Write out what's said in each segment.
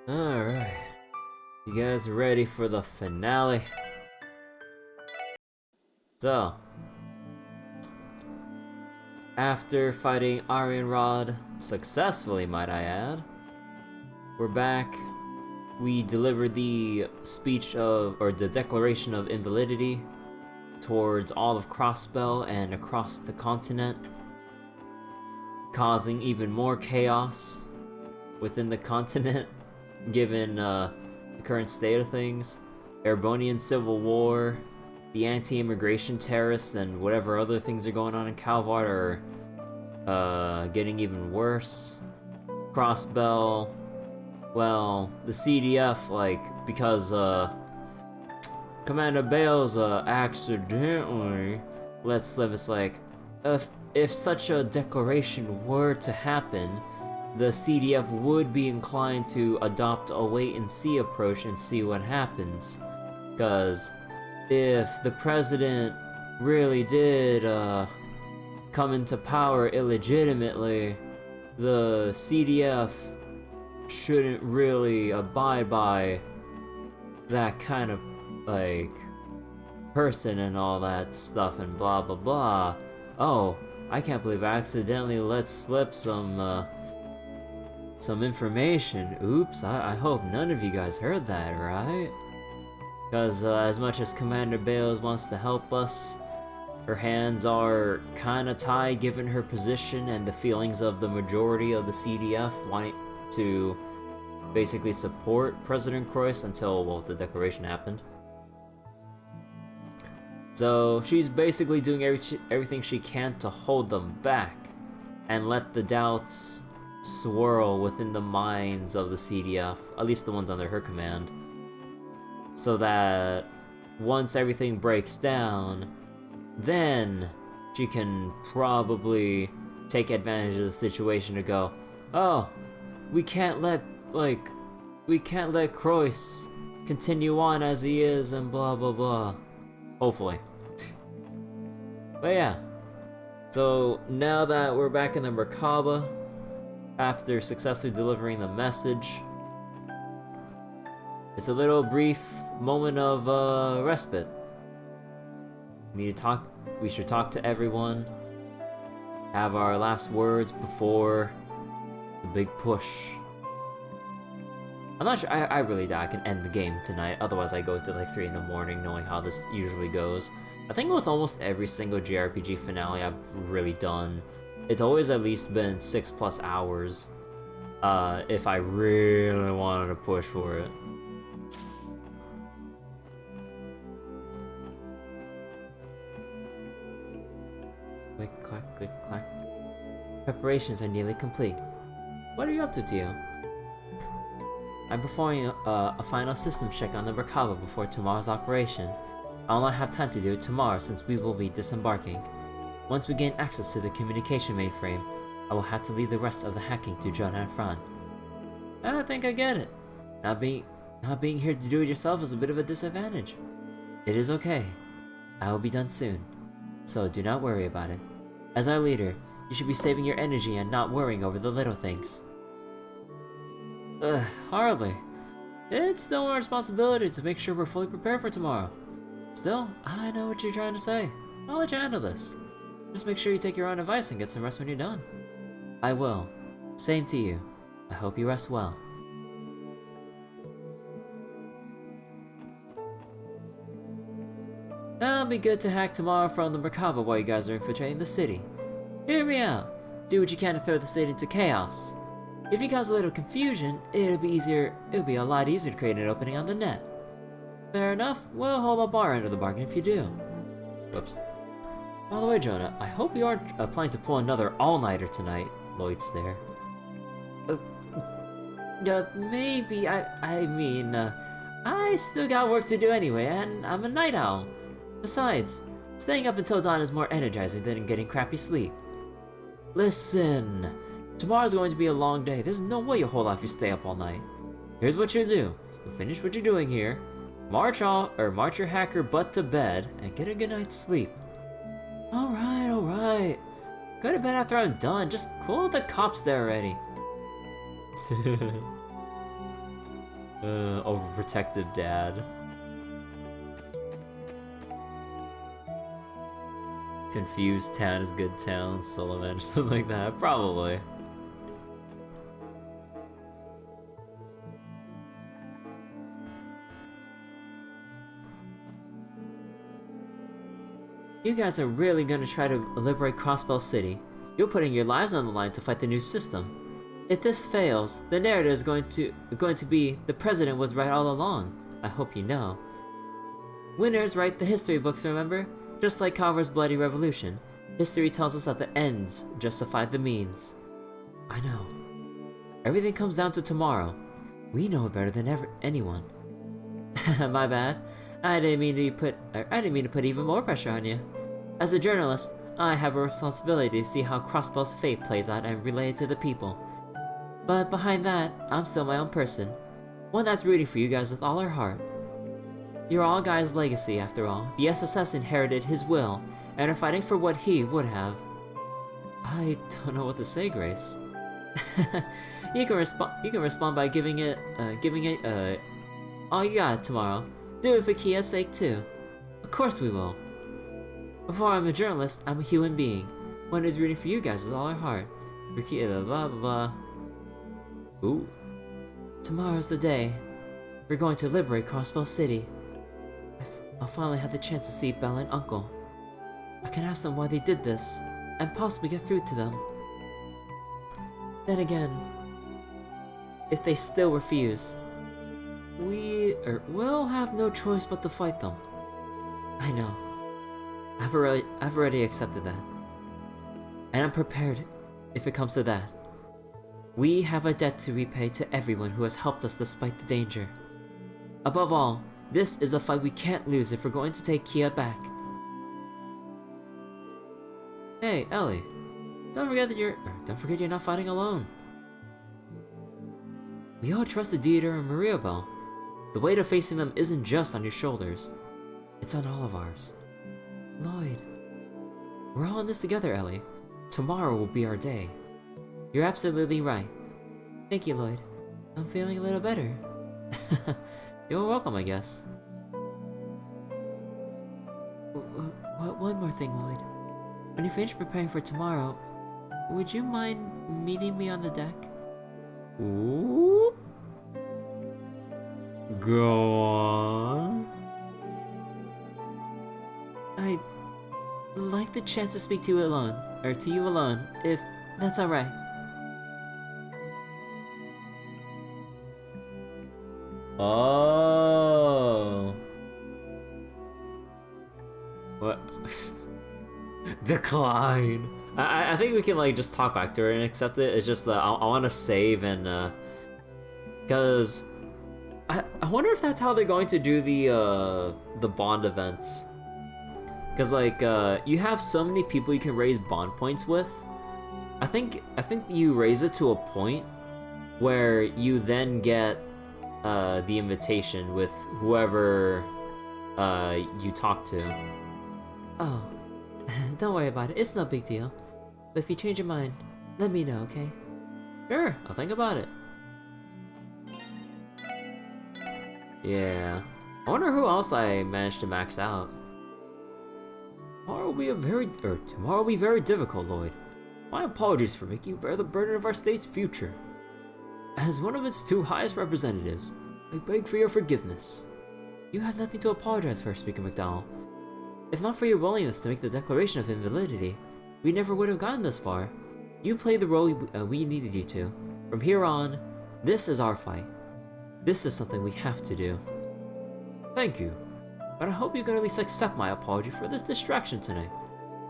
Alright. You guys ready for the finale? So, after fighting Arianrod successfully, might I add, we're back. We delivered the speech of, or the declaration of invalidity towards all of Crossbell and across the continent, causing even more chaos within the continent, given the current state of things. Erebonian Civil War, the anti-immigration terrorists, and whatever other things are going on in Calvard are getting even worse. Crossbell, well, the CDF, like, because Commander Bales accidentally let slip. It's like, if such a declaration were to happen, the CDF would be inclined to adopt a wait-and-see approach and see what happens. Because if the president really did come into power illegitimately, the CDF shouldn't really abide by that kind of, like, person and all that stuff and blah blah blah. Oh, I can't believe I accidentally let slip some information. Oops, I hope none of you guys heard that, right? Because as much as Commander Bales wants to help us, her hands are kinda tied given her position and the feelings of the majority of the CDF wanting to basically support President Croix until, well, the declaration happened. So she's basically doing everything she can to hold them back and let the doubts swirl within the minds of the CDF, at least the ones under her command, so that once everything breaks down, then she can probably take advantage of the situation to go, oh, we can't let Croix continue on as he is and blah blah blah. Hopefully. But yeah. So now that we're back in the Merkaba, after successfully delivering the message, it's a little brief moment of respite. We should talk to everyone, have our last words before the big push. I'm not sure, I really doubt I can end the game tonight, otherwise I go to like 3 in the morning knowing how this usually goes. I think with almost every single JRPG finale I've really done, it's always at least been 6+ hours, if I really wanted to push for it. Click, clack, click, clack. Preparations are nearly complete. What are you up to, Tio? I'm performing a final systems check on the Merkaba before tomorrow's operation. I'll not have time to do it tomorrow since we will be disembarking. Once we gain access to the communication mainframe, I will have to leave the rest of the hacking to Jonah and Fran. I don't think I get it. Not being here to do it yourself is a bit of a disadvantage. It is okay. I will be done soon, so do not worry about it. As our leader, you should be saving your energy and not worrying over the little things. Hardly. It's still my responsibility to make sure we're fully prepared for tomorrow. Still, I know what you're trying to say. I'll let you handle this. Just make sure you take your own advice and get some rest when you're done. I will. Same to you. I hope you rest well. That'll be good to hack tomorrow from the Merkaba while you guys are infiltrating the city. Hear me out. Do what you can to throw the city into chaos. If you cause a little confusion, it'll be a lot easier to create an opening on the net. Fair enough, we'll hold up our end of the bargain if you do. Whoops. By the way, Jonah, I hope you aren't planning to pull another all-nighter tonight. Lloyd's there. Maybe, I mean, I still got work to do anyway, and I'm a night owl. Besides, staying up until dawn is more energizing than getting crappy sleep. Listen, tomorrow's going to be a long day. There's no way you'll hold off if you stay up all night. Here's what you'll do. You'll finish what you're doing here, march your hacker butt to bed, and get a good night's sleep. Alright. Go to bed after I'm done. Just cool the cops there already. Overprotective dad. Confused town is good town, solo man, or something like that. Probably. You guys are really gonna try to liberate Crossbell City. You're putting your lives on the line to fight the new system. If this fails, the narrative is going to be the president was right all along. I hope you know. Winners write the history books, remember? Just like Calver's bloody revolution. History tells us that the ends justified the means. I know. Everything comes down to tomorrow. We know it better than anyone. My bad. I didn't mean to put even more pressure on you. As a journalist, I have a responsibility to see how Crossbell's fate plays out and relay it to the people. But behind that, I'm still my own person. One that's rooting for you guys with all her heart. You're all Guy's legacy, after all. The SSS inherited his will, and are fighting for what he would have. I don't know what to say, Grace. You can respond by giving it all you got tomorrow. Do it for Kia's sake too. Of course we will. Before I'm a journalist, I'm a human being. One who's rooting for you guys with all her heart. For Kia, blah blah blah. Ooh. Tomorrow's the day. We're going to liberate Crossbell City. I'll finally have the chance to see Belle and Uncle. I can ask them why they did this, and possibly get through to them. Then again, if they still refuse, we'll have no choice but to fight them. I know. I've already accepted that. And I'm prepared if it comes to that. We have a debt to repay to everyone who has helped us despite the danger. Above all, this is a fight we can't lose if we're going to take Kia back. Hey, Ellie. Don't forget you're not fighting alone. We all trust the Dieter and Maria Bell. The weight of facing them isn't just on your shoulders. It's on all of ours. Lloyd. We're all in this together, Ellie. Tomorrow will be our day. You're absolutely right. Thank you, Lloyd. I'm feeling a little better. You're welcome, I guess. One more thing, Lloyd. When you finish preparing for tomorrow, would you mind meeting me on the deck? Ooh. Go on. I'd like the chance to speak to you alone, if that's alright. Oh. What? Decline. I think we can like just talk back to her and accept it. It's just that I want to save and because I wonder if that's how they're going to do the bond events. Because like you have so many people you can raise bond points with. I think you raise it to a point where you then get the invitation with whoever you talk to. Oh, don't worry about it. It's no big deal. But if you change your mind, let me know, okay? Sure, I'll think about it. Yeah. I wonder who else I managed to max out. Tomorrow will be very difficult, Lloyd. My apologies for making you bear the burden of our state's future. As one of its two highest representatives, I beg for your forgiveness. You have nothing to apologize for, Speaker McDowell. If not for your willingness to make the declaration of invalidity, we never would have gotten this far. You played the role we needed you to. From here on, this is our fight. This is something we have to do. Thank you, but I hope you can at least accept my apology for this distraction tonight.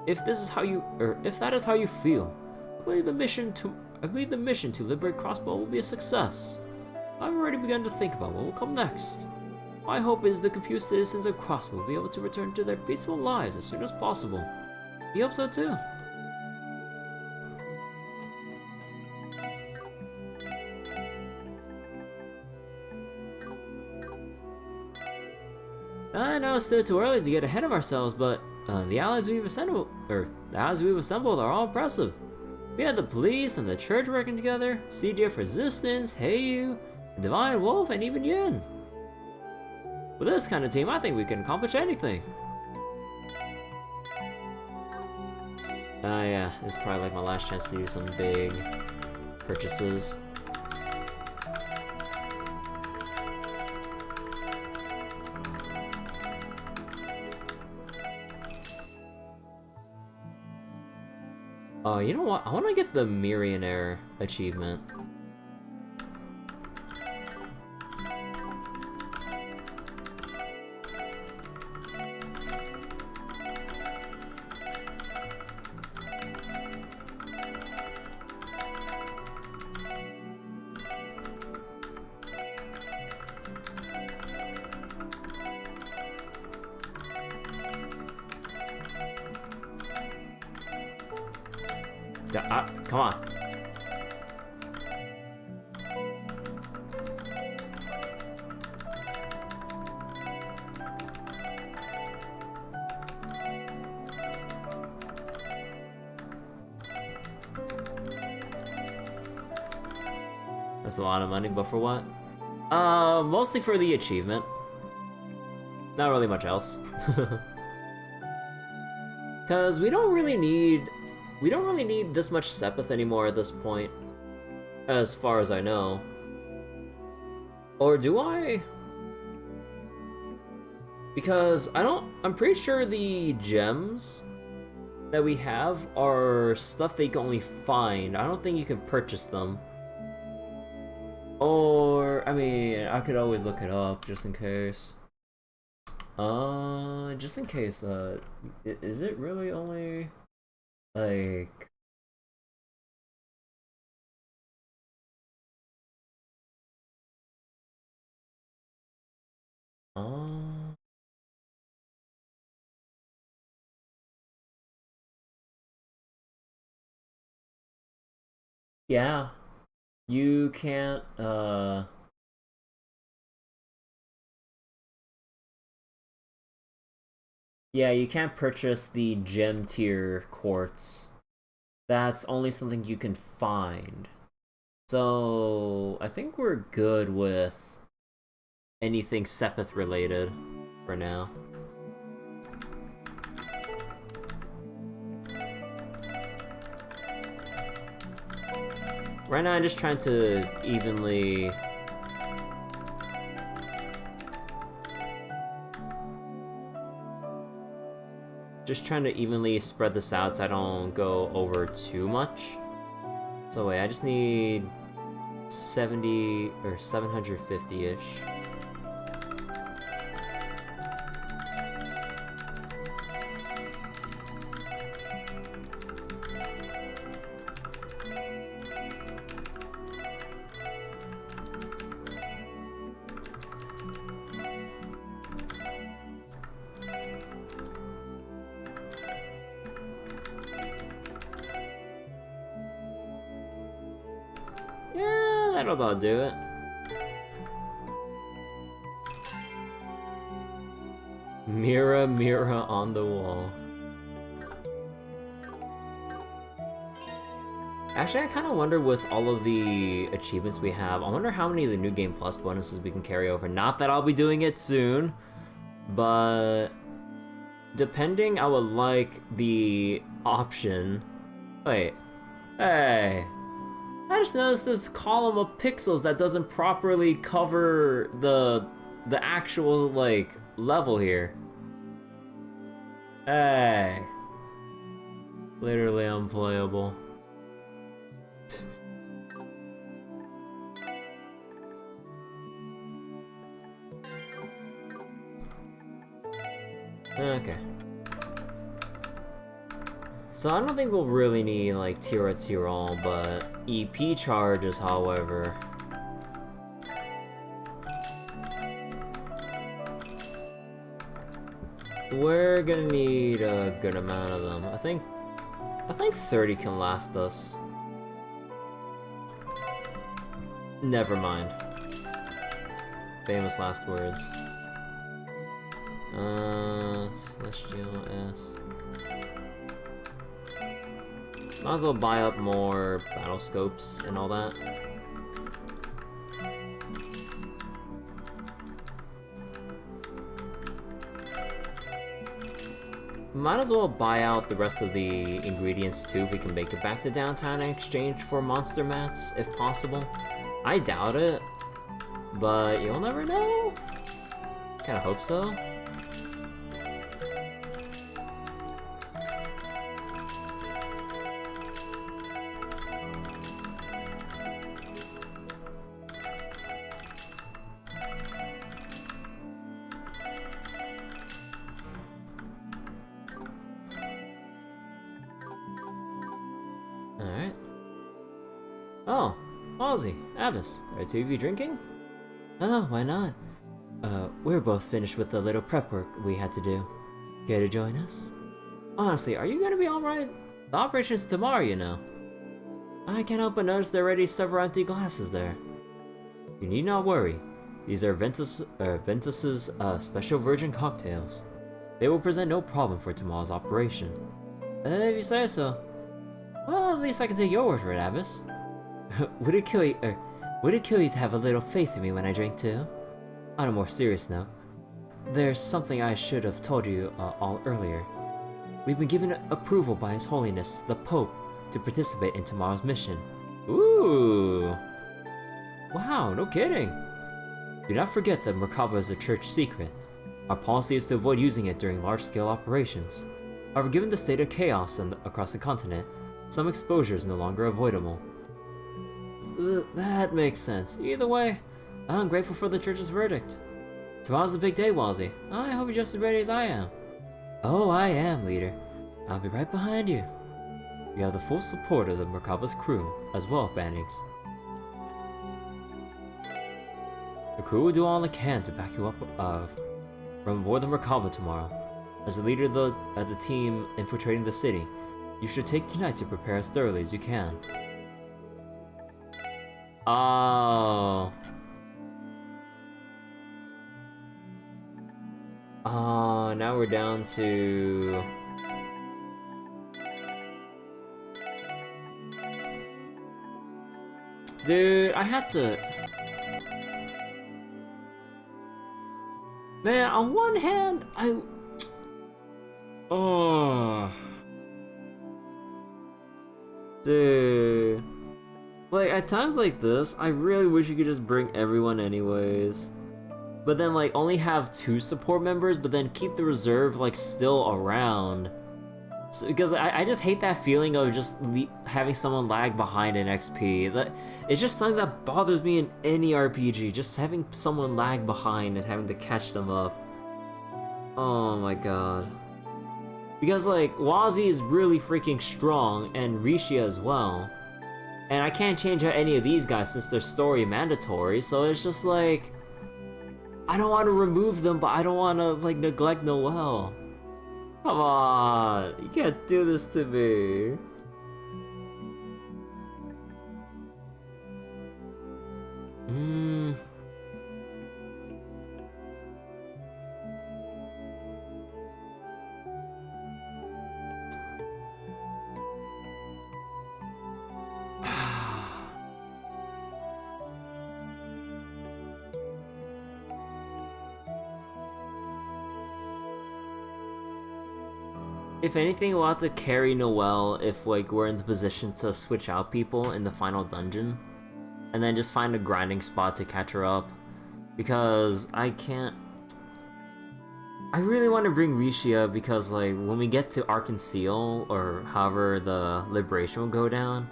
If that is how you feel, I believe the mission to liberate Crossbell will be a success. I've already begun to think about what will come next. My hope is the confused citizens of Crossbell will be able to return to their peaceful lives as soon as possible. We hope so too. I know it's still too early to get ahead of ourselves, but The allies we've assembled are all impressive. We had the police and the church working together, CDF Resistance, Heyu, Divine Wolf, and even Yin. With this kind of team, I think we can accomplish anything. Yeah, this is probably like my last chance to do some big purchases. Oh, you know what? I want to get the Millionaire achievement. Come on. That's a lot of money, but for what? Mostly for the achievement. Not really much else. Cause we don't really need this much Sept anymore at this point, as far as I know. Or do I? Because I'm pretty sure the gems that we have are stuff that you can only find. I don't think you can purchase them. Or, I mean, I could always look it up just in case. Just in case, is it really only, like... Yeah, you can't, yeah, you can't purchase the gem tier quartz. That's only something you can find. So, I think we're good with anything Sept related for now. Right now I'm just trying to evenly... Just trying to evenly spread this out so I don't go over too much. So wait, I just need 70 or 750-ish. Yeah, that'll about do it. Mirror, mirror on the wall. Actually, I kind of wonder with all of the achievements we have, I wonder how many of the New Game Plus bonuses we can carry over. Not that I'll be doing it soon, but depending, I would like the option. Wait, hey. I just noticed this column of pixels that doesn't properly cover the actual, like, level here. Hey. Literally unplayable. Okay. So I don't think we'll really need, like, tier all, but EP charges, however. We're gonna need a good amount of them. I think 30 can last us. Never mind. Famous last words. Celestial S. Might as well buy up more battle scopes and all that. Might as well buy out the rest of the ingredients too if we can make it back to downtown in exchange for monster mats, if possible. I doubt it, but you'll never know. Kinda hope so. Alright. Oh, Ozzy, Avis, are two of you drinking? Oh, why not? We're both finished with the little prep work we had to do. Care to join us? Honestly, are you gonna be alright? The operation's tomorrow, you know. I can't help but notice there are already several empty glasses there. You need not worry. These are Ventus's special virgin cocktails. They will present no problem for tomorrow's operation. If you say so. Well, at least I can take your word for it, Avis. Would it kill you to have a little faith in me when I drink too? On a more serious note, there's something I should have told you all earlier. We've been given approval by His Holiness, the Pope, to participate in tomorrow's mission. Ooh! Wow, no kidding! Do not forget that Merkaba is a church secret. Our policy is to avoid using it during large-scale operations. However, given the state of chaos across the continent, some exposure is no longer avoidable. That makes sense. Either way, I'm grateful for the church's verdict. Tomorrow's the big day, Wazzy. I hope you're just as ready as I am. Oh, I am, leader. I'll be right behind you. You have the full support of the Merkaba's crew, as well, Bannings. The crew will do all it can to back you up from aboard the Merkaba tomorrow. As the leader of the team infiltrating the city, you should take tonight to prepare as thoroughly as you can. Oh. Oh, now we're down to... Dude, I had to... Man, on one hand, Oh... Dude... Like, at times like this, I really wish you could just bring everyone anyways. But then, like, only have 2 support members, but then keep the reserve, like, still around. So, because I just hate that feeling of just having someone lag behind in XP. It's just something that bothers me in any RPG, just having someone lag behind and having to catch them up. Oh my god. Because, like, Wazzy is really freaking strong, and Rishia as well. And I can't change out any of these guys since they're story mandatory, so it's just like... I don't want to remove them, but I don't want to, like, neglect Noelle. Come on, you can't do this to me. If anything, we'll have to carry Noelle if, like, we're in the position to switch out people in the final dungeon. And then just find a grinding spot to catch her up. Because I can't... I really want to bring Rishia because, like, when we get to Arkansas, or however the Liberation will go down...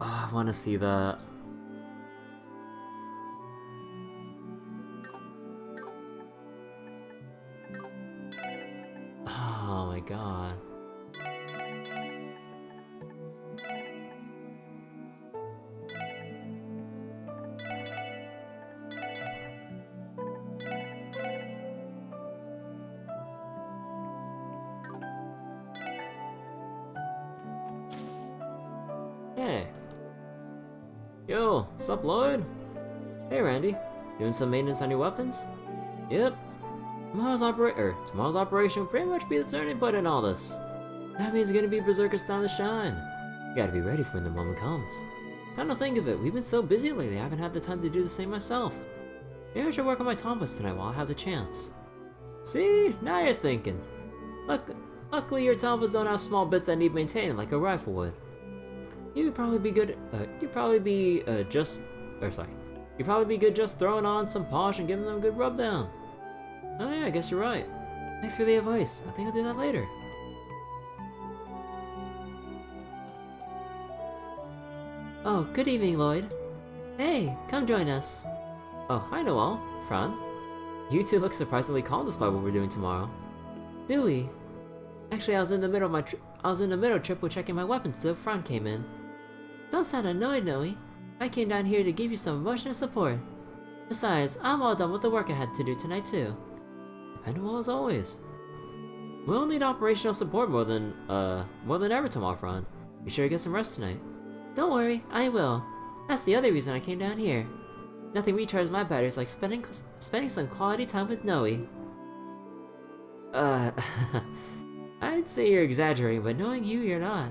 Oh, I want to see that. Oh my god. Hey. Yo, sup, Lloyd? Hey, Randy. Doing some maintenance on your weapons? Yep. Tomorrow's operation will pretty much be the turning point in all this. That means it's gonna be Berserker's time to shine. You gotta be ready for when the moment comes. Come to think of it, we've been so busy lately, I haven't had the time to do the same myself. Maybe I should work on my tonfas tonight while I have the chance. See? Now you're thinking. Luckily your tonfas don't have small bits that need maintaining like a rifle would. You'd probably be good just throwing on some polish and giving them a good rub down. Oh yeah, I guess you're right. Thanks for the advice. I think I'll do that later. Oh, good evening, Lloyd. Hey, come join us. Oh, hi Noel, Fran. You two look surprisingly calm despite what we're doing tomorrow. Do we? Actually, I was in the middle of triple checking my weapons till Fran came in. Don't sound annoyed, Noe. I came down here to give you some emotional support. Besides, I'm all done with the work I had to do tonight too. Dependable as always. We'll need operational support more than ever tomorrow, Fran. Be sure to get some rest tonight. Don't worry, I will. That's the other reason I came down here. Nothing recharges my batteries like spending some quality time with Noe. I'd say you're exaggerating, but knowing you, you're not.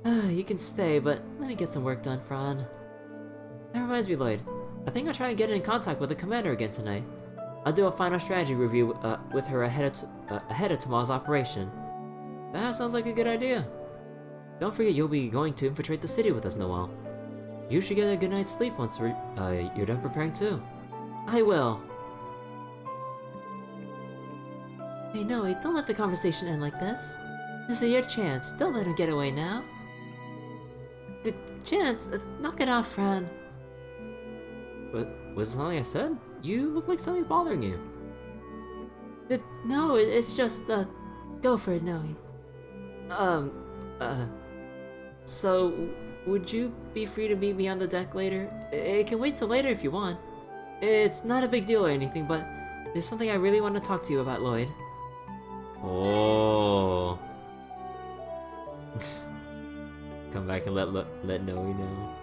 You can stay, but let me get some work done, Fran. That reminds me, Lloyd. I think I'll try and get in contact with the commander again tonight. I'll do a final strategy review with her ahead of tomorrow's operation. That sounds like a good idea. Don't forget you'll be going to infiltrate the city with us, Noel. You should get a good night's sleep once you're done preparing too. I will. Hey Noe, don't let the conversation end like this. This is your chance. Don't let him get away now. The chance? Knock it off, Fran. What? Was it something I said? You look like something's bothering you. No, it's just, go for it, Noe. So, would you be free to meet me on the deck later? It can wait till later if you want. It's not a big deal or anything, but there's something I really want to talk to you about, Lloyd. Oh. Come back and let Noe know.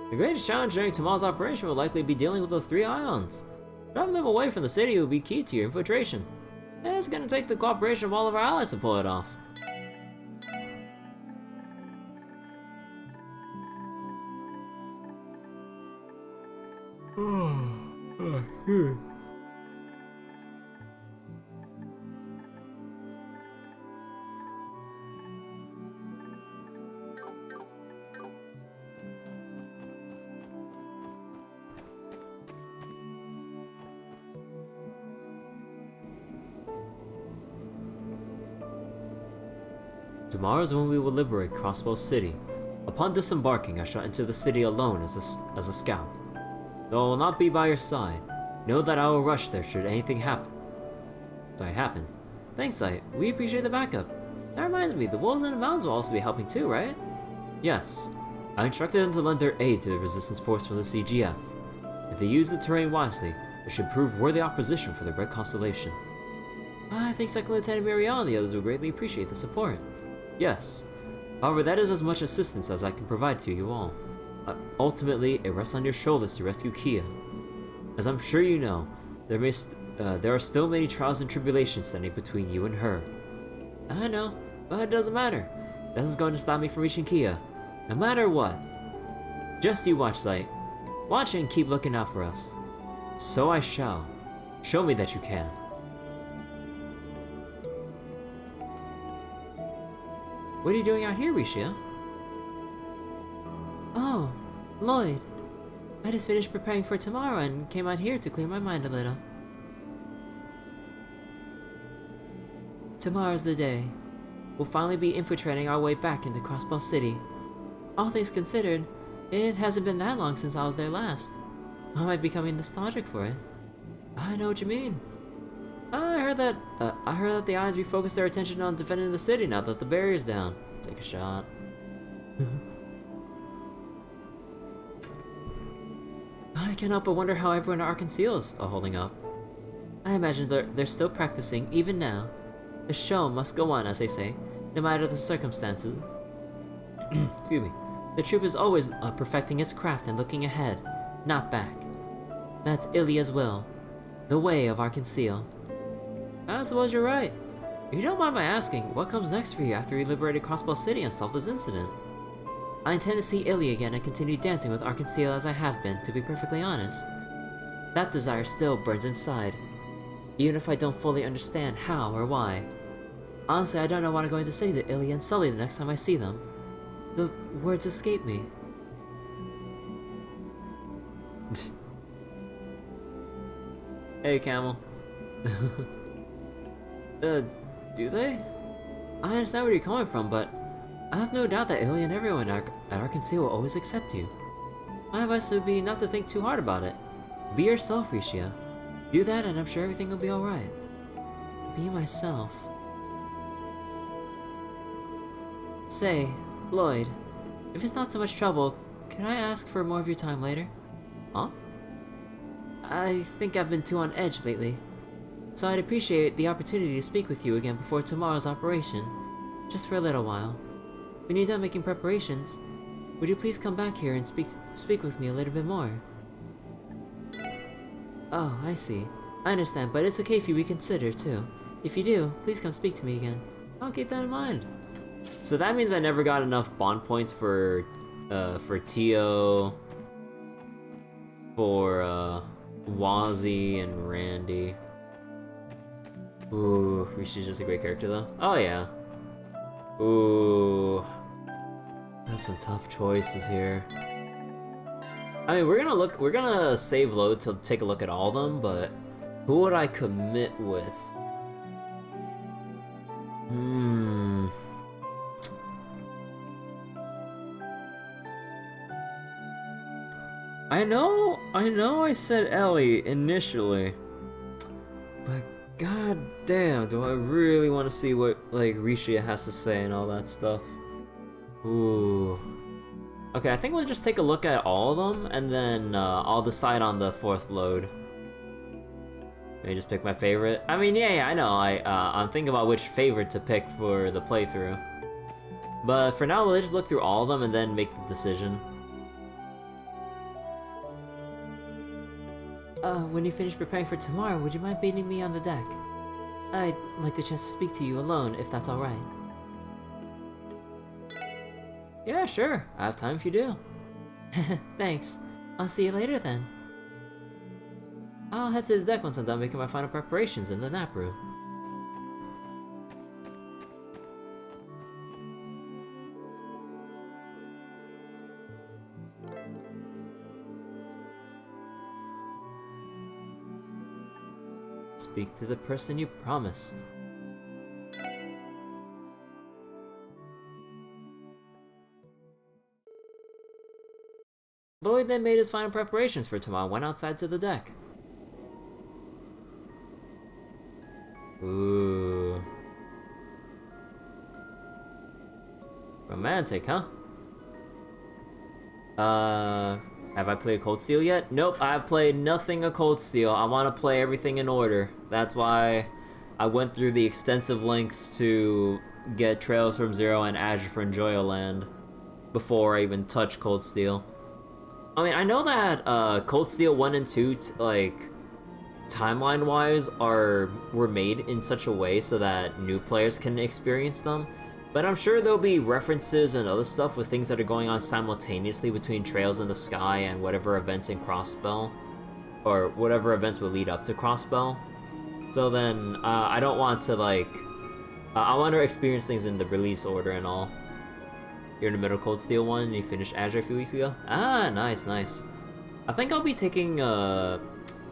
The greatest challenge during tomorrow's operation will likely be dealing with those 3 ions. Driving them away from the city will be key to your infiltration. And it's gonna take the cooperation of all of our allies to pull it off. Tomorrow is when we will liberate Crossbell City. Upon disembarking, I shall enter the city alone as a scout. Though I will not be by your side, know that I will rush there should anything happen. Thanks, we appreciate the backup. That reminds me, the wolves in the mountains will also be helping too, right? Yes. I instructed them to lend their aid to the resistance force from the CGF. If they use the terrain wisely, it should prove worthy opposition for the Red Constellation. I think Second Lieutenant Muriel and the others will greatly appreciate the support. Yes. However, that is as much assistance as I can provide to you all. Ultimately, it rests on your shoulders to rescue Kia. As I'm sure you know, there are still many trials and tribulations standing between you and her. I know, but it doesn't matter. Nothing's going to stop me from reaching Kia, no matter what. Just you watch, Sight. Watch it and keep looking out for us. So I shall. Show me that you can. What are you doing out here, Rishia? Oh, Lloyd. I just finished preparing for tomorrow and came out here to clear my mind a little. Tomorrow's the day. We'll finally be infiltrating our way back into Crossbell City. All things considered, it hasn't been that long since I was there last. I might be becoming nostalgic for it. I know what you mean. I heard that the Ions refocused their attention on defending the city now that the barrier's down. Take a shot. I can't help but wonder how everyone at Arkansas are holding up. I imagine they're still practicing, even now. The show must go on, as they say, no matter the circumstances. Excuse me. The troop is always perfecting its craft and looking ahead, not back. That's Ilia's will. The way of Arkansas. I suppose you're right. If you don't mind my asking, what comes next for you after you liberated Crossbell City and solved this incident? I intend to see Ilia again and continue dancing with Arkansas as I have been, to be perfectly honest. That desire still burns inside, even if I don't fully understand how or why. Honestly, I don't know what I'm going to say to Ilia and Sully the next time I see them. The words escape me. Hey, Camel. Do they? I understand where you're coming from, but I have no doubt that Ilia and everyone at Arkansas will always accept you. My advice would be not to think too hard about it. Be yourself, Risha. Do that and I'm sure everything will be alright. Be myself. Say, Lloyd, if it's not so much trouble, can I ask for more of your time later? Huh? I think I've been too on edge lately, so I'd appreciate the opportunity to speak with you again before tomorrow's operation, just for a little while. When you're done making preparations, would you please come back here and speak with me a little bit more? Oh, I see. I understand, but it's okay if you reconsider, too. If you do, please come speak to me again. I'll keep that in mind. So that means I never got enough bond points for Tio, for, Wazzy and Randy. Ooh, Rishi's just a great character, though. Oh, yeah. Ooh. That's some tough choices here. I mean, we're gonna save load to take a look at all of them, but who would I commit with? I know I said Ellie initially, but god damn, do I really want to see what, like, Risha has to say and all that stuff. Ooh. Okay, I think we'll just take a look at all of them, and then I'll decide on the fourth load. Maybe just pick my favorite. I mean, yeah, I know. I'm thinking about which favorite to pick for the playthrough. But for now, we'll just look through all of them and then make the decision. When you finish preparing for tomorrow, would you mind meeting me on the deck? I'd like the chance to speak to you alone, if that's alright. Yeah, sure. I have time if you do. Thanks. I'll see you later then. I'll head to the deck once I'm done making my final preparations in the nap room. Speak to the person you promised. Lloyd then made his final preparations for tomorrow and went outside to the deck. Ooh. Romantic, huh? Have I played Cold Steel yet? Nope, I've played nothing of Cold Steel. I want to play everything in order. That's why I went through the extensive lengths to get Trails from Zero and Azure from Joyoland before I even touch Cold Steel. I mean, I know that Cold Steel 1 and 2, like, timeline-wise, were made in such a way so that new players can experience them, but I'm sure there'll be references and other stuff with things that are going on simultaneously between Trails in the Sky and whatever events in Crossbell, or whatever events will lead up to Crossbell. So then, I don't want to, like, I want to experience things in the release order and all. You're in the middle of Cold Steel 1 and you finished Azure a few weeks ago? Ah, nice, nice. I think I'll be taking a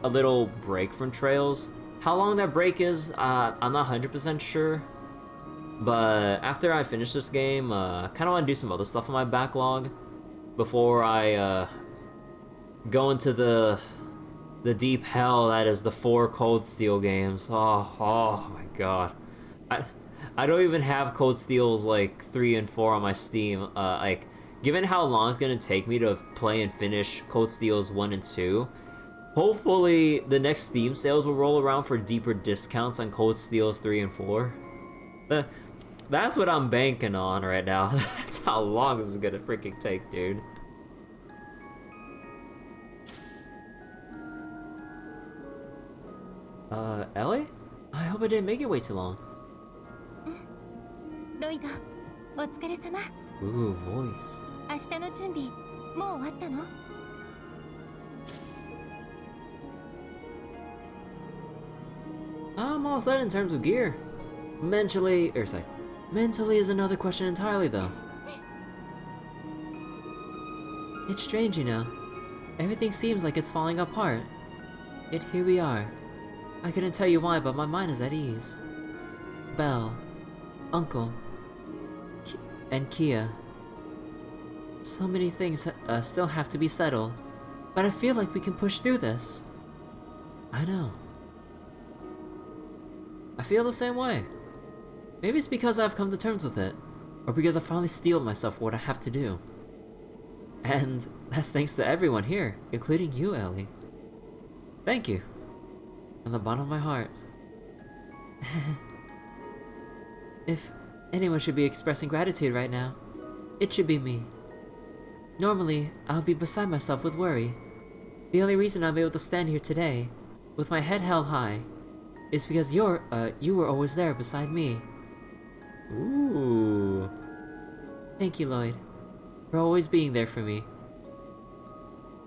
little break from Trails. How long that break is, I'm not 100% sure. But after I finish this game, I kind of want to do some other stuff on my backlog before I go into the deep hell that is the 4 Cold Steel games. Oh my god. I don't even have Cold Steel's like 3 and 4 on my Steam. Like, given how long it's gonna take me to play and finish Cold Steel's 1 and 2, hopefully the next Steam sales will roll around for deeper discounts on Cold Steel's 3 and 4. That's what I'm banking on right now. That's how long this is gonna freaking take, dude. Ellie? I hope I didn't make it wait too long. ロイド、お疲れ様。 Ooh, voiced. 明日の準備、もう終わったの？ I'm all set in terms of gear. Mentally is another question entirely, though. It's strange, you know. Everything seems like it's falling apart. Yet here we are. I couldn't tell you why, but my mind is at ease. Belle, Uncle, and Kia. So many things still have to be settled, but I feel like we can push through this. I know. I feel the same way. Maybe it's because I've come to terms with it, or because I finally steeled myself what I have to do. And that's thanks to everyone here, including you, Ellie. Thank you. From the bottom of my heart. If anyone should be expressing gratitude right now, it should be me. Normally, I'll be beside myself with worry. The only reason I'm able to stand here today, with my head held high, is because you were always there beside me. Ooh. Thank you, Lloyd, for always being there for me.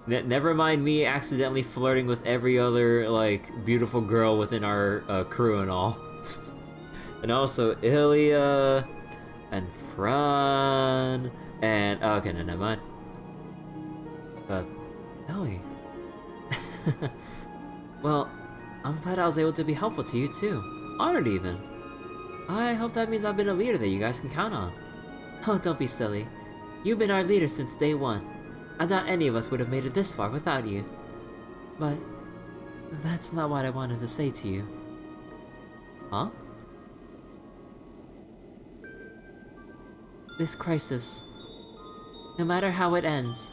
Never mind me accidentally flirting with every other, like, beautiful girl within our crew and all. And also Ilya, and Fran, and... oh, okay, no, never mind. Ellie. Well, I'm glad I was able to be helpful to you too. Honored even. I hope that means I've been a leader that you guys can count on. Oh, don't be silly. You've been our leader since day one. I doubt any of us would have made it this far without you. But that's not what I wanted to say to you. Huh? This crisis, no matter how it ends,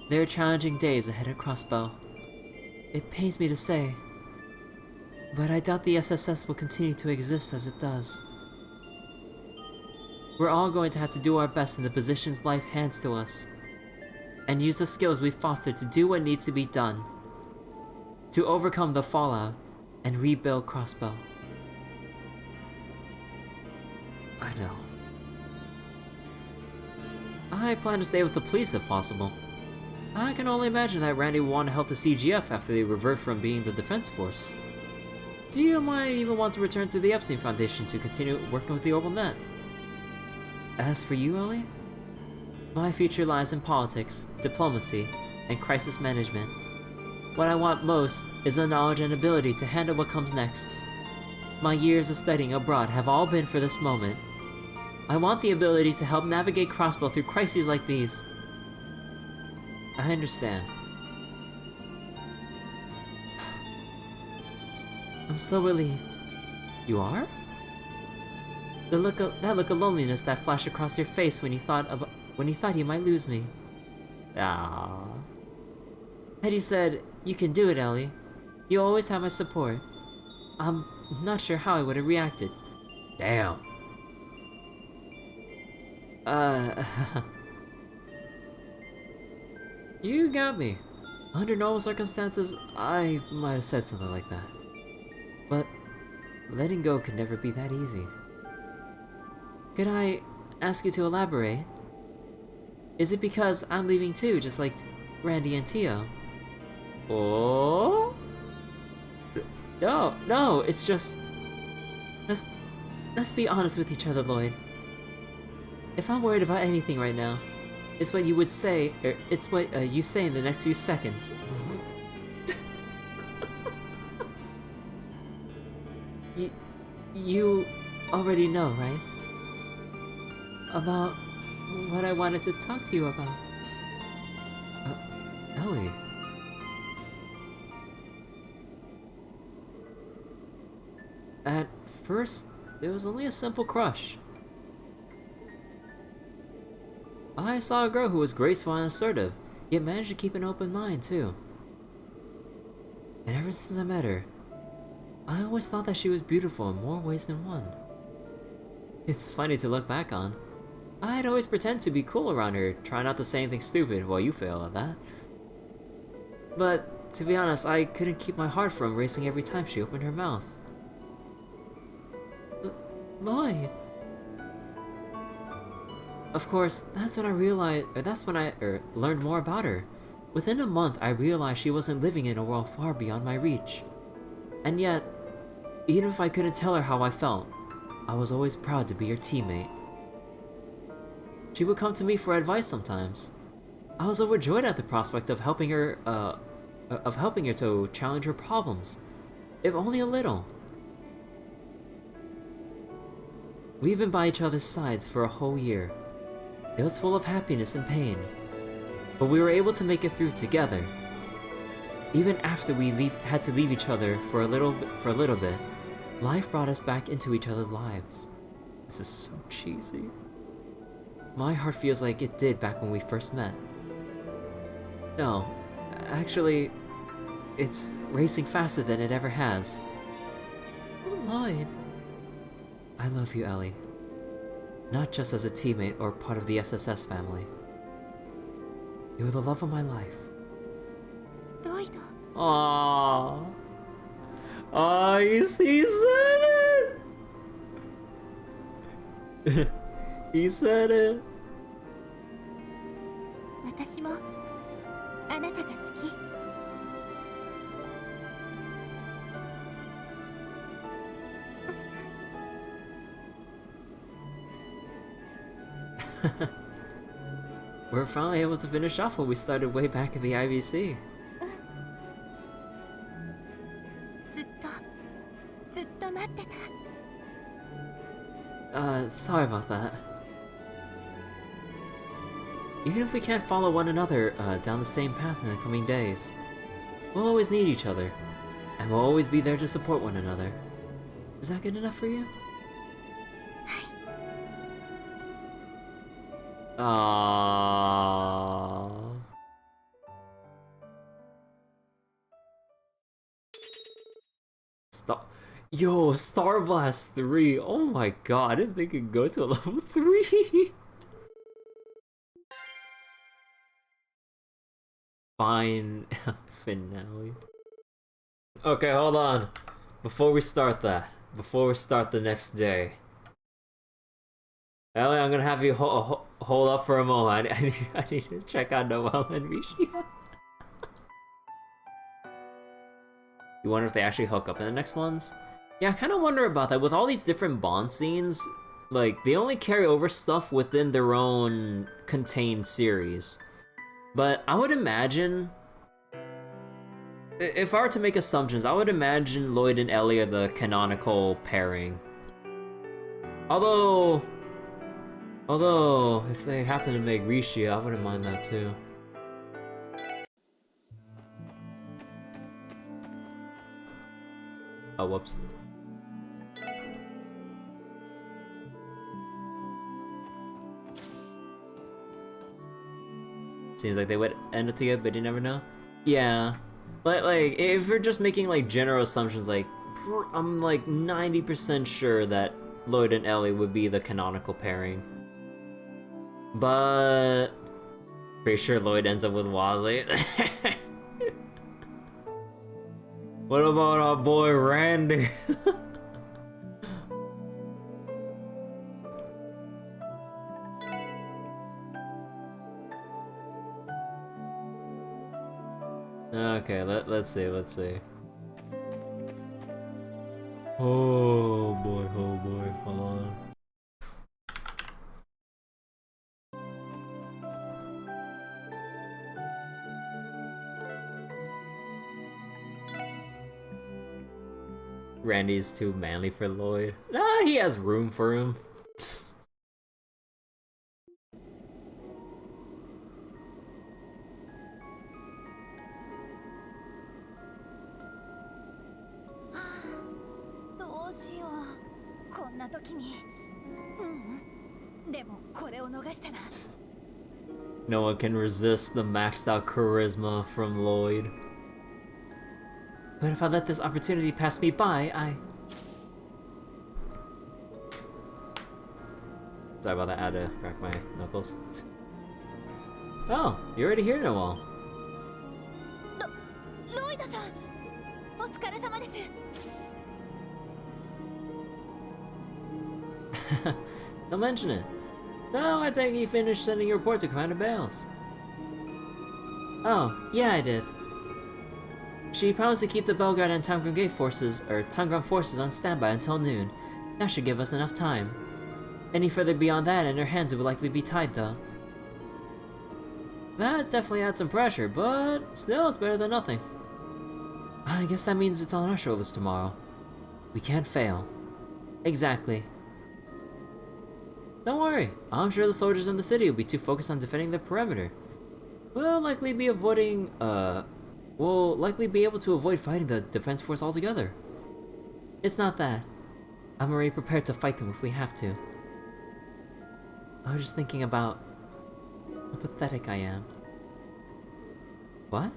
there are challenging days ahead at Crossbell. It pains me to say, but I doubt the SSS will continue to exist as it does. We're all going to have to do our best in the positions life hands to us, and use the skills we've fostered to do what needs to be done, to overcome the fallout and rebuild Crossbell. I know. I plan to stay with the police if possible. I can only imagine that Randy will want to help the CGF after they revert from being the defense force. Tia might even want to return to the Epstein Foundation to continue working with the Orbital Net. As for you, Ellie? My future lies in politics, diplomacy, and crisis management. What I want most is the knowledge and ability to handle what comes next. My years of studying abroad have all been for this moment. I want the ability to help navigate Crossbell through crises like these. I understand. I'm so relieved. You are? That look of loneliness that flashed across your face when you thought you might lose me. Ah. Hetty said, "You can do it, Ellie. You always have my support." I'm not sure how I would have reacted. Damn. You got me. Under normal circumstances, I might have said something like that. But letting go can never be that easy. Could I ask you to elaborate? Is it because I'm leaving too, just like Randy and Tio? Oh? No, it's just... Let's be honest with each other, Lloyd. If I'm worried about anything right now, it's what you would say, or it's what you say in the next few seconds. You already know, right? About what I wanted to talk to you about. Ellie. At first, it was only a simple crush. I saw a girl who was graceful and assertive, yet managed to keep an open mind, too. And ever since I met her, I always thought that she was beautiful in more ways than one. It's funny to look back on. I'd always pretend to be cool around her, try not to say anything stupid while you fail at that. But To be honest, I couldn't keep my heart from racing every time she opened her mouth. Lloyd. Of course, that's when I learned more about her. Within a month, I realized she wasn't living in a world far beyond my reach. And yet, even if I couldn't tell her how I felt, I was always proud to be her teammate. She would come to me for advice sometimes. I was overjoyed at the prospect of helping her to challenge her problems, if only a little. We've been by each other's sides for a whole year. It was full of happiness and pain, but we were able to make it through together. Even after we had to leave each other for a little bit, life brought us back into each other's lives. This is so cheesy. My heart feels like it did back when we first met. No, actually, it's racing faster than it ever has. Lloyd. I love you, Ellie. Not just as a teammate or part of the SSS family. You're the love of my life. Lloyd. Aww. Oh, he said it! He said it! 私もあなたが好き。We're finally able to finish off what we started way back at the IBC. ずっと待ってた。Sorry about that. Even if we can't follow one another down the same path in the coming days, we'll always need each other, and we'll always be there to support one another. Is that good enough for you? Aww. Stop. Yo, Star Blast 3. Oh my god, I didn't think it'd go to level 3. Fine. Finale. Okay, hold on. Before we start the next day. Ellie, I'm gonna have you hold up for a moment. I need to check out Noelle and Rishi. You wonder if they actually hook up in the next ones? Yeah, I kind of wonder about that. With all these different Bond scenes, like, they only carry over stuff within their own contained series. But I would imagine... if I were to make assumptions, I would imagine Lloyd and Ellie are the canonical pairing. Although, if they happen to make Rishi, I wouldn't mind that too. Oh, whoops. Seems like they would end up together, but you never know. Yeah, but like, if we're just making like general assumptions, like, I'm like 90% sure that Lloyd and Ellie would be the canonical pairing. But pretty sure Lloyd ends up with Wazzy. What about our boy Randy? Okay, let's see. Oh boy, hold on. Randy's too manly for Lloyd. Nah, he has room for him. No one can resist the maxed out charisma from Lloyd. But if I let this opportunity pass me by, Sorry about that, I had to crack my knuckles. Oh, you're already here, Noelle. Lloyd!。 Don't mention it. No, I take it you finished sending your report to Commander Bales. Oh, yeah, I did. She promised to keep the Belgrade and Tangram forces on standby until noon. That should give us enough time. Any further beyond that, and her hands would likely be tied, though. That definitely adds some pressure, but still, it's better than nothing. I guess that means it's on our shoulders tomorrow. We can't fail. Exactly. Don't worry, I'm sure the soldiers in the city will be too focused on defending the perimeter. We'll likely be able to avoid fighting the defense force altogether. It's not that. I'm already prepared to fight them if we have to. I was just thinking about how pathetic I am. What?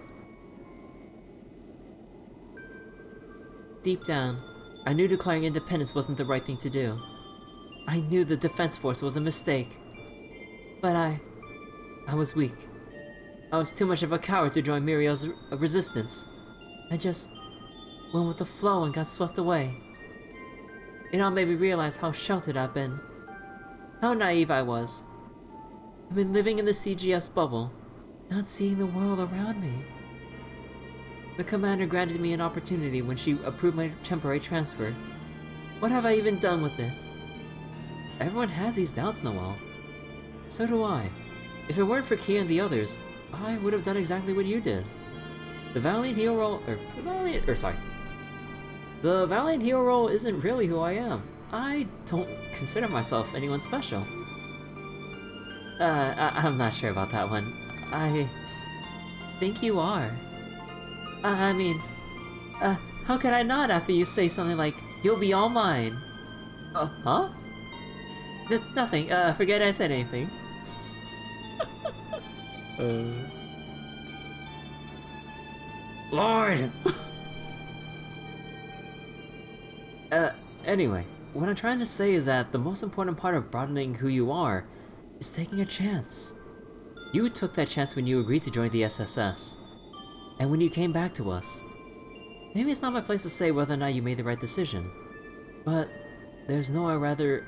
Deep down, I knew declaring independence wasn't the right thing to do. I knew the defense force was a mistake. But I was weak. I was too much of a coward to join Muriel's resistance. I just went with the flow and got swept away. It all made me realize how sheltered I've been. How naive I was. I've been living in the CGS bubble, not seeing the world around me. The commander granted me an opportunity when she approved my temporary transfer. What have I even done with it? Everyone has these doubts, Noel. So do I. If it weren't for Kia and the others, I would have done exactly what you did. The Valiant hero role isn't really who I am. I don't consider myself anyone special. I'm not sure about that one. I think you are. I mean, how could I not after you say something like, "You'll be all mine"? Huh? Nothing, forget I said anything. Lord! Anyway, what I'm trying to say is that the most important part of broadening who you are is taking a chance. You took that chance when you agreed to join the SSS, and when you came back to us. Maybe it's not my place to say whether or not you made the right decision, but there's nowhere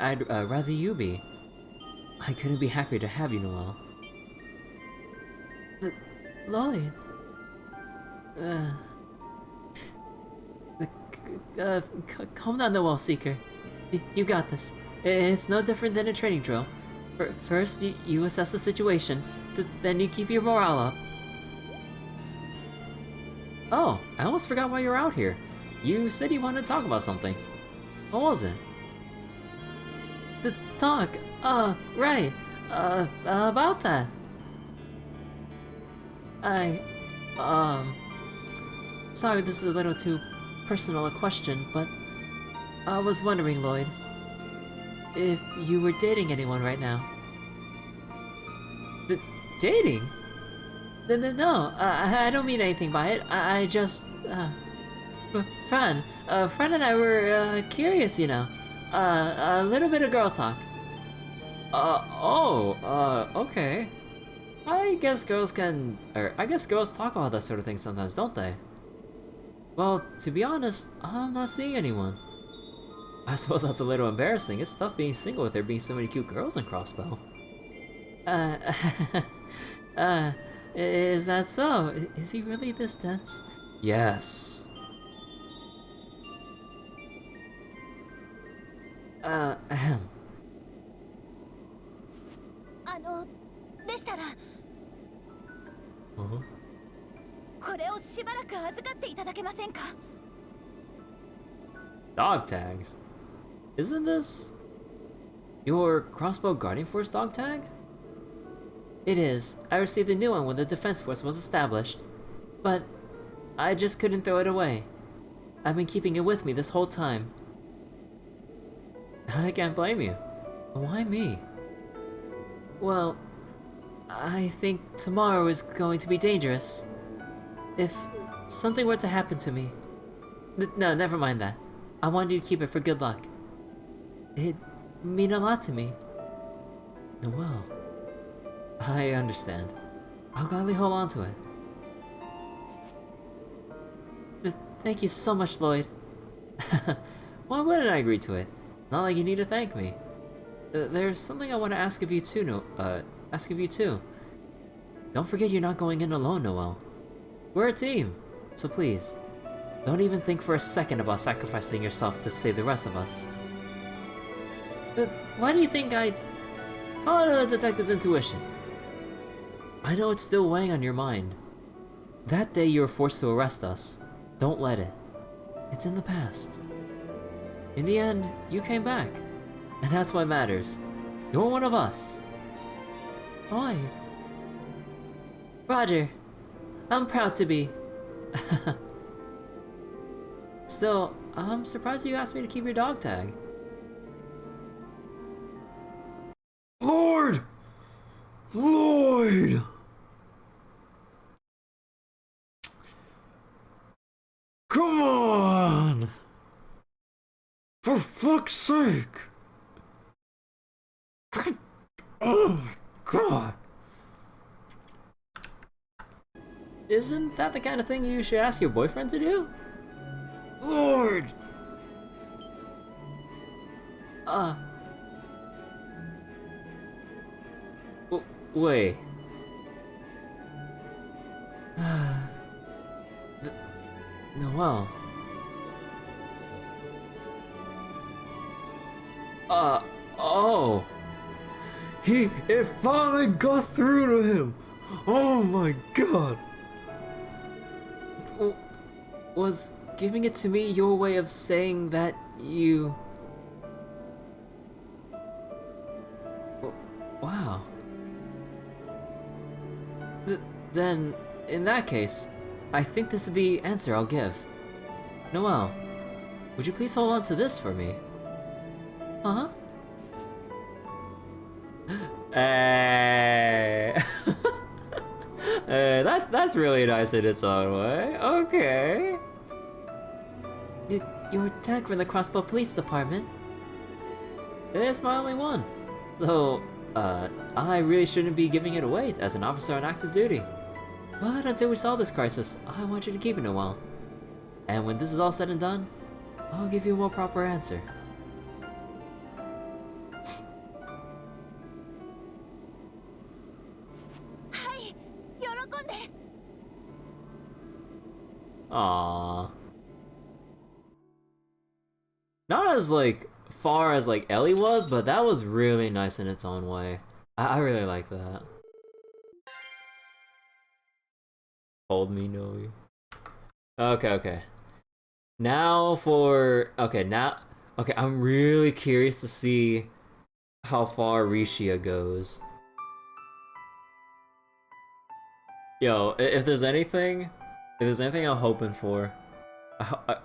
I'd rather you be. I couldn't be happier to have you, Noel. Lloyd. Calm down, Noel Seeker. You got this. It's no different than a training drill. First, you assess the situation, then you keep your morale up. Oh, I almost forgot why you're out here. You said you wanted to talk about something. What was it? The talk. Right. About that. Sorry this is a little too personal a question, but I was wondering, Lloyd, if you were dating anyone right now. Dating? No, I don't mean anything by it. I just, Fran and I were, curious, you know. A little bit of girl talk. Okay. I guess girls talk about that sort of thing sometimes, don't they? Well, to be honest, I'm not seeing anyone. I suppose that's a little embarrassing. It's tough being single with there being so many cute girls in Crossbell. Is that so? Is he really this dense? Yes. でしたらこれをしばらく預かっていただけませんか Dog tags? Isn't this your Crossbow Guardian Force dog tag? It is. I received a new one when the Defense Force was established, but I just couldn't throw it away. I've been keeping it with me this whole time. I can't blame you. Why me? Well, I think tomorrow is going to be dangerous. If something were to happen to me... No, never mind that. I wanted you to keep it for good luck. It'd mean a lot to me. Noel. I understand. I'll gladly hold on to it. Thank you so much, Lloyd. Why wouldn't I agree to it? Not like you need to thank me. There's something I want to ask of you too, ask of you too. Don't forget you're not going in alone, Noelle. We're a team, so please, don't even think for a second about sacrificing yourself to save the rest of us. But why do you think I kinda detect this intuition? I know it's still weighing on your mind. That day you were forced to arrest us. Don't let it. It's in the past. In the end, you came back. And that's what matters. You're one of us. Why? Roger, I'm proud to be. Still, I'm surprised you asked me to keep your dog tag. Lord! Lloyd! Come on! For fuck's sake! Oh my god! Isn't that the kind of thing you should ask your boyfriend to do? Lord! Wait. Noelle. Oh. It finally got through to him. Oh my god. Was giving it to me your way of saying that you... Wow. Then, in that case, I think this is the answer I'll give. Noelle, would you please hold on to this for me? Huh? Hey. That's really nice in its own way. Okay. Your tag from the Crossbell Police Department. It's my only one. So, I really shouldn't be giving it away as an officer on active duty. But until we solve this crisis, I want you to keep it a while. And when this is all said and done, I'll give you a more proper answer. Aww. Not as far as Ellie was, but that was really nice in its own way. I really like that. Hold me, Noe. Okay. Now for... Okay, I'm really curious to see how far Rishia goes. Yo, if there's anything I'm hoping for,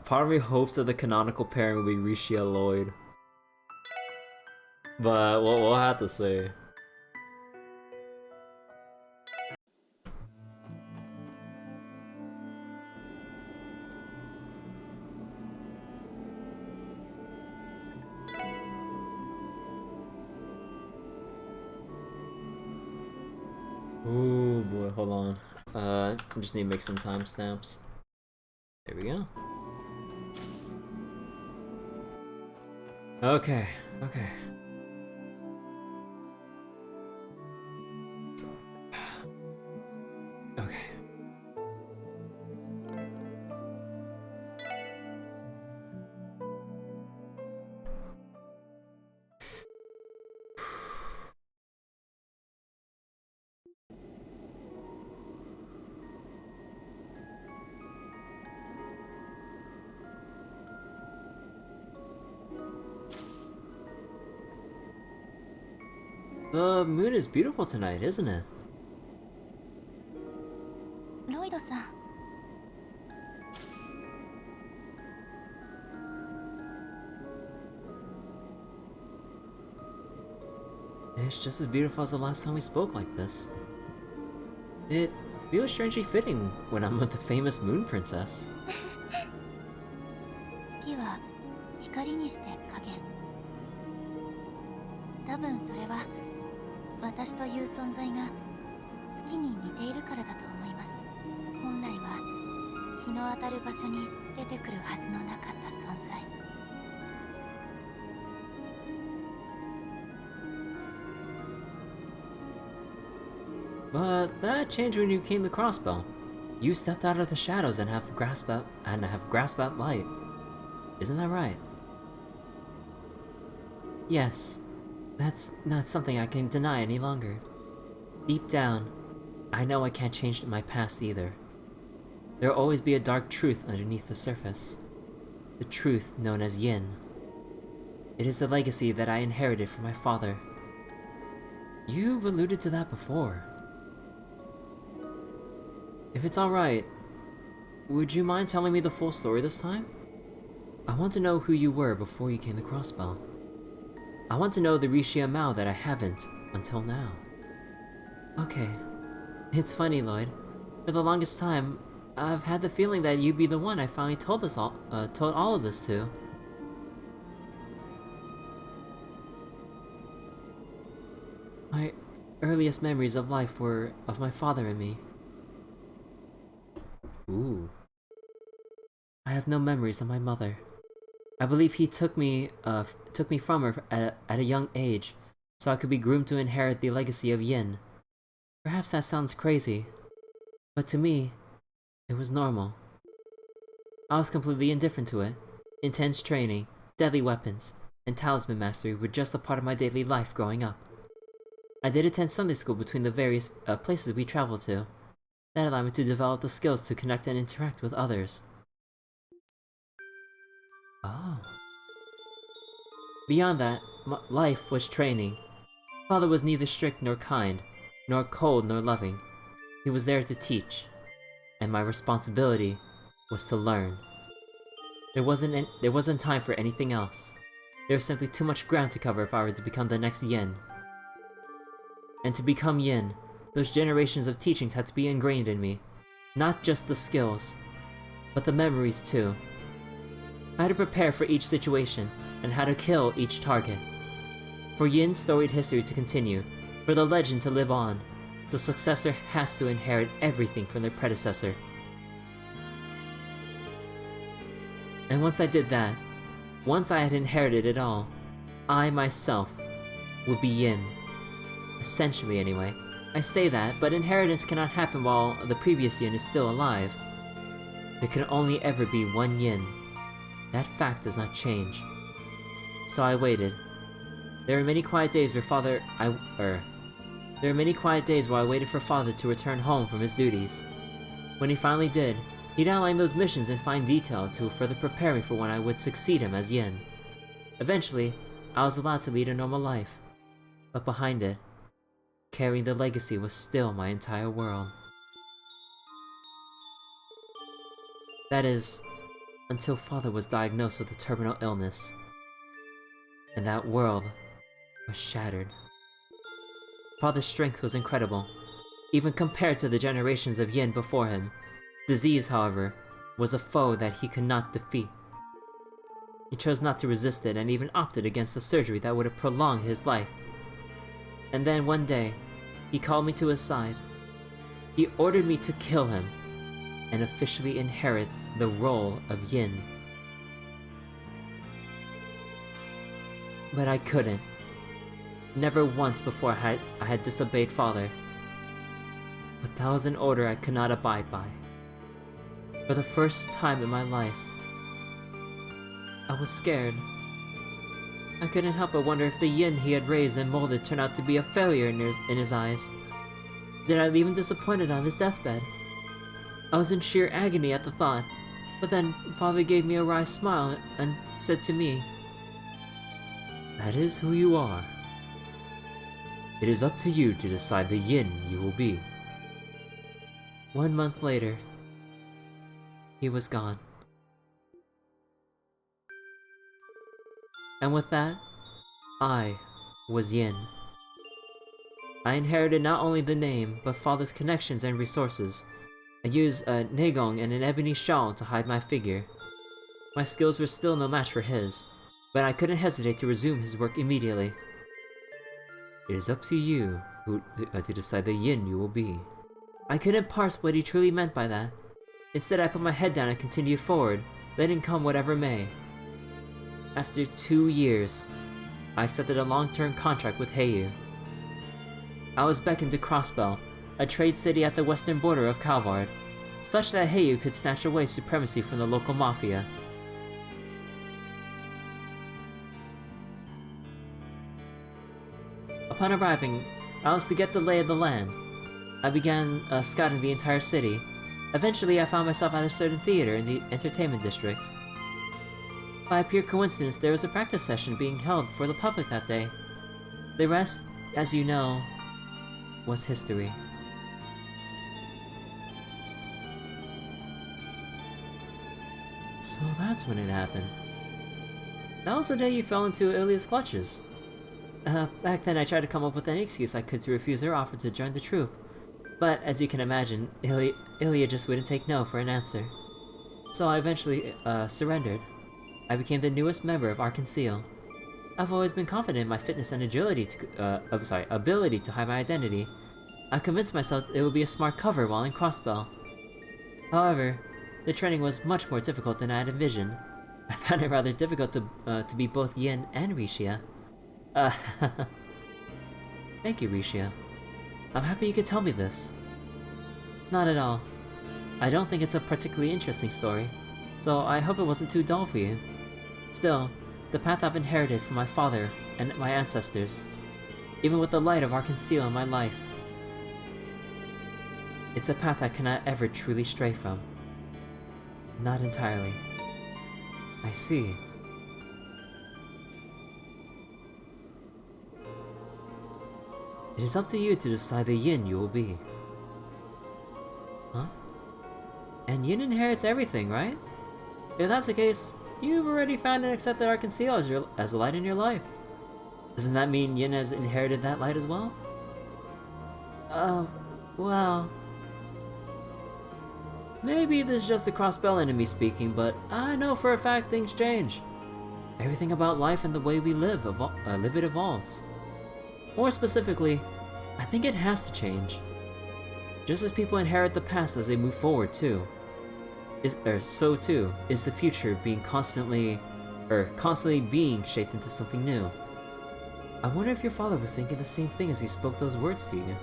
part of me hopes that the canonical pairing will be Rishia Lloyd. But we'll have to see. Ooh boy, hold on. I just need to make some timestamps. There we go. Okay. Okay. The moon is beautiful tonight, isn't it? Lloyd-san. It's just as beautiful as the last time we spoke like this. It feels strangely fitting when I'm with the famous Moon Princess. 月は光にして影。多分それは私という存在が月に似ているからだと思います。本来は日の当たる場所に出てくるはずのなかった存在。But that changed when you came to Crossbell. You stepped out of the shadows and have grasped that light. Isn't that right? Yes. That's not something I can deny any longer. Deep down, I know I can't change my past either. There will always be a dark truth underneath the surface. The truth known as Yin. It is the legacy that I inherited from my father. You've alluded to that before. If it's alright, would you mind telling me the full story this time? I want to know who you were before you came to Crossbell. I want to know the Rishia Mao that I haven't until now. Okay. It's funny, Lloyd. For the longest time, I've had the feeling that you'd be the one I finally told all of this to. My earliest memories of life were of my father and me. Ooh. I have no memories of my mother. I believe he took me from her at a young age, so I could be groomed to inherit the legacy of Yin. Perhaps that sounds crazy, but to me, it was normal. I was completely indifferent to it. Intense training, deadly weapons, and talisman mastery were just a part of my daily life growing up. I did attend Sunday school between the various places we traveled to. That allowed me to develop the skills to connect and interact with others. Oh. Beyond that, life was training. Father was neither strict nor kind, nor cold nor loving. He was there to teach, and my responsibility was to learn. There wasn't time for anything else. There was simply too much ground to cover if I were to become the next Yin. And to become Yin, those generations of teachings had to be ingrained in me. Not just the skills, but the memories too. I had to prepare for each situation, and how to kill each target. For Yin's storied history to continue, for the legend to live on, the successor has to inherit everything from their predecessor. And once I did that, once I had inherited it all, I myself would be Yin. Essentially anyway. I say that, but inheritance cannot happen while the previous Yin is still alive. There can only ever be one Yin. That fact does not change. So I waited. There were many quiet days where I waited for Father to return home from his duties. When he finally did, he'd outline those missions in fine detail to further prepare me for when I would succeed him as Yin. Eventually, I was allowed to lead a normal life. But behind it, carrying the legacy was still my entire world. That is, until Father was diagnosed with a terminal illness. And that world was shattered. Father's strength was incredible, even compared to the generations of Yin before him. Disease, however, was a foe that he could not defeat. He chose not to resist it and even opted against the surgery that would have prolonged his life. And then one day, he called me to his side. He ordered me to kill him and officially inherit the role of Yin. But I couldn't. Never once before I had disobeyed Father. But that was an order I could not abide by. For the first time in my life, I was scared. I couldn't help but wonder if the Yin he had raised and molded turned out to be a failure in his eyes. Did I leave him disappointed on his deathbed? I was in sheer agony at the thought, but then Father gave me a wry smile and said to me, "That is who you are. It is up to you to decide the Yin you will be." 1 month later, he was gone. And with that, I was Yin. I inherited not only the name, but Father's connections and resources. I used a negong and an ebony shawl to hide my figure. My skills were still no match for his, but I couldn't hesitate to resume his work immediately. It is up to you to decide the Yin you will be. I couldn't parse what he truly meant by that. Instead, I put my head down and continued forward, letting come whatever may. After 2 years, I accepted a long-term contract with Heiyu. I was beckoned to Crossbell, a trade city at the western border of Calvard, such that Heiyu could snatch away supremacy from the local mafia. Upon arriving, I was to get the lay of the land. I began scouting the entire city. Eventually, I found myself at a certain theater in the entertainment district. By pure coincidence, there was a practice session being held for the public that day. The rest, as you know, was history. So that's when it happened. That was the day you fell into Ilya's clutches. Back then I tried to come up with any excuse I could to refuse her offer to join the troupe. But, as you can imagine, Ilya just wouldn't take no for an answer. So I eventually, surrendered. I became the newest member of Arkansas. I've always been confident in my fitness and ability to hide my identity. I convinced myself it would be a smart cover while in Crossbell. However, the training was much more difficult than I had envisioned. I found it rather difficult to be both Yin and Rishia. Thank you, Rishia. I'm happy you could tell me this. Not at all. I don't think it's a particularly interesting story, so I hope it wasn't too dull for you. Still, the path I've inherited from my father and my ancestors, even with the light of Arkansas in my life, it's a path I cannot ever truly stray from. Not entirely. I see. It is up to you to decide the Yin you will be. Huh? And Yin inherits everything, right? If that's the case, you've already found and accepted Arkansas as a light in your life. Doesn't that mean Yin has inherited that light as well? Well... Maybe this is just the Crossbell enemy speaking, but I know for a fact things change. Everything about life and the way we live it evolves. More specifically, I think it has to change. Just as people inherit the past as they move forward too. So too is the future being constantly being shaped into something new. I wonder if your father was thinking the same thing as he spoke those words to you.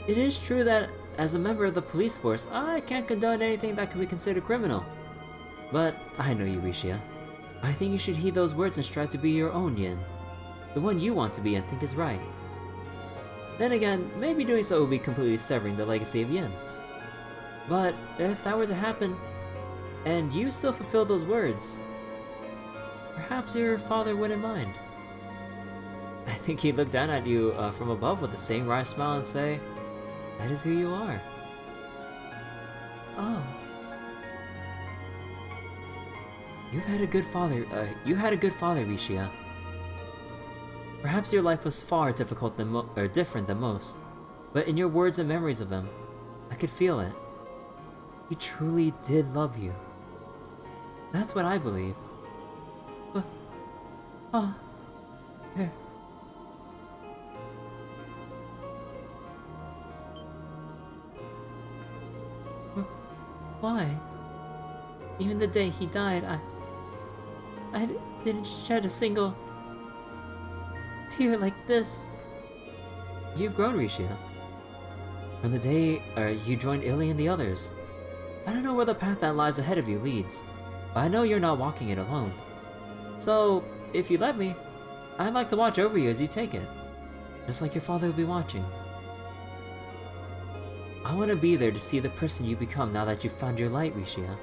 It is true that as a member of the police force, I can't condone anything that could be considered criminal. But I know you, Rishia. I think you should heed those words and strive to be your own Yin. The one you want to be and think is right. Then again, maybe doing so would be completely severing the legacy of Yin. But if that were to happen, and you still fulfill those words, perhaps your father wouldn't mind. I think he'd look down at you from above with the same wry smile and say, "That is who you are." Oh. You had a good father, Rishia. Perhaps your life was far different than most, but in your words and memories of him, I could feel it. He truly did love you. That's what I believe. Here. Why? Even the day he died, I didn't shed a single tear like this. You've grown, Rishia. From the day you joined Illy and the others. I don't know where the path that lies ahead of you leads, but I know you're not walking it alone. So, if you let me, I'd like to watch over you as you take it, just like your father would be watching. I want to be there to see the person you become now that you've found your light, Rishia.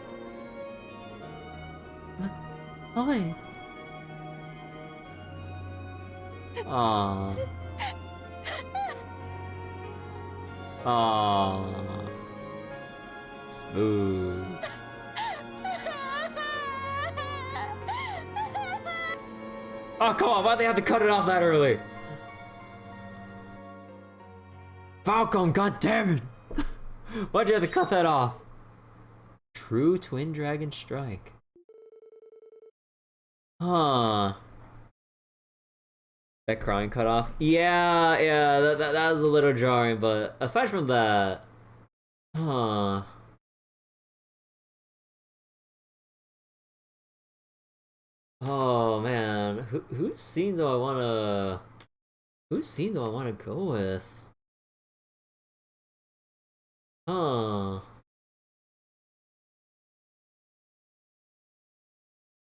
Oi! Aww. Aww. Smooth. Oh, come on, why'd they have to cut it off that early? Falcon, goddammit! Why'd you have to cut that off? True Twin Dragon Strike. Huh. That crying cut off? Yeah, that was a little jarring, but aside from that... Huh. Oh man, whose scene do I wanna? Whose scene do I wanna go with? Huh.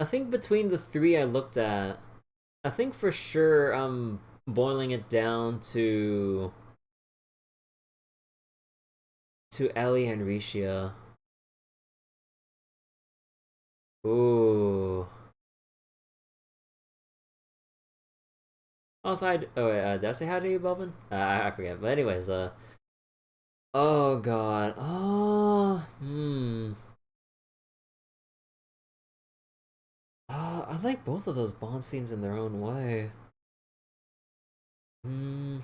I think between the three I looked at, I think for sure I'm boiling it down to Ellie and Rishia. Ooh. Also, oh wait, did I say hi to you, Belvin? I forget. But anyways, oh god. Oh, I like both of those Bond scenes in their own way. Hmm.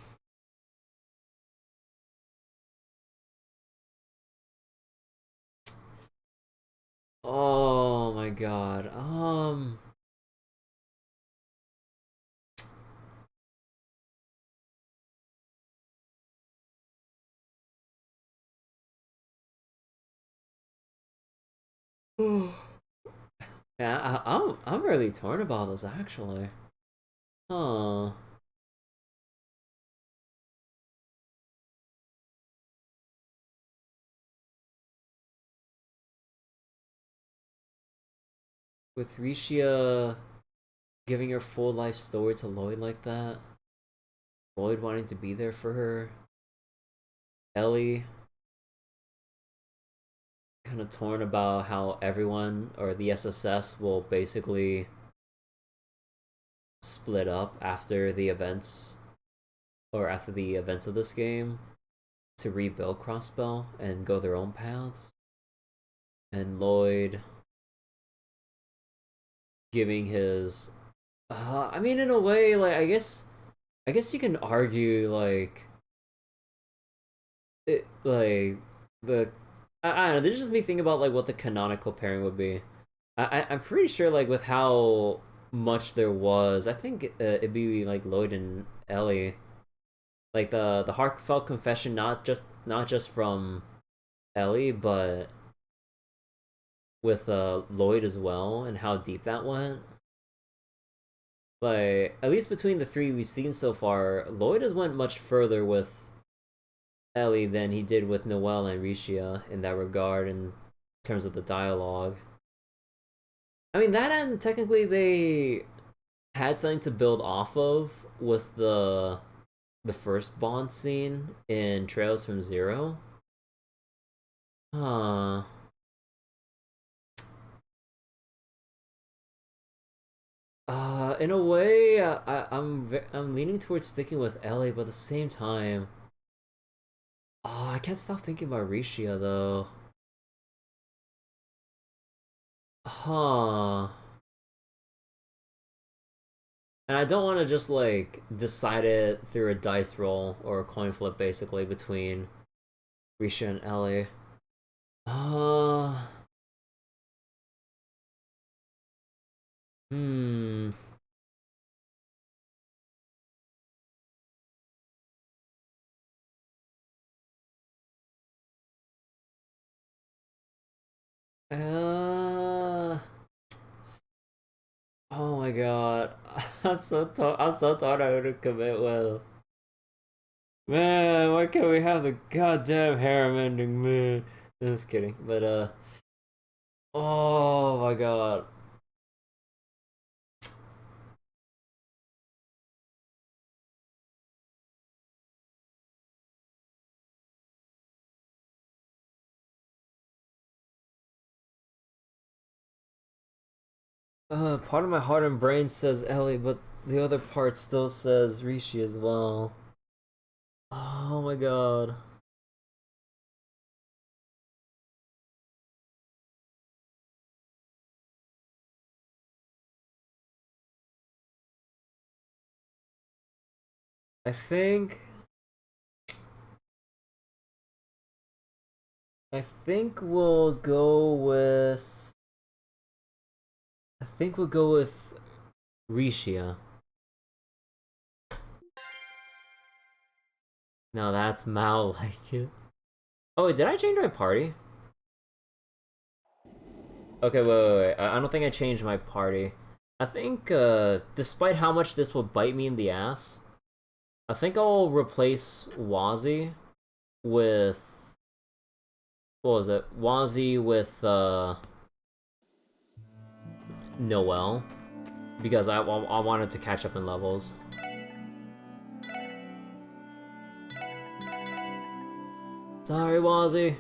Oh my god. Yeah, I'm really torn about this actually. Huh. With Rishia giving her full life story to Lloyd like that, Lloyd wanting to be there for her, Ellie kind of torn about how everyone or the SSS will basically split up after the events of this game to rebuild Crossbell and go their own paths. And Lloyd giving his I mean in a way like I guess you can argue like like the I don't know, this is just me thinking about like what the canonical pairing would be. I'm pretty sure like with how much there was, I think it'd be like Lloyd and Ellie, like the heartfelt confession, not just from Ellie, but with Lloyd as well, and how deep that went. Like at least between the three we've seen so far, Lloyd has went much further with Ellie than he did with Noelle and Rishia in that regard in terms of the dialogue. I mean that end technically they had something to build off of with the first Bond scene in Trails from Zero. Huh. In a way, I'm leaning towards sticking with Ellie, but at the same time, I can't stop thinking about Rishia though. Huh. And I don't want to just like decide it through a dice roll or a coin flip, basically between Risha and Ellie. Uh, hmm. Uh, oh my god. I'm so tired of to commit with. Man, why can't we have the goddamn harem ending, man? Just kidding. But oh my god. Part of my heart and brain says Ellie, but the other part still says Rishi as well. Oh my god. I think I think we'll go with I think we'll go with Rishia. No, that's Mao like it. Oh wait, did I change my party? Okay, wait. I don't think I changed my party. I think, despite how much this will bite me in the ass, I think I'll replace Wazzy with... What was it? Wazzy with, Noelle. Because I wanted to catch up in levels. Sorry, Wazzy.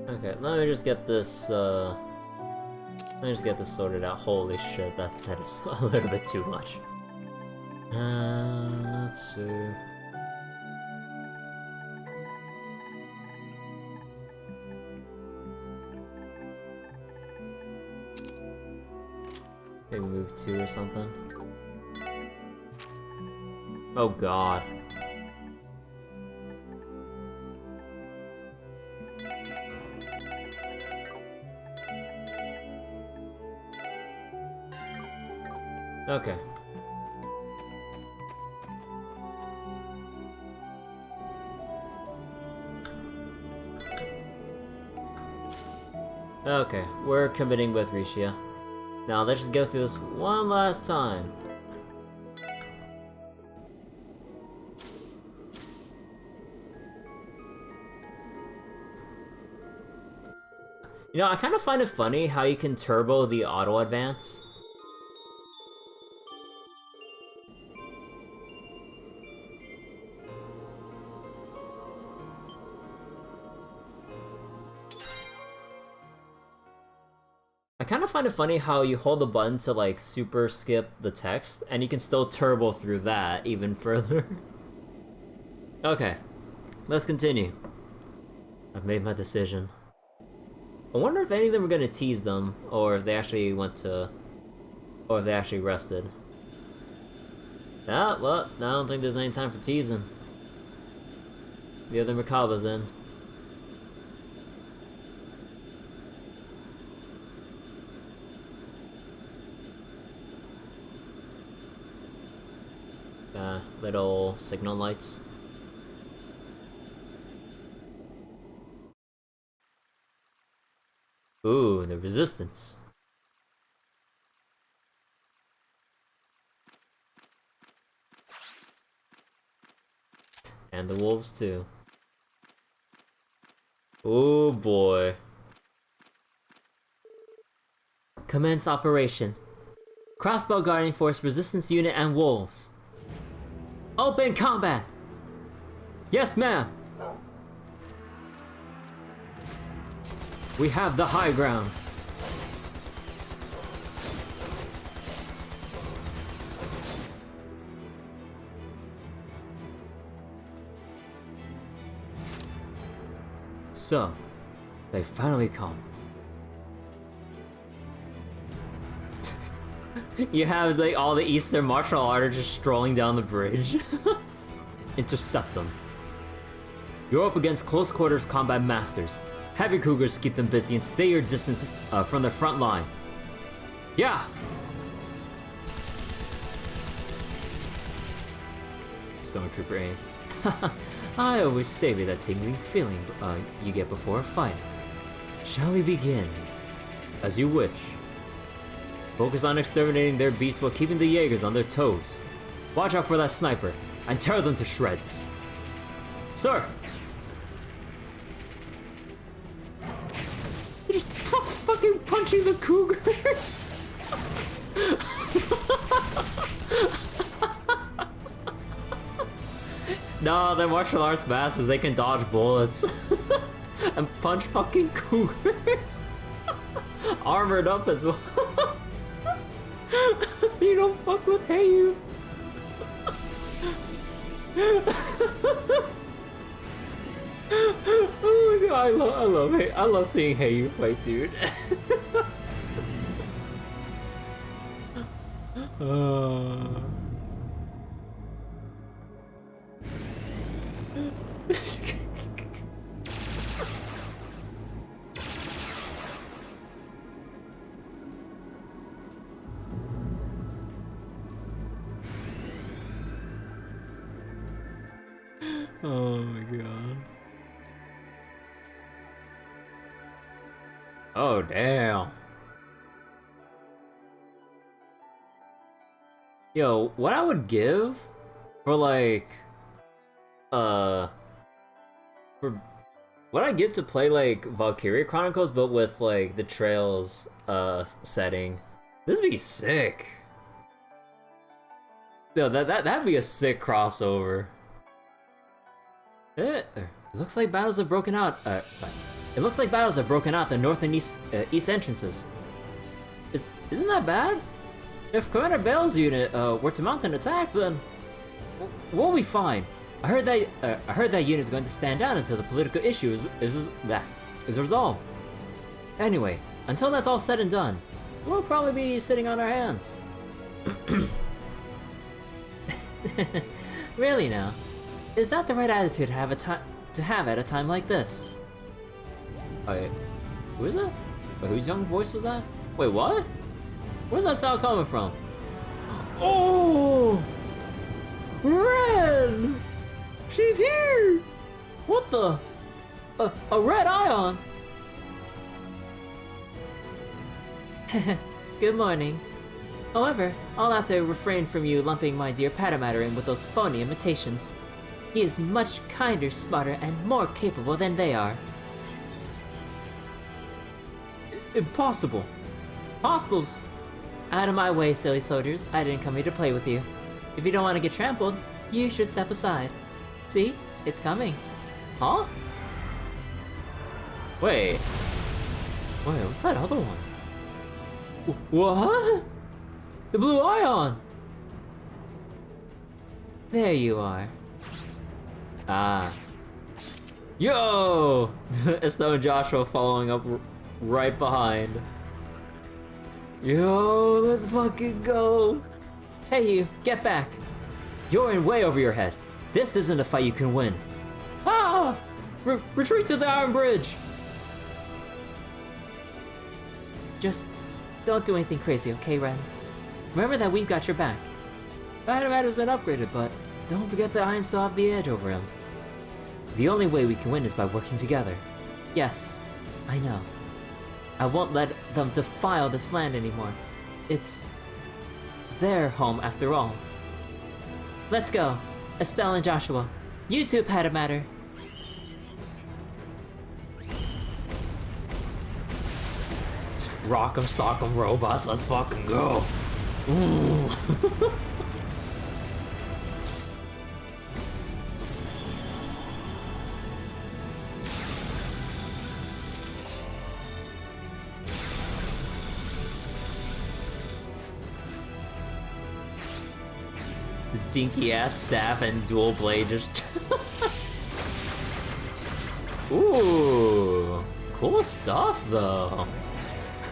Okay, let me just get this, let me just get this sorted out. Holy shit, that is a little bit too much. Let's see. Maybe move 2 or something. Oh god. Okay. Okay, we're committing with Rishia. Now let's just go through this one last time. You know, I kind of find it funny how you can turbo the auto advance. I kind of find it funny how you hold the button to like super skip the text and you can still turbo through that even further. Okay, let's continue. I've made my decision. I wonder if any of them are gonna tease them, or if they actually went to... or if they actually rested. Ah, well, I don't think there's any time for teasing. The other Makaba's in. Little signal lights. Ooh, the resistance. And the wolves too. Oh boy. Commence operation. Crossbell Guardian Force Resistance Unit and Wolves. Open combat! Yes, ma'am! We have the high ground. So, they finally come. You have like all the Eastern martial artists just strolling down the bridge. Intercept them. You're up against close quarters combat masters. Have your cougars keep them busy and stay your distance from their front line. Yeah! Stormtrooper aim. I always savor that tingling feeling you get before a fight. Shall we begin? As you wish. Focus on exterminating their beasts while keeping the Jaegers on their toes. Watch out for that sniper, and tear them to shreds. Sir! You're just fucking punching the cougars! No, they're martial arts masters, they can dodge bullets. And punch fucking cougars. Armored up as well. You don't fuck with Heyu. Oh my god, I love seeing Hey You fight, dude. uh... Oh my god. Oh damn. Yo, what I would give for like for what I give to play like Valkyria Chronicles but with like the Trails setting. This would be sick. Yo, that'd be a sick crossover. It looks like battles have broken out. Sorry. It looks like battles have broken out the north and east entrances. Isn't that bad? If Commander Bale's unit were to mount an attack, then we'll be fine. I heard that unit is going to stand down until the political issue is resolved. Anyway, until that's all said and done, we'll probably be sitting on our hands. Really now? Is that the right attitude to have at a time like this? Wait, who is it? Wait, whose young voice was that? Wait, what? Where's that sound coming from? Oh! Ren! She's here! What the? A red ion? Good morning. However, I'll have to refrain from you lumping my dear Patamatter in with those phony imitations. He is much kinder, smarter, and more capable than they are. Impossible! Hostiles! Out of my way, silly soldiers. I didn't come here to play with you. If you don't want to get trampled, you should step aside. See? It's coming. Huh? Wait, what's that other one? What? The blue ion! There you are. Ah. Yo! Estelle and Joshua following up right behind. Yo, let's fucking go! Hey you, get back! You're in way over your head. This isn't a fight you can win. Ah! Retreat to the Iron Bridge! Just don't do anything crazy, okay, Ren? Remember that we've got your back. Battermatter's been upgraded, but don't forget that I still have the edge over him. The only way we can win is by working together. Yes, I know. I won't let them defile this land anymore. It's their home after all. Let's go, Estelle and Joshua. You too, Patamatter. Rock'em sock'em robots, let's fucking go. Ooh. The dinky ass staff and dual blade just. Ooh, cool stuff though.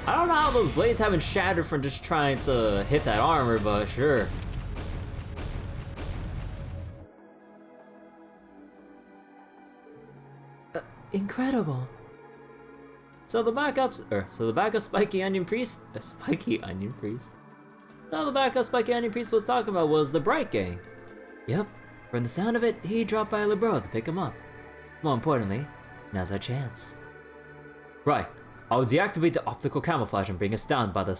I don't know how those blades haven't shattered from just trying to hit that armor, but sure. Incredible. So the backup Spiky Onion Priest, Spiky Onion Priest. So the backup Spiky Onion Priest was talking about was the Bright Gang. Yep, from the sound of it, he dropped by LeBro to pick him up. More importantly, now's our chance. Right. I'll deactivate the optical camouflage and bring us down by the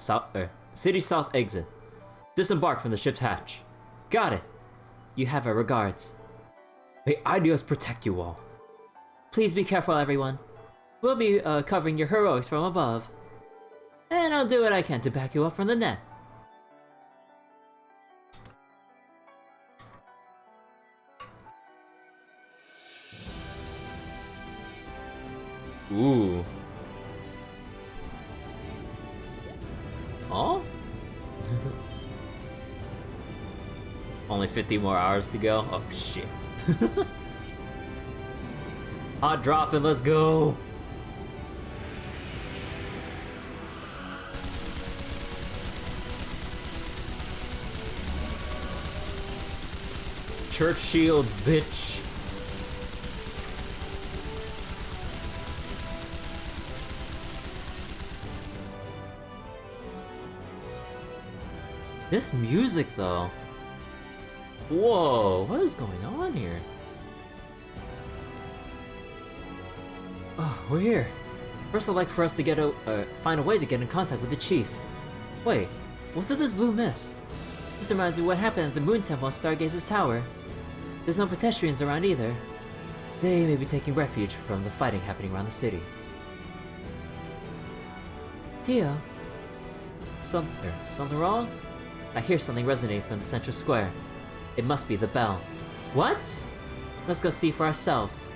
city south exit. Disembark from the ship's hatch. Got it. You have our regards. May Ideos protect you all. Please be careful, everyone. We'll be covering your heroics from above. And I'll do what I can to back you up from the net. Ooh. Oh? Only 50 more hours to go? Oh shit. Hot dropping, let's go! Church shield, bitch! This music, though. Whoa, what is going on here? Oh, we're here. First, I'd like for us to find a way to get in contact with the chief. Wait, what's with this blue mist? This reminds me of what happened at the Moon Temple on Stargazer's Tower. There's no pedestrians around either. They may be taking refuge from the fighting happening around the city. Tia? Something wrong? I hear something resonating from the central square. It must be the bell. What? Let's go see for ourselves.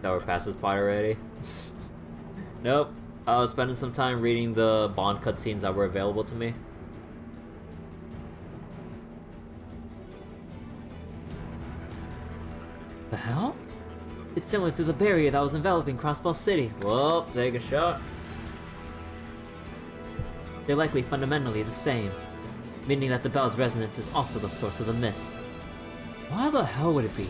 That we're past this part already? Nope. I was spending some time reading the Bond cutscenes that were available to me. The hell? It's similar to the barrier that was enveloping Crossbell City. Whoa, take a shot. They're likely fundamentally the same, meaning that the bell's resonance is also the source of the mist. Why the hell would it be?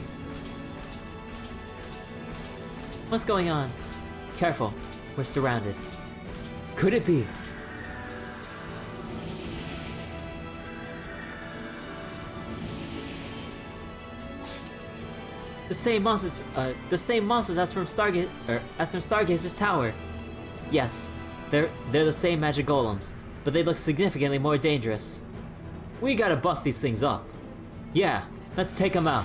What's going on? Careful, we're surrounded. Could it be? The same monsters as from Stargazer's Tower. Yes, they're the same magic golems, but they look significantly more dangerous. We gotta bust these things up. Yeah, let's take them out.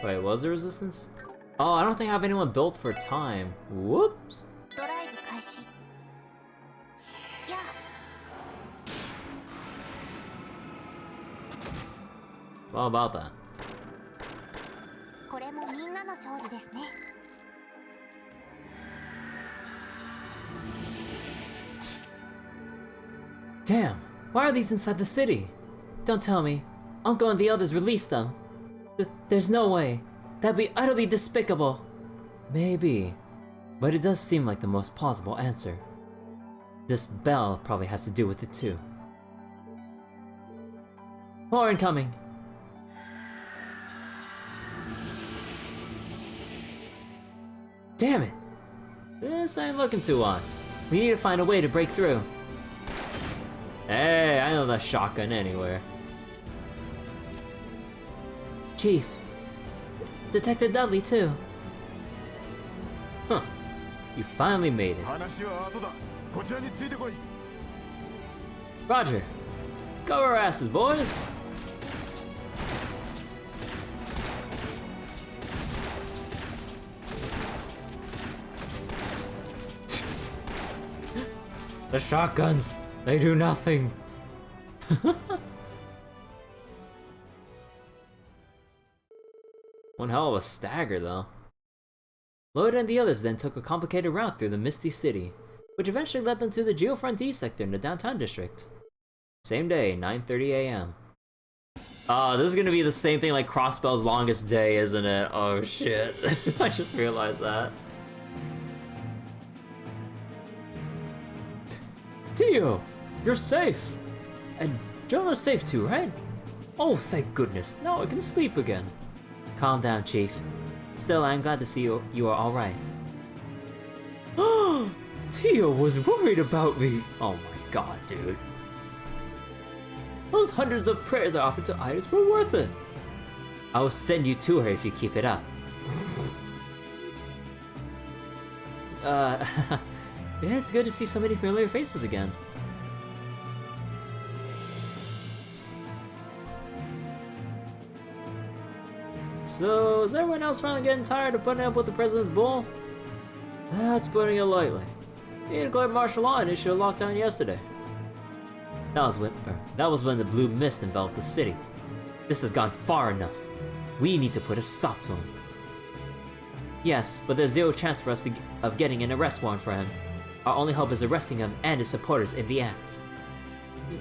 Wait, was there resistance? Oh, I don't think I have anyone built for time. Whoops. Well, about that. Damn, why are these inside the city? Don't tell me. Uncle and the others released them. There's no way. That'd be utterly despicable. Maybe. But it does seem like the most plausible answer. This bell probably has to do with it too. More incoming. Damn it. This ain't looking too on. We need to find a way to break through. Hey, I know that shotgun anywhere. Chief. Detective Dudley too. Huh. You finally made it. Roger. Cover our asses, boys. The shotguns, they do nothing. One hell of a stagger, though. Lloyd and the others then took a complicated route through the Misty City, which eventually led them to the Geofront D sector in the downtown district. Same day, 9:30 a.m. This is gonna be the same thing like Crossbell's longest day, isn't it? Oh shit, I just realized that. Tio, you're safe! And Jonah's safe too, right? Oh, thank goodness, now I can sleep again. Calm down, Chief. Still, I'm glad to see you are alright. Tio was worried about me! Oh my god, dude. Those hundreds of prayers I offered to Iris were worth it. I will send you to her if you keep it up. It's good to see so many familiar faces again. So, is everyone else finally getting tired of putting up with the president's bull? That's putting it lightly. He declared martial law and issued a lockdown yesterday. That was when the blue mist enveloped the city. This has gone far enough. We need to put a stop to him. Yes, but there's zero chance for us of getting an arrest warrant for him. Our only hope is arresting him and his supporters in the act.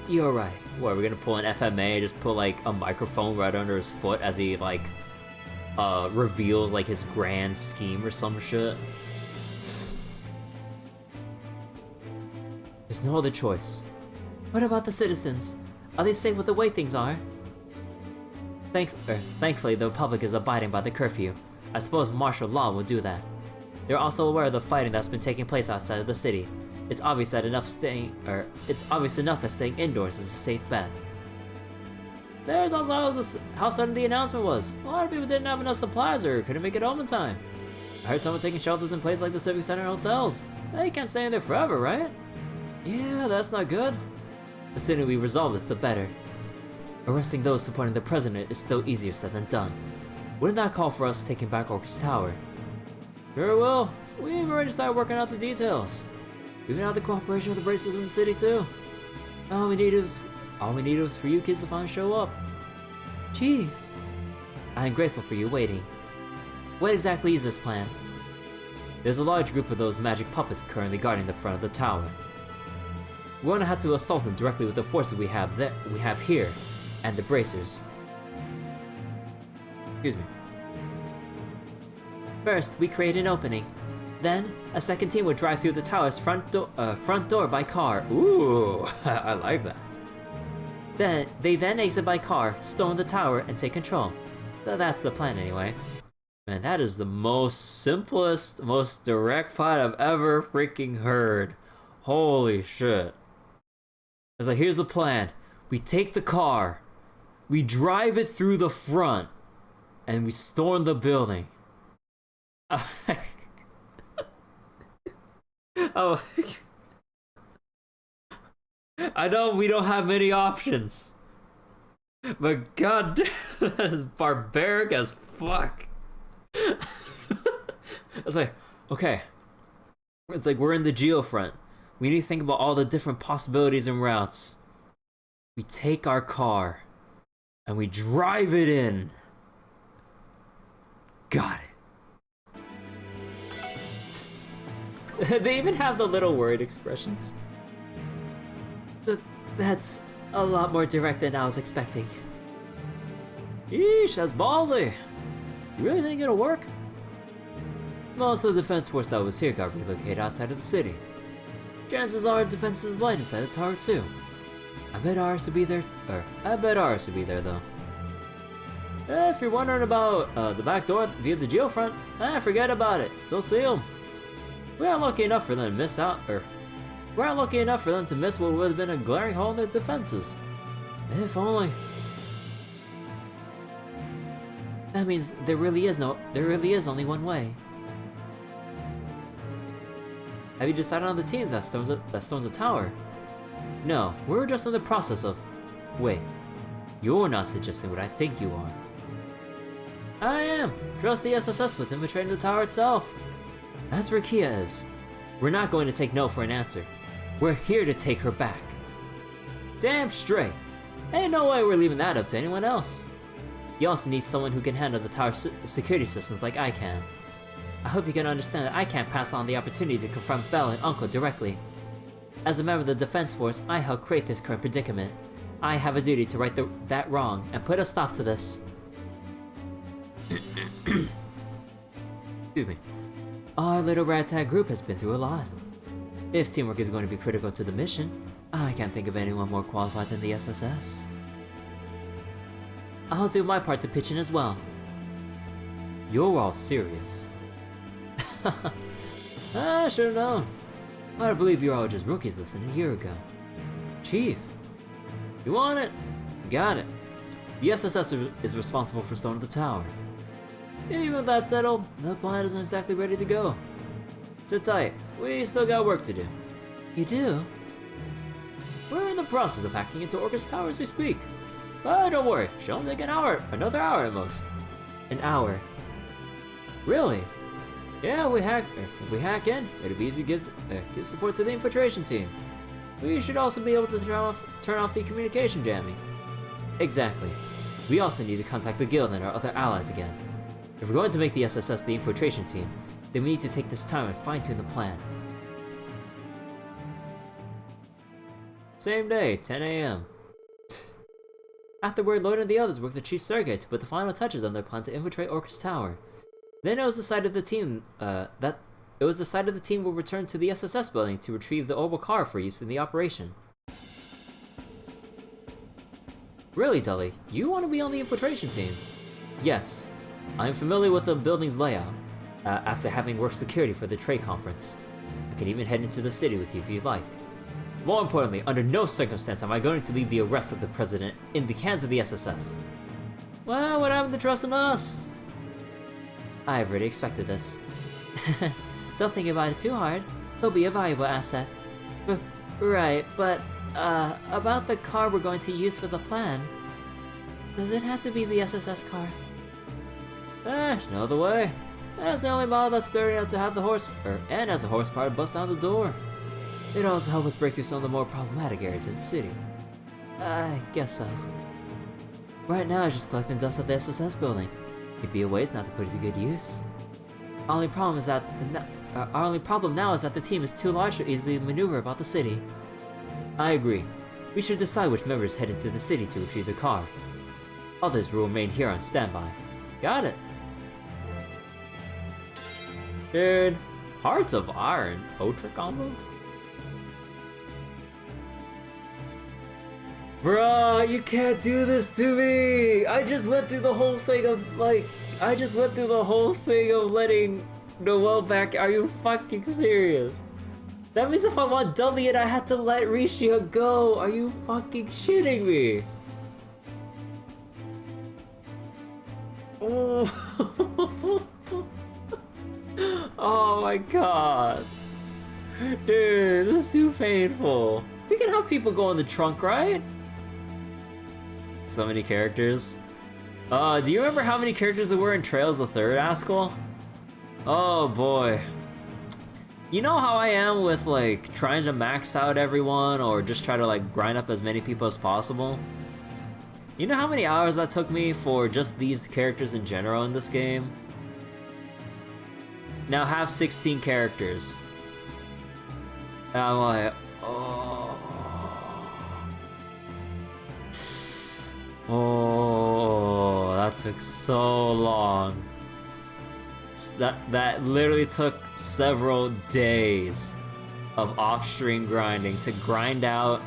You're right. What, are we gonna pull an FMA, just put like a microphone right under his foot as he like reveals like his grand scheme or some shit? There's no other choice. What about the citizens? Are they safe with the way things are? Thankfully, the Republic is abiding by the curfew. I suppose martial law will do that. They're also aware of the fighting that's been taking place outside of the city. It's obvious enough that staying indoors is a safe bet. There's also how sudden the announcement was. A lot of people didn't have enough supplies or couldn't make it home in time. I heard someone taking shelters in places like the Civic Center and hotels. They can't stay in there forever, right? Yeah, that's not good. The sooner we resolve this, the better. Arresting those supporting the president is still easier said than done. Wouldn't that call for us taking back Orcus Tower? Sure will. We've already started working out the details. We even have the cooperation with the bracers in the city too. All we needed was for you kids to finally show up. Chief, I am grateful for you waiting. What exactly is this plan? There's a large group of those magic puppets currently guarding the front of the tower. We're going to have to assault them directly with the forces we have here, and the bracers. Excuse me. First, we create an opening. Then, a second team would drive through the tower's front door by car. Ooh, I like that. Then, they exit by car, storm the tower, and take control. That's the plan anyway. Man, that is the most simplest, most direct plot I've ever freaking heard. Holy shit. It's like, here's the plan. We take the car, we drive it through the front, and we storm the building. Oh, I know we don't have many options, but god damn, that is barbaric as fuck. It's like, okay, it's like we're in the geofront. We need to think about all the different possibilities and routes. We take our car and we drive it in. Got it. They even have the little word expressions. That's a lot more direct than I was expecting. Yeesh, that's ballsy. You really think it'll work? Most of the defense force that was here got relocated outside of the city. Chances are defense is light inside the tower too. I bet ours would be there though. If you're wondering about the back door via the geofront, forget about it. Still sealed. We aren't lucky enough for them to miss what would have been a glaring hole in their defenses. If only. That means there really is only one way. Have you decided on the team that storms the tower? No, we're just in the process of... Wait, you're not suggesting what I think you are. I am. Trust the SSS with infiltrating the tower itself. That's where Kia is. We're not going to take no for an answer. We're here to take her back. Damn straight. Ain't no way we're leaving that up to anyone else. You also need someone who can handle the tower's security systems like I can. I hope you can understand that I can't pass on the opportunity to confront Bell and Uncle directly. As a member of the Defense Force, I helped create this current predicament. I have a duty to right that wrong and put a stop to this. Excuse me. Our little ragtag group has been through a lot. If teamwork is going to be critical to the mission, I can't think of anyone more qualified than the SSS. I'll do my part to pitch in as well. You're all serious. I should've known. I believe you're all just rookies listening a year ago. Chief, you want it? Got it. The SSS is responsible for storming the tower. Even with that settled, the plan isn't exactly ready to go. Sit tight, we still got work to do. You do? We're in the process of hacking into Orcus Tower as we speak. But don't worry, she'll only take another hour at most. An hour. Really? Yeah, if we hack in, it'll be easy to give support to the infiltration team. We should also be able to turn off the communication jamming. Exactly. We also need to contact the guild and our other allies again. If we're going to make the SSS the infiltration team, then we need to take this time and fine-tune the plan. Same day, 10 AM. Afterward, Lloyd and the others worked with Chief Sergei to put the final touches on their plan to infiltrate Orcus Tower. Then it was decided the team will return to the SSS building to retrieve the orbital car for use in the operation. Really, Dully? You want to be on the infiltration team? Yes. I am familiar with the building's layout, after having worked security for the trade conference. I can even head into the city with you if you'd like. More importantly, under no circumstance am I going to leave the arrest of the president in the hands of the SSS. Well, what happened to trust in us? I've already expected this. Don't think about it too hard. He'll be a valuable asset. Right, but, about the car we're going to use for the plan. Does it have to be the SSS car? No other way. That's the only model that's sturdy enough to have the and has the horsepower to bust down the door. It'd also help us break through some of the more problematic areas in the city. I guess so. Right now, I'm just collecting dust at the SSS building. It'd be a waste not to put it to good use. Our only problem now is that the team is too large to easily maneuver about the city. I agree. We should decide which members head into the city to retrieve the car. Others will remain here on standby. Got it. Dude, Hearts of Iron, Ultra combo? Bruh, you can't do this to me! I just went through the whole thing of, letting Noelle back. Are you fucking serious? That means if I want Dudley and I had to let Rishia go. Are you fucking shitting me? Oh. Oh my god. Dude, this is too painful. We can have people go in the trunk, right? So many characters. Do you remember how many characters there were in Trails the Third, Askel? Oh boy. You know how I am with like trying to max out everyone or just try to like grind up as many people as possible? You know how many hours that took me for just these characters in general in this game? Now have 16 characters. And I'm like, oh, that took so long. That literally took several days of off-stream grinding to grind out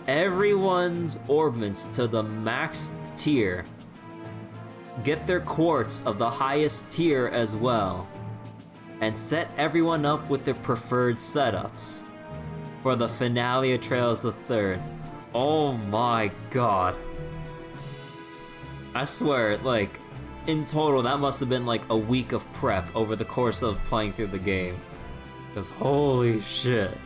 everyone's orbments to the max tier, get their quartz of the highest tier as well, and set everyone up with their preferred setups for the finale of Trails the Third. Oh my god. I swear, like, in total, that must have been like a week of prep over the course of playing through the game. Because holy shit.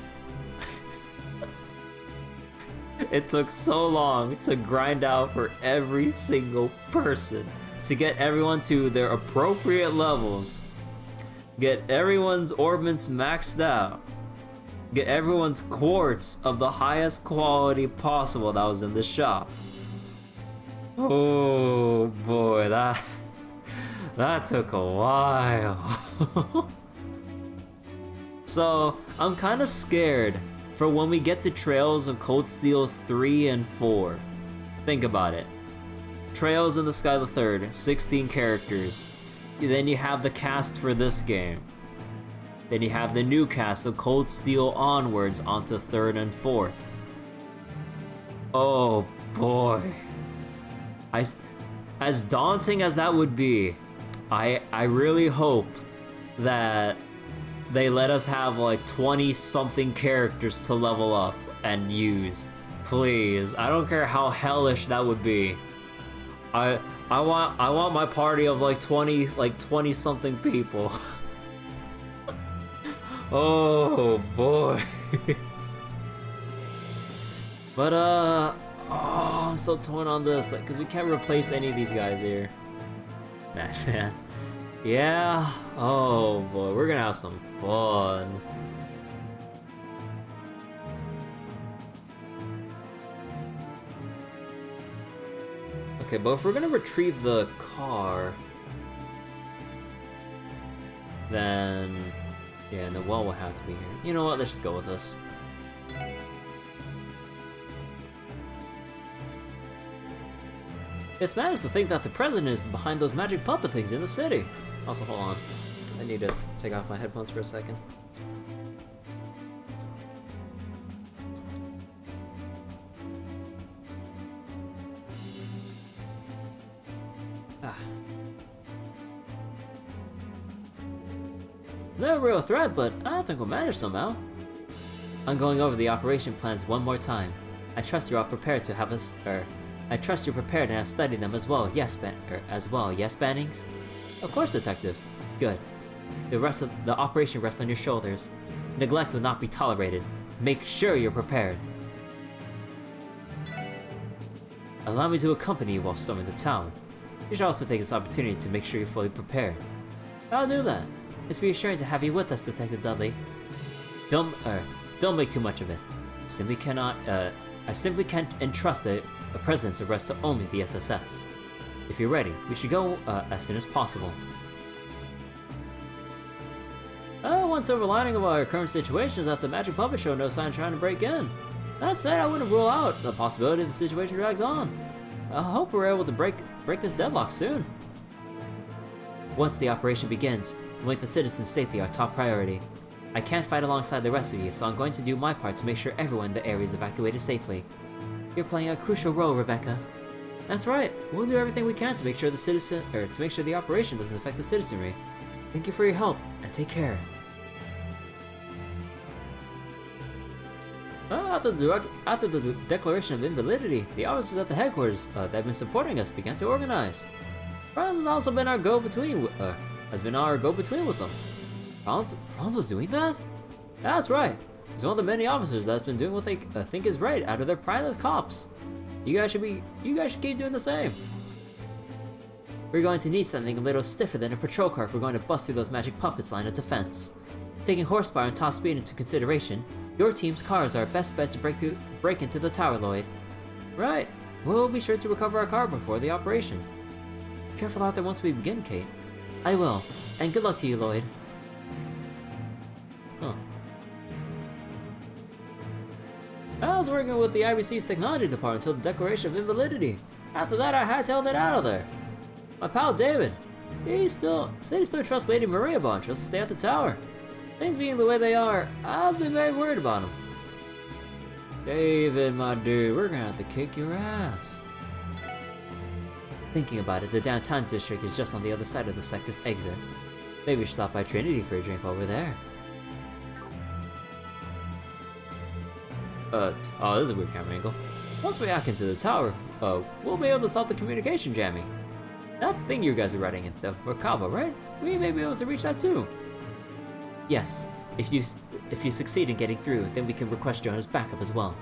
It took so long to grind out for every single person, to get everyone to their appropriate levels, get everyone's orbments maxed out, get everyone's quartz of the highest quality possible that was in the shop. Oh boy, that took a while. So, I'm kinda scared for when we get to Trails of Cold Steel's 3 and 4. Think about it. Trails in the Sky the Third, 16 characters. Then you have the cast for this game. Then you have the new cast of Cold Steel onwards onto 3rd and 4th. Oh boy. As daunting as that would be, I really hope that they let us have like 20 something characters to level up and use. Please, I don't care how hellish that would be. I want my party of like 20 something people. Oh boy. But oh, I'm so torn on this, like, cause we can't replace any of these guys here. Madman. Yeah. Oh boy, we're gonna have some fun. Okay, but if we're gonna retrieve the car, then yeah, and the well will have to be here. You know what? Let's just go with this. It's madness to think that the president is behind those magic puppet things in the city. Also, hold on. I need to take off my headphones for a second. They're a real threat, but I don't think we'll manage somehow. I'm going over the operation plans one more time. I trust you're all prepared to have us, I trust you're prepared and have studied them as well, yes, yes, Bannings? Of course, Detective. Good. The operation rests on your shoulders. Neglect will not be tolerated. Make sure you're prepared. Allow me to accompany you while storming the town. You should also take this opportunity to make sure you're fully prepared. I'll do that. It's reassuring to have you with us, Detective Dudley. Don't make too much of it. I simply can't entrust the President's arrest to only the SSS. If you're ready, we should go as soon as possible. One silver lining of our current situation is that the Magic Puppet Show no sign of trying to break in. That said, I wouldn't rule out the possibility the situation drags on. I hope we're able to break this deadlock soon. Once the operation begins, we'll make the citizens' safety our top priority. I can't fight alongside the rest of you, so I'm going to do my part to make sure everyone in the area is evacuated safely. You're playing a crucial role, Rebecca. That's right. We'll do everything we can to make sure the operation doesn't affect the citizenry. Thank you for your help, and take care. After the declaration of invalidity, the officers at the headquarters that have been supporting us began to organize. Franz has also been our go-between. With them. Franz was doing that? That's right. He's one of the many officers that's been doing what they think is right out of their pride as cops. You guys should keep doing the same. We're going to need something a little stiffer than a patrol car if we're going to bust through those magic puppets' line of defense. Taking horsepower and top speed into consideration, your team's cars are our best bet to break into the tower, Lloyd. Right. We'll be sure to recover our car before the operation. Careful out there once we begin, Kate. I will. And good luck to you, Lloyd. Huh. I was working with the IBC's technology department until the declaration of invalidity. After that, I hightailed it out of there. My pal David, he still trusts Lady Maria a bunch, just to stay at the tower. Things being the way they are, I've been very worried about him. David, my dude, we're gonna have to kick your ass. Thinking about it, the downtown district is just on the other side of the sector's exit. Maybe we should stop by Trinity for a drink over there. Oh, this is a weird camera angle. Once we hack into the tower, we'll be able to stop the communication jamming. That thing you guys are riding in, the Merkaba, right? We may be able to reach that too. Yes, if you succeed in getting through, then we can request Jonah's backup as well.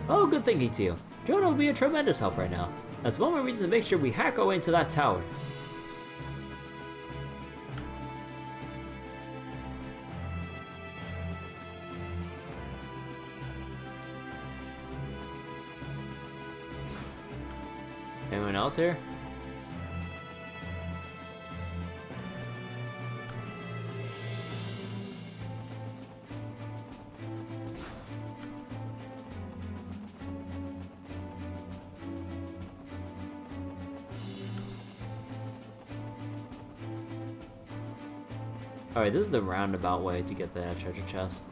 Oh, good thinking, Tio. Jonah will be a tremendous help right now. That's one more reason to make sure we hack our way into that tower. Anyone else here? Alright, this is the roundabout way to get that treasure chest.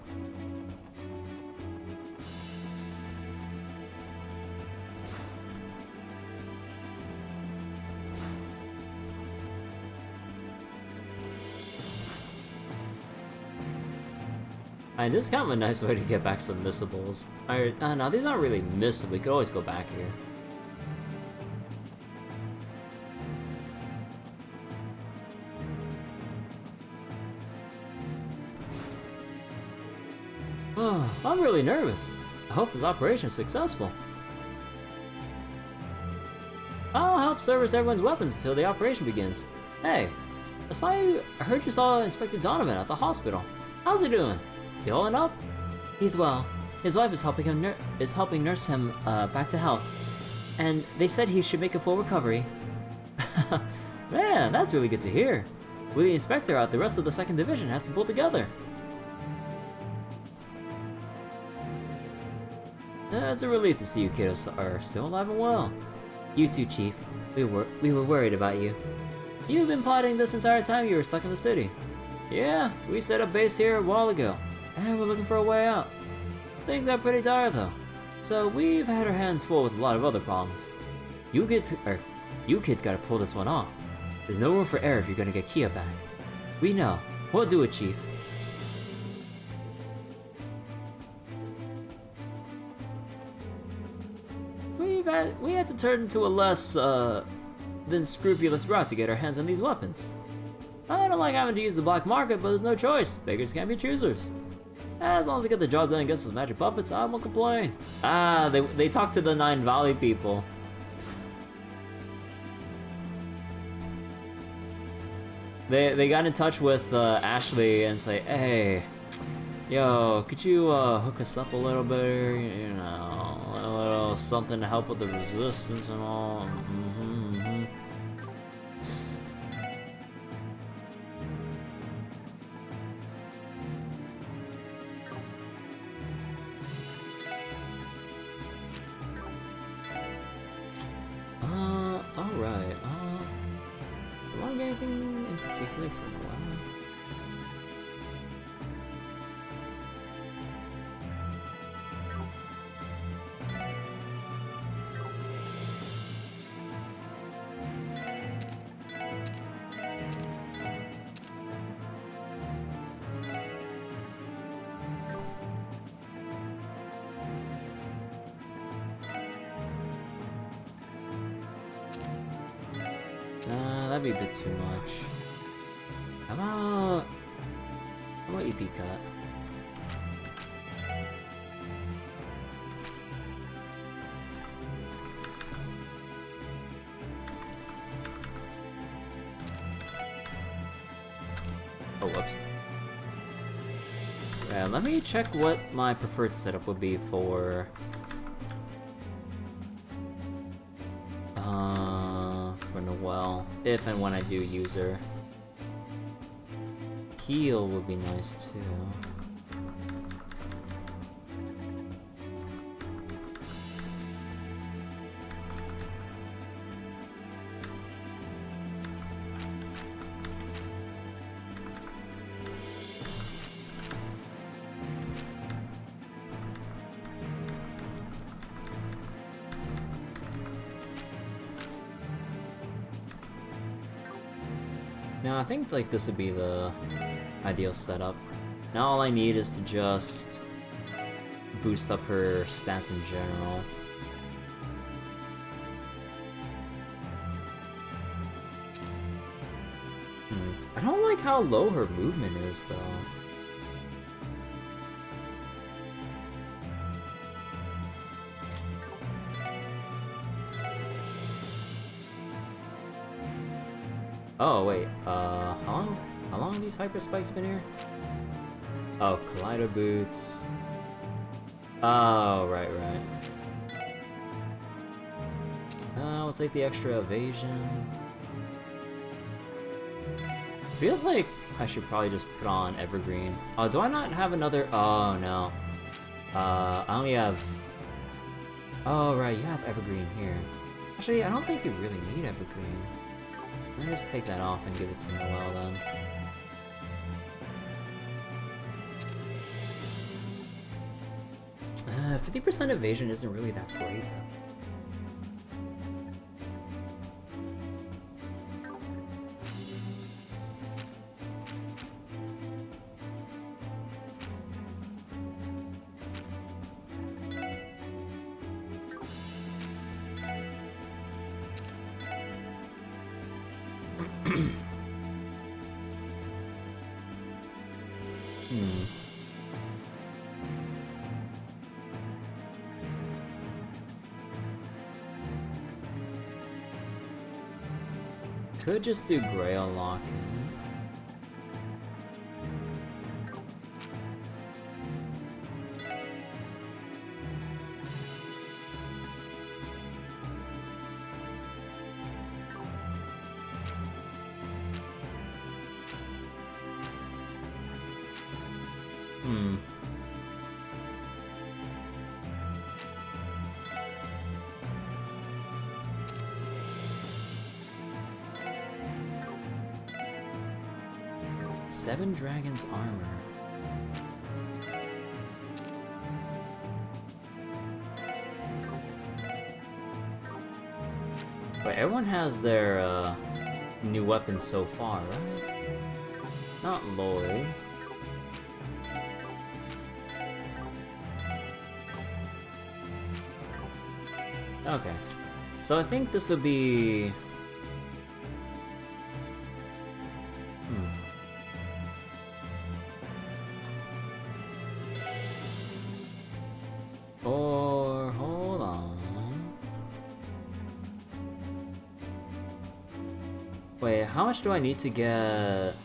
Alright, this is kind of a nice way to get back some missables. No, these aren't really missable. We could always go back here. Oh, I'm really nervous. I hope this operation is successful. I'll help service everyone's weapons until the operation begins. Hey, I heard you saw Inspector Donovan at the hospital. How's he doing? Is he holding up? He's well. His wife is helping nurse him back to health, and they said he should make a full recovery. Man, that's really good to hear. With the inspector out, the rest of the 2nd Division has to pull together. It's a relief to see you kids are still alive and well. You too, Chief. We were worried about you. You've been plotting this entire time you were stuck in the city. Yeah, we set up base here a while ago, and we're looking for a way out. Things are pretty dire though, so we've had our hands full with a lot of other problems. You kids gotta pull this one off. There's no room for error if you're gonna get Kia back. We know. We'll do it, Chief. We had to turn to a less than scrupulous route to get our hands on these weapons. I don't like having to use the black market, but there's no choice. Beggars can't be choosers. As long as I get the job done against those magic puppets, I won't complain. Ah, they talked to the Nine Valley people. They got in touch with Ashley and say, hey, yo, could you hook us up a little bit? You know, a little something to help with the resistance and all. Alright, do I want to get anything in particular from Noel? That'd be a bit too much. How about EP cut? Oh, whoops. Yeah, let me check what my preferred setup would be for Noelle, if and when I do use her. Heal would be nice too. Now I think like this would be the ideal setup. Now all I need is to just boost up her stats in general. I don't like how low her movement is though. Oh wait, how long have these hyper spikes been here? Oh, collider boots. Oh, right. We'll take the extra evasion. Feels like I should probably just put on Evergreen. Oh, do I not have another? Oh no. I only have. Oh right, you have Evergreen here. Actually, I don't think you really need Evergreen. Let me just take that off and give it to Noelle then. 50% evasion isn't really that great though. could just do Grail Lock-in. Hmm. Seven Dragons armor. Wait, everyone has their new weapons so far, right? Not Lloyd. Okay. So I think this would be... Or... hold on... Wait, how much do I need to get...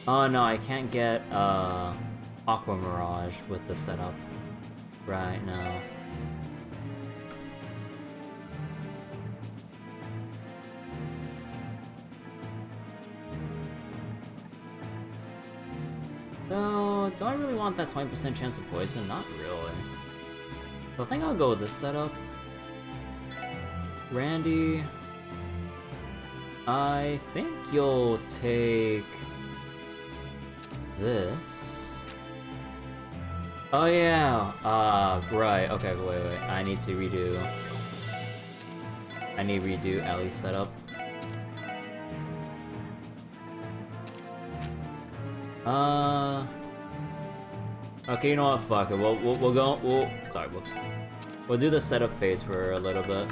Oh no, I can't get Aqua Mirage with the setup right now. So, do I really want that 20% chance of poison? Not really. So I think I'll go with this setup. Randy, I think you'll take this. Oh yeah, right, okay, wait, I need to redo Ellie's setup. Okay, you know what, fuck it, sorry, whoops. We'll do the setup phase for a little bit,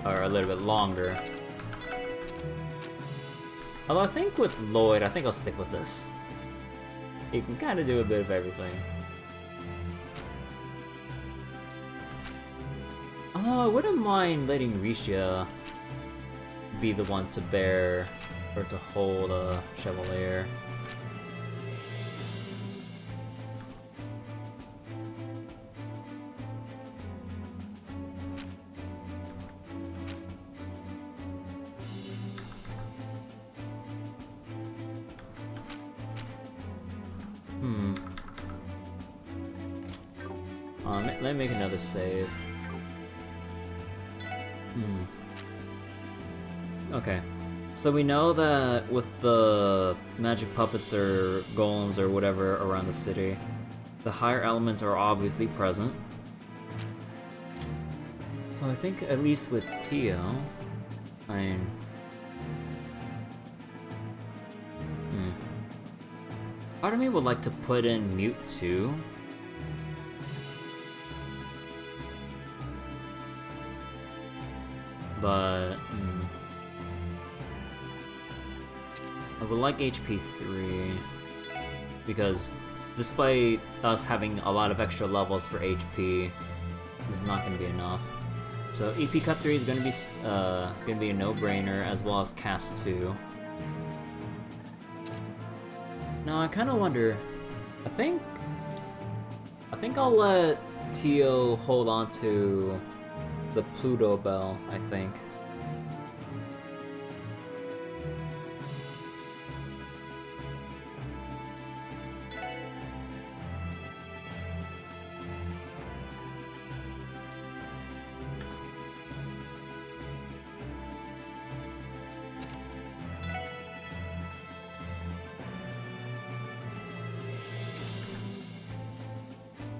or a little bit longer. Although I think with Lloyd, I think I'll stick with this. You can kind of do a bit of everything. Oh, I wouldn't mind letting Risha be the one to bear, or to hold a Chevalier. Let me make another save. Okay. So we know that with the magic puppets or golems or whatever around the city, the higher elements are obviously present. So I think at least with Tio, I mean... Part of me would like to put in Mute too. But... I would like HP 3, because despite us having a lot of extra levels for HP, this is not going to be enough. So EP cut 3 is going to be a no-brainer, as well as cast 2. Now I kind of wonder. I think I'll let Tio hold on to the Pluto Bell. I think.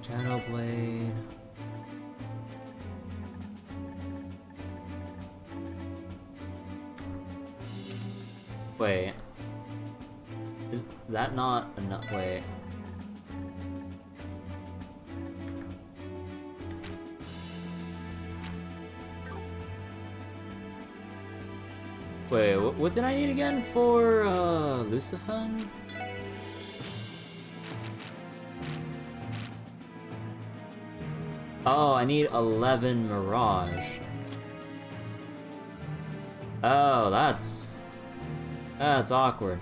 Shadow Blade. Wait. Is that not enough? Wait. Wait, what did I need again for Lucifen? Oh, I need 11 Mirage. Oh, that's awkward.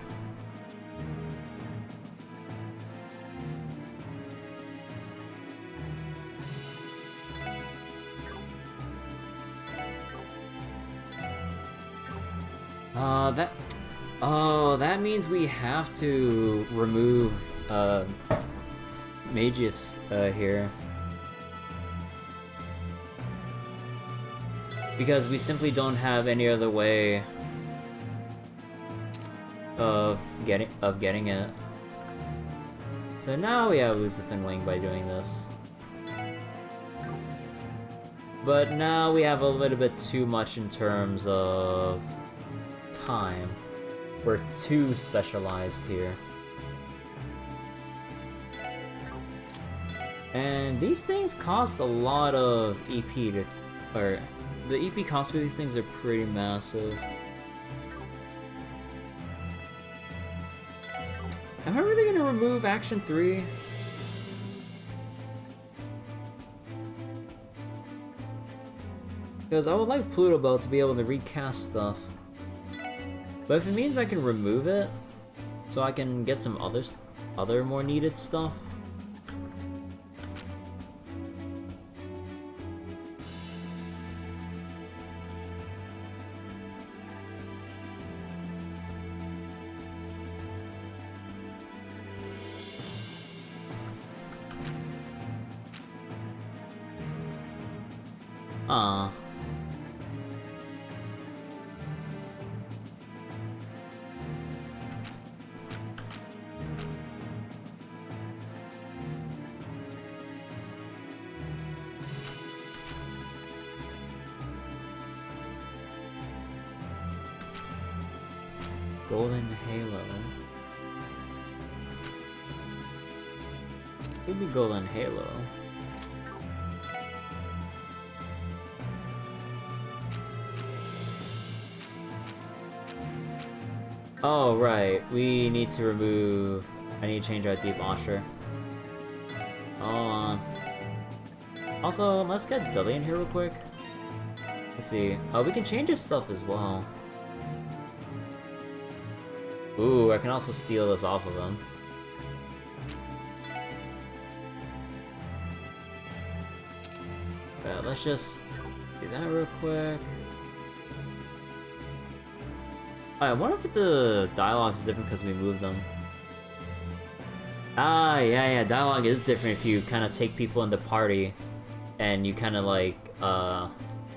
That means we have to remove Magius here. Because we simply don't have any other way of getting it. So now we have Lucifen Wing by doing this. But now we have a little bit too much in terms of time. We're too specialized here. And these things cost a lot of EP to... or... the EP costs for these things are pretty massive. Am I really gonna remove Action 3? Because I would like Pluto Bell to be able to recast stuff. But if it means I can remove it, so I can get some other more needed stuff. Golden Halo. Could be Golden Halo. Oh, right. We need to remove... I need to change our Deep Osher. Hold on. Also, let's get Dudley in here real quick. Let's see. Oh, we can change his stuff as well. Ooh, I can also steal this off of him. Okay, let's just do that real quick. I wonder if the dialogue is different because we moved them. Ah, yeah, dialogue is different if you kind of take people in the party and you kind of like,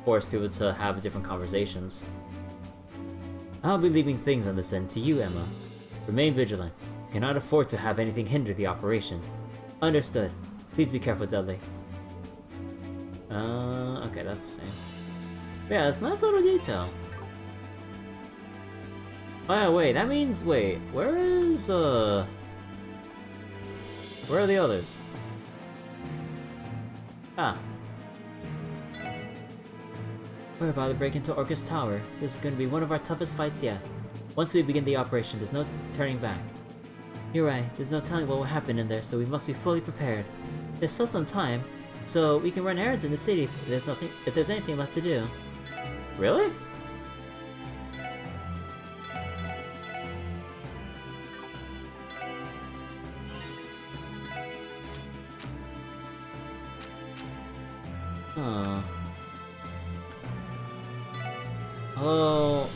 force people to have different conversations. I'll be leaving things on this end to you, Emma. Remain vigilant. Cannot afford to have anything hinder the operation. Understood. Please be careful, Dudley. Okay, that's the same. Yeah, it's a nice little detail. Oh yeah, wait, that means, wait, where are the others? Ah. We're about to break into Orcus Tower. This is going to be one of our toughest fights yet. Once we begin the operation, there's no turning back. You're right, there's no telling what will happen in there, so we must be fully prepared. There's still some time, so we can run errands in the city if there's anything left to do. Really? Huh. Oh,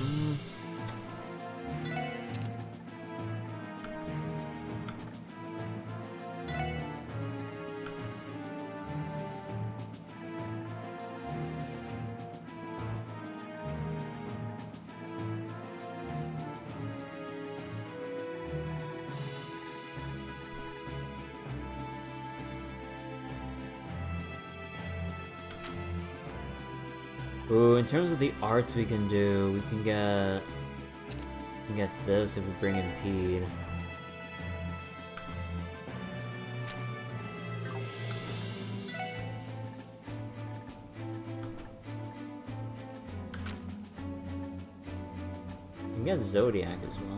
Ooh, in terms of the arts we can do, we can get this if we bring in Pede. get Zodiac as well.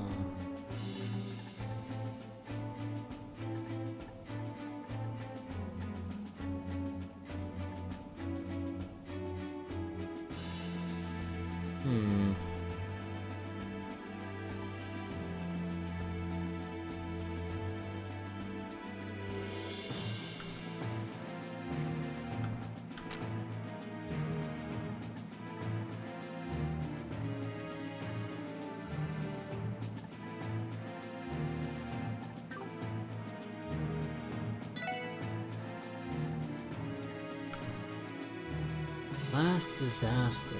Last disaster.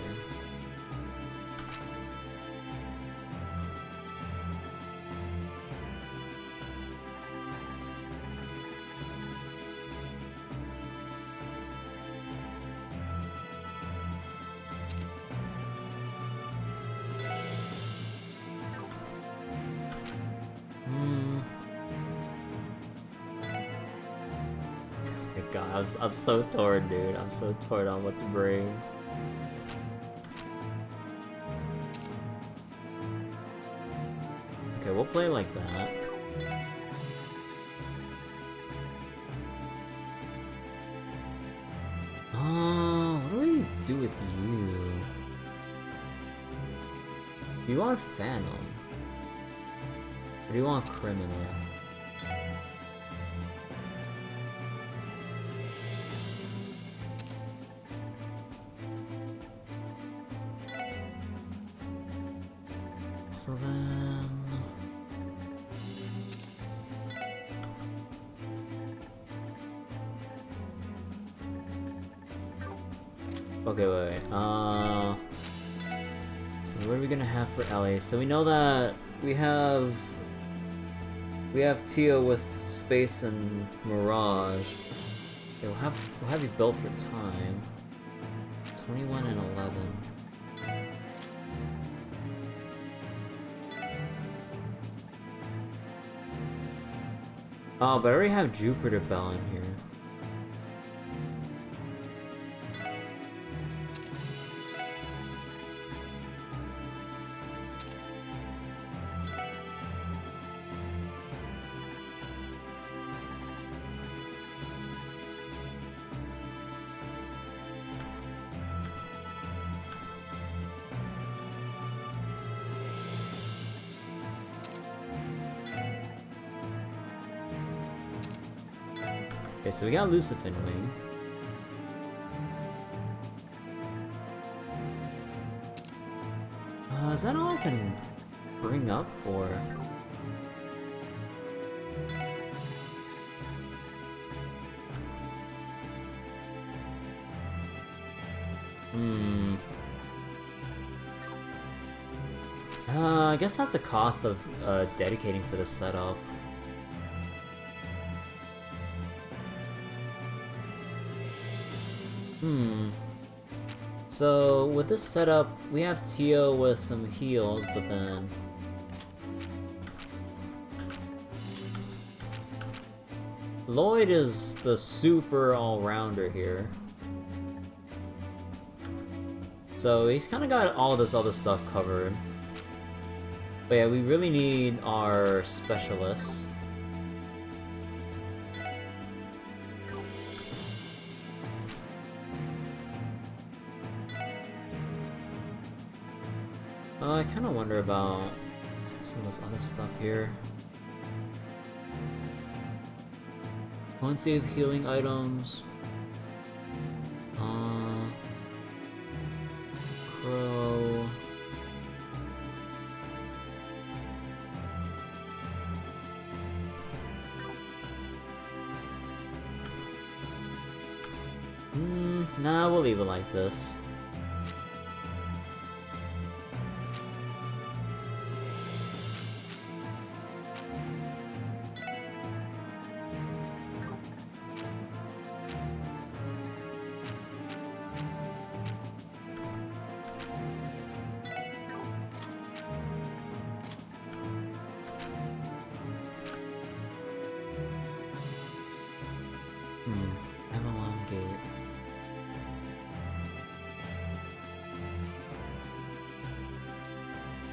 God, I'm so torn, dude. I'm so torn on what to bring. Okay, we'll play like that. What do we do with you? Do you want Phantom? Or do you want Criminal? So then... Okay, wait. So what are we gonna have for LA? So we know that we have Tio with Space and Mirage. Okay, we'll have you built for time. 21 and 11. Oh, but I already have Jupiter Bell in here. Okay, so we got Lucifin Wing. Is that all I can bring up for? I guess that's the cost of dedicating for the setup. So with this setup, we have Tio with some heals, but then Lloyd is the super all-rounder here. So he's kind of got all this other stuff covered. But yeah, we really need our specialists. I kind of wonder about some of this other stuff here. Plenty of healing items. Crow. Nah, we'll leave it like this.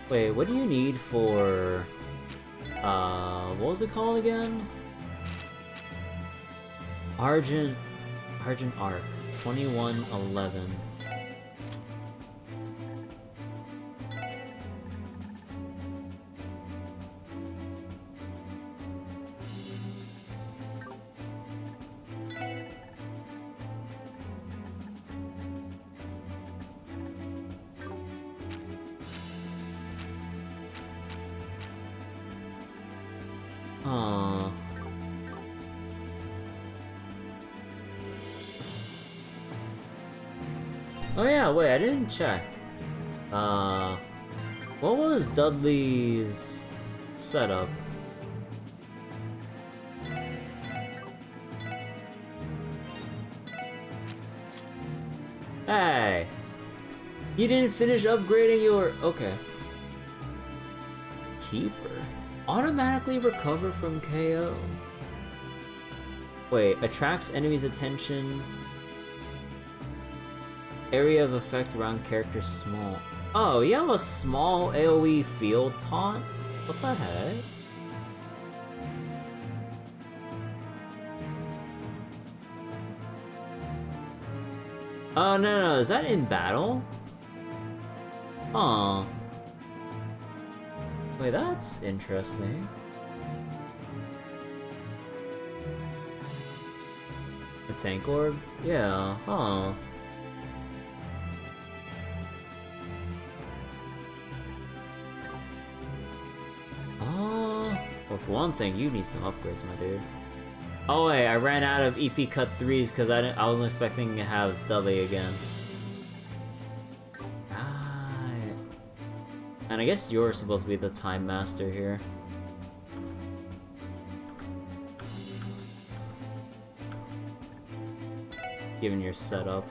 Wait, what do you need for... what was it called again? Argent Arc, 2111. Huh. Oh yeah, wait, I didn't check. What was Dudley's setup? Hey! You didn't finish upgrading your... Okay. Keeper. Automatically recover from KO. Wait, attracts enemies' attention. Area of effect around characters small. Oh, you have a small AoE field taunt? What the heck? Oh, no, is that in battle? Huh. Wait, that's interesting. A tank orb? Yeah, huh. Well, for one thing, you need some upgrades, my dude. Oh wait, I ran out of EP cut 3s because I wasn't expecting to have Dudley again. Right. And I guess you're supposed to be the Time Master here. Given your setup.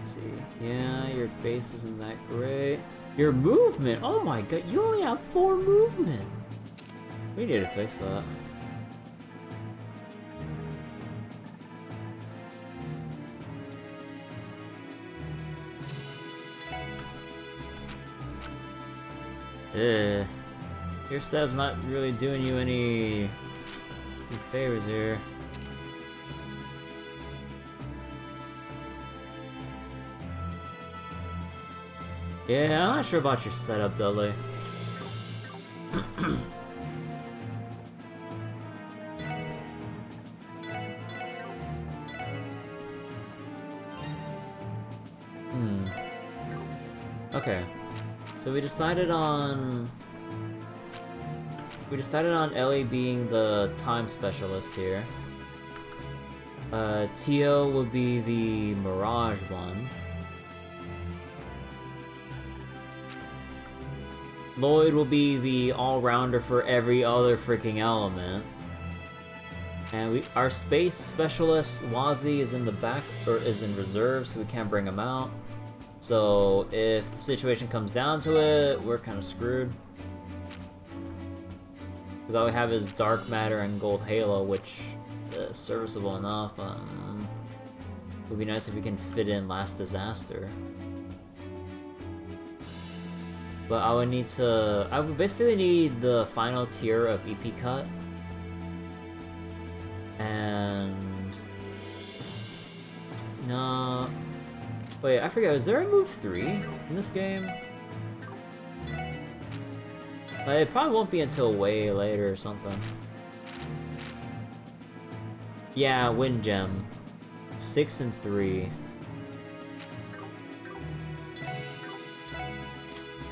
See. Yeah, your base isn't that great. Your movement! Oh my god, you only have 4 movement! We need to fix that. Ugh. Your Seb's not really doing you any favors here. Yeah, I'm not sure about your setup, Dudley. Okay. So we decided on Ellie being the time specialist here. Tio would be the Mirage one. Lloyd will be the all-rounder for every other freaking element. And our space specialist, Wazi, is in the back, or is in reserve, so we can't bring him out. So if the situation comes down to it, we're kind of screwed. Because all we have is Dark Matter and Gold Halo, which is serviceable enough, but it would be nice if we can fit in Last Disaster. But I would basically need the final tier of EP cut. And... no... Wait, I forget, is there a move 3 in this game? It probably won't be until way later or something. Yeah, Wind Gem. 6 and 3.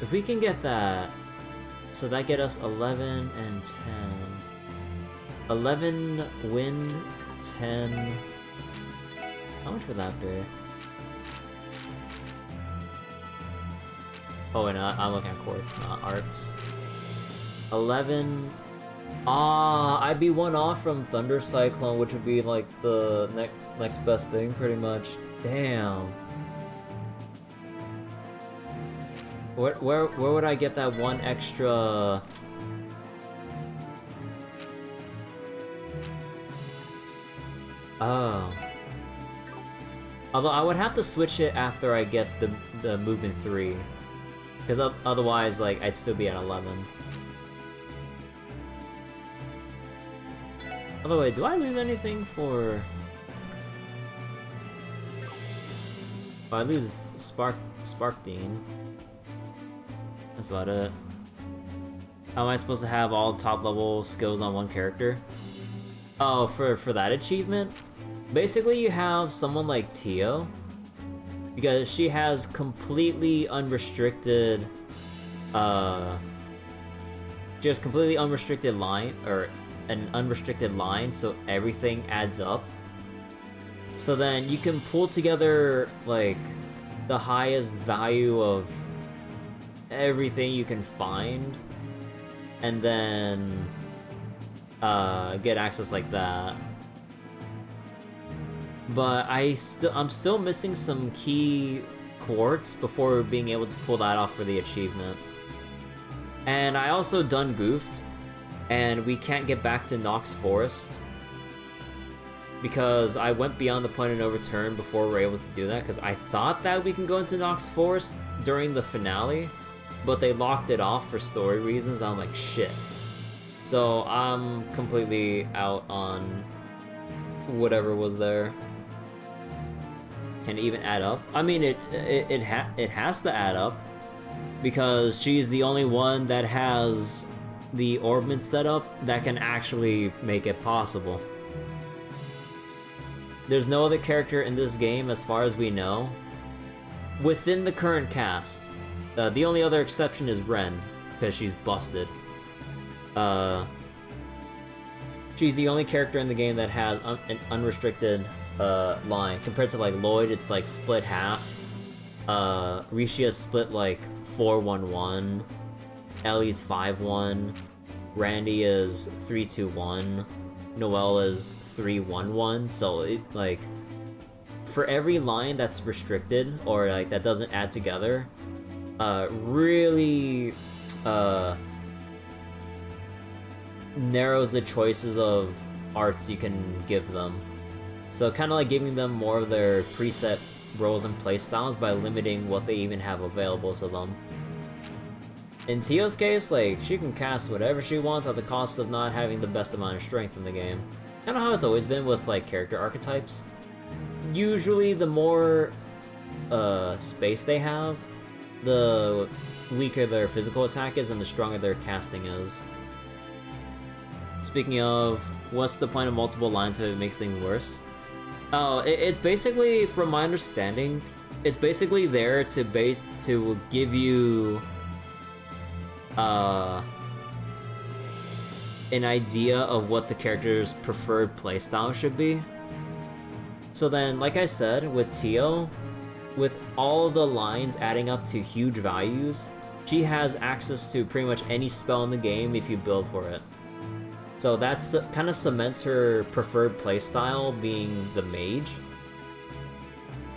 If we can get that, so that get us 11 and 10. 11 wind, 10... How much would that be? Oh, and I'm looking at quartz, not arts. 11... I'd be 1 off from Thunder Cyclone, which would be like the next best thing, pretty much. Damn. Where would I get that one extra? Oh. Although I would have to switch it after I get the movement 3. Because otherwise, like, I'd still be at 11. By the way, do I lose anything for... Oh, I lose Spark Dean. That's about it. How am I supposed to have all top level skills on one character? Oh, for that achievement? Basically, you have someone like Tio, because she has completely unrestricted, she has completely unrestricted line, or an unrestricted line, so everything adds up. So then you can pull together, like, the highest value of everything you can find, and then, get access like that. But I'm still missing some key quartz before being able to pull that off for the achievement. And I also done goofed, and we can't get back to Nox Forest because I went beyond the point of no return before we were able to do that, because I thought that we can go into Nox Forest during the finale, but they locked it off for story reasons. I'm like, shit. So I'm completely out on whatever was there. Can it even add up? I mean, it has to add up, because she's the only one that has the orbment setup that can actually make it possible. There's no other character in this game, as far as we know, within the current cast. The only other exception is Ren, because she's busted. She's the only character in the game that has an unrestricted line. Compared to like Lloyd, it's like split half. Rishia's split like 4-1-1. Ellie's 5-1. Randy is 3-2-1. Noelle is 3-1-1. So it, like, for every line that's restricted or like that doesn't add together, really narrows the choices of arts you can give them. So kind of like giving them more of their preset roles and playstyles by limiting what they even have available to them. In Tio's case, like, she can cast whatever she wants at the cost of not having the best amount of strength in the game. Kind of how it's always been with like character archetypes. Usually the more space they have, the weaker their physical attack is and the stronger their casting is. Speaking of, what's the point of multiple lines if it makes things worse? Oh, it's basically, from my understanding, it's basically there to give you an idea of what the character's preferred playstyle should be. So then, like I said, with Tio, with all of the lines adding up to huge values, she has access to pretty much any spell in the game if you build for it. So that's kind of cements her preferred playstyle being the mage.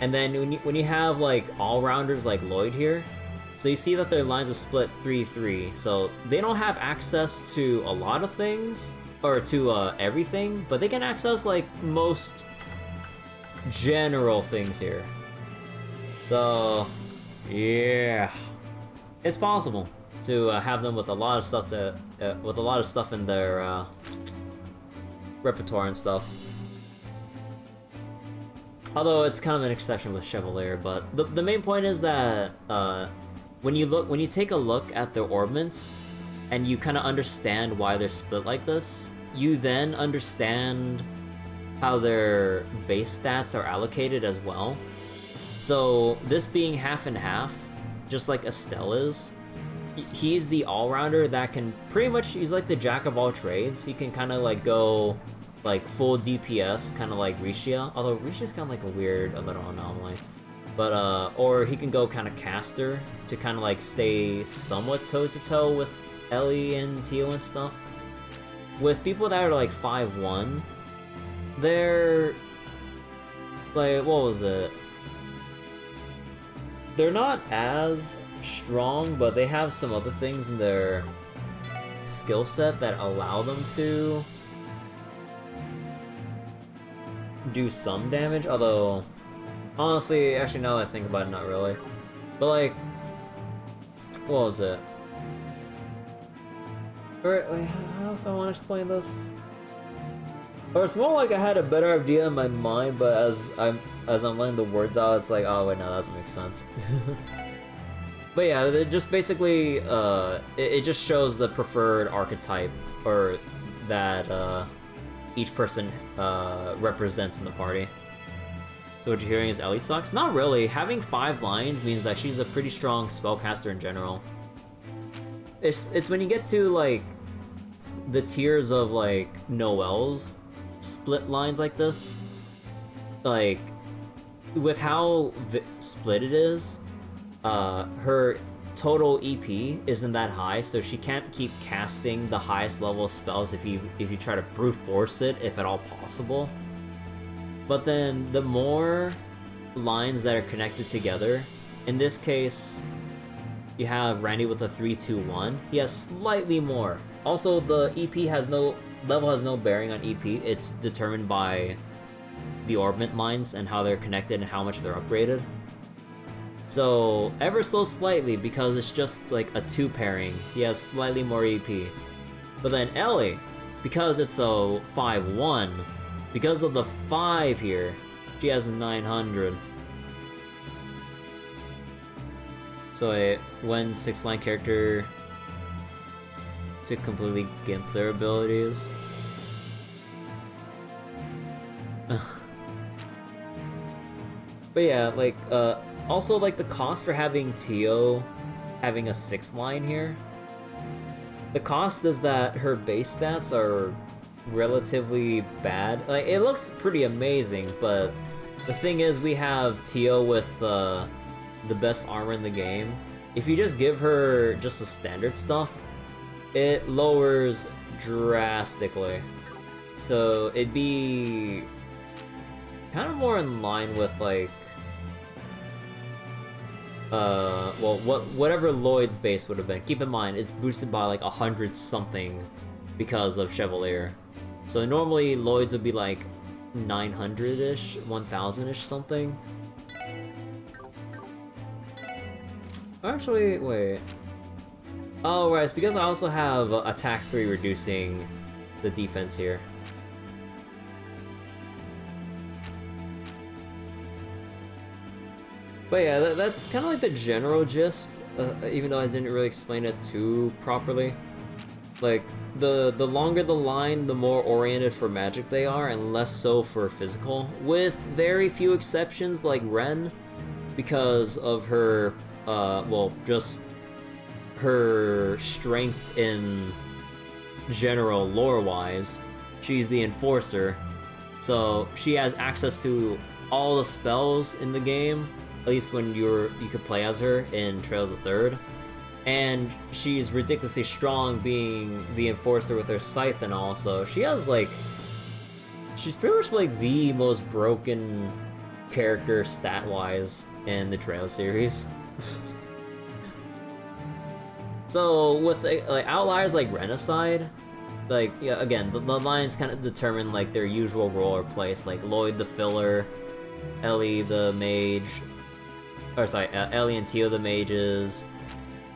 And then when you have like all-rounders like Lloyd here, so you see that their lines are split 3-3, so they don't have access to a lot of things, or to everything, but they can access like most general things here. So yeah, it's possible to have them with a lot of stuff in their repertoire and stuff. Although it's kind of an exception with Chevalier, but the main point is that when you take a look at their orbments and you kind of understand why they're split like this, you then understand how their base stats are allocated as well. So this being half and half, just like Estelle is, he's the all-rounder that can pretty much, he's like the jack of all trades. He can kind of like go like full DPS, kind of like Rishia, although Rishia's kind of like a weird, a little anomaly. But or he can go kind of caster to kind of like stay somewhat toe-to-toe with Ellie and Tio and stuff. With people that are like 5-1, they're like, what was it? They're not as strong, but they have some other things in their skill set that allow them to do some damage, although honestly, actually now that I think about it, not really. But like, what was it? Or like, how else I want to explain this? Or it's more like I had a better idea in my mind, but as I'm letting the words out, it's like, oh wait, no, that doesn't make sense. But yeah, it just basically, it just shows the preferred archetype, or that each person represents in the party. So what you're hearing is Ellie sucks? Not really. Having 5 lines means that she's a pretty strong spellcaster in general. It's when you get to like the tiers of like Noelle's split lines like this, like with how split it is, her total EP isn't that high, so she can't keep casting the highest level spells if you try to brute force it, if at all possible. But then the more lines that are connected together, in this case, you have Randy with a 3-2-1. He has slightly more. Also, the EP has no bearing on EP. It's determined by the orbment lines and how they're connected and how much they're upgraded. So ever so slightly, because it's just like a 2 pairing, he has slightly more EP. But then Ellie, because it's a 5-1, because of the 5 here, she has 900. So when 6-line character to completely gimp their abilities. But yeah, like, also like the cost for having Tio having a 6-line here. The cost is that her base stats are relatively bad. Like, it looks pretty amazing, but the thing is, we have Tio with the best armor in the game. If you just give her just the standard stuff, it lowers drastically. So it'd be kind of more in line with like, well, whatever Lloyd's base would have been. Keep in mind, it's boosted by like 100 something because of Chevalier. So normally Lloyd's would be like 900-ish, 1000-ish something. Actually, wait. Oh, right, it's because I also have attack 3 reducing the defense here. But yeah, that's kind of like the general gist, even though I didn't really explain it too properly. Like, the longer the line, the more oriented for magic they are, and less so for physical, with very few exceptions like Ren, because of her, well, just her strength in general lore-wise. She's the Enforcer, so she has access to all the spells in the game, at least when you could play as her in Trails of Third. And she's ridiculously strong, being the Enforcer with her scythe and all, so she has like... she's pretty much like the most broken character stat-wise in the Trails series. So with like outliers like Ren aside, like, yeah, again, the lines kind of determine like their usual role or place, like Lloyd the filler, Ellie the mage, or sorry, Ellie and Tio the mages.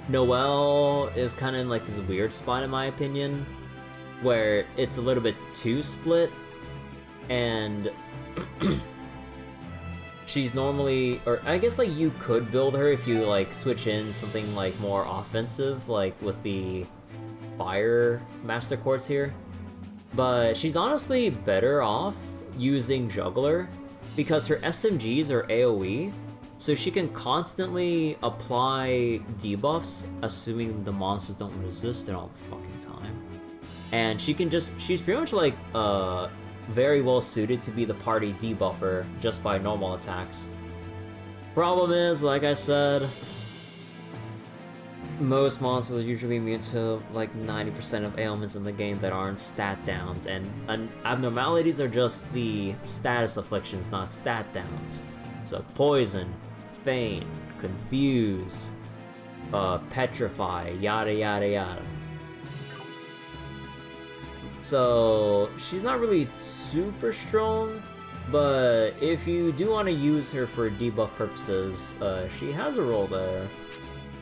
Noelle is kind of in like this weird spot in my opinion, where it's a little bit too split, and she's normally, or I guess like you could build her if you like switch in something like more offensive, like with the fire master quartz here. But she's honestly better off using juggler because her SMGs are AoE, so she can constantly apply debuffs, assuming the monsters don't resist it all the fucking time. And she can just, she's pretty much like very well suited to be the party debuffer just by normal attacks. Problem is, like I said, most monsters are usually immune to like 90% of ailments in the game that aren't stat downs, and abnormalities are just the status afflictions, not stat downs. So poison, feign, confuse, petrify, yada yada yada. So she's not really super strong, but if you do want to use her for debuff purposes, she has a role there.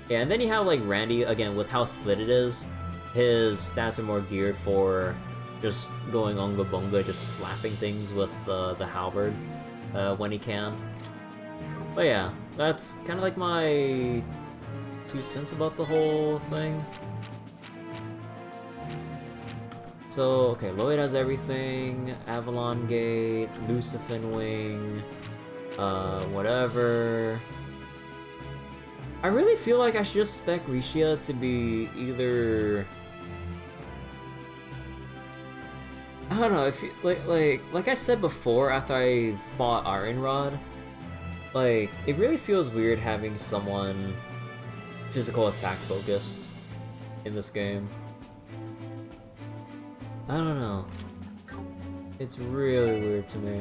Yeah, and then you have like Randy, again, with how split it is, his stats are more geared for just going unga bunga, just slapping things with the halberd when he can. But yeah, that's kind of like my 2 cents about the whole thing. So, okay, Lloyd has everything. Avalon Gate, Lucifin Wing, whatever. I really feel like I should just spec Rishia to be either... I don't know, if like I said before after I fought Ironrod, like, it really feels weird having someone physical attack focused in this game. I don't know. It's really weird to me.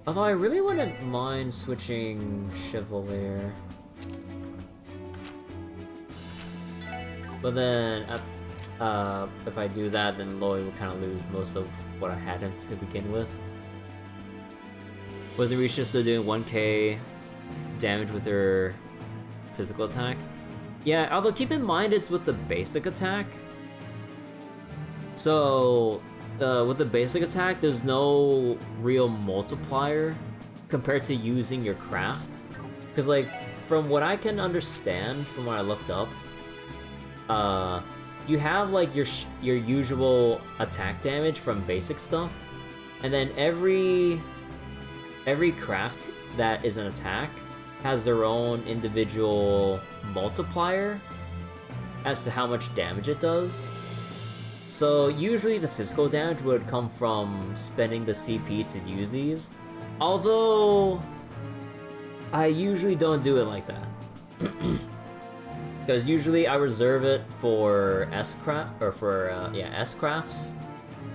Although I really wouldn't mind switching Chevalier. But then, if I do that, then Lloyd will kind of lose most of what I had him to begin with. Wasn't Risha still doing 1k damage with her physical attack? Yeah, although keep in mind it's with the basic attack. So, with the basic attack, there's no real multiplier compared to using your craft. Because, like, from what I can understand from what I looked up, you have like your usual attack damage from basic stuff, and then every craft that is an attack has their own individual multiplier as to how much damage it does. So usually the physical damage would come from spending the CP to use these, although I usually don't do it like that. Because usually I reserve it for S-craft, or for, S-crafts,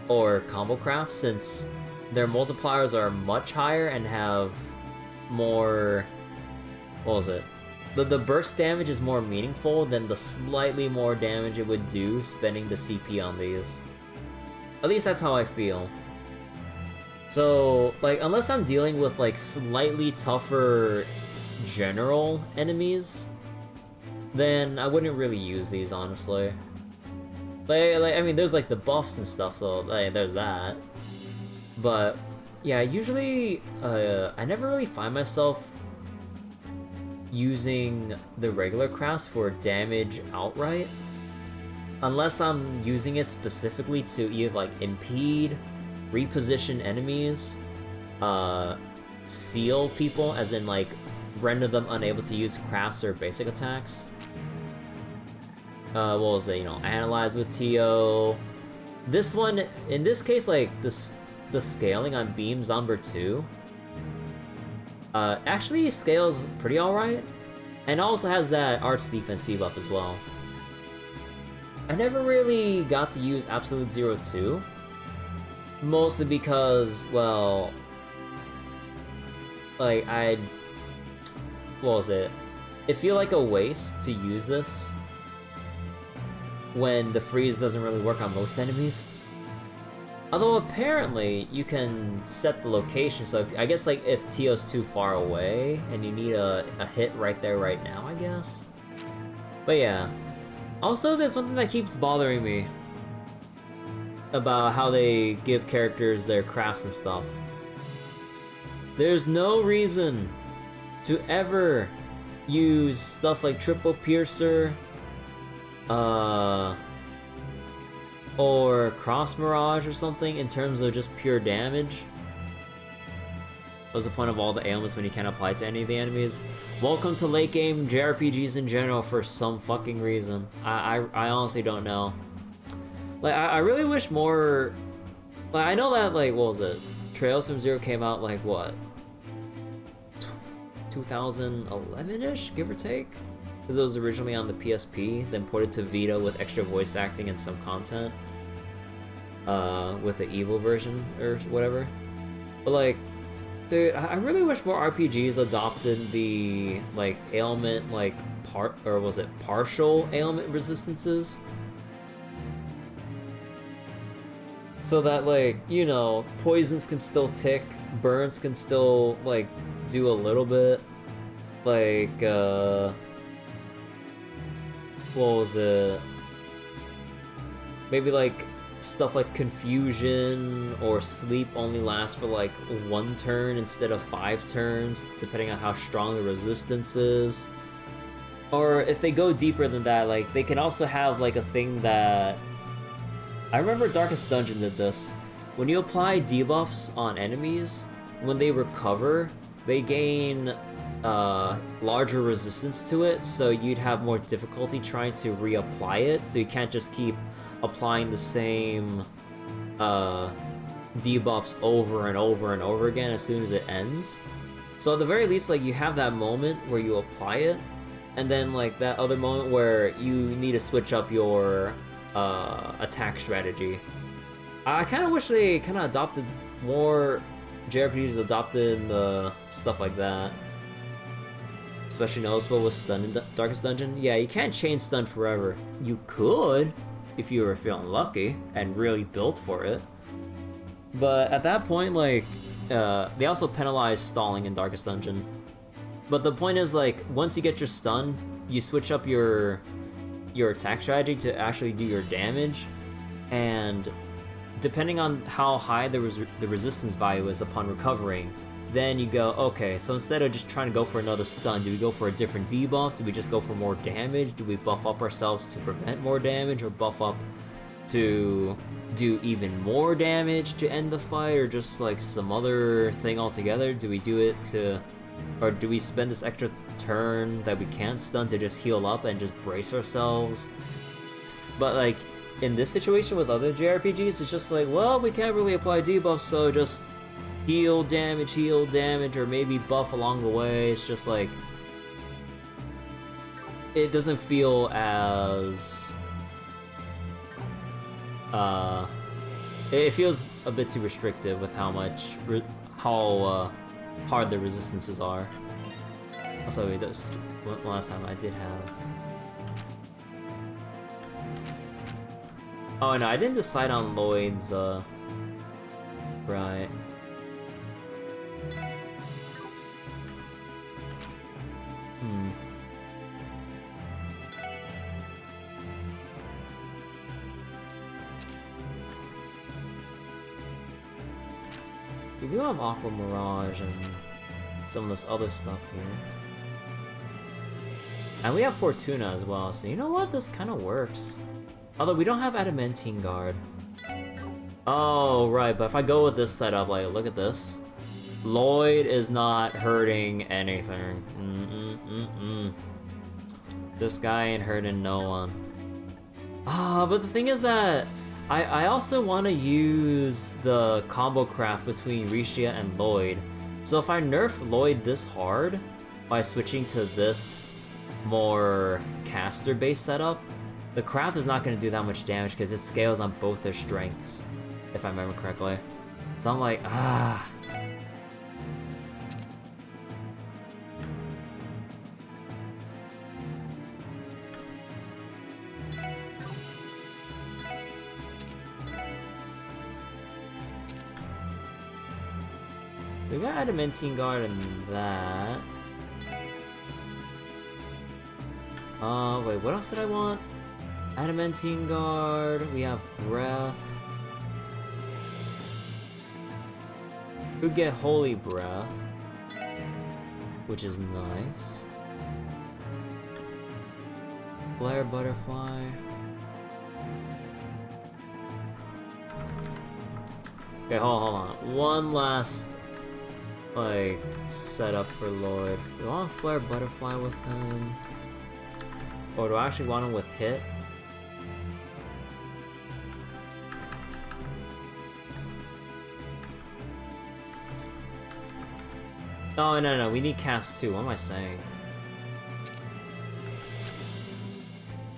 or combo crafts, since their multipliers are much higher and have more, what was it? The burst damage is more meaningful than the slightly more damage it would do spending the CP on these. At least that's how I feel. So, like, unless I'm dealing with, like, slightly tougher general enemies, then I wouldn't really use these, honestly. Like, I mean, there's like the buffs and stuff, so like, there's that. But yeah, usually I never really find myself using the regular crafts for damage outright, unless I'm using it specifically to either like impede, reposition enemies, seal people, as in like render them unable to use crafts or basic attacks. What was it, analyze with TO. This one, in this case, like, the scaling on Beam Zomber 2 actually scales pretty alright, and also has that arts defense debuff as well. I never really got to use Absolute Zero 2, mostly because, well, like, what was it? It feel like a waste to use this when the freeze doesn't really work on most enemies. Although apparently you can set the location, so I guess like if TO's too far away and you need a hit right there right now, I guess. But yeah. Also, there's one thing that keeps bothering me about how they give characters their crafts and stuff. There's no reason to ever use stuff like Triple Piercer, or Cross Mirage or something in terms of just pure damage. What's the point of all the ailments when you can't apply it to any of the enemies? Welcome to late game JRPGs in general for some fucking reason. I honestly don't know. Like, I really wish more... Like, I know that, like, what was it? Trails from Zero came out, like, what? 2011-ish, give or take? Because it was originally on the PSP, then ported to Vita with extra voice acting and some content. With the Evo version, or whatever. But, like, Dude, I really wish more RPGs adopted the, like, ailment, like, partial ailment resistances? So that, like, you know, poisons can still tick, burns can still, like, do a little bit. Like, what was it? Maybe, like, stuff like confusion or sleep only lasts for like 1 turn instead of 5 turns, depending on how strong the resistance is. Or if they go deeper than that, like they can also have like a thing that I remember Darkest Dungeon did this. When you apply debuffs on enemies, when they recover, they gain larger resistance to it, so you'd have more difficulty trying to reapply it, so you can't just keep applying the same debuffs over and over and over again as soon as it ends. So at the very least, like, you have that moment where you apply it, and then like that other moment where you need to switch up your attack strategy. I kind of wish they kind of adopted more JRPGs adopted the stuff like that. Especially noticeable with stun in Darkest Dungeon. Yeah, you can't chain stun forever. You could, if you were feeling lucky and really built for it. But at that point, like, they also penalize stalling in Darkest Dungeon. But the point is, like, once you get your stun, you switch up your attack strategy to actually do your damage, and depending on how high the resistance value is upon recovering, then you go, okay, so instead of just trying to go for another stun, do we go for a different debuff? Do we just go for more damage? Do we buff up ourselves to prevent more damage, or buff up to do even more damage to end the fight, or just like some other thing altogether? Do we do it to, or do we spend this extra turn that we can't stun to just heal up and just brace ourselves? But like, in this situation with other JRPGs, it's just like, well, we can't really apply debuffs, so just heal damage, or maybe buff along the way. It's just like, it doesn't feel as it feels a bit too restrictive with how much hard the resistances are. Also, wait, just one last time I did have. Oh no, I didn't decide on Lloyd's. Right. We do have Aqua Mirage and some of this other stuff here. And we have Fortuna as well, so you know what? This kind of works. Although we don't have Adamantine Guard. Oh, right, but if I go with this setup, like, look at this. Lloyd is not hurting anything. This guy ain't hurting no one. But the thing is that I also want to use the combo craft between Rishia and Lloyd. So if I nerf Lloyd this hard by switching to this more caster-based setup, the craft is not going to do that much damage because it scales on both their strengths, if I remember correctly. So I'm like, So we got Adamantine Guard and that. Wait, what else did I want? Adamantine Guard, we have Breath. Could get Holy Breath, which is nice. Flare Butterfly. Okay, hold on. One last, like, setup for Lloyd. Do I want Flare Butterfly with him? Or do I actually want him with Hit? Oh, no, we need Cast 2. What am I saying?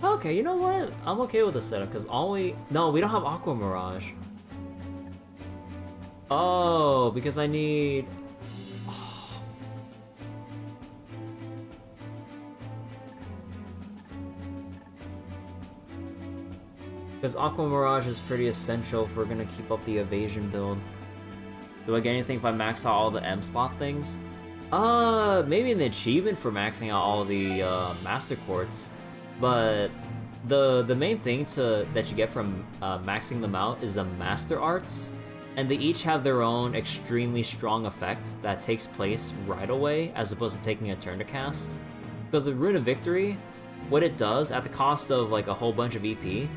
Okay, you know what? I'm okay with the setup, because no, we don't have Aqua Mirage. Oh, because I need... Because Aqua Mirage is pretty essential if we're gonna keep up the evasion build. Do I get anything if I max out all the M slot things? Maybe an achievement for maxing out all the Master Quartz. But the main thing that you get from maxing them out is the Master Arts. And they each have their own extremely strong effect that takes place right away, as opposed to taking a turn to cast. Because the Rune of Victory, what it does, at the cost of like a whole bunch of EP,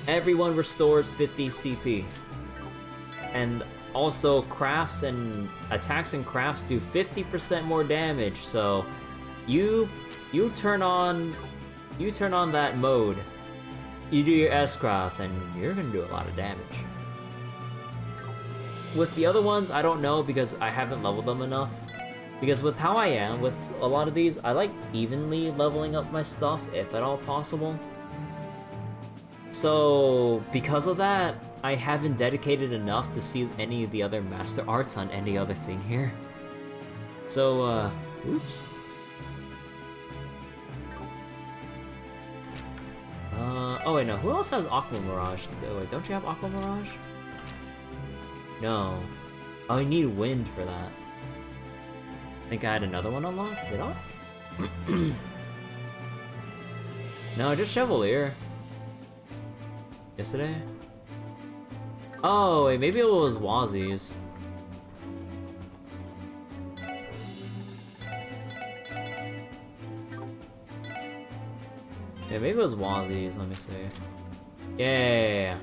everyone restores 50 CP. And also crafts and attacks and crafts do 50% more damage, so you turn on that mode, you do your S-Craft, and you're gonna do a lot of damage. With the other ones, I don't know because I haven't leveled them enough. Because with how I am with a lot of these, I like evenly leveling up my stuff, if at all possible. So, because of that, I haven't dedicated enough to see any of the other Master Arts on any other thing here. So, oops. Oh wait, no, who else has Aqua Mirage? Wait, don't you have Aqua Mirage? No. Oh, I need wind for that. I think I had another one unlocked, did I? No, just Chevalier. Yesterday? Oh, wait, maybe it was Wazi's. Yeah, maybe it was Wazi's, let me see. Yeah.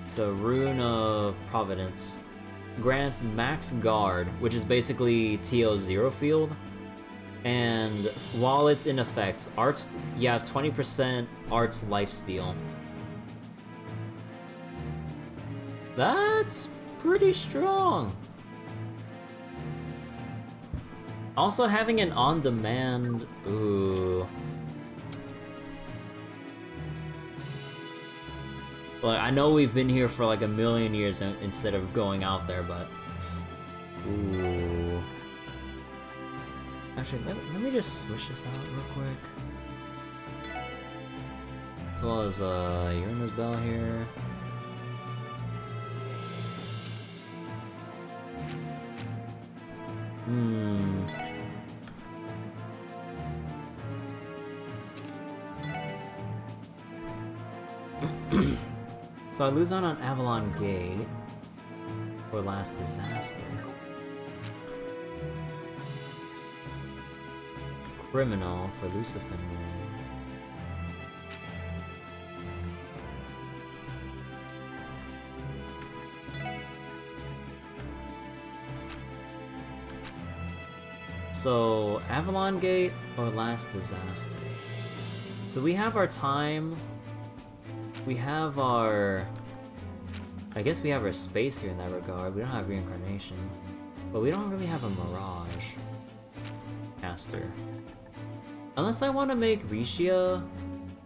So, Rune of Providence grants max guard, which is basically TO's zero field. And while it's in effect, you have 20% arts lifesteal. That's pretty strong. Also having an on-demand, ooh. Like, I know we've been here for like a million years instead of going out there, but ooh. Actually, let me just switch this out real quick. As well as Uranus Bell here. So I lose out on Avalon Gate or Last Disaster. Criminal for Lucifin Ring. So Avalon Gate or Last Disaster. So we have our time. We have our... I guess we have our space here in that regard. We don't have Reincarnation. But we don't really have a Mirage caster. Unless I want to make Rishia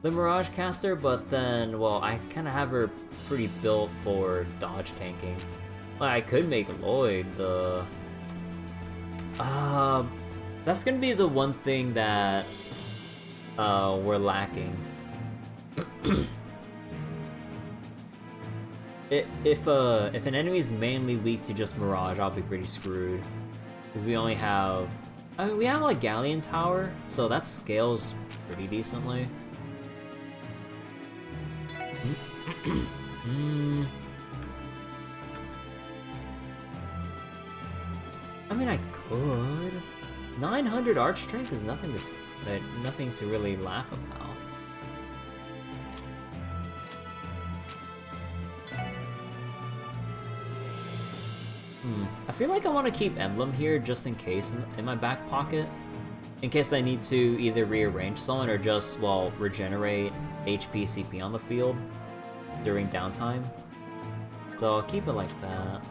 the Mirage caster, but then, well, I kind of have her pretty built for dodge tanking. Like, I could make Lloyd the... that's gonna be the one thing that we're lacking. If an enemy's mainly weak to just Mirage, I'll be pretty screwed. Because we only have... I mean, we have like Galleon Tower, so that scales pretty decently. I mean, I could. 900 arch strength is nothing to really laugh about. I feel like I want to keep Emblem here just in case in my back pocket. In case I need to either rearrange someone or just, well, regenerate HP CP on the field during downtime. So I'll keep it like that.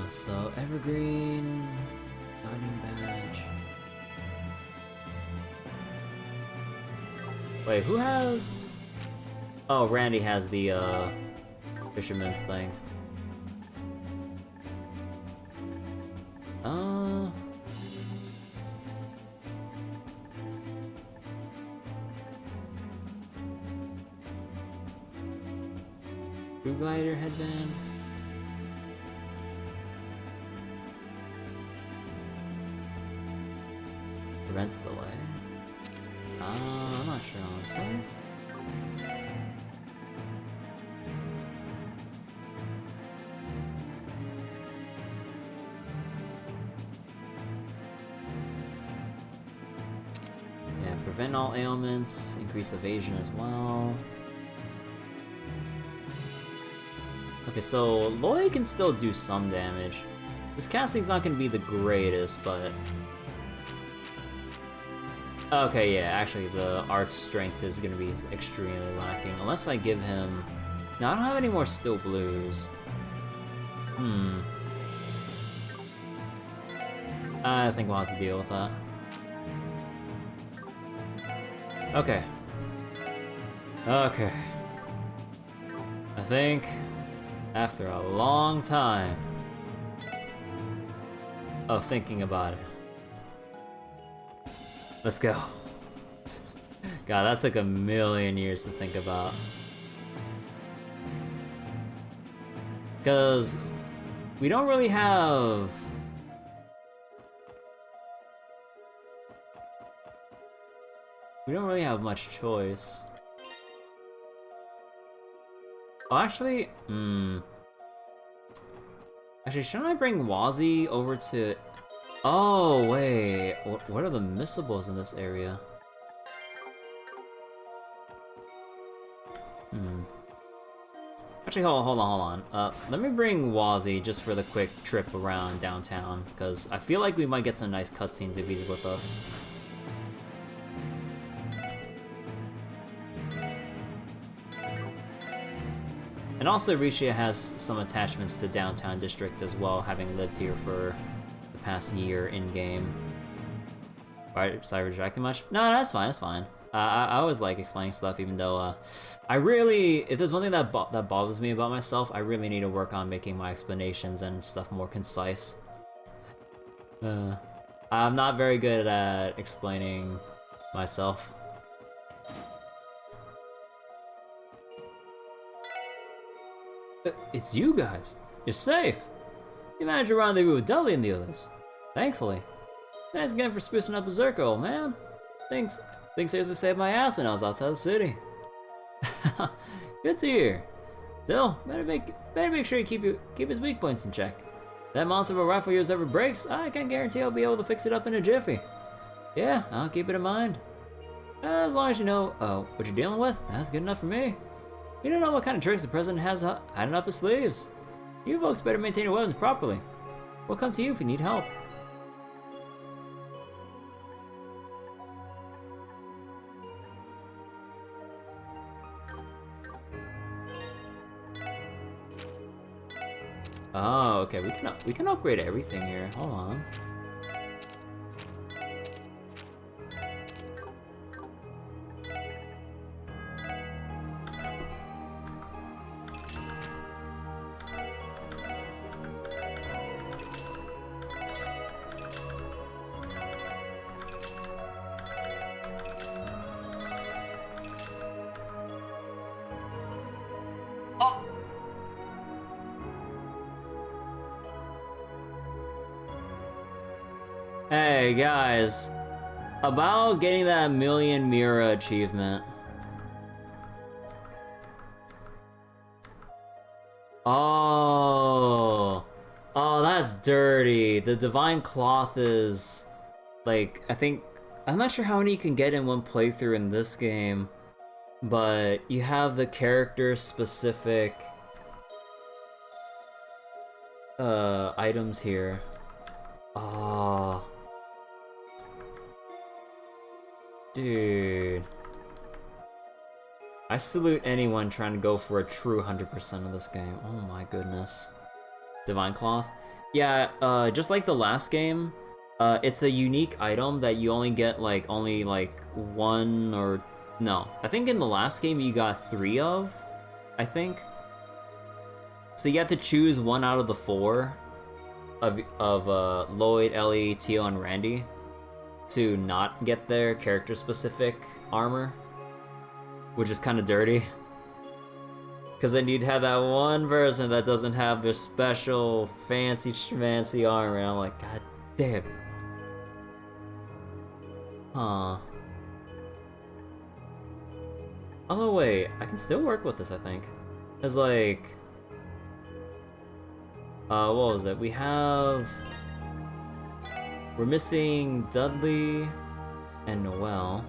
So Evergreen, Guiding Badge. Wait, who has... Oh, Randy has the, fisherman's thing. Blue glider headband. Prevents delay. I'm not sure, honestly. Yeah, prevent all ailments, increase evasion as well. Okay, so Loy can still do some damage. This casting's not gonna be the greatest, but... Okay, yeah, actually the arch strength is gonna be extremely lacking, unless I give him... No, I don't have any more steel blues. I think we'll have to deal with that. Okay. Okay. I think... After a long time of thinking about it. Let's go. God, that took a million years to think about. Because we don't really have... We don't really have much choice. Oh, actually, Actually, shouldn't I bring Wazzy over to... Oh, wait. What are the missables in this area? Actually, hold on. Let me bring Wazzy just for the quick trip around downtown, because I feel like we might get some nice cutscenes if he's with us. And also, Risha has some attachments to Downtown District as well, having lived here for the past year in-game. Right, sorry, rejecting much? No, that's fine, that's fine. I always like explaining stuff, even though, I really, if there's one thing that bothers me about myself, I really need to work on making my explanations and stuff more concise. I'm not very good at explaining myself. It's you guys. You're safe. You managed to rendezvous with Dudley and the others. Thankfully. Thanks again for sprucing up Berserker, old man. Things seriously saved my ass when I was outside the city. Good to hear. Still, better make sure you keep his weak points in check. If that monster of a rifle of yours ever breaks, I can't guarantee I'll be able to fix it up in a jiffy. Yeah, I'll keep it in mind. As long as you know what you're dealing with, that's good enough for me. You don't know what kind of tricks the president has hiding up his sleeves. You folks better maintain your weapons properly. We'll come to you if you need help. Oh, okay, we can upgrade everything here. Hold on. Hey guys, about getting that million Mira achievement. Oh, that's dirty. The divine cloth is like, I'm not sure how many you can get in one playthrough in this game, but you have the character specific items here. Oh. Dude. I salute anyone trying to go for a true 100% of this game. Oh my goodness. Divine Cloth? Yeah, just like the last game, it's a unique item that you only get only one or No, I think in the last game you got 3 of, I think. So you have to choose 1 out of the 4 of Lloyd, Ellie, Tio, and Randy to not get their character-specific armor, which is kind of dirty. Because then you'd have that one person that doesn't have their special fancy schmancy armor, and I'm like, god damn. Huh. Although wait, I can still work with this, I think. Cause like, what was it? We're missing Dudley and Noelle.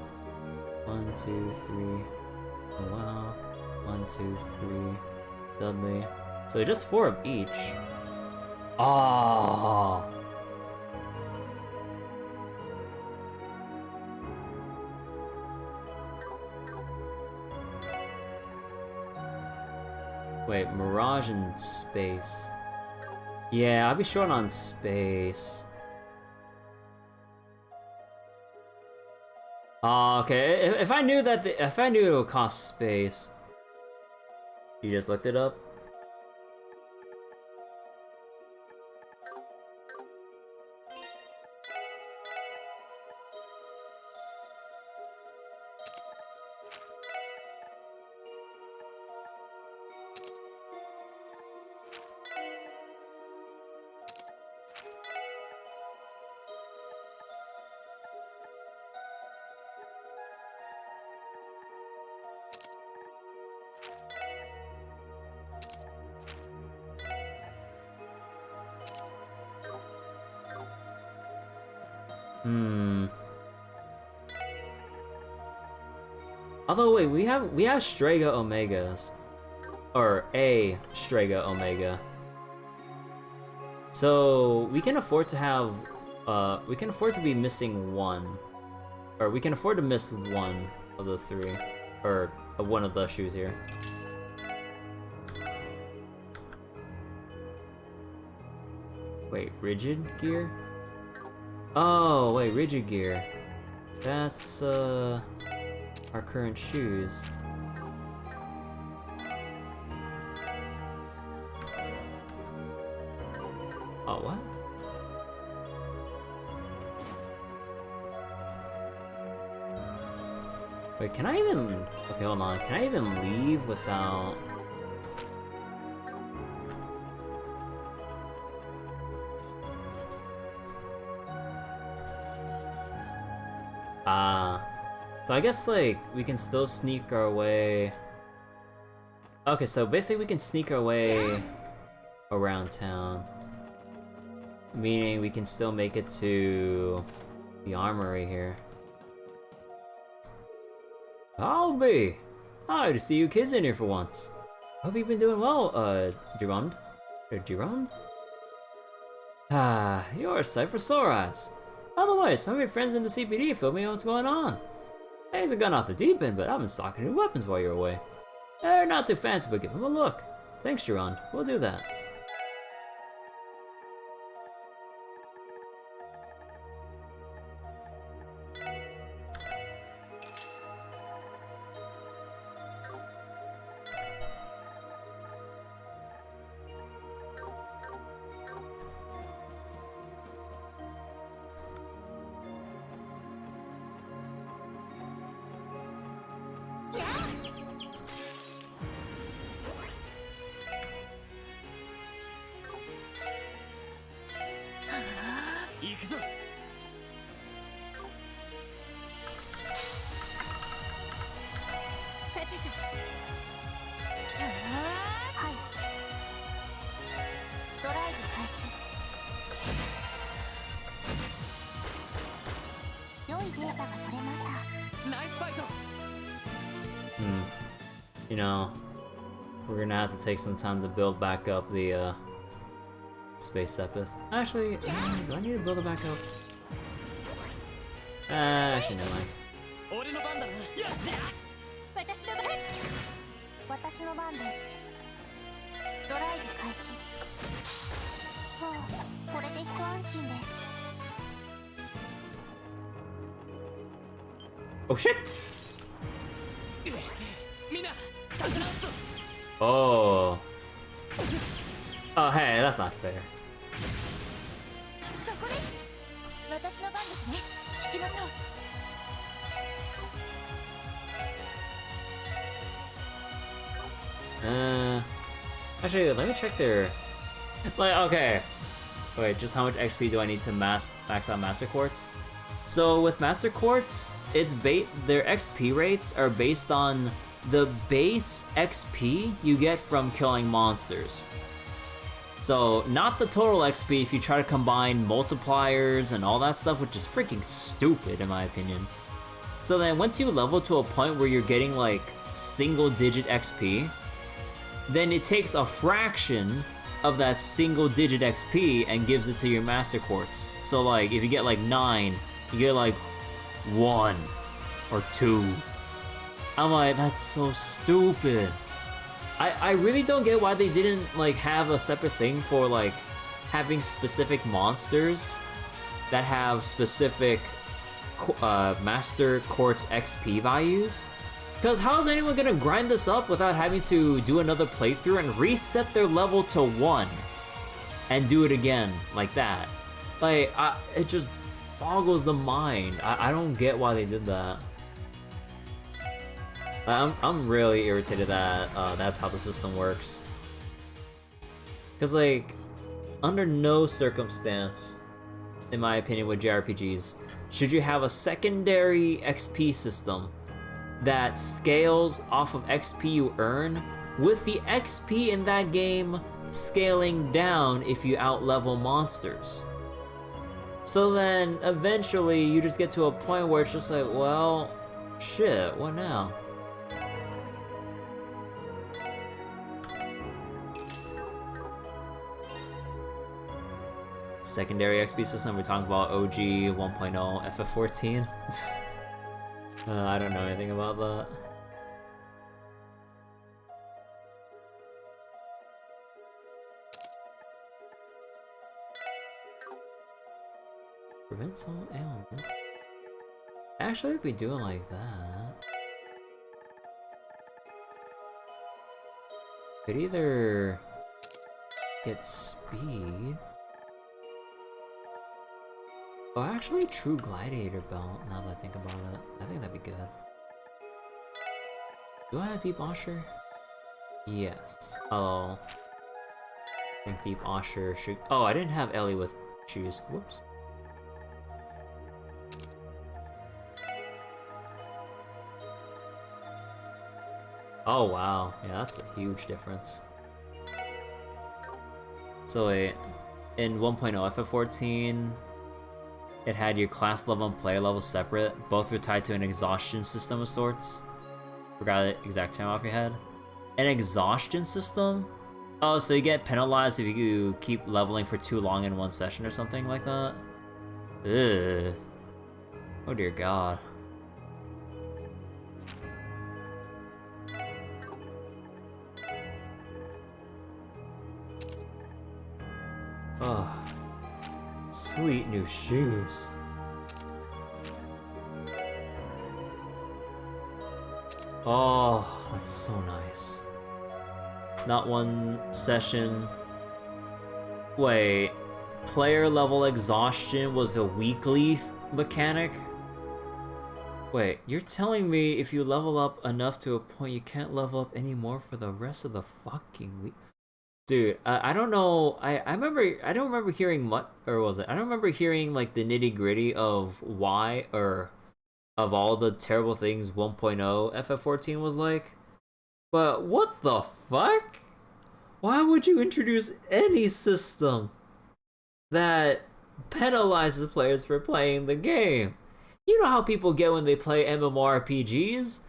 1, 2, 3, Noelle. 1, 2, 3, Dudley. So just 4 of each. Ah. Wait, Mirage and Space. Yeah, I'll be short on Space. Oh, okay. If I knew that, if I knew it would cost Space. You just looked it up? Although wait, we have Strega Omegas. Or a Strega Omega. So we can afford to have we can afford to be missing 1. Or we can afford to miss 1 of the 3. Or one of the shoes here. Wait, rigid gear? Oh, wait, rigid gear. That's, our current shoes. Oh, what? Wait, can I even... Okay, hold on. Can I even leave without... So I guess, like, we can still sneak our way... Okay, so basically we can sneak our way around town. Meaning we can still make it to the armory here. Howdy! Hi, to see you kids in here for once. Hope you've been doing well, Gironde? Gironde? Ah, you're a sight for sore eyes. Otherwise, some of your friends in the CPD filled me in what's going on. Things have gone off the deep end, but I've been stocking new weapons while you're away. They're not too fancy, but give them a look. Thanks, Gironde. We'll do that. You know, we're gonna have to take some time to build back up the space Sept. Actually, do I need to build it back up? Actually, never mind. Oh shit! Oh. Oh, hey, that's not fair. そこです。私の番ですね。聞きましょう。Actually, let me check their... Like, okay. Wait, just how much XP do I need to max out Master Quartz? So with Master Quartz, their XP rates are based on the base XP you get from killing monsters. So not the total XP if you try to combine multipliers and all that stuff, which is freaking stupid in my opinion. So then once you level to a point where you're getting like single digit XP, then it takes a fraction of that single digit XP and gives it to your Master Quartz. So like if you get like 9, you get like 1 or 2. I'm like, that's so stupid. I really don't get why they didn't like have a separate thing for like having specific monsters that have specific Master Quartz XP values. Because how is anyone gonna grind this up without having to do another playthrough and reset their level to 1 and do it again like that? Like, it just boggles the mind. I don't get why they did that. I'm really irritated that that's how the system works. Because like, under no circumstance, in my opinion with JRPGs, should you have a secondary XP system that scales off of XP you earn, with the XP in that game scaling down if you outlevel monsters. So then eventually you just get to a point where it's just like, well, shit, what now? Secondary XP system, we're talking about OG 1.0 FF14. I don't know anything about that. Prevents all ailment. Actually, if we do it like that, could either get speed. Oh, actually, True Gladiator Belt, now that I think about it. I think that'd be good. Do I have Deep Osher? Yes. Oh. I think Deep Osher should... Oh, I didn't have Ellie with shoes. Whoops. Oh, wow. Yeah, that's a huge difference. So wait, in 1.0 FF14... it had your class level and player level separate. Both were tied to an exhaustion system of sorts. Forgot the exact term off your head. An exhaustion system? Oh, so you get penalized if you keep leveling for too long in one session or something like that? Ugh. Oh dear god. Oh. Sweet new shoes. Oh, that's so nice. Not one session. Wait, player level exhaustion was a weekly mechanic? Wait, you're telling me if you level up enough to a point you can't level up anymore for the rest of the fucking week? Dude, I don't know. I don't remember hearing much, or was it? I don't remember hearing like the nitty gritty of why or of all the terrible things 1.0 FF14 was like. But what the fuck? Why would you introduce any system that penalizes players for playing the game? You know how people get when they play MMORPGs?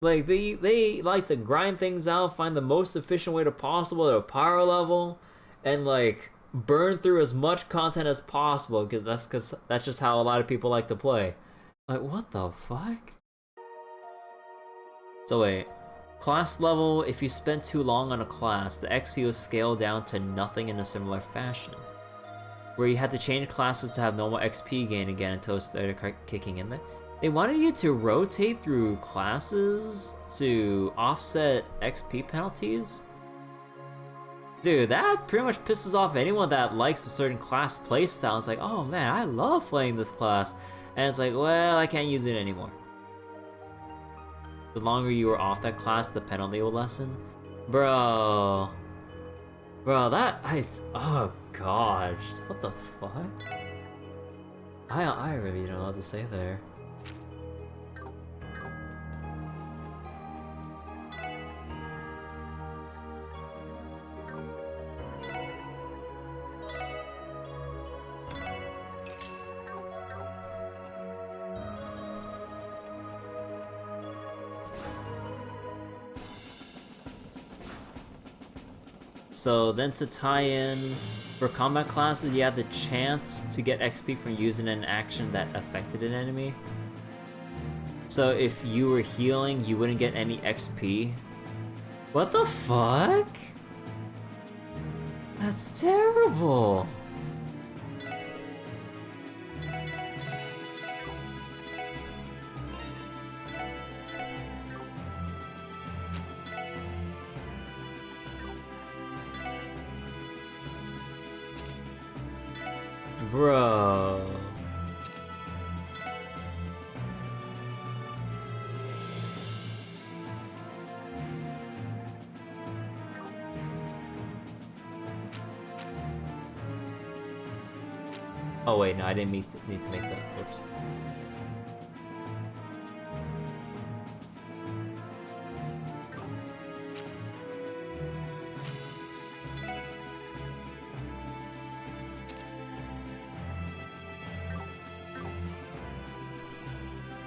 Like, they like to grind things out, find the most efficient way to possible at a power level, and like burn through as much content as possible because that's just how a lot of people like to play. Like, what the fuck? So wait, class level, if you spent too long on a class, the XP was scaled down to nothing in a similar fashion, where you had to change classes to have normal XP gain again until it started kicking in there. They wanted you to rotate through classes to offset XP penalties? Dude, that pretty much pisses off anyone that likes a certain class playstyle. It's like, oh man, I love playing this class. And it's like, well, I can't use it anymore. The longer you were off that class, the penalty will lessen. Bro. Bro, oh gosh, what the fuck? I really don't know what to say there. So then to tie in, for combat classes, you have the chance to get XP from using an action that affected an enemy. So if you were healing, you wouldn't get any XP. What the fuck? That's terrible. Bro. Oh wait, no, I didn't need to make that. Whoops.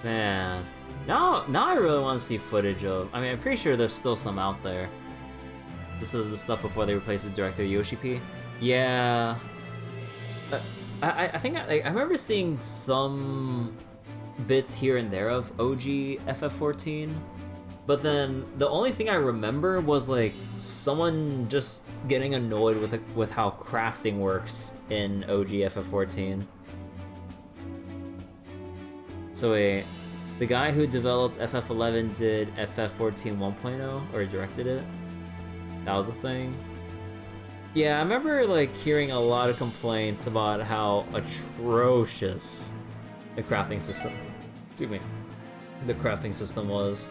Man, now I really want to see footage of. I mean, I'm pretty sure there's still some out there. This is the stuff before they replaced the director Yoshi P. Yeah, I think I remember seeing some bits here and there of OG FF14, but then the only thing I remember was like someone just getting annoyed with how crafting works in OG FF14. So wait, the guy who developed FF11 did FF14 1.0 or directed it? That was a thing? Yeah, I remember like hearing a lot of complaints about how atrocious the crafting system, excuse me, the crafting system was.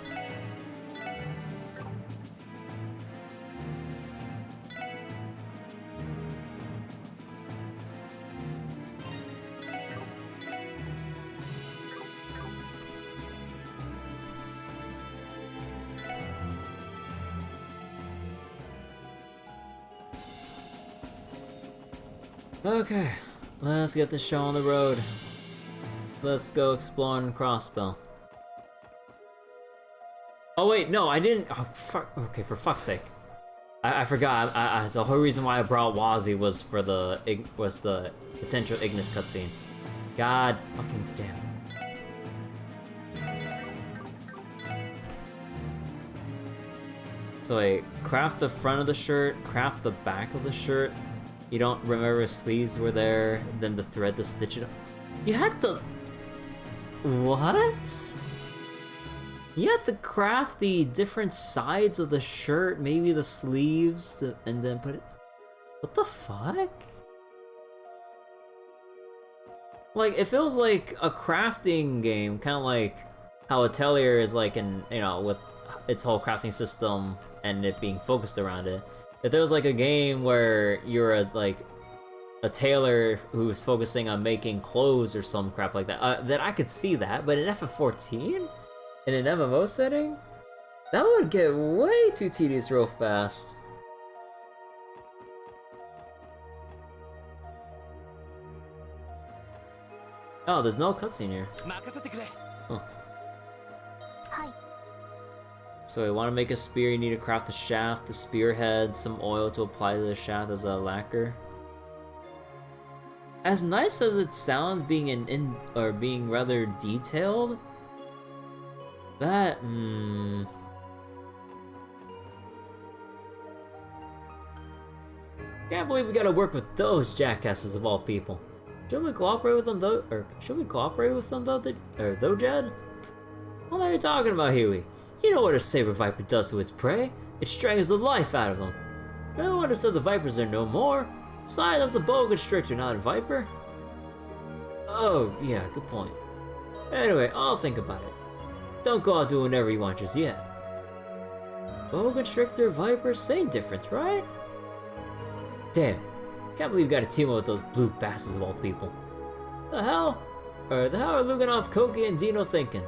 Okay, let's get this show on the road. Let's go exploring Crossbell. Oh wait, no, I didn't. Oh fuck. Okay, for fuck's sake, I forgot. The whole reason why I brought Wazzy was for the potential Ignis cutscene. God fucking damn it. So wait, craft the front of the shirt, craft the back of the shirt. You don't remember if sleeves were there, then the thread to stitch it up. You had to... What? You had to craft the different sides of the shirt, maybe the sleeves, and then put it... What the fuck? Like, it feels like a crafting game, kind of like how Atelier is like in, you know, with its whole crafting system and it being focused around it. If there was like a game where you're a tailor who's focusing on making clothes or some crap like that, then I could see that. But in FF14, in an MMO setting, that would get way too tedious real fast. Oh, there's no cutscene here. Oh. So we want to make a spear, you need to craft the shaft, the spearhead, some oil to apply to the shaft as a lacquer. As nice as it sounds being being rather detailed, that can't believe we gotta work with those jackasses of all people. Shouldn't we cooperate with them though? Or should we cooperate with them though? Though, Jed? What are you talking about, Huey? You know what a saber viper does to its prey? It strangles the life out of them. No understood the Vipers are no more. Besides, that's a boa constrictor, not a Viper. Oh, yeah, good point. Anyway, I'll think about it. Don't go out doing whatever you want just yet. Boa constrictor, Viper, same difference, right? Damn, can't believe you got a team up with those blue bastards of all people. The hell? Or the hell are Luganov, Koki, and Dino thinking?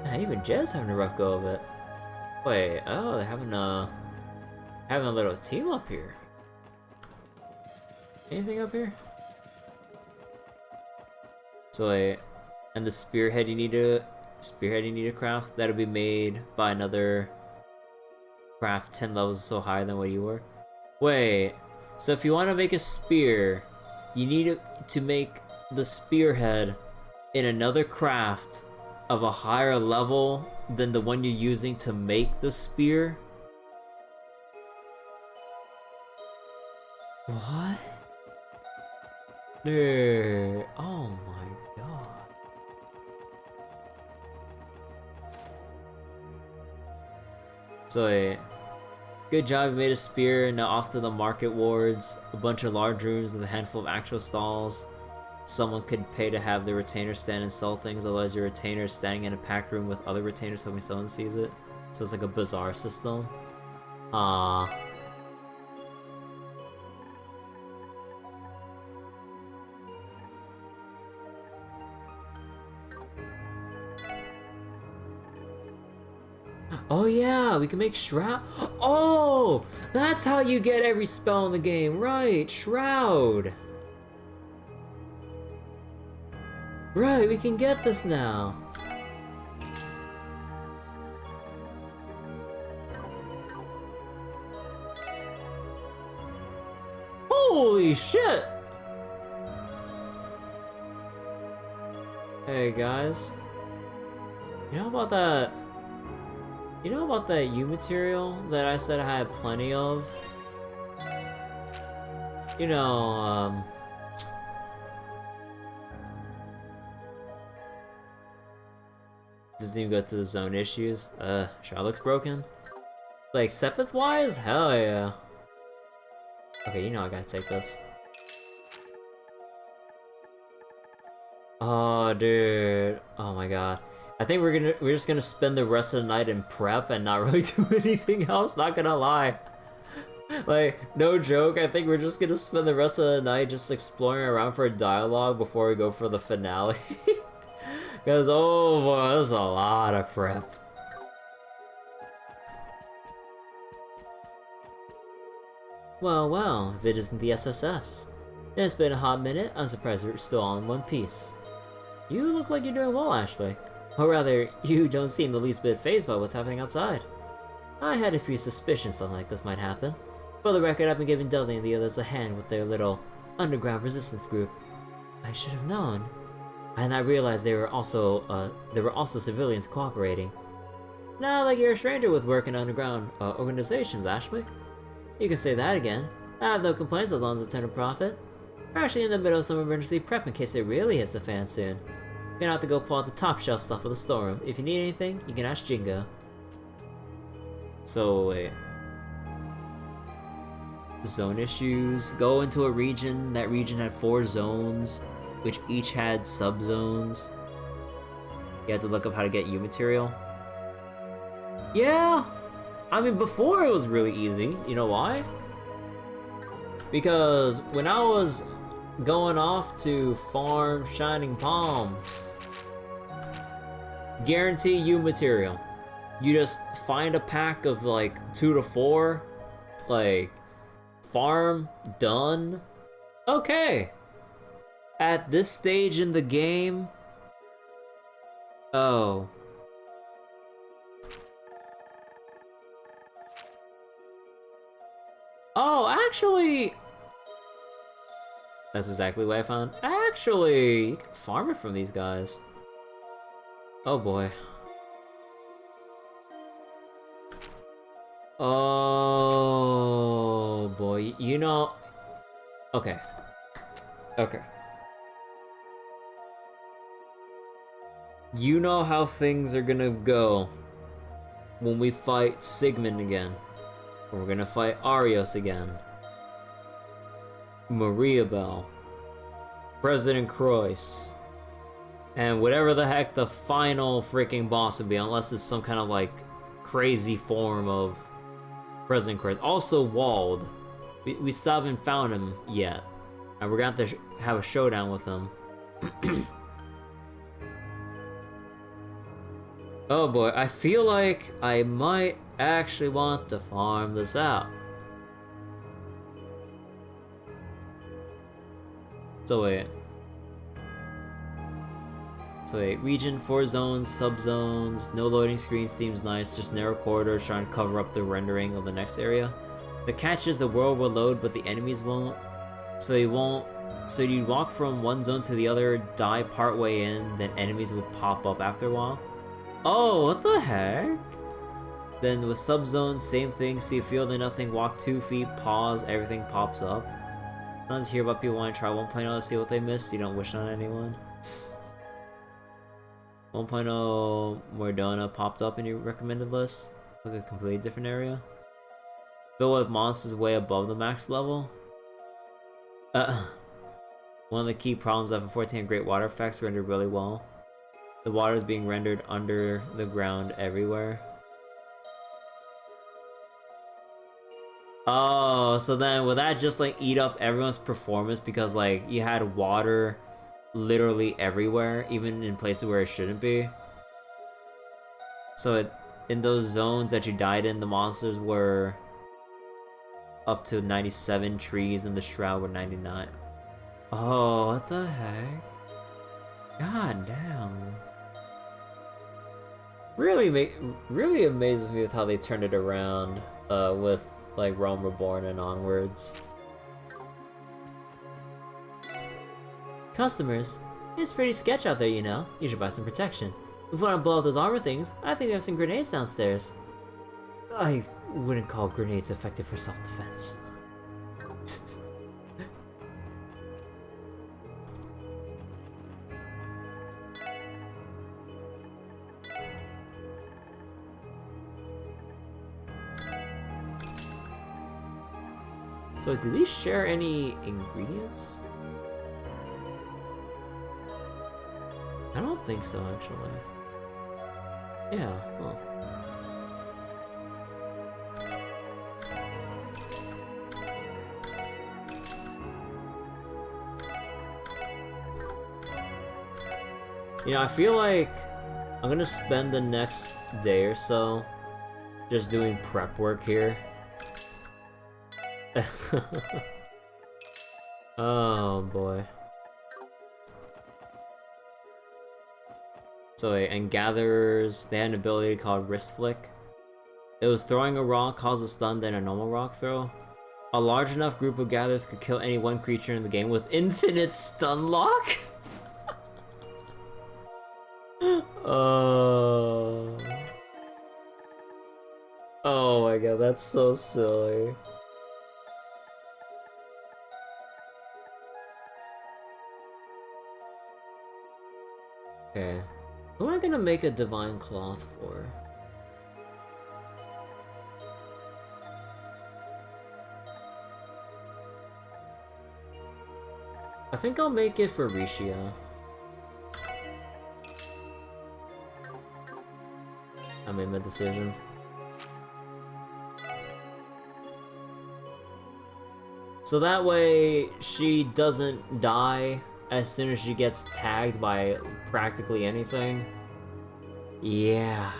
Man, even Jed's having a rough go of it. Wait, oh, they're having a little team up here. Anything up here? So wait, and the spearhead you need to craft, that'll be made by another craft 10 levels so higher than what you were. Wait, so if you want to make a spear, you need to make the spearhead in another craft of a higher level than the one you're using to make the spear? What? Dude, oh my god. So wait, good job, you made a spear, now off to the market wards, a bunch of large rooms with a handful of actual stalls. Someone could pay to have the retainer stand and sell things, otherwise your retainer is standing in a packed room with other retainers hoping someone sees it. So it's like a bazaar system. Oh yeah, we can make Shroud. Oh, that's how you get every spell in the game, right? Shroud. Right, we can get this now. Holy shit! Hey guys, you know about that? You know about that U material that I said I had plenty of? You know, doesn't even go to the zone issues. Charlotte's broken. Like, Sepith-wise? Hell yeah. Okay, you know I gotta take this. Oh, dude. Oh my god. I think we're just gonna spend the rest of the night in prep and not really do anything else, not gonna lie. Like, no joke, I think we're just gonna spend the rest of the night just exploring around for a dialogue before we go for the finale. Because, oh boy, there's a lot of prep. Well, well, if it isn't the SSS. It's been a hot minute, I'm surprised you're still all in one piece. You look like you're doing well, Ashley. Or rather, you don't seem the least bit fazed by what's happening outside. I had a few suspicions something like this might happen. For the record, I've been giving Dudley and the others a hand with their little underground resistance group. I should have known. And I realized there were also civilians cooperating. Not like you're a stranger with working underground organizations, Ashley. You can say that again. I have no complaints as long as it's a profit. We're actually in the middle of some emergency prep in case it really hits the fan soon. You're gonna have to go pull out the top shelf stuff of the storeroom. If you need anything, you can ask Jingo. So, wait. Zone issues. Go into a region. That region had 4 zones, which each had subzones. You have to look up how to get U material. Yeah! I mean, before it was really easy. You know why? Because when I was going off to farm Shining Palms, guarantee U material. You just find a pack of like 2 to 4, like, farm, done. Okay. At this stage in the game, oh. Oh, actually, that's exactly what I found. Actually, you can farm it from these guys. Oh boy. Oh boy, you know, okay. Okay. You know how things are gonna go when we fight Sigmund again, We're gonna fight Arios again. Maria Bell. President Croix. And whatever the heck the final freaking boss would be, unless it's some kind of like crazy form of President Croix. Also Wald. We still haven't found him yet. And we're gonna have to have a showdown with him. Oh boy, I feel like I might actually want to farm this out. So wait, region, 4 zones, subzones, no loading screen seems nice, just narrow corridors trying to cover up the rendering of the next area. The catch is the world will load, but the enemies won't. So you'd walk from one zone to the other, die partway in, then enemies would pop up after a while. Oh, what the heck? Then with subzones, same thing, see a field and nothing, walk 2 feet, pause, everything pops up. Sometimes hear about people want to try 1.0 to see what they missed, you don't wish on anyone. 1.0 Mordona popped up in your recommended list. Like a completely different area. Filled with monsters way above the max level. One of the key problems of 14 great water effects rendered really well. The water is being rendered under the ground everywhere. Oh, so then would that just like eat up everyone's performance because like you had water literally everywhere, even in places where it shouldn't be? So in those zones that you died in, the monsters were up to 97 trees and the shroud were 99. Oh, what the heck? God damn. Really amazes me with how they turned it around with like Realm Reborn and onwards. Customers, it's pretty sketch out there, you know. You should buy some protection. If we want to blow up those armor things, I think we have some grenades downstairs. I wouldn't call grenades effective for self-defense. So do these share any ingredients? I don't think so, actually. Yeah, huh. You know, I feel like I'm gonna spend the next day or so just doing prep work here. Oh boy. So and gatherers, they had an ability called wrist flick. It was throwing a rock caused a stun, then a normal rock throw. A large enough group of gatherers could kill any one creature in the game with infinite stun lock? Oh. Oh my god, that's so silly. Okay. Who am I gonna make a divine cloth for? I think I'll make it for Rishia. I made my decision. So that way she doesn't die as soon as she gets tagged by practically anything. Yeah.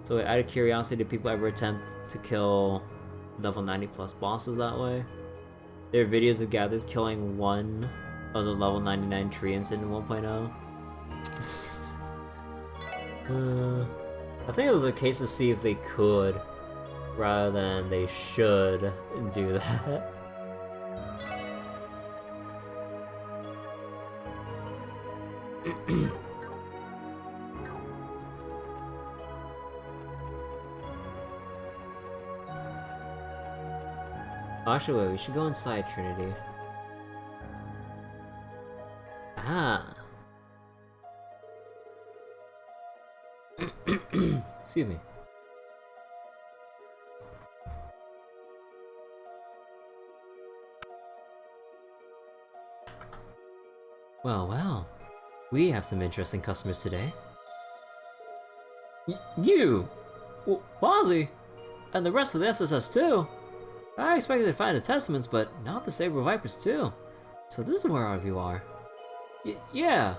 So out of curiosity, do people ever attempt to kill level 90 plus bosses that way? There are videos of gatherers killing one of the level 99 treants in 1.0. I think it was a case to see if they could, rather than they should do that. Actually, wait, we should go inside Trinity. Ah. Excuse me. Well, well. We have some interesting customers today. You! Wazzy! And the rest of the SSS too! I expected to find the Testaments, but not the Saber Vipers too. So this is where all of you are. Yeah!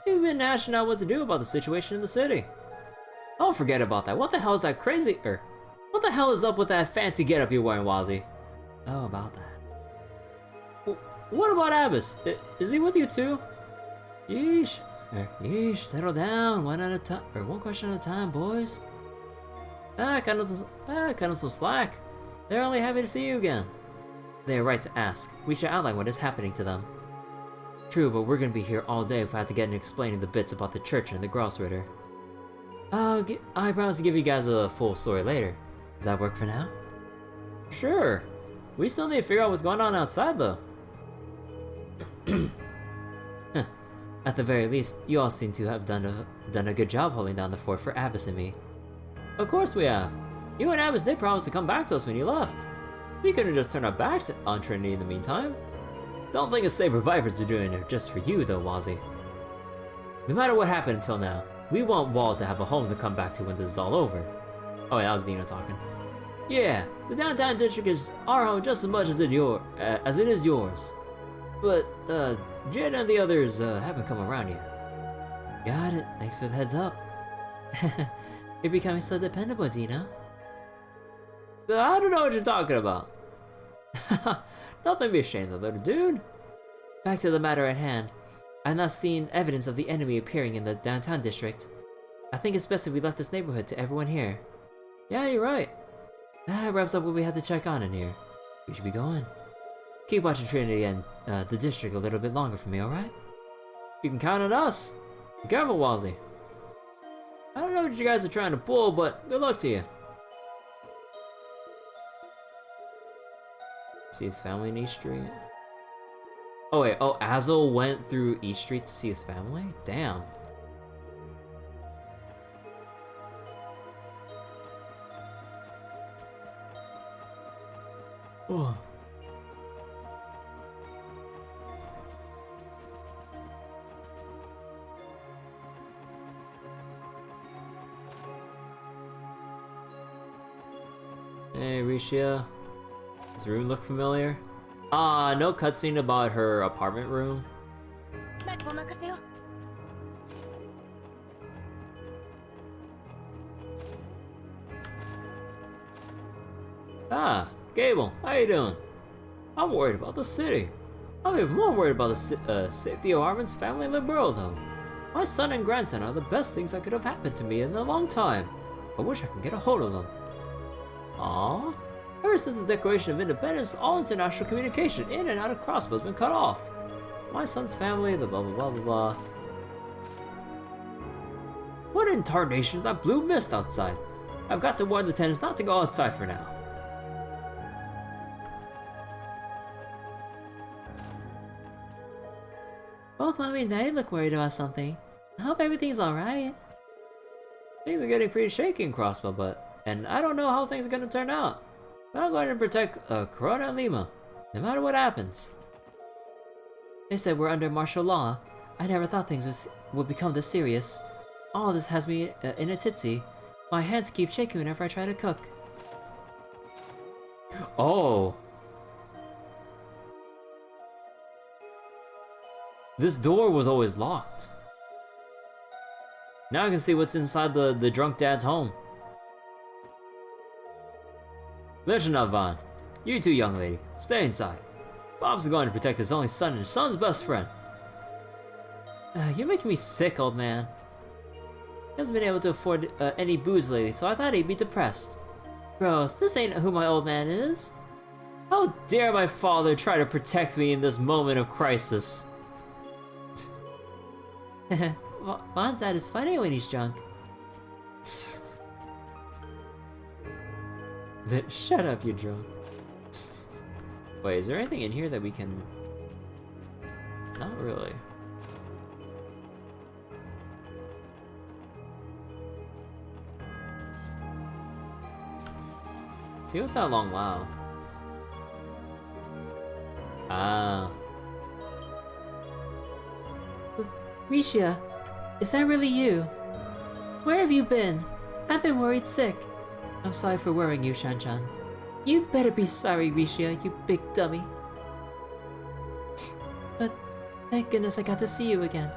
You've been hashing out what to do about the situation in the city. Oh, forget about that. What the hell is that crazy- what the hell is up with that fancy getup you're wearing, Wazzy? Oh, about that. What about Abbas? Is he with you too? Yeesh. Yeesh, settle down. One at a time, or one question at a time, boys. Kind of some slack. They're only happy to see you again. They are right to ask. We should outline what is happening to them. True, but we're gonna be here all day if I have to get into explaining the bits about the church and the Grossritter. I promise to give you guys a full story later. Does that work for now? Sure. We still need to figure out what's going on outside though. At the very least, you all seem to have done a good job holding down the fort for Abbas and me. Of course we have. You and Abbas did promise to come back to us when you left. We couldn't just turn our backs on Trinity in the meantime. Don't think the Saber Vipers are doing it just for you though, Wazzy. No matter what happened until now, we want Wall to have a home to come back to when this is all over. Oh yeah, that was Dino talking. Yeah, the downtown district is our home just as much as it is yours. But, Jed and the others haven't come around yet. Got it, thanks for the heads up. You're becoming so dependable, Dino. I don't know what you're talking about. Nothing to be ashamed of, little dude. Back to the matter at hand. I've not seen evidence of the enemy appearing in the downtown district. I think it's best if we left this neighborhood to everyone here. Yeah, you're right. That wraps up what we had to check on in here. We should be going. Keep watching Trinity and the district a little bit longer for me, alright? You can count on us. Be careful, Wazzy. I don't know what you guys are trying to pull, but good luck to you. See his family in East Street. Oh wait, oh, Azel went through East Street to see his family? Damn. Oh. Hey, Risha. Does the room look familiar? No cutscene about her apartment room. Ah, Gable, how you doing? I'm worried about the city. I'm even more worried about the safety of Armin's family and the world, though. My son and grandson are the best things that could have happened to me in a long time. I wish I could get a hold of them. Aww. Ever since the Declaration of Independence, all international communication in and out of Crossbell has been cut off. My son's family, the blah blah blah blah blah. What in tarnation is that blue mist outside? I've got to warn the tenants not to go outside for now. Both Mommy and Daddy look worried about something. I hope everything's alright. Things are getting pretty shaky in Crossbell, and I don't know how things are gonna turn out. But I'm going to protect Corona and Lima, no matter what happens. They said we're under martial law. I never thought things would become this serious. All this has me in a titsy. My hands keep shaking whenever I try to cook. Oh. This door was always locked. Now I can see what's inside the drunk dad's home. Listen up, Vaughn. You two, young lady, stay inside. Bob's going to protect his only son and his son's best friend. You're making me sick, old man. He hasn't been able to afford any booze lately, so I thought he'd be depressed. Gross, this ain't who my old man is. How dare my father try to protect me in this moment of crisis? Vaughn's dad is funny when he's drunk. Shut up, you drunk. Wait, is there anything in here that we can... Not really. See, what's that long wow? Ah. Risha, is that really you? Where have you been? I've been worried sick. I'm sorry for worrying you, Shan-chan. You better be sorry, Risha, you big dummy. But thank goodness I got to see you again.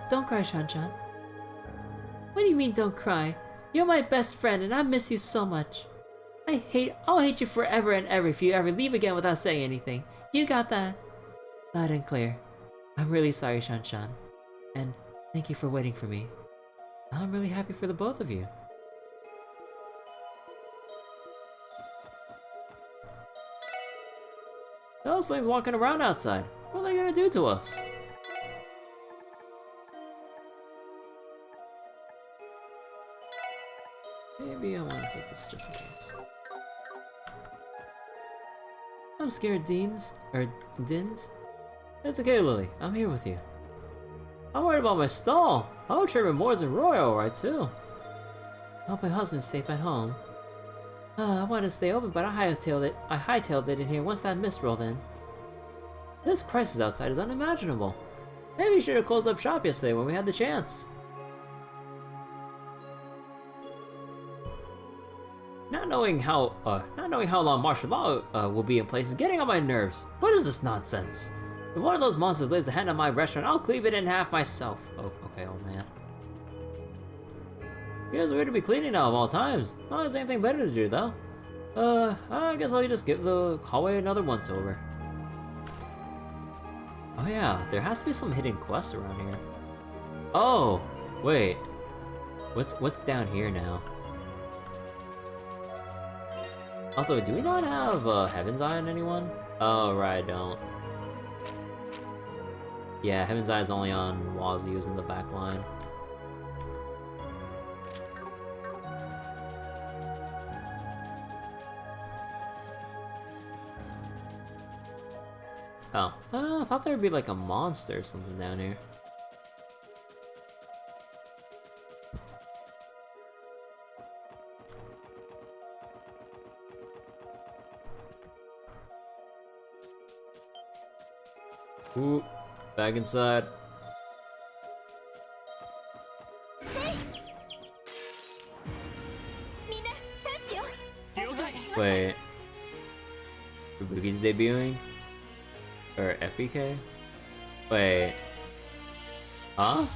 Don't cry, Shan-chan. What do you mean don't cry? You're my best friend and I miss you so much. I'll hate you forever and ever if you ever leave again without saying anything. You got that? Loud and clear. I'm really sorry, Shan-chan. And thank you for waiting for me. I'm really happy for the both of you. Those things walking around outside. What are they gonna do to us? Maybe I want to take this just in case. I'm scared, Dins. It's okay, Lily. I'm here with you. I'm worried about my stall. I hope Chairman Moores and Roy are alright too. I hope my husband's safe at home. I wanted to stay open, but I hightailed it in here once that mist rolled in. This crisis outside is unimaginable. Maybe we should have closed up shop yesterday when we had the chance. Not knowing how long martial law will be in place is getting on my nerves. What is this nonsense? If one of those monsters lays a hand on my restaurant, I'll cleave it in half myself. Oh, okay, old man. Feels weird to be cleaning now of all times. Not there's anything better to do though. I guess I'll just give the hallway another once over. Oh yeah, there has to be some hidden quests around here. Oh, wait. What's down here now? Also, do we not have Heaven's Eye on anyone? Oh, right, I don't. Yeah, Heaven's Eye is only on Wazu's in the back line. Oh, I thought there would be like a monster or something down here. Ooh, back inside. Wait. Kabuki's debuting? Or FBK? Wait. Huh?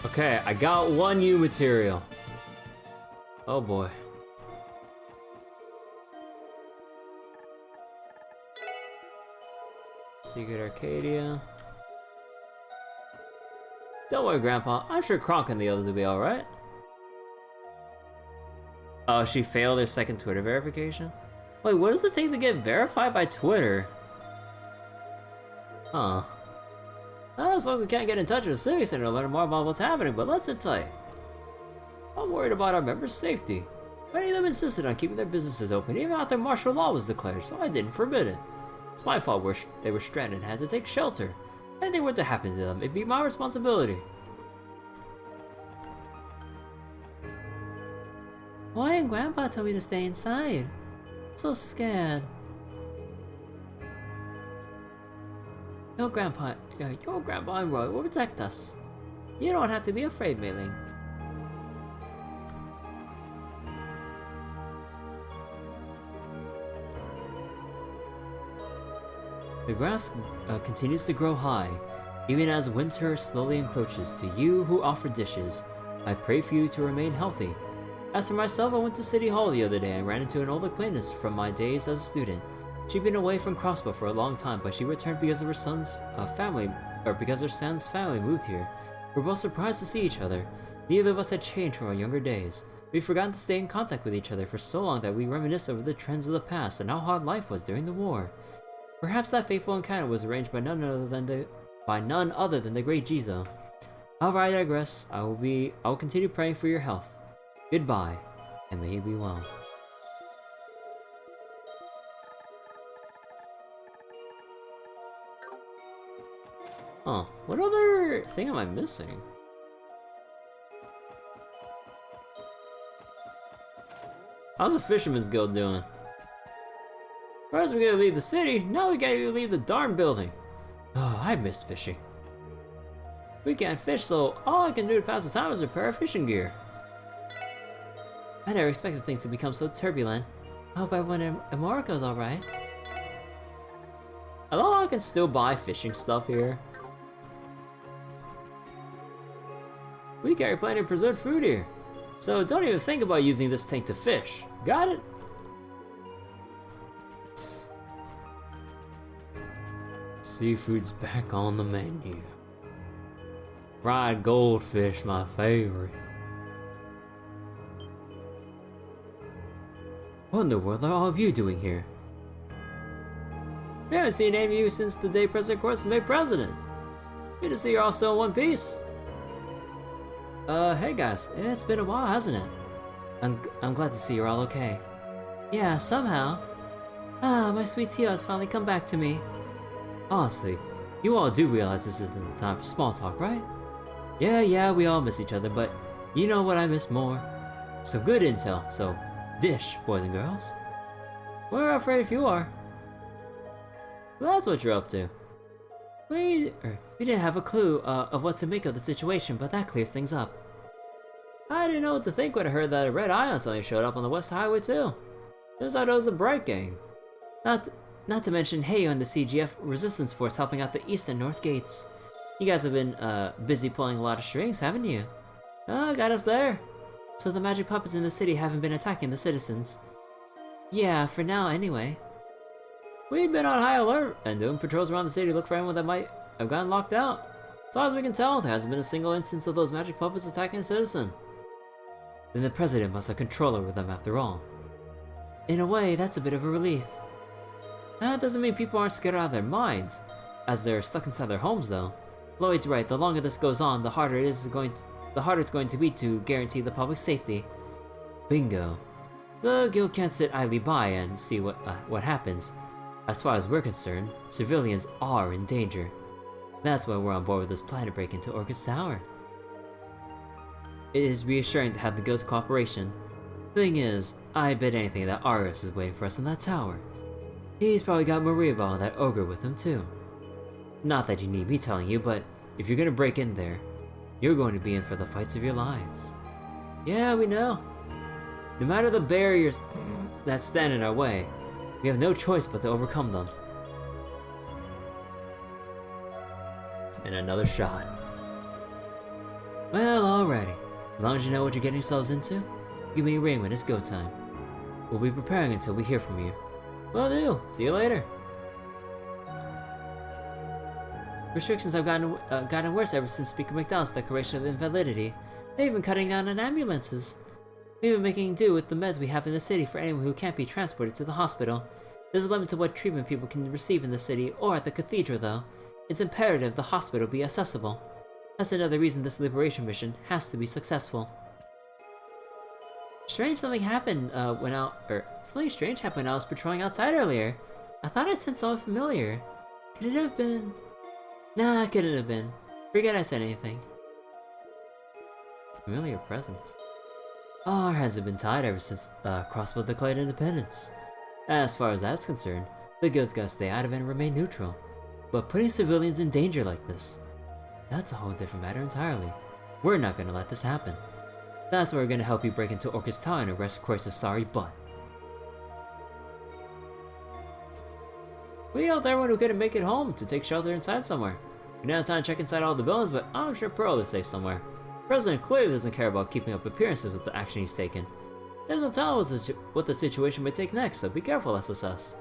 Okay, I got one new material. Oh boy. Secret Arcadia. Don't worry, Grandpa. I'm sure Kronk and the others will be alright. Oh, she failed her second Twitter verification? Wait, what does it take to get verified by Twitter? Huh. As long as we can't get in touch with the Civic Center to learn more about what's happening, but let's sit tight. I'm worried about our members' safety. Many of them insisted on keeping their businesses open even after martial law was declared, so I didn't forbid it. It's my fault they were stranded and had to take shelter. If anything were to happen to them, it'd be my responsibility. Why didn't Grandpa tell me to stay inside? I'm so scared. Your grandpa and Roy will protect us. You don't have to be afraid, Mei-ling. The grass continues to grow high, even as winter slowly encroaches. To you who offer dishes, I pray for you to remain healthy. As for myself, I went to City Hall the other day and ran into an old acquaintance from my days as a student. She'd been away from Crossbell for a long time, but she returned because of her son's because her son's family moved here. We're both surprised to see each other. Neither of us had changed from our younger days. We'd forgotten to stay in contact with each other for so long that we reminisced over the trends of the past and how hard life was during the war. Perhaps that fateful encounter was arranged by none other than the great Jizo. However, I digress. I will continue praying for your health. Goodbye, and may you be well. Huh, what other thing am I missing? How's the Fisherman's Guild doing? First we gotta leave the city, now we gotta leave the darn building. Oh, I missed fishing. We can't fish, so all I can do to pass the time is repair our fishing gear. I never expected things to become so turbulent. I hope everyone in Amorica is alright. I love how I can still buy fishing stuff here. We carry plenty of preserved food here, so don't even think about using this tank to fish. Got it? Seafood's back on the menu. Fried goldfish, my favorite. What in the world are all of you doing here? We haven't seen any of you since the day President Course was made president. Good to see you're all still in one piece. Hey guys, it's been a while, hasn't it? I'm glad to see you're all okay. Yeah, somehow. Ah, my sweet Tio has finally come back to me. Honestly, you all do realize this isn't the time for small talk, right? Yeah, we all miss each other, but you know what I miss more? Some good intel, so dish, boys and girls. We're afraid if you are. Well, that's what you're up to. We didn't have a clue of what to make of the situation, but that clears things up. I didn't know what to think when I heard that a red ion suddenly showed up on the West Highway too. Turns out it was the Bright Gang. Not to mention Heyo and the CGF Resistance Force helping out the East and North Gates. You guys have been busy pulling a lot of strings, haven't you? Oh, got us there. So the magic puppets in the city haven't been attacking the citizens. Yeah, for now anyway. We've been on high alert and doing patrols around the city to look for anyone that might have gotten locked out. As far as we can tell, there hasn't been a single instance of those magic puppets attacking a citizen. Then the president must have control over them after all. In a way, that's a bit of a relief. That doesn't mean people aren't scared out of their minds, as they're stuck inside their homes though. Lloyd's right, the longer this goes on, the harder it's going to be to guarantee the public's safety. Bingo. The guild can't sit idly by and see what happens. As far as we're concerned, civilians are in danger. That's why we're on board with this plan to break into Orchid's Tower. It is reassuring to have the guild's cooperation. Thing is, I bet anything that Arius is waiting for us in that tower. He's probably got Mariba and that ogre with him too. Not that you need me telling you, but if you're gonna break in there, you're going to be in for the fights of your lives. Yeah, we know. No matter the barriers that stand in our way, we have no choice but to overcome them. And another shot. Well, alrighty. As long as you know what you're getting yourselves into, give me a ring when it's go time. We'll be preparing until we hear from you. Will do. See you later. Restrictions have gotten worse ever since Speaker McDonald's declaration of invalidity. They're even cutting down on ambulances. We've been making do with the meds we have in the city for anyone who can't be transported to the hospital. There's a limit to what treatment people can receive in the city or at the cathedral though. It's imperative the hospital be accessible. That's another reason this liberation mission has to be successful. Something strange happened when I was patrolling outside earlier. I thought I sensed someone familiar. Could it have been? Nah, it couldn't have been. Forget I said anything. Familiar presence. Oh, our hands have been tied ever since Crossbell declared independence. As far as that's concerned, the guild's gotta stay out of it and remain neutral. But putting civilians in danger like this, that's a whole different matter entirely. We're not gonna let this happen. That's why we're gonna help you break into Orchid's Tower and arrest Quartz's sorry butt. We helped everyone who couldn't make it home to take shelter inside somewhere. We don't have time to check inside all the buildings, but I'm sure Pearl is safe somewhere. The president clearly doesn't care about keeping up appearances with the action he's taken. There's no telling what the situation may take next, so be careful, SSS.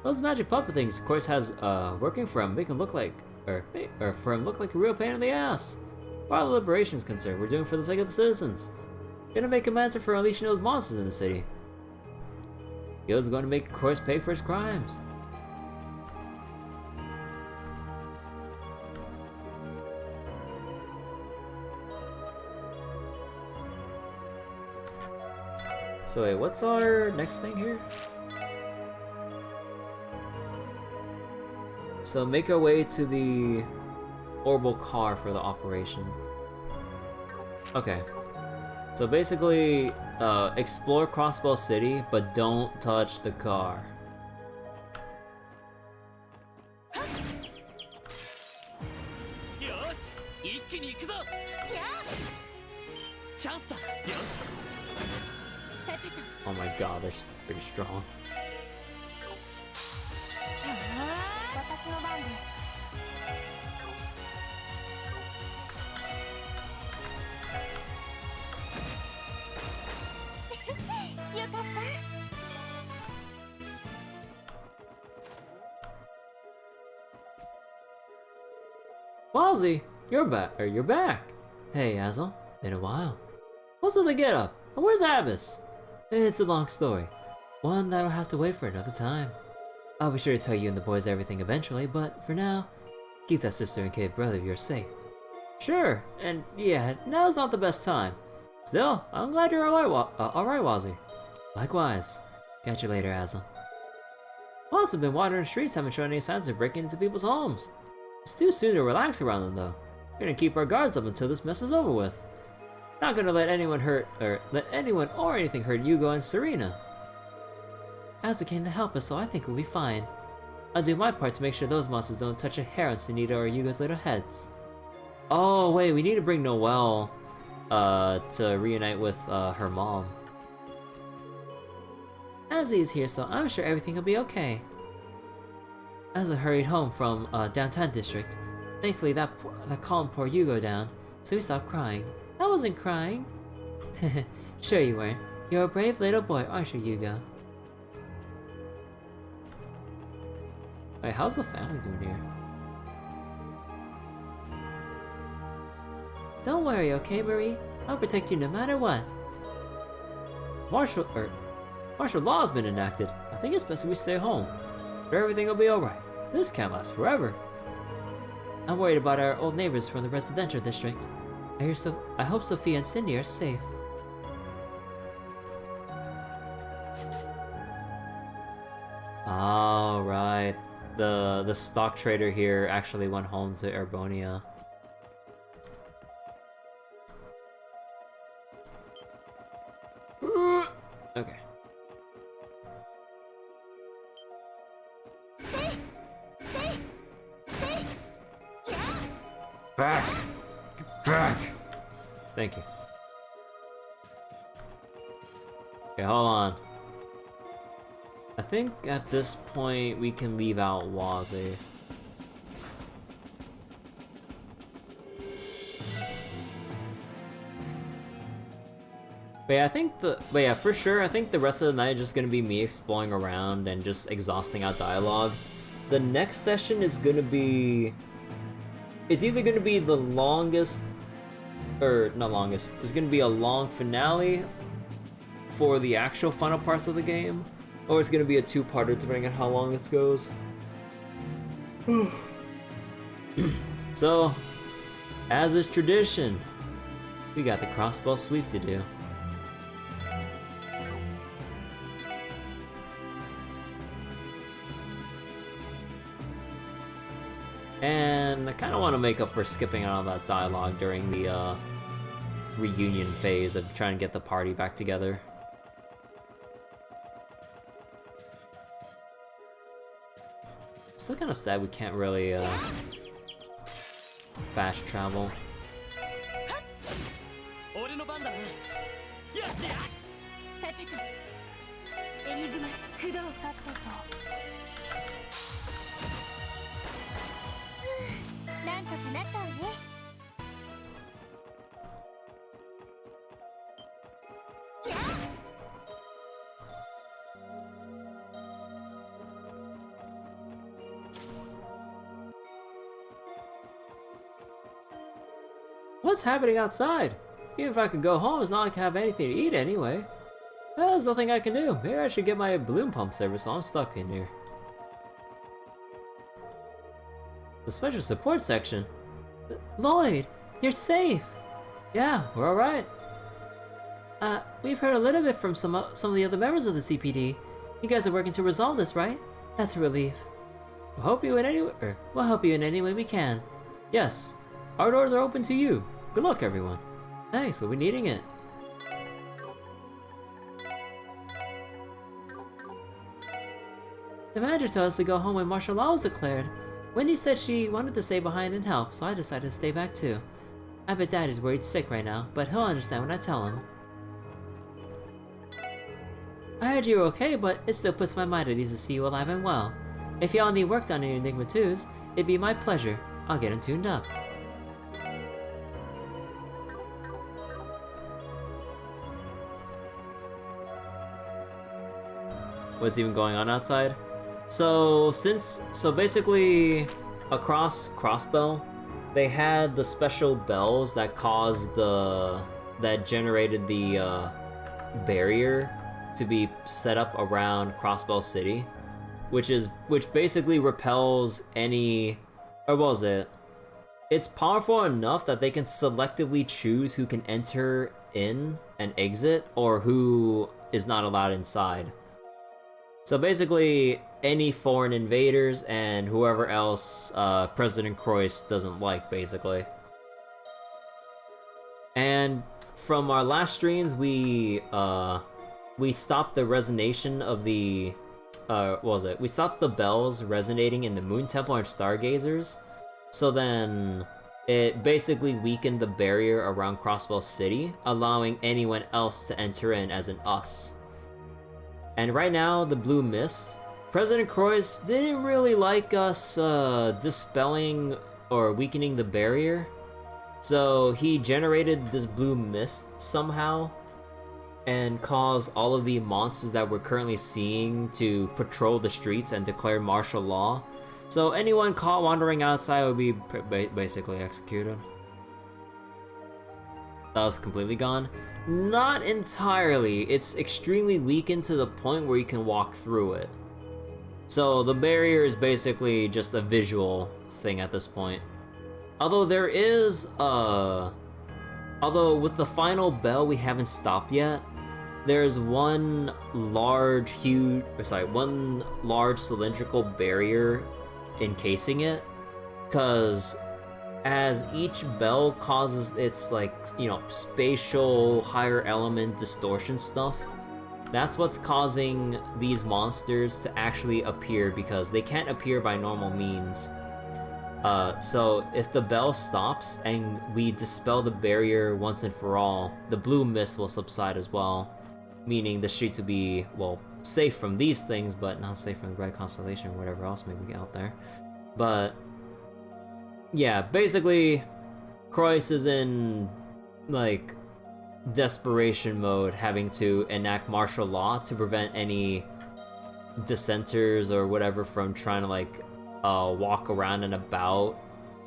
Those magic puppet things Quartz has working for him make him look like, or for him look like a real pain in the ass. As far as the liberation is concerned, we're doing it for the sake of the citizens. We're gonna make him answer for unleashing those monsters in the city. Guild's going to make Quartz pay for his crimes. So wait, what's our next thing here? So make our way to the orbital car for the operation. Okay. So basically, explore Crossbell City, but don't touch the car. Oh my god, they're pretty strong. Wazzy, you're back. You're back. Hey, Azel, been a while. What's with the get-up? And where's Abbas? It's a long story, one that'll have to wait for another time. I'll be sure to tell you and the boys everything eventually, but for now, keep that sister and kid brother of yours safe. Sure, and yeah, now's not the best time. Still, I'm glad you're alright, Wazzy. Likewise. Catch you later, Azel. Also been wandering the streets, haven't shown any signs of breaking into people's homes. It's too soon to relax around them, though. We're gonna keep our guards up until this mess is over with. Not gonna let anyone or anything hurt Yugo and Serena. Asa came to help us, so I think we'll be fine. I'll do my part to make sure those monsters don't touch a hair on Sunita or Yugo's little heads. Oh wait, we need to bring Noelle to reunite with her mom. Azzy is here, so I'm sure everything will be okay. Asa hurried home from downtown district. Thankfully that calmed poor Yugo down, so he stopped crying. I wasn't crying. Sure you weren't. You're a brave little boy, aren't you, Yugo? Wait, how's the family doing here? Don't worry, okay, Marie? I'll protect you no matter what. Martial law has been enacted. I think it's best if we stay home. But everything will be alright. This can't last forever. I'm worried about our old neighbors from the residential district. I hope Sophia and Cindy are safe. All right. The stock trader here actually went home to Erbonia. Okay. Back! Get back! Thank you. Okay, hold on. I think at this point we can leave out Waze. But yeah, for sure, I think the rest of the night is just gonna be me exploring around and just exhausting out dialogue. The next session is gonna be... It's either gonna be the longest, or not longest, it's gonna be a long finale for the actual final parts of the game, or it's gonna be a two-parter depending on how long this goes. So, as is tradition, we got the Crossbell sweep to do. And I kind of want to make up for skipping out on that dialogue during the reunion phase of trying to get the party back together. Still kind of sad we can't really fast travel. What's happening outside? Even if I could go home, it's not like I have anything to eat anyway. Well, there's nothing I can do. Maybe I should get my balloon pump service while I'm stuck in here. The special support section? Lloyd, you're safe! Yeah, we're alright. We've heard a little bit from some of the other members of the CPD. You guys are working to resolve this, right? That's a relief. We'll help you in any way we can. Yes, our doors are open to you. Good luck, everyone. Thanks, we'll be needing it. The manager told us to go home when martial law was declared. Wendy said she wanted to stay behind and help, so I decided to stay back too. I bet Dad is worried sick right now, but he'll understand when I tell him. I heard you were okay, but it still puts my mind at ease to see you alive and well. If y'all need work done on your Enigma 2s, it'd be my pleasure. I'll get them tuned up. What's even going on outside? So basically across Crossbell, they had the special bells that generated the barrier to be set up around Crossbell City, which basically repels any, or what was it? It's powerful enough that they can selectively choose who can enter in and exit, or who is not allowed inside. So basically, any foreign invaders and whoever else President Croix doesn't like, basically. And from our last streams, we stopped the resonation of the what was it? We stopped the bells resonating in the Moon Temple and Stargazers. So then it basically weakened the barrier around Crossbell City, allowing anyone else to enter in as an us. And right now, the blue mist, President Croix didn't really like us dispelling or weakening the barrier. So he generated this blue mist somehow and caused all of the monsters that we're currently seeing to patrol the streets and declare martial law. So anyone caught wandering outside would be basically executed. That was completely gone. Not entirely. It's extremely weakened to the point where you can walk through it. So the barrier is basically just a visual thing at this point. Although with the final bell we haven't stopped yet, there's one large cylindrical barrier encasing it, because as each bell causes its spatial higher element distortion stuff, that's what's causing these monsters to actually appear, because they can't appear by normal means. So if the bell stops and we dispel the barrier once and for all, the blue mist will subside as well, meaning the streets will be, well, safe from these things, but not safe from the Bright Constellation or whatever else may be out there. But yeah, basically, Croix is in, desperation mode, having to enact martial law to prevent any dissenters or whatever from trying to, walk around and about,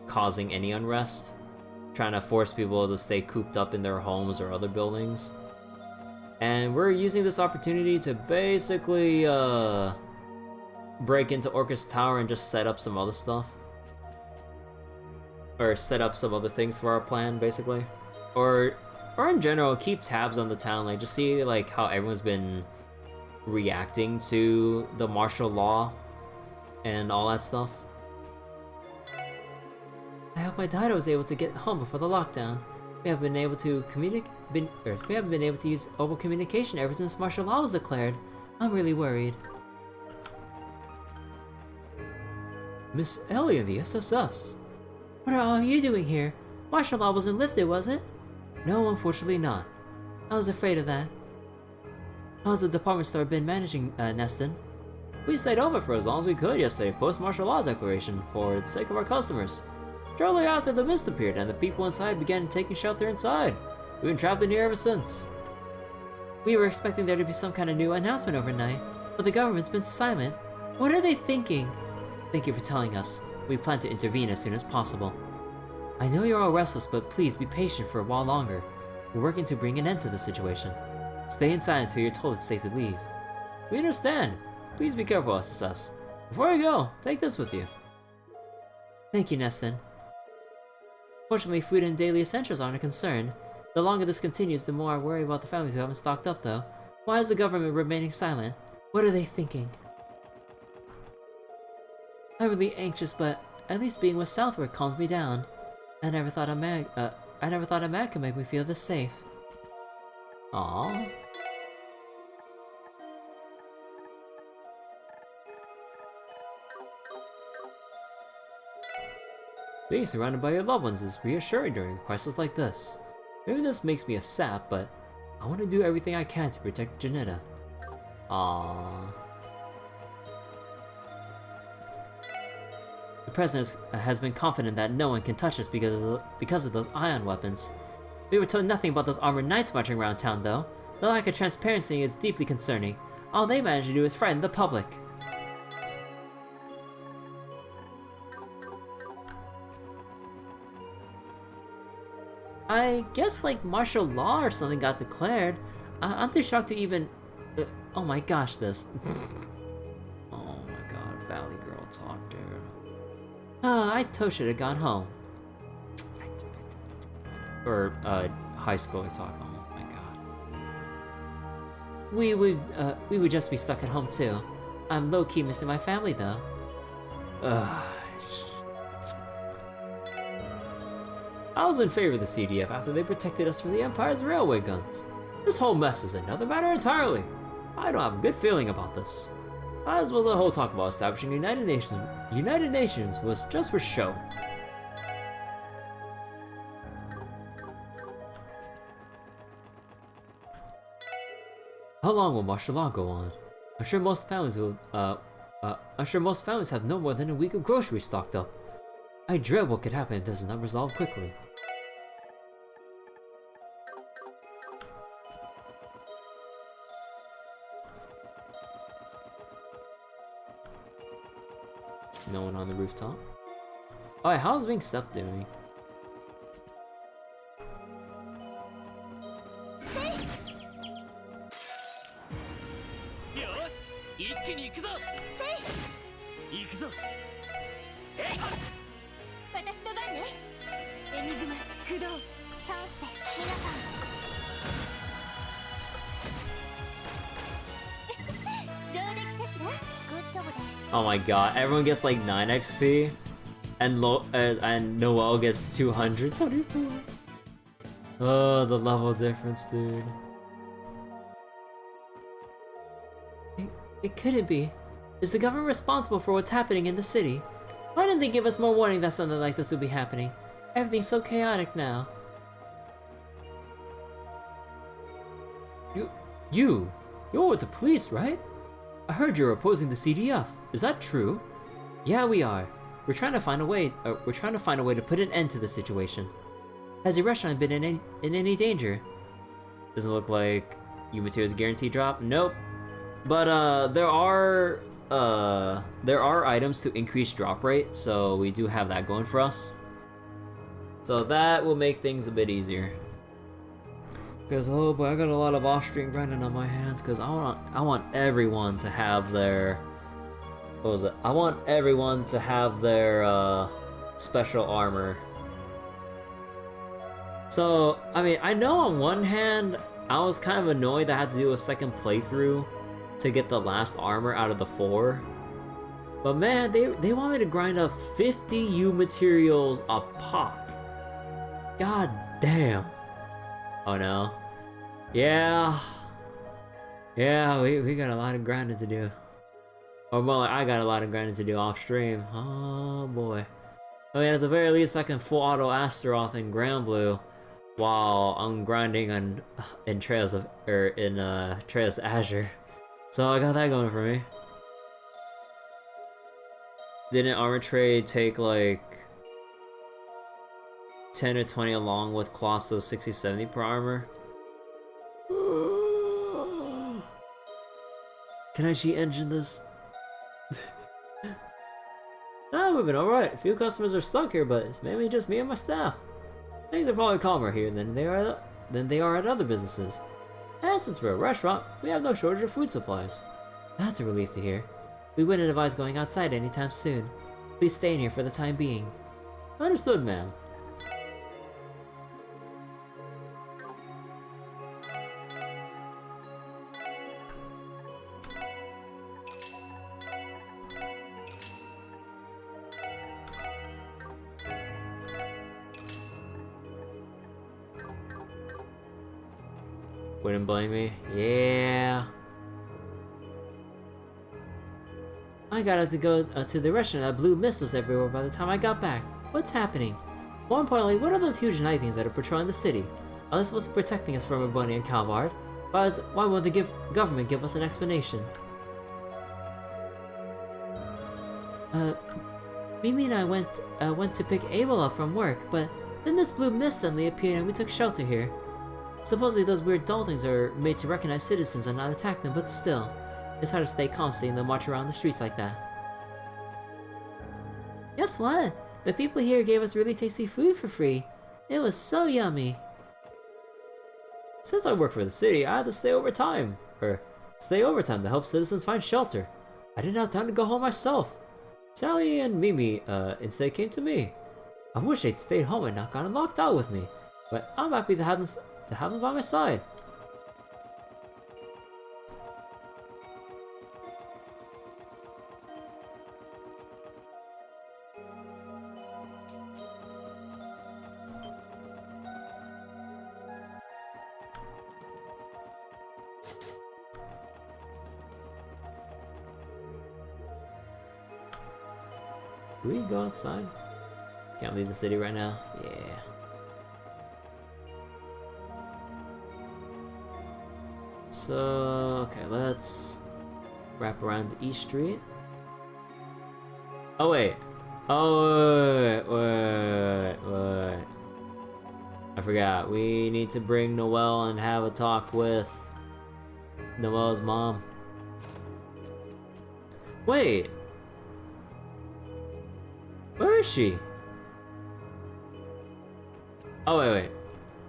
causing any unrest. Trying to force people to stay cooped up in their homes or other buildings. And we're using this opportunity to basically, break into Orcus Tower and just set up some other stuff. Or set up some other things for our plan, basically. Or in general, keep tabs on the town, just see, how everyone's been reacting to the martial law and all that stuff. I hope my daughter was able to get home before the lockdown. We haven't been able to use open communication ever since martial law was declared. I'm really worried. Miss Ellie of the SSS. What are all of you doing here? Martial law wasn't lifted, was it? No, unfortunately not. I was afraid of that. How's the department store been managing, Neston? We stayed over for as long as we could yesterday post-martial law declaration for the sake of our customers. Shortly after, the mist appeared and the people inside began taking shelter inside. We've been trapped in here ever since. We were expecting there to be some kind of new announcement overnight, but the government's been silent. What are they thinking? Thank you for telling us. We plan to intervene as soon as possible. I know you're all restless, but please be patient for a while longer. We're working to bring an end to the situation. Stay inside until you're told it's safe to leave. We understand. Please be careful, SSS. Before you go, take this with you. Thank you, Neston. Fortunately, food and daily essentials aren't a concern. The longer this continues, the more I worry about the families who haven't stocked up, though. Why is the government remaining silent? What are they thinking? I'm really anxious, but at least being with Southward calms me down. I never thought a man could make me feel this safe. Aww. Being surrounded by your loved ones is reassuring during a crisis like this. Maybe this makes me a sap, but I want to do everything I can to protect Janetta. Aww. The President has been confident that no one can touch us because of those ion weapons. We were told nothing about those armored knights marching around town, though. The lack of transparency is deeply concerning. All they manage to do is frighten the public. I guess like martial law or something got declared. I'm too shocked to even... oh my gosh, this. Oh my god, Valley Girl talk, dude. I totally should have gone home. Or, high schooler talk, oh my god. We would just be stuck at home too. I'm low-key missing my family though. I was in favor of the CDF after they protected us from the Empire's railway guns. This whole mess is another matter entirely. I don't have a good feeling about this. As was the whole talk about establishing United Nations. United Nations was just for show. How long will martial law go on? I'm sure most families have no more than a week of groceries stocked up. I dread what could happen if this is not resolved quickly. No one on the rooftop. Alright, how's being Sept doing? Oh my god, everyone gets like 9 XP, and Noelle gets 224. Oh, the level difference, dude. It couldn't be. Is the government responsible for what's happening in the city? Why didn't they give us more warning that something like this would be happening? Everything's so chaotic now. You're with the police, right? I heard you're opposing the CDF. Is that true? Yeah, we are. We're trying to find a way to put an end to the situation. Has your restaurant been in any danger? Doesn't look like Yumateo's guarantee drop. Nope. But there are items to increase drop rate, so we do have that going for us. So that will make things a bit easier. Because oh boy, I got a lot of off-stream grinding on my hands. Because I want everyone to have their I want everyone to have their special armor. So I mean, I know on one hand I was kind of annoyed that I had to do a second playthrough to get the last armor out of the 4. But man, they want me to grind up 50 U materials a pop. God damn. Oh no. Yeah, we got a lot of grinding to do. Or more like, I got a lot of grinding to do off stream. Oh boy. I mean, at the very least, I can full auto Astaroth and Grand Blue while I'm grinding in Trails to Azure. So I got that going for me. Didn't armor trade take like 10 or 20 along with Colosso's 60-70 per armor? Can I G-engine this? We've been alright. A few customers are stuck here, but it's mainly just me and my staff. Things are probably calmer here than they are at other businesses. And since we're a restaurant, we have no shortage of food supplies. That's a relief to hear. We wouldn't advise going outside anytime soon. Please stay in here for the time being. Understood, ma'am. Wouldn't blame me. Yeah. I got to go to the restaurant. That blue mist was everywhere by the time I got back. What's happening? More importantly, what are those huge night things that are patrolling the city? Are they supposed to be protecting us from Bunny and Calvard? Why won't the government give us an explanation? Mimi and I went to pick Abel up from work, but then this blue mist suddenly appeared and we took shelter here. Supposedly those weird doll things are made to recognize citizens and not attack them, but still, it's hard to stay calm seeing them march around the streets like that. Guess what? The people here gave us really tasty food for free. It was so yummy. Since I work for the city, I had to stay overtime to help citizens find shelter. I didn't have time to go home myself. Sally and Mimi instead came to me. I wish they'd stayed home and not gotten locked out with me, but I'm happy to have them by my side. Do we go outside? Can't leave the city right now? Yeah. So, okay, let's wrap around to East Street. Oh wait. Oh wait. I forgot. We need to bring Noelle and have a talk with Noelle's mom. Wait. Where is she? Oh wait.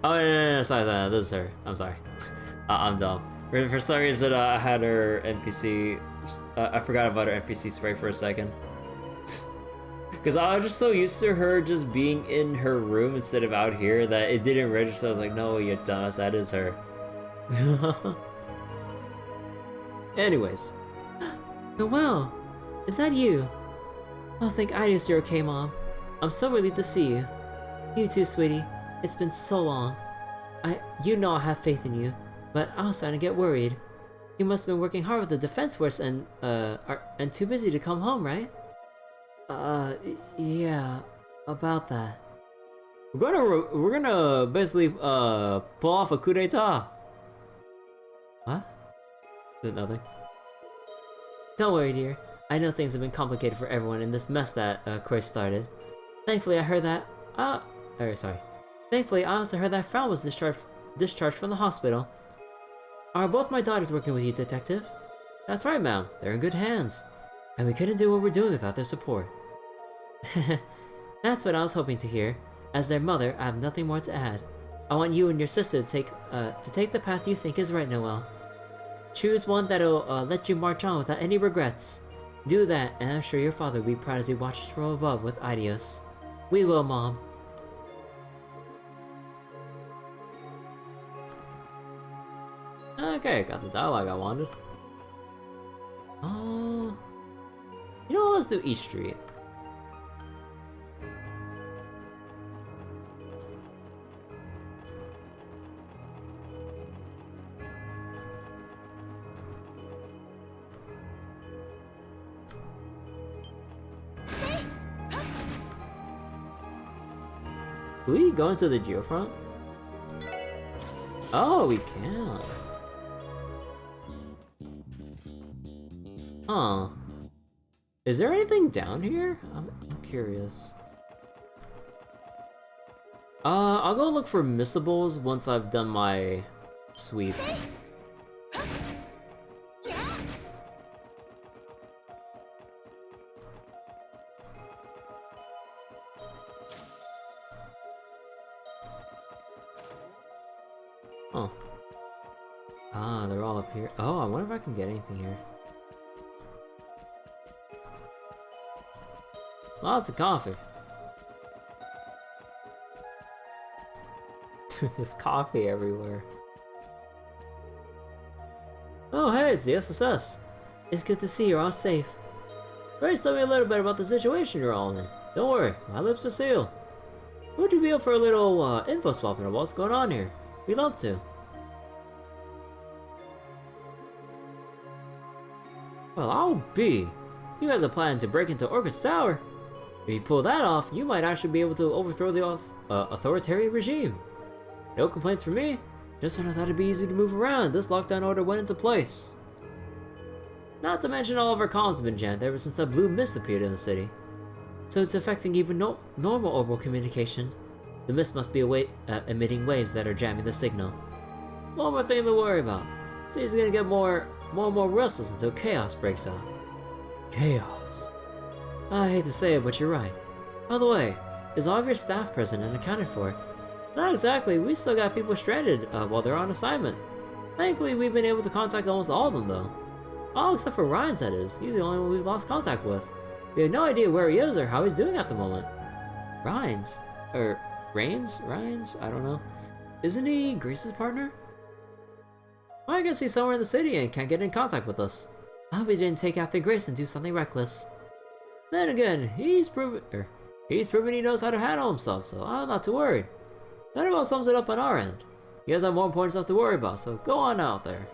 Oh no, sorry, this is her. I'm sorry. I'm dumb. For some reason, I had her NPC. I forgot about her NPC spray for a second. Because I was just so used to her just being in her room instead of out here that it didn't register. I was like, no, you dumbass, that is her. Anyways. Noelle, is that you? Oh, thank Idios you're okay, Mom. I'm so relieved to see you. You too, sweetie. It's been so long. You know I have faith in you, but I was starting to get worried. You must have been working hard with the defense force and too busy to come home, right? Yeah, about that. We're gonna basically pull off a coup d'etat. What? Nothing. Don't worry, dear. I know things have been complicated for everyone in this mess that Chris started. Thankfully, I heard that. Thankfully, I also heard that Frau was discharged from the hospital. Are both my daughters working with you, Detective? That's right, ma'am. They're in good hands. And we couldn't do what we're doing without their support. That's what I was hoping to hear. As their mother, I have nothing more to add. I want you and your sister to take the path you think is right, Noelle. Choose one that'll let you march on without any regrets. Do that, and I'm sure your father will be proud as he watches from above with Idios. We will, Mom. Okay, got the dialogue I wanted. You know what, let's do East Street. Can we go into the geofront? Oh, we can. Huh. Is there anything down here? I'm curious. I'll go look for missables once I've done my sweep. Oh. Ah, they're all up here. Oh, I wonder if I can get anything here. Lots of coffee. There's coffee everywhere. Oh, hey, it's the SSS. It's good to see you're all safe. Grace, tell me a little bit about the situation you're all in. Don't worry, my lips are sealed. Would you be up for a little info swapping about what's going on here? We'd love to. Well, I'll be. You guys are planning to break into Orchid's Tower. If you pull that off, you might actually be able to overthrow the authoritarian regime. No complaints from me. Just when I thought it'd be easy to move around, this lockdown order went into place. Not to mention all of our comms have been jammed ever since that blue mist appeared in the city. So it's affecting even normal orbital communication. The mist must be emitting waves that are jamming the signal. One more thing to worry about. City's gonna get more and more restless until chaos breaks out. Chaos. I hate to say it, but you're right. By the way, is all of your staff present and accounted for? Not exactly, we still got people stranded while they're on assignment. Thankfully, we've been able to contact almost all of them though. All except for Ryan's, that is. He's the only one we've lost contact with. We have no idea where he is or how he's doing at the moment. Ryan's? Or Rains? Ryan's? I don't know. Isn't he Grace's partner? Well, I guess he's somewhere in the city and can't get in contact with us. I hope he didn't take after Grace and do something reckless. Then again, he's proven he knows how to handle himself, so I'm not too worried. That about sums it up on our end. You guys have more important stuff to worry about, so go on out there.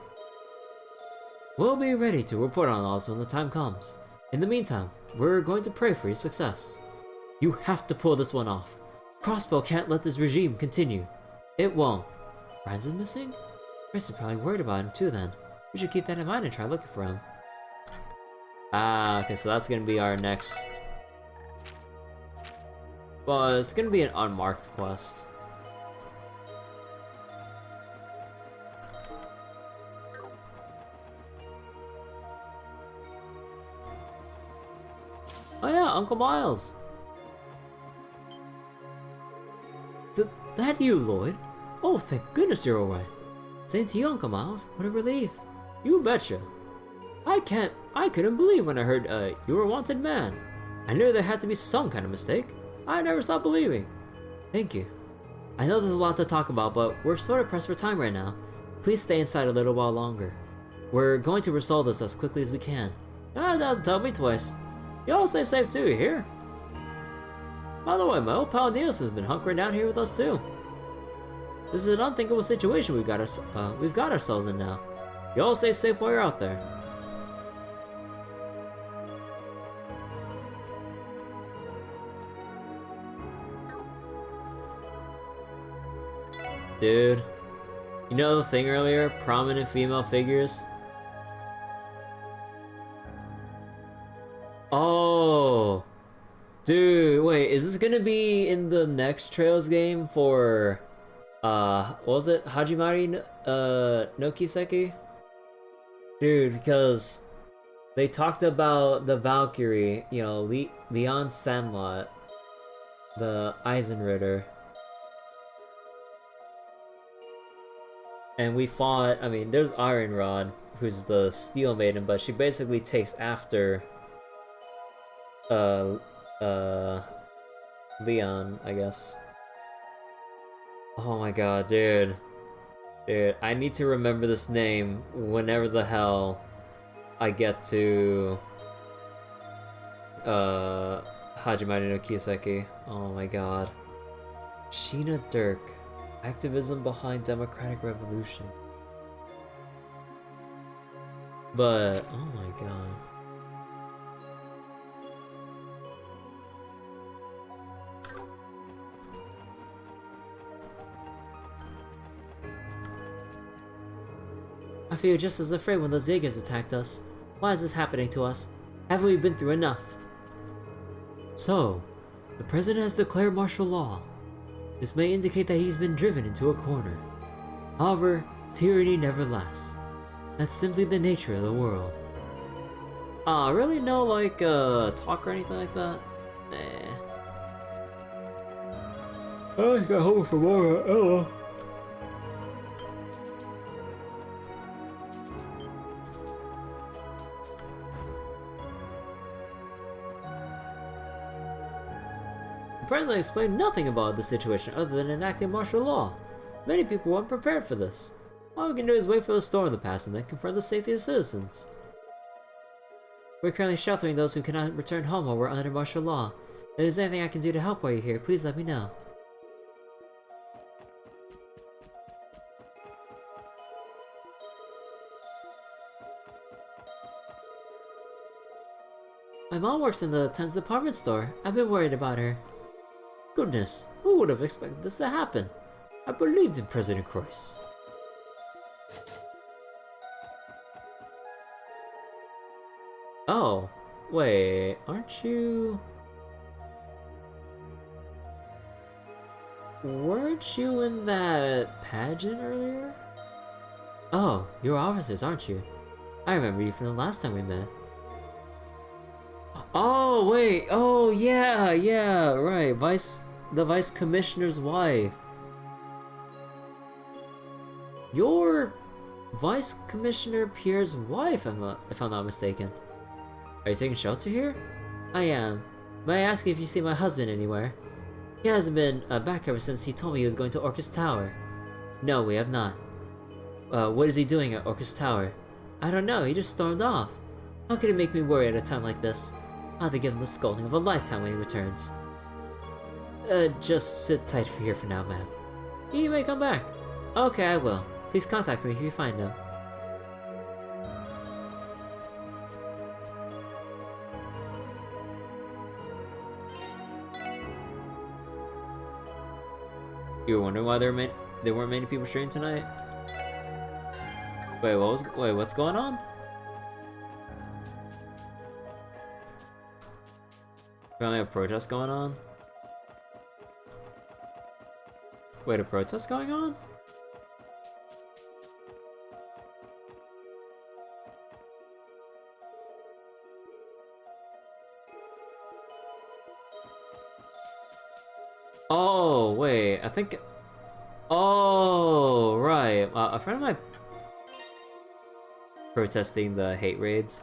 We'll be ready to report on all this when the time comes. In the meantime, we're going to pray for your success. You have to pull this one off. Crossbell can't let this regime continue. It won't. Ryan's is missing? Grace is probably worried about him too then. We should keep that in mind and try looking for him. Ah, okay, so that's gonna be our next... Well, it's gonna be an unmarked quest. Oh yeah, Uncle Miles! That you, Lloyd? Oh, thank goodness you're alright. Same to you, Uncle Miles. What a relief. You betcha. I couldn't believe when I heard, you were a wanted man. I knew there had to be some kind of mistake. I never stopped believing. Thank you. I know there's a lot to talk about, but we're sort of pressed for time right now. Please stay inside a little while longer. We're going to resolve this as quickly as we can. Ah, don't tell me twice. Y'all stay safe too, you hear? By the way, my old pal Niels has been hunkering down here with us too. This is an unthinkable situation we've got ourselves in now. Y'all stay safe while you're out there. Dude, you know the thing earlier? Prominent female figures? Oh! Dude, wait, is this gonna be in the next Trails game for, what was it? Hajimari no Kiseki? Dude, because they talked about the Valkyrie, you know, Leon Sandlot, the Eisenritter. And we fought, I mean, there's Iron Rod, who's the Steel Maiden, but she basically takes after, Leon, I guess. Oh my god, dude. Dude, I need to remember this name whenever the hell I get to, Hajimari no Kiyoseki. Oh my god. Sheena Dirk. Activism behind democratic revolution. But, oh my god. I feel just as afraid when those Jaegers attacked us. Why is this happening to us? Haven't we been through enough? So, the president has declared martial law. This may indicate that he's been driven into a corner. However, tyranny never lasts. That's simply the nature of the world. Really no, like, talk or anything like that? Nah. I just got home from more Ella. The president explained nothing about the situation other than enacting martial law. Many people weren't prepared for this. All we can do is wait for the storm to pass and then confront the safety of citizens. We're currently sheltering those who cannot return home while we're under martial law. If there's anything I can do to help while you're here, please let me know. mom works in the Times department store. I've been worried about her. Goodness, who would have expected this to happen? I believed in President Croix. Oh, wait, aren't you... Weren't you in that pageant earlier? Oh, you're officers, aren't you? I remember you from the last time we met. Oh, wait, oh yeah, right, the vice commissioner's wife. You're Vice Commissioner Pierre's wife, if I'm not mistaken. Are you taking shelter here? I am. May I ask if you see my husband anywhere? He hasn't been back ever since he told me he was going to Orcus Tower. No, we have not. What is he doing at Orcus Tower? I don't know, he just stormed off. How could it make me worry at a time like this? I'll have to give him the scolding of a lifetime when he returns. Just sit tight for here for now, ma'am. He may come back. Okay, I will. Please contact me if you find him. You were wondering why there weren't many people streaming tonight? Wait, what's going on? Apparently a protest going on? Wait, a protest going on? Oh, wait, I think... Oh, right. A friend of mine protesting the hate raids.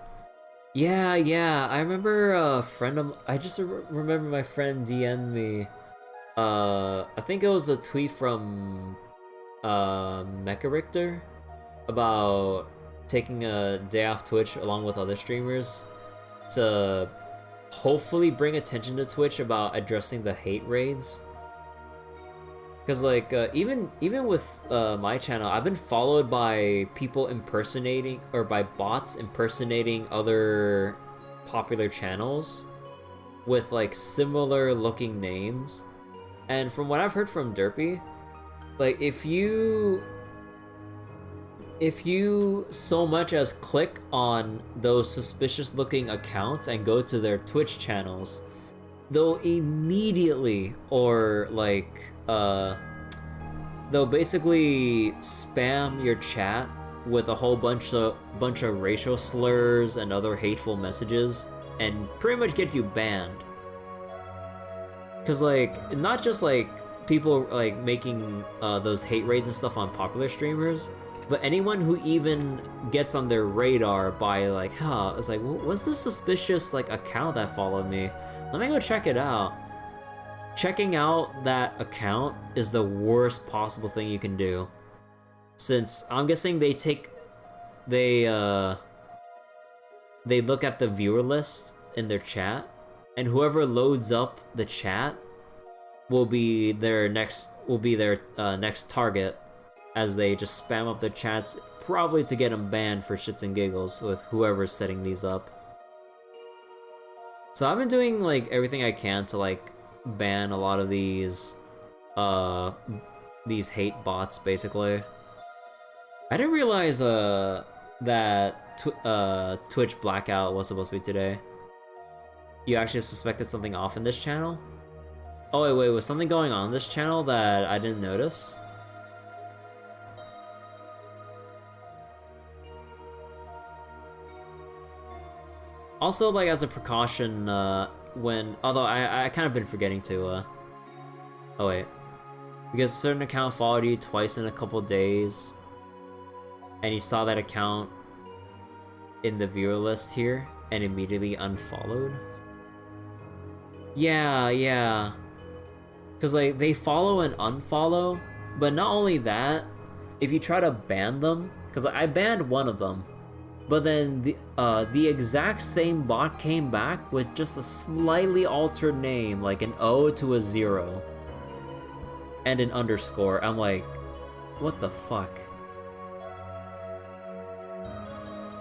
Yeah, I remember a friend of... I just remember my friend DM'd me. I think it was a tweet from Mecha Richter about taking a day off Twitch along with other streamers to hopefully bring attention to Twitch about addressing the hate raids. Because like even with my channel, I've been followed by people impersonating, or by bots impersonating other popular channels with like similar looking names. And from what I've heard from Derpy, like if you so much as click on those suspicious looking accounts and go to their Twitch channels, they'll immediately, or like they'll basically spam your chat with a whole bunch of racial slurs and other hateful messages and pretty much get you banned. Cause like, not just like people like making those hate raids and stuff on popular streamers, but anyone who even gets on their radar by like, huh, it's like, what's this suspicious like account that followed me? Let me go check it out. Checking out that account is the worst possible thing you can do, since I'm guessing they look at the viewer list in their chat, and whoever loads up the chat will be their next target, as they just spam up their chats, probably to get them banned for shits and giggles with whoever's setting these up. So I've been doing like everything I can to like ban a lot of these hate bots, basically. I didn't realize that Twitch blackout was supposed to be today. You actually suspected something off in this channel? Oh wait, was something going on in this channel that I didn't notice? Also, like as a precaution, although I kind of been forgetting to, oh wait, because a certain account followed you twice in a couple days, and you saw that account in the viewer list here, and immediately unfollowed. Yeah, because like they follow and unfollow, but not only that, if you try to ban them, because I banned one of them, but then the exact same bot came back with just a slightly altered name, like an O to a 0 and an underscore. I'm like, what the fuck?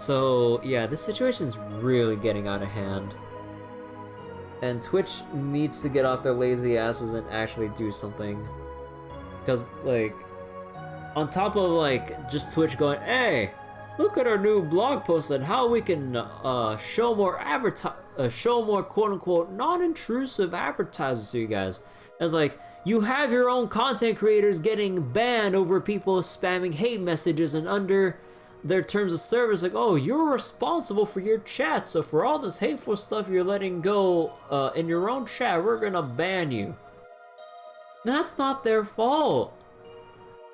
So yeah, this situation's really getting out of hand. And Twitch needs to get off their lazy asses and actually do something. Because, like, on top of, like, just Twitch going, hey, look at our new blog post on how we can show more quote-unquote non-intrusive advertisements to you guys. It's like, you have your own content creators getting banned over people spamming hate messages, and under their terms of service, like, oh, you're responsible for your chat, so for all this hateful stuff you're letting go in your own chat, we're gonna ban you. That's not their fault.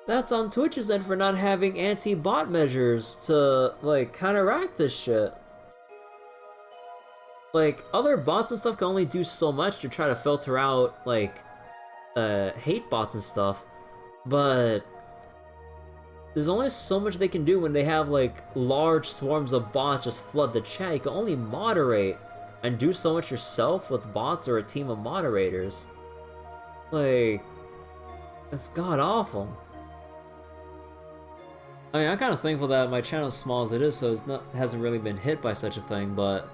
That's on Twitch's end for not having anti-bot measures to, like, counteract this shit. Like, other bots and stuff can only do so much to try to filter out, like, hate bots and stuff, but there's only so much they can do when they have, like, large swarms of bots just flood the chat. You can only moderate and do so much yourself with bots or a team of moderators. Like, it's god-awful. I mean, I'm kind of thankful that my channel's small as it is, so it hasn't really been hit by such a thing, but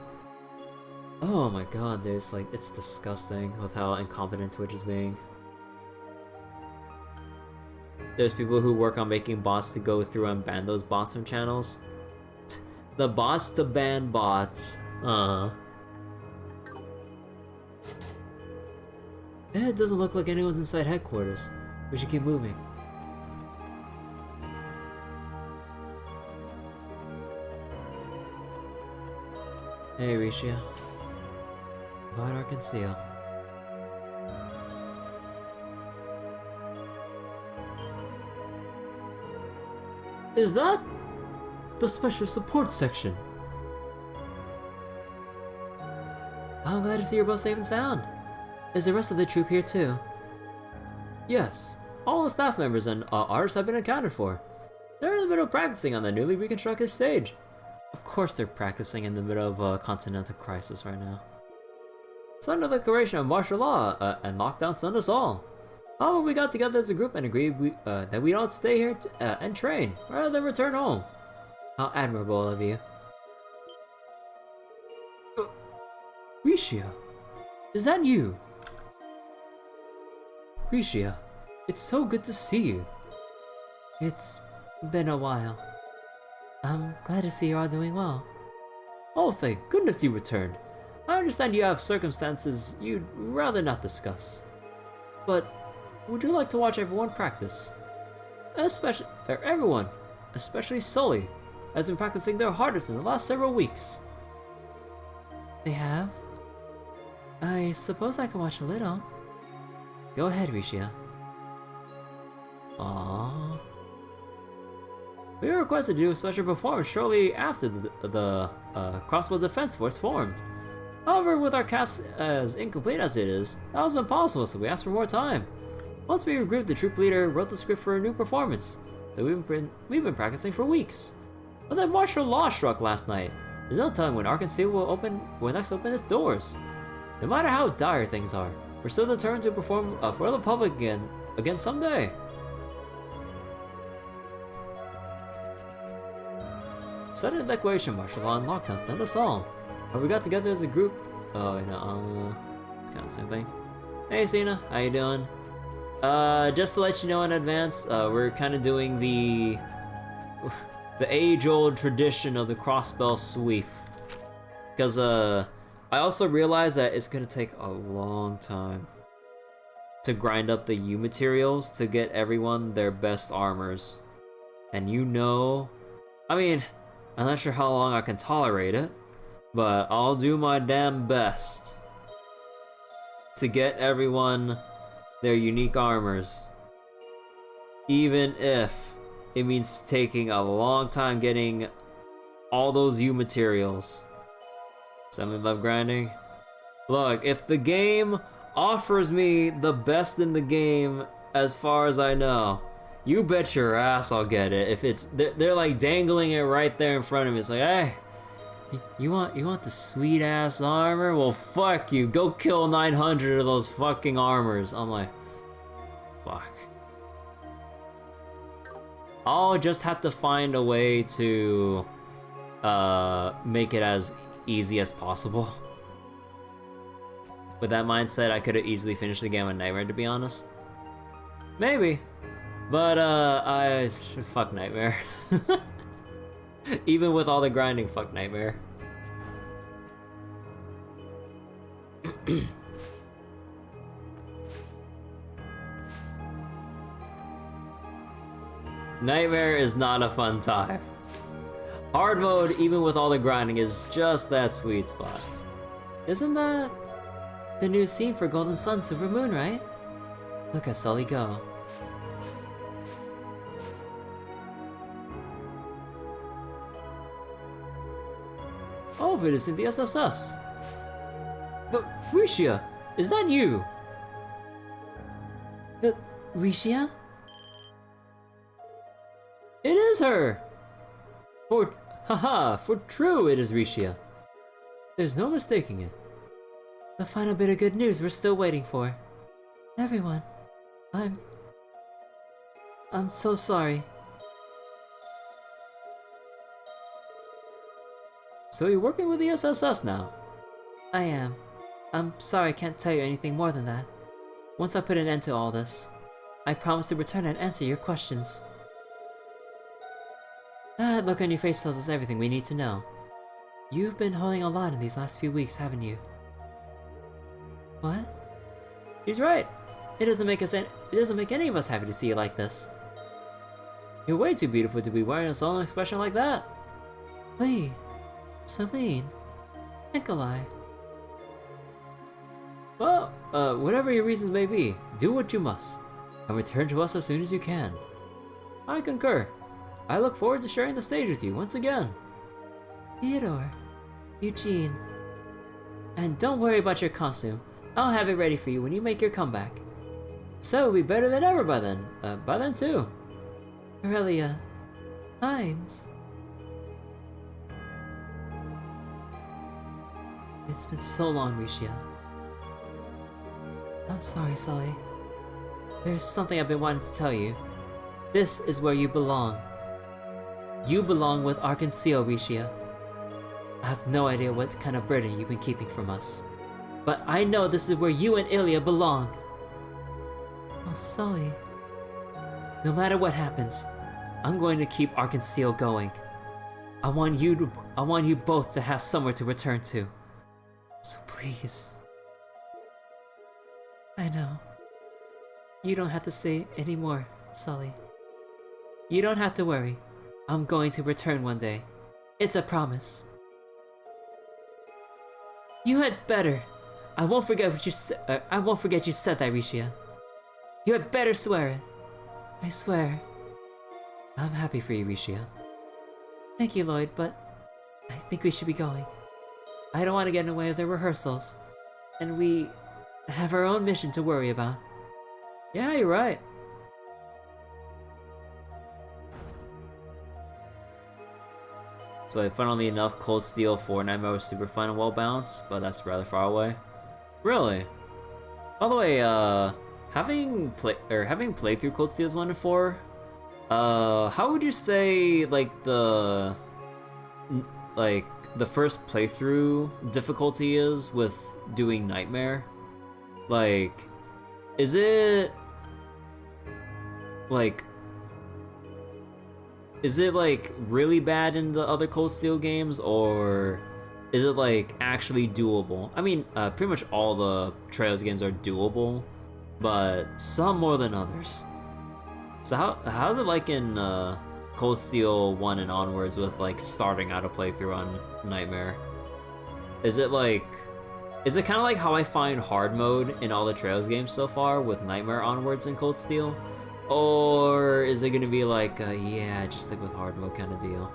oh my god, dude, it's disgusting with how incompetent Twitch is being. There's people who work on making bots to go through and ban those bots from channels. The bots to ban bots. It doesn't look like anyone's inside headquarters. We should keep moving. Hey, Risha. Guard or conceal. Is that the special support section? I'm glad to see you're both safe and sound. Is the rest of the troop here too? Yes. All the staff members and artists have been accounted for. They're in the middle of practicing on the newly reconstructed stage. Of course they're practicing in the middle of a continental crisis right now. It's under the declaration of martial law, and lockdown stunned us all. However, we got together as a group and agreed that we don't stay here and train, rather than return home. How admirable of you. Risha, is that you? Risha, it's so good to see you. It's been a while. I'm glad to see you're all doing well. Oh, thank goodness you returned. I understand you have circumstances you'd rather not discuss. But would you like to watch everyone practice? Everyone, especially Sully, has been practicing their hardest in the last several weeks. They have? I suppose I can watch a little. Go ahead, Risha. Aww. We were requested to do a special performance shortly after the Crossbell Defense Force formed. However, with our cast as incomplete as it is, that was impossible, so we asked for more time. Once we regrouped, the troop leader wrote the script for a new performance that we've been practicing for weeks. But then martial law struck last night. There's no telling when Arkansas will next open its doors. No matter how dire things are, we're still determined to perform for the public again someday. Sudden declaration, martial law and lockdown stunned us all. But we got together as a group. Oh, you know, it's kind of the same thing. Hey, Cena, how you doing? Just to let you know in advance, we're kind of doing the age-old tradition of the Crossbell sweep. Because, I also realized that it's gonna take a long time to grind up the U materials to get everyone their best armors. And you know, I mean, I'm not sure how long I can tolerate it, but I'll do my damn best to get everyone their unique armors. Even if it means taking a long time getting all those U materials. Something love grinding? Look, if the game offers me the best in the game as far as I know, you bet your ass I'll get it. If it's they're like dangling it right there in front of me. It's like, hey, you want the sweet ass armor? Well, fuck you. Go kill 900 of those fucking armors. I'm like, fuck. I'll just have to find a way to make it as easy as possible. With that mindset, I could have easily finished the game on Nightmare, to be honest. Maybe. But, fuck Nightmare. Even with all the grinding, fuck Nightmare. Nightmare is not a fun time. Hard mode, even with all the grinding, is just that sweet spot. Isn't that the new scene for Golden Sun, Silver Moon, right? Look at Sully go. All of it is in the SSS. But Rishia, is that you? The Rishia? It is her! For true it is Rishia. There's no mistaking it. The final bit of good news we're still waiting for. Everyone, I'm so sorry. So you're working with the SSS now? I am. I'm sorry I can't tell you anything more than that. Once I put an end to all this, I promise to return and answer your questions. That look on your face tells us everything we need to know. You've been holding a lot in these last few weeks, haven't you? What? He's right. It doesn't make any of us happy to see you like this. You're way too beautiful to be wearing a sullen expression like that. Lee, Celine, Nikolai. Well, whatever your reasons may be, do what you must, and return to us as soon as you can. I concur. I look forward to sharing the stage with you once again. Theodore, Eugene, and don't worry about your costume. I'll have it ready for you when you make your comeback. So it'll be better than ever by then. By then too. Aurelia, Hines. It's been so long, Rishia. I'm sorry, Sully. There's something I've been wanting to tell you. This is where you belong. You belong with Arkansio, Rishia. I have no idea what kind of burden you've been keeping from us. But I know this is where you and Ilya belong. Oh, Sully. No matter what happens, I'm going to keep Arkansio going. I want you both to have somewhere to return to. So please. I know. You don't have to say any more, Sully. You don't have to worry. I'm going to return one day. It's a promise. You had better. I won't forget what you said. I won't forget you said that, Rishia. You had better swear it. I swear. I'm happy for you, Rishia. Thank you, Lloyd, but I think we should be going. I don't want to get in the way of the rehearsals, and we have our own mission to worry about. Yeah, you're right. So funnily enough, Cold Steel 4 Nightmare was super fun and well balanced, but that's rather far away. Really? By the way, having played through Cold Steels 1 and 4, how would you say the first playthrough difficulty is with doing Nightmare? Like, is it really bad in the other Cold Steel games, or is it actually doable? I mean, pretty much all the Trails games are doable, but some more than others. So how's it like in Cold Steel 1 and onwards with starting out a playthrough on Nightmare? Is it kind of like how I find hard mode in all the Trails games so far with Nightmare onwards in Cold Steel? Or is it gonna be yeah, just stick with hard mode kind of deal?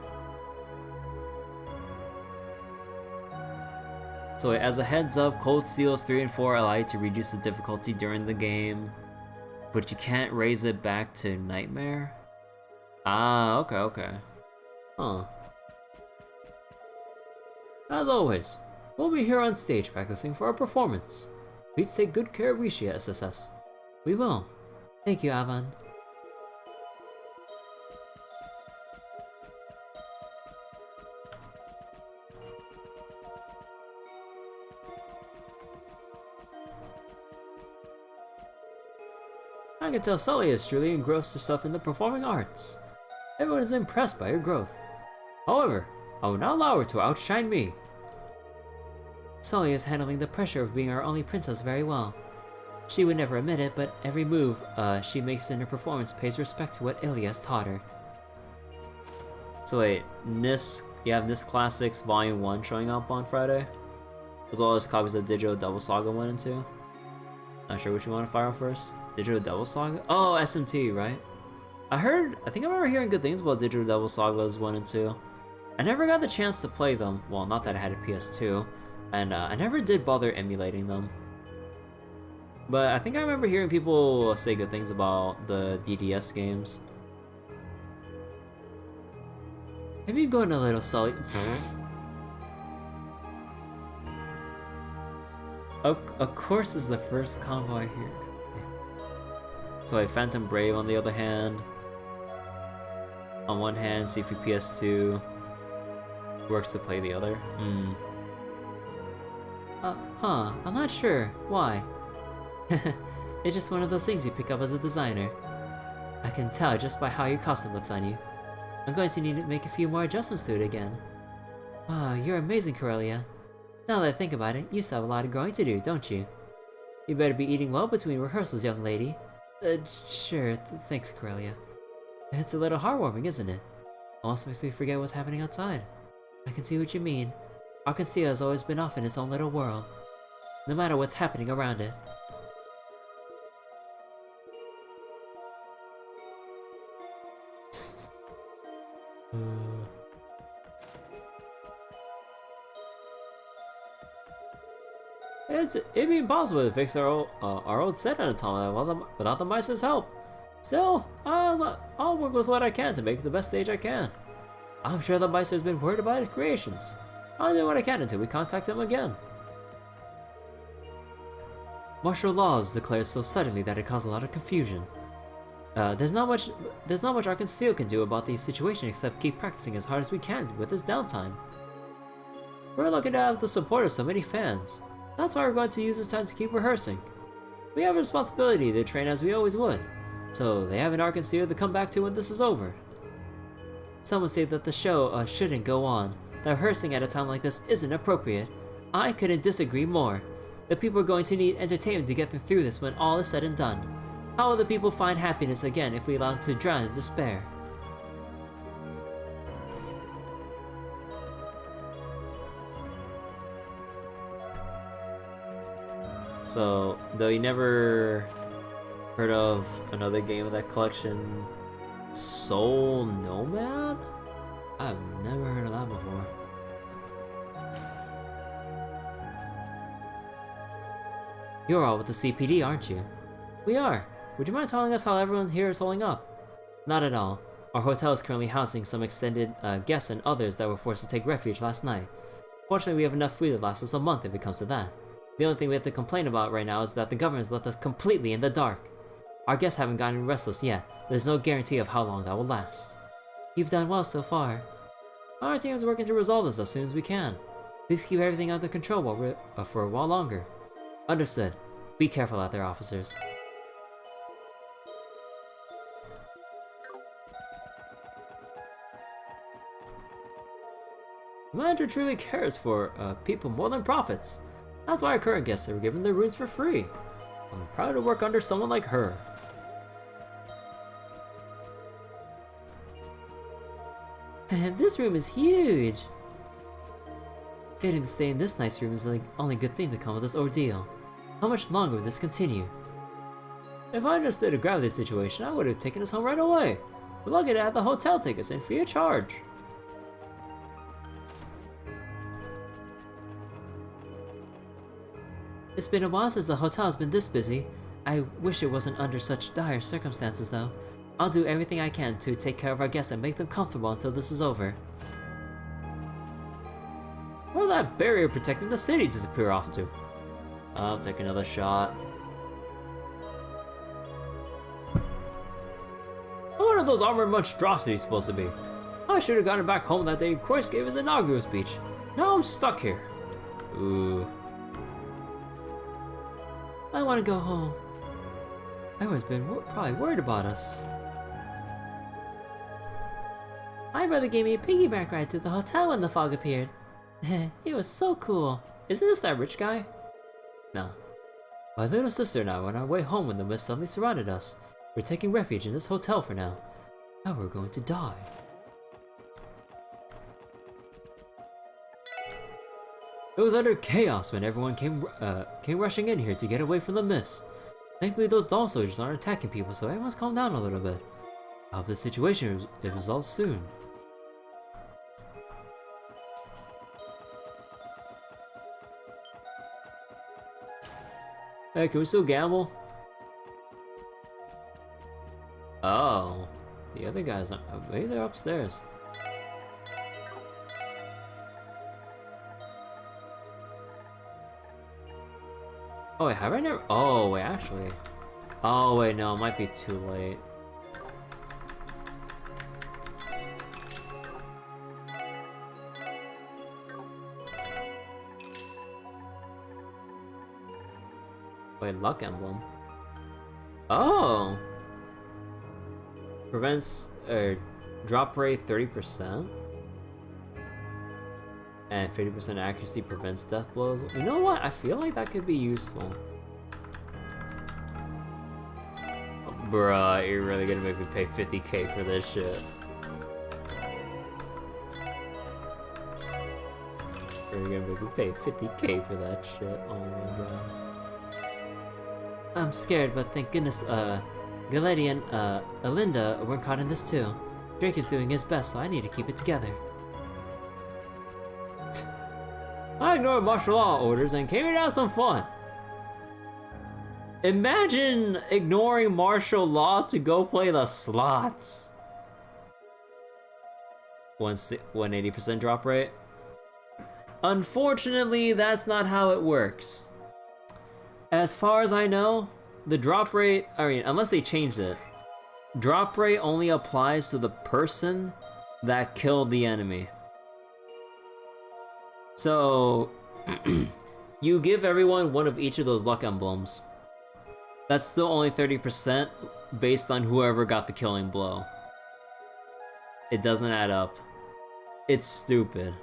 So as a heads up, Cold Steels 3 and 4 allow you to reduce the difficulty during the game, but you can't raise it back to Nightmare? Ah, okay. Huh. As always, we'll be here on stage practicing for our performance. Please take good care of Rishi at SSS. We will. Thank you, Avan. can tell Sully has truly engrossed herself in the performing arts. Everyone is impressed by her growth. However, I will not allow her to outshine me. Sully is handling the pressure of being our only princess very well. She would never admit it, but every move she makes in her performance pays respect to what Ilya has taught her. So wait, you have NIS Classics Volume 1 showing up on Friday? As well as copies of Digital Devil Saga 1 and 2? Not sure which you want to fire out first? Digital Devil Saga? Oh, SMT, right? I think I remember hearing good things about Digital Devil Sagas 1 and 2. I never got the chance to play them, well, not that I had a PS2, and I never did bother emulating them. But I think I remember hearing people say good things about the DDS games. Have you gone a little Sully? Of course is the first combo I hear. So like Phantom Brave on the other hand. On one hand, Sifu PS2 works to play the other. I'm not sure. Why? It's just one of those things you pick up as a designer. I can tell just by how your costume looks on you. I'm going to need to make a few more adjustments to it again. Wow, you're amazing, Corellia. Now that I think about it, you still have a lot of growing to do, don't you? You better be eating well between rehearsals, young lady. Sure, thanks, Corellia. It's a little heartwarming, isn't it? Almost makes me forget what's happening outside. I can see what you mean. Arkansas has always been off in its own little world, no matter what's happening around it. It'd be impossible to fix our old set anatomy without the mice's help. Still, I'll work with what I can to make the best stage I can. I'm sure the mice has been worried about his creations. I'll do what I can until we contact him again. Martial law was declared so suddenly that it caused a lot of confusion. There's not much Arkansas can do about the situation except keep practicing as hard as we can with this downtime. We're lucky to have the support of so many fans. That's why we're going to use this time to keep rehearsing. We have a responsibility to train as we always would, so they have an Arkansas to come back to when this is over. Some would say that the show shouldn't go on, that rehearsing at a time like this isn't appropriate. I couldn't disagree more. The people are going to need entertainment to get them through this when all is said and done. How will the people find happiness again if we allow them to drown in despair? So, though you never heard of another game of that collection, Soul Nomad? I've never heard of that before. You're all with the CPD, aren't you? We are. Would you mind telling us how everyone here is holding up? Not at all. Our hotel is currently housing some extended guests and others that were forced to take refuge last night. Fortunately, we have enough food to last us a month if it comes to that. The only thing we have to complain about right now is that the government has left us completely in the dark. Our guests haven't gotten restless yet, but there's no guarantee of how long that will last. You've done well so far. Our team is working to resolve this as soon as we can. Please keep everything under control for a while longer. Understood. Be careful out there, officers. The manager truly cares for people more than profits. That's why our current guests are given their rooms for free. I'm proud to work under someone like her. And this room is huge! Getting to stay in this nice room is the only good thing to come of this ordeal. How much longer will this continue? If I understood the gravity of the situation, I would have taken us home right away. We're lucky to have the hotel take us in free of charge. It's been a while since the hotel has been this busy. I wish it wasn't under such dire circumstances though. I'll do everything I can to take care of our guests and make them comfortable until this is over. Where'd that barrier protecting the city disappear off to? I'll take another shot. What are those armored monstrosities supposed to be? I should have gotten back home that day Croix gave his inaugural speech. Now I'm stuck here. Ooh. I want to go home. Everyone's been probably worried about us. My brother gave me a piggyback ride to the hotel when the fog appeared. It was so cool. Isn't this that rich guy? No. My little sister and I were on our way home when the mist suddenly surrounded us. We're taking refuge in this hotel for now. Now we're going to die. It was utter chaos when everyone came rushing in here to get away from the mist. Thankfully those doll soldiers aren't attacking people, so everyone's calmed down a little bit. I hope the situation is resolved soon. Hey, can we still gamble? Oh, the other guys are maybe they're upstairs. Oh wait, have I never? Oh wait, actually. Oh wait, no, it might be too late. Wait, luck emblem. Oh! Prevents drop rate 30%. And 50% accuracy prevents death blows. You know what? I feel like that could be useful. Bruh, you're really gonna make me pay 50k for this shit. You're gonna make me pay 50k for that shit. Oh my god. I'm scared, but thank goodness, Galeti and, Alinda weren't caught in this too. Drake is doing his best, so I need to keep it together. I ignored martial law orders and came here to have some fun. Imagine ignoring martial law to go play the slots. 180% drop rate. Unfortunately, that's not how it works. As far as I know, the drop rate, I mean, unless they changed it, drop rate only applies to the person that killed the enemy. So, you give everyone one of each of those luck emblems. That's still only 30% based on whoever got the killing blow. It doesn't add up. It's stupid.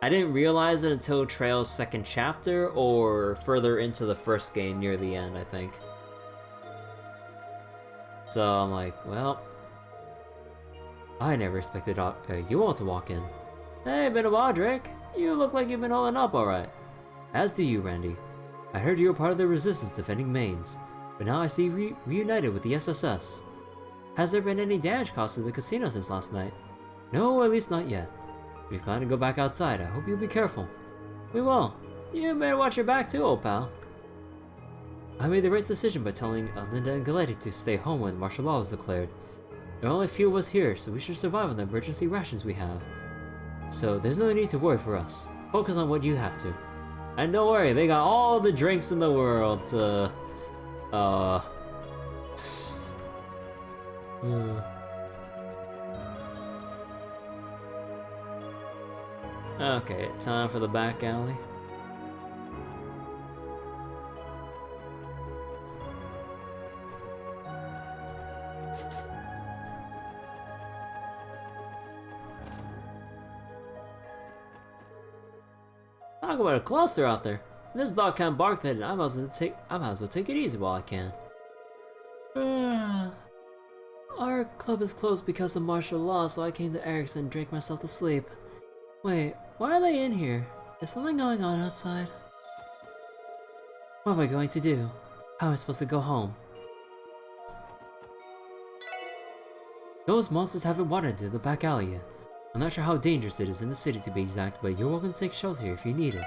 I didn't realize it until Trail's second chapter or further into the first game near the end, I think. So I'm like, well, I never expected you all to walk in. Hey, been a while, Drake. You look like you've been holding up alright. As do you, Randy. I heard you were part of the resistance defending Mainz, but now I see reunited with the SSS. Has there been any damage caused to the casino since last night? No, at least not yet. If you plan to go back outside, I hope you'll be careful. We will. You better watch your back too, old pal. I made the right decision by telling Linda and Galeti to stay home when martial law was declared. There are only a few of us here, so we should survive on the emergency rations we have. So there's no need to worry for us. Focus on what you have to. And don't worry, they got all the drinks in the world to... Okay, time for the back alley. Talk about a cluster out there. This dog can't bark that I might as well take it easy while I can. Our club is closed because of martial law, so I came to Eric's and drank myself to sleep. Wait, why are they in here? Is something going on outside? What am I going to do? How am I supposed to go home? Those monsters haven't wandered into the back alley yet. I'm not sure how dangerous it is in the city to be exact, but you're welcome to take shelter here if you need it.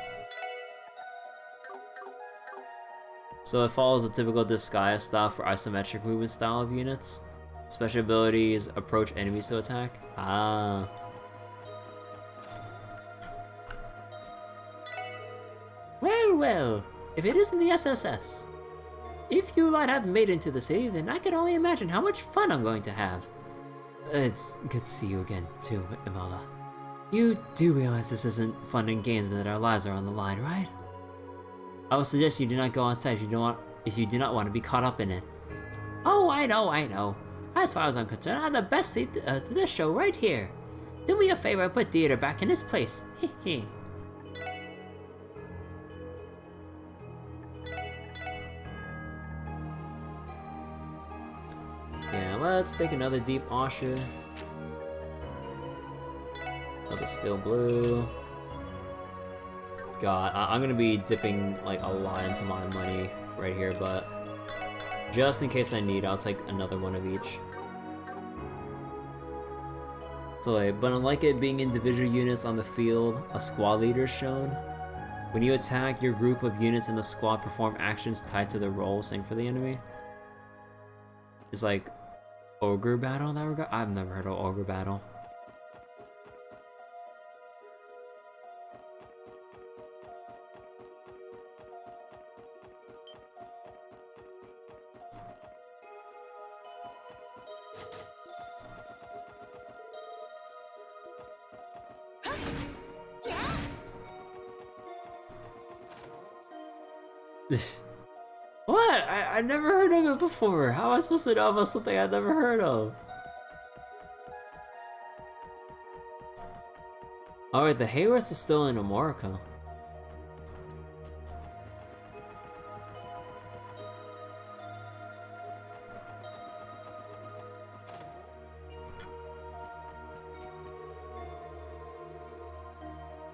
So it follows the typical disguise style for isometric movement style of units. Special abilities approach enemies to attack. Ah. Well, if it isn't the SSS. If you lot haven't made it into the city, then I can only imagine how much fun I'm going to have. It's good to see you again, too, Imola. You do realize this isn't fun and games and that our lives are on the line, right? I would suggest you do not go outside if you do not want to be caught up in it. Oh, I know. As far as I'm concerned, I have the best seat to this show right here. Do me a favor and put theater back in its place. Heh. Yeah, let's take another deep Osher. Another steel blue. God, I'm gonna be dipping like a lot into my money right here, but just in case I need, I'll take another one of each. So, but unlike it being individual units on the field, a squad leader is shown. When you attack, your group of units in the squad perform actions tied to the role same for the enemy. It's like ogre battle in that regard. I've never heard of ogre battle. What? I never heard of it before. How am I supposed to know about something I've never heard of? Alright, the Hayward is still in America.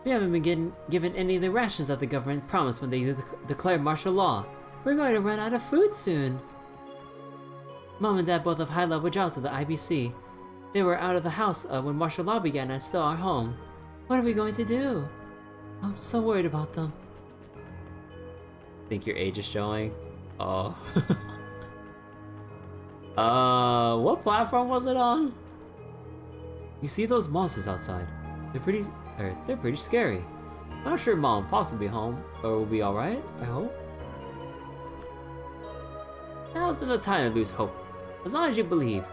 We haven't been given any of the rations that the government promised when they declared martial law. We're going to run out of food soon. Mom and Dad both have high-level jobs at the IBC. They were out of the house when martial law began and still aren't home. What are we going to do? I'm so worried about them. Think your age is showing? Oh. What platform was it on? You see those monsters outside? They're pretty scary. I'm sure Mom and Pops will be home, or will be alright, I hope. Now's not the time to lose hope. As long as you believe,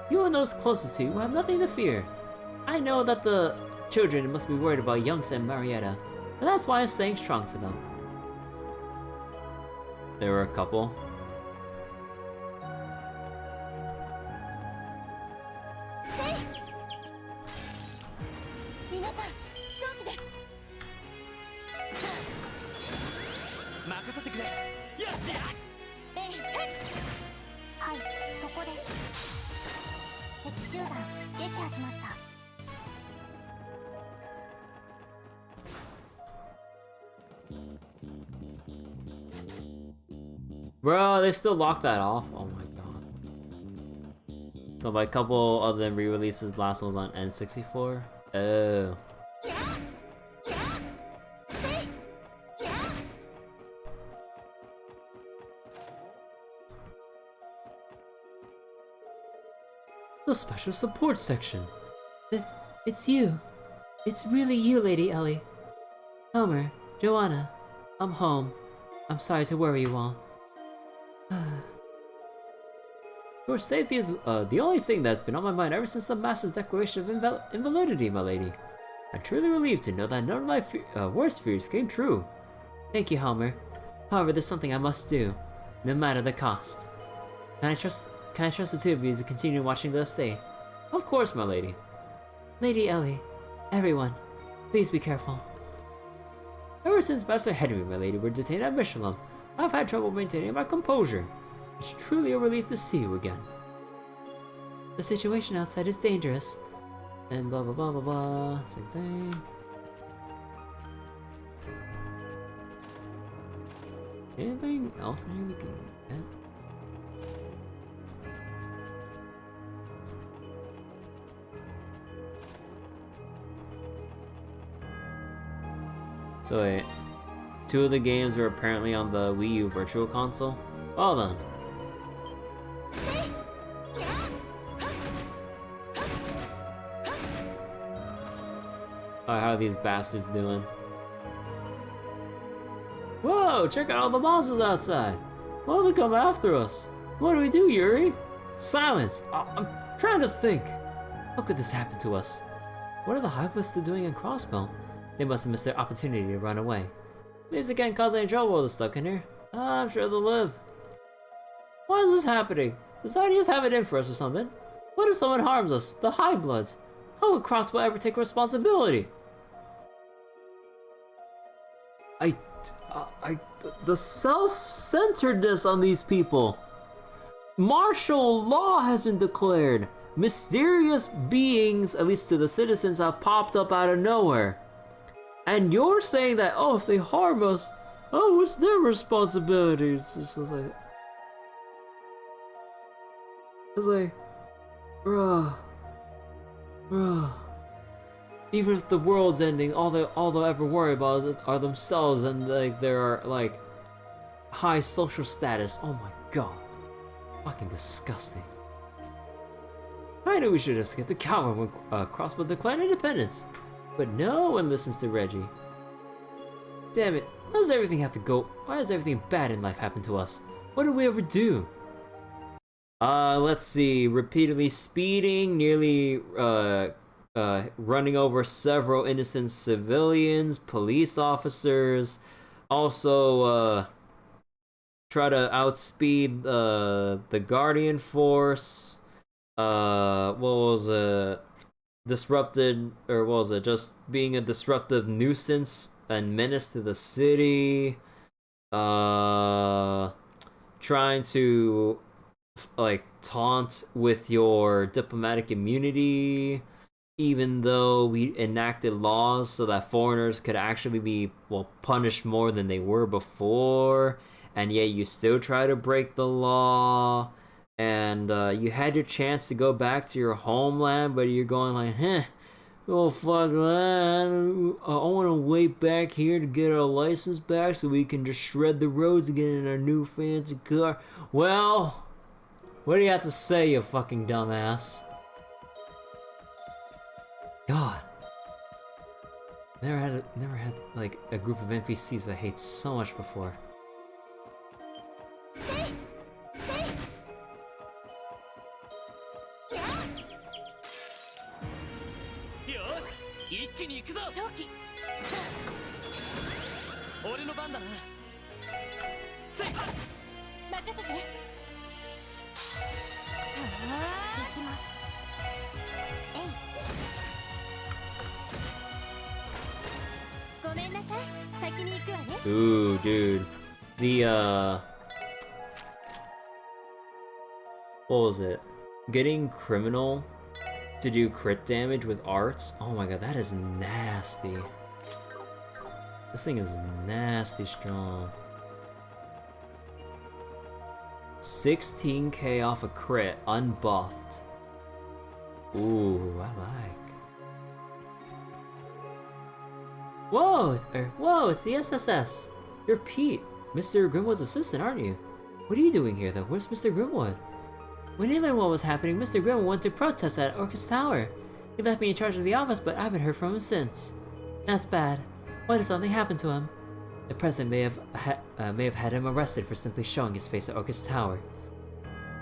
you and those closest to you will have nothing to fear. I know that the children must be worried about Youngster and Marietta, but that's why I'm staying strong for them. There were a couple. Bro, they still locked that off? Oh my god. So by a couple of them re-releases, the last one was on N64? Oh. The special support section. It's you. It's really you, Lady Ellie. Homer, Joanna, I'm home. I'm sorry to worry you all. Your safety is the only thing that's been on my mind ever since the Master's Declaration of Invalidity, my lady. I'm truly relieved to know that none of my worst fears came true. Thank you, Homer. However, there's something I must do, no matter the cost. Can I trust the two of you to continue watching the estate? Of course, my lady. Lady Ellie, everyone, please be careful. Ever since Master Henry, my lady, were detained at Michelin, I've had trouble maintaining my composure. It's truly a relief to see you again. The situation outside is dangerous. And blah blah blah blah blah. Same thing. Anything else in here we can get? So wait, 2 of the games were apparently on the Wii U Virtual Console? Well then. Alright, how are these bastards doing? Whoa, check out all the monsters outside! Why don't they come after us? What do we do, Yuri? Silence! I'm trying to think. How could this happen to us? What are the Hyblists doing in Crossbell? They must have missed their opportunity to run away. These can't cause any trouble while they're stuck in here. I'm sure they'll live. Why is this happening? Society have it in for us or something. What if someone harms us? The High Bloods. How would Crossbell ever take responsibility? The self-centeredness on these people. Martial law has been declared. Mysterious beings, at least to the citizens, have popped up out of nowhere. And you're saying that, oh, if they harm us, oh, it's their responsibility. It's just like... It's like... Bruh. Even if the world's ending, all they'll ever worry about are themselves and like their like high social status. Oh my god, fucking disgusting. I knew we should have skipped the cower when Crossbell declared independence, but no one listens to Reggie. Damn it! Why does everything have to go? Why does everything bad in life happen to us? What did we ever do? Let's see. Repeatedly speeding, nearly running over several innocent civilians, police officers. Also, try to outspeed the Guardian Force. What was disrupted, or what was it? Just being a disruptive nuisance and menace to the city. Trying to like taunt with your diplomatic immunity, even though we enacted laws so that foreigners could actually be, well, punished more than they were before, and yet you still try to break the law. And you had your chance to go back to your homeland, but you're going like, oh fuck that, I want to wait back here to get our license back so we can just shred the roads again in our new fancy car. Well, what do you have to say, you fucking dumbass? God. Never had like a group of NPCs I hate so much before. Ooh, dude. The, what was it? Getting Criminal to do crit damage with arts? Oh my god, that is nasty. This thing is nasty strong. 16k off a crit, unbuffed. Ooh, I like. Whoa, it's the SSS. You're Pete, Mr. Grimwood's assistant, aren't you? What are you doing here, though? Where's Mr. Grimwood? When he learned what was happening, Mr. Grimwood went to protest at Orcus Tower. He left me in charge of the office, but I haven't heard from him since. That's bad. Why did something happen to him? The president may have had him arrested for simply showing his face at Orcus Tower.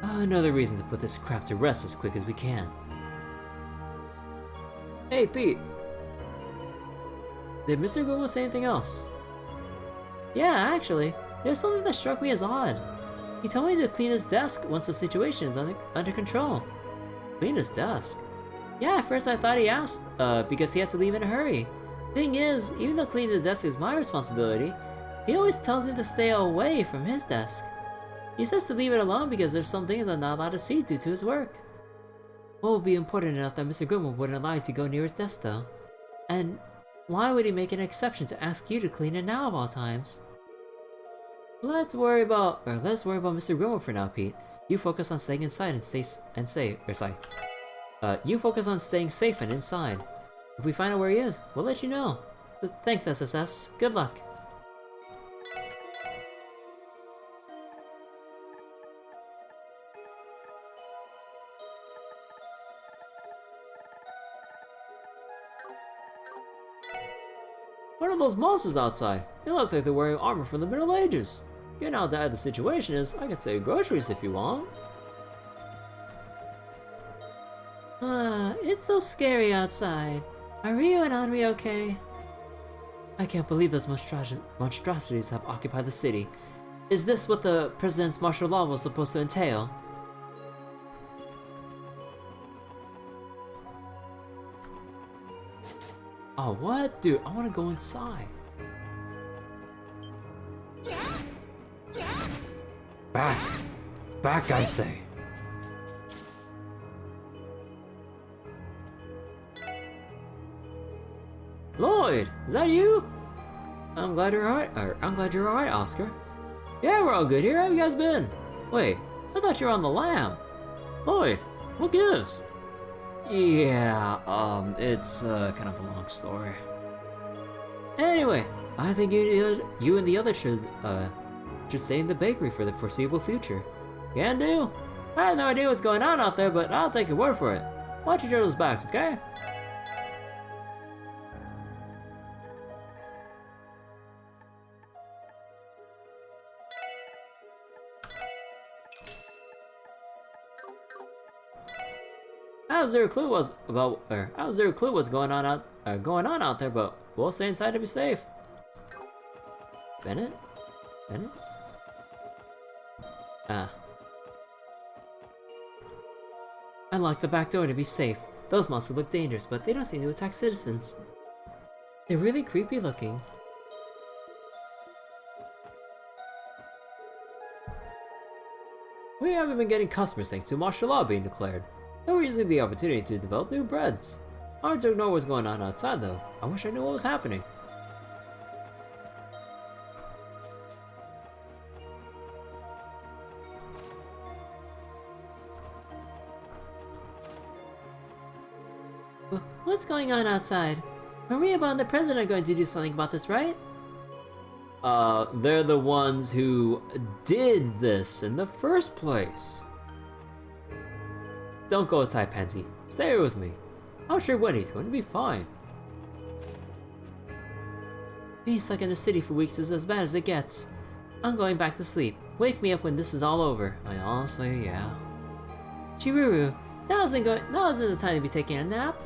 Another reason to put this crap to rest as quick as we can. Hey, Pete. Did Mr. Google say anything else? Yeah, actually, there's something that struck me as odd. He told me to clean his desk once the situation is under control. Clean his desk? Yeah, at first I thought he asked, because he had to leave in a hurry. Thing is, even though cleaning the desk is my responsibility, he always tells me to stay away from his desk. He says to leave it alone because there's some things I'm not allowed to see due to his work. What would be important enough that Mr. Grimwood wouldn't allow you to go near his desk, though? And why would he make an exception to ask you to clean it now of all times? Let's worry about Mr. Grimwood for now, Pete. You focus on staying inside and you focus on staying safe and inside. If we find out where he is, we'll let you know. Thanks, SSS. Good luck. What are those monsters outside? They look like they're wearing armor from the Middle Ages. Given how bad the situation is, I could save groceries if you want. It's so scary outside. Are Rio and Henri okay? I can't believe those monstrosities have occupied the city. Is this what the president's martial law was supposed to entail? Oh, what? Dude, I want to go inside. Back! Back, I say! Lloyd! Is that you? I'm glad you're alright. I'm glad you're alright, Oscar. Yeah, we're all good here. How have you guys been? Wait, I thought you were on the lam. Lloyd, what gives? Yeah, it's kind of a long story. Anyway, I think you and the others should stay in the bakery for the foreseeable future. Can do. I have no idea what's going on out there, but I'll take your word for it. Watch each other's backs, okay? I have zero clue what's going on out there, but we'll stay inside to be safe. Bennett? Bennett? Ah. Unlock the back door to be safe. Those monsters look dangerous, but they don't seem to attack citizens. They're really creepy looking. We haven't been getting customers thanks to martial law being declared. Now we're using the opportunity to develop new breads. Hard to ignore what's going on outside though. I wish I knew what was happening. What's going on outside? Maria and the president are going to do something about this, right? They're the ones who did this in the first place. Don't go outside, Pansy. Stay here with me. I'm sure Wendy's going to be fine. Being stuck in the city for weeks is as bad as it gets. I'm going back to sleep. Wake me up when this is all over. I honestly, yeah. Chiruru, now isn't the time to be taking a nap.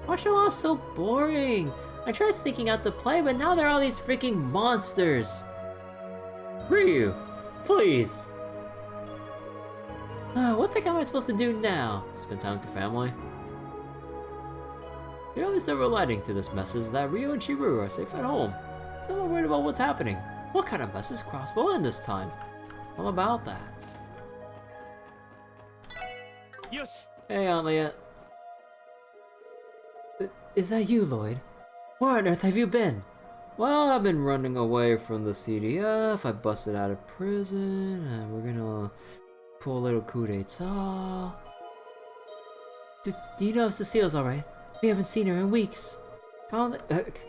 Martial law is so boring. I tried sneaking out to play, but now there are all these freaking monsters. Ryu, please. What the heck am I supposed to do now? Spend time with the family? The only silver lining to this mess is that Ryu and Chiruru are safe at home. So I'm not worried about what's happening. What kind of mess is Crossbell in this time? All about that. Yosh. Hey, Aunt Leah. Is that you, Lloyd? Where on earth have you been? Well, I've been running away from the CDF, I busted out of prison, and we're gonna pull a little coup d'etat. Do you know if Cecile's alright? We haven't seen her in weeks. Calm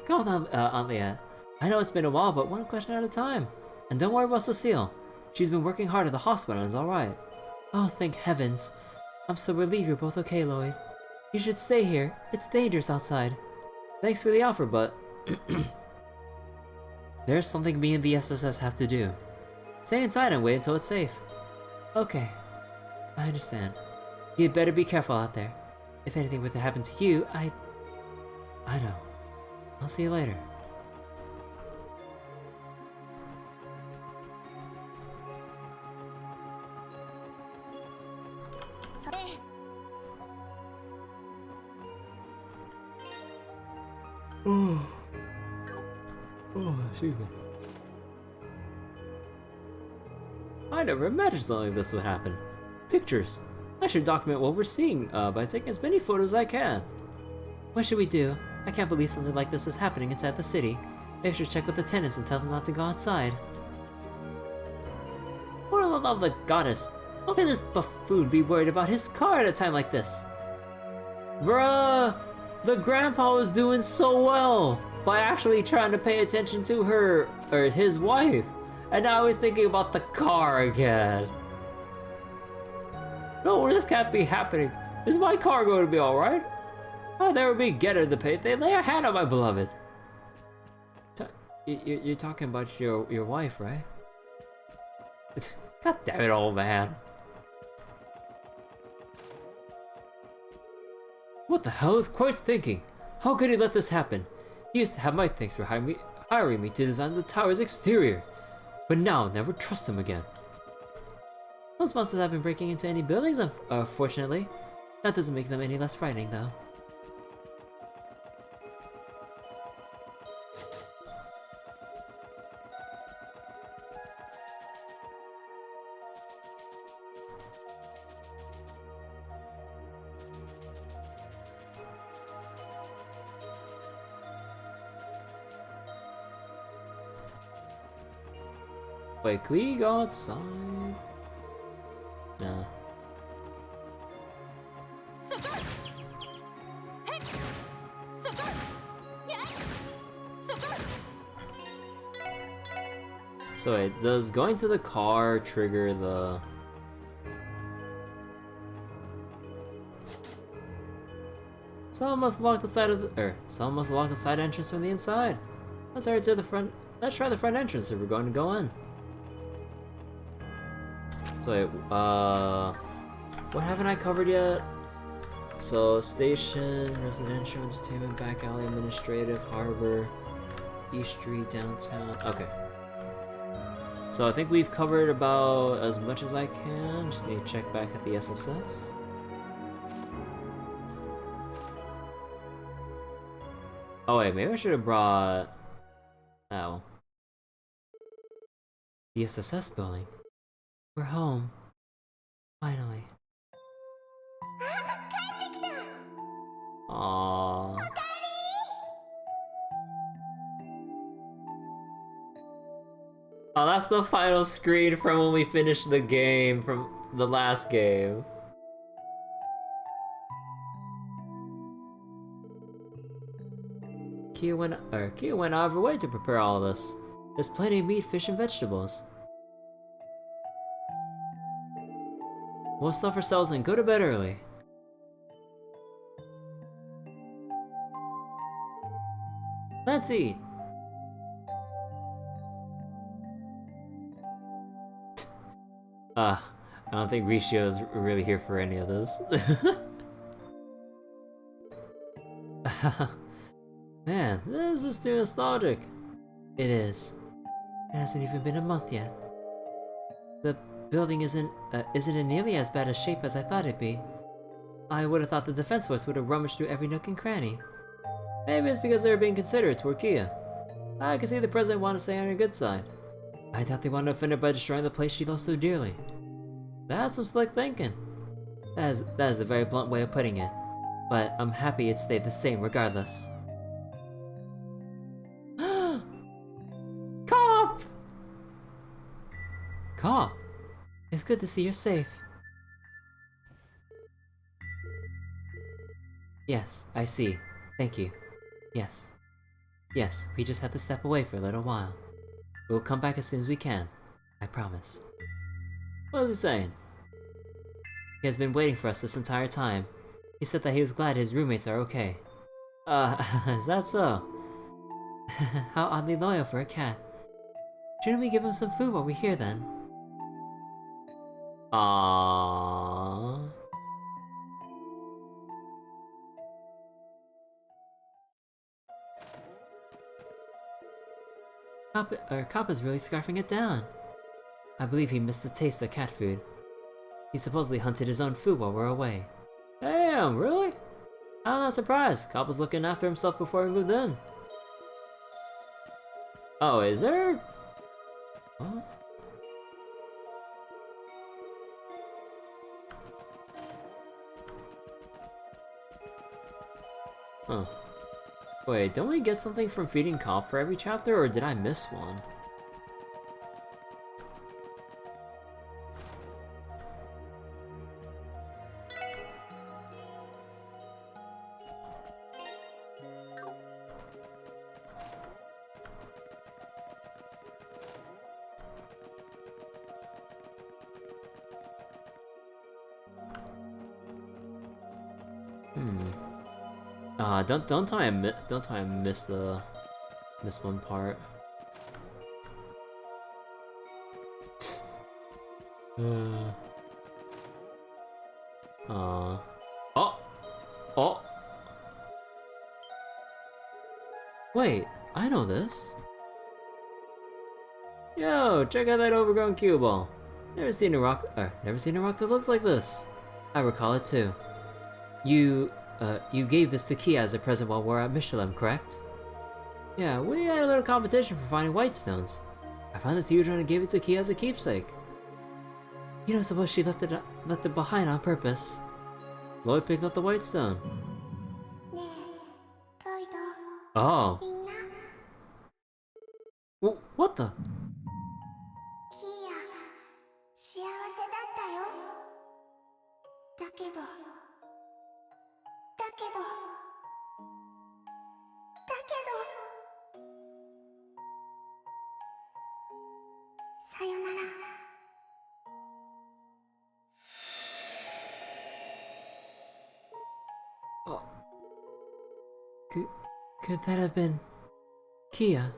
down, Aunt Leah. I know it's been a while, but one question at a time. And don't worry about Cecile. She's been working hard at the hospital and is alright. Oh, thank heavens. I'm so relieved you're both okay, Lloyd. You should stay here. It's dangerous outside. Thanks for the offer, but there's something me and the SSS have to do. Stay inside and wait until it's safe. Okay, I understand. You'd better be careful out there. If anything were to happen to you, I know. I'll see you later. Oh, excuse me. I never imagined something like this would happen. Pictures. I should document what we're seeing by taking as many photos as I can. What should we do? I can't believe something like this is happening inside the city. Maybe I should check with the tenants and tell them not to go outside. For the love of the goddess, how can this buffoon be worried about his car at a time like this? Bruh! The grandpa was doing so well by actually trying to pay attention to her, or his wife, and now he's thinking about the car again. No, this can't be happening. Is my car going to be alright? Oh, there would be Getter the pay. They lay a hand on my beloved. You're talking about your wife, right? God damn it, old man. What the hell is Quartz thinking? How could he let this happen? He used to have my thanks for hiring me to design the tower's exterior. But now I'll never trust him again. Those monsters haven't been breaking into any buildings, unfortunately. That doesn't make them any less frightening, though. Wait, can we go outside? No. So wait, does going to the car trigger the... Someone must lock the side of the... someone must lock the side entrance from the inside. Let's hurry to the front... Let's try the front entrance if we're going to go in. So wait, what haven't I covered yet? So, station, residential, entertainment, back alley, administrative, harbor, East Street, downtown... Okay. So I think we've covered about as much as I can. Just need to check back at the SSS. Oh wait, maybe I should have brought... Oh. The SSS building. We're home. Finally. Aww. Oh, that's the final screen from when we finished the game, from the last game. Kia went out of her way to prepare all of this. There's plenty of meat, fish, and vegetables. We'll stuff ourselves and go to bed early. Let's eat. I don't think Rishio is really here for any of this. Man, this is too nostalgic. It is. It hasn't even been a month yet. The building isn't in nearly as bad a shape as I thought it'd be. I would have thought the defense force would have rummaged through every nook and cranny. Maybe it's because they were being considerate toward Kia. I can see the president wanted to stay on her good side. I doubt they want to offend her by destroying the place she loves so dearly. That's some slick thinking. That is a very blunt way of putting it. But I'm happy it stayed the same regardless. Cop! Cop! It's good to see you're safe. Yes, I see. Thank you. Yes. Yes, we just had to step away for a little while. We'll come back as soon as we can. I promise. What was he saying? He has been waiting for us this entire time. He said that he was glad his roommates are okay. Is that so? How oddly loyal for a cat. Shouldn't we give him some food while we're here then? Aww. Kappa's really scarfing it down. I believe he missed the taste of cat food. He supposedly hunted his own food while we're away. Damn, really? I'm not surprised. Kappa's looking after himself before he moved in. Oh, is there... What? Huh. Wait, don't we get something from feeding Cop for every chapter, or did I miss one? Don't tell me I missed one part. Oh! Wait, I know this. Yo, check out that overgrown cue ball. Never seen a rock that looks like this. I recall it too. You gave this to Kia as a present while we were at Michelin, correct? Yeah, we had a little competition for finding white stones. I found this huge one and gave it to Kia as a keepsake. You don't suppose she left it behind on purpose? Lloyd picked up the white stone. Oh. What the? けどさよなら Oh, could that have been Kia?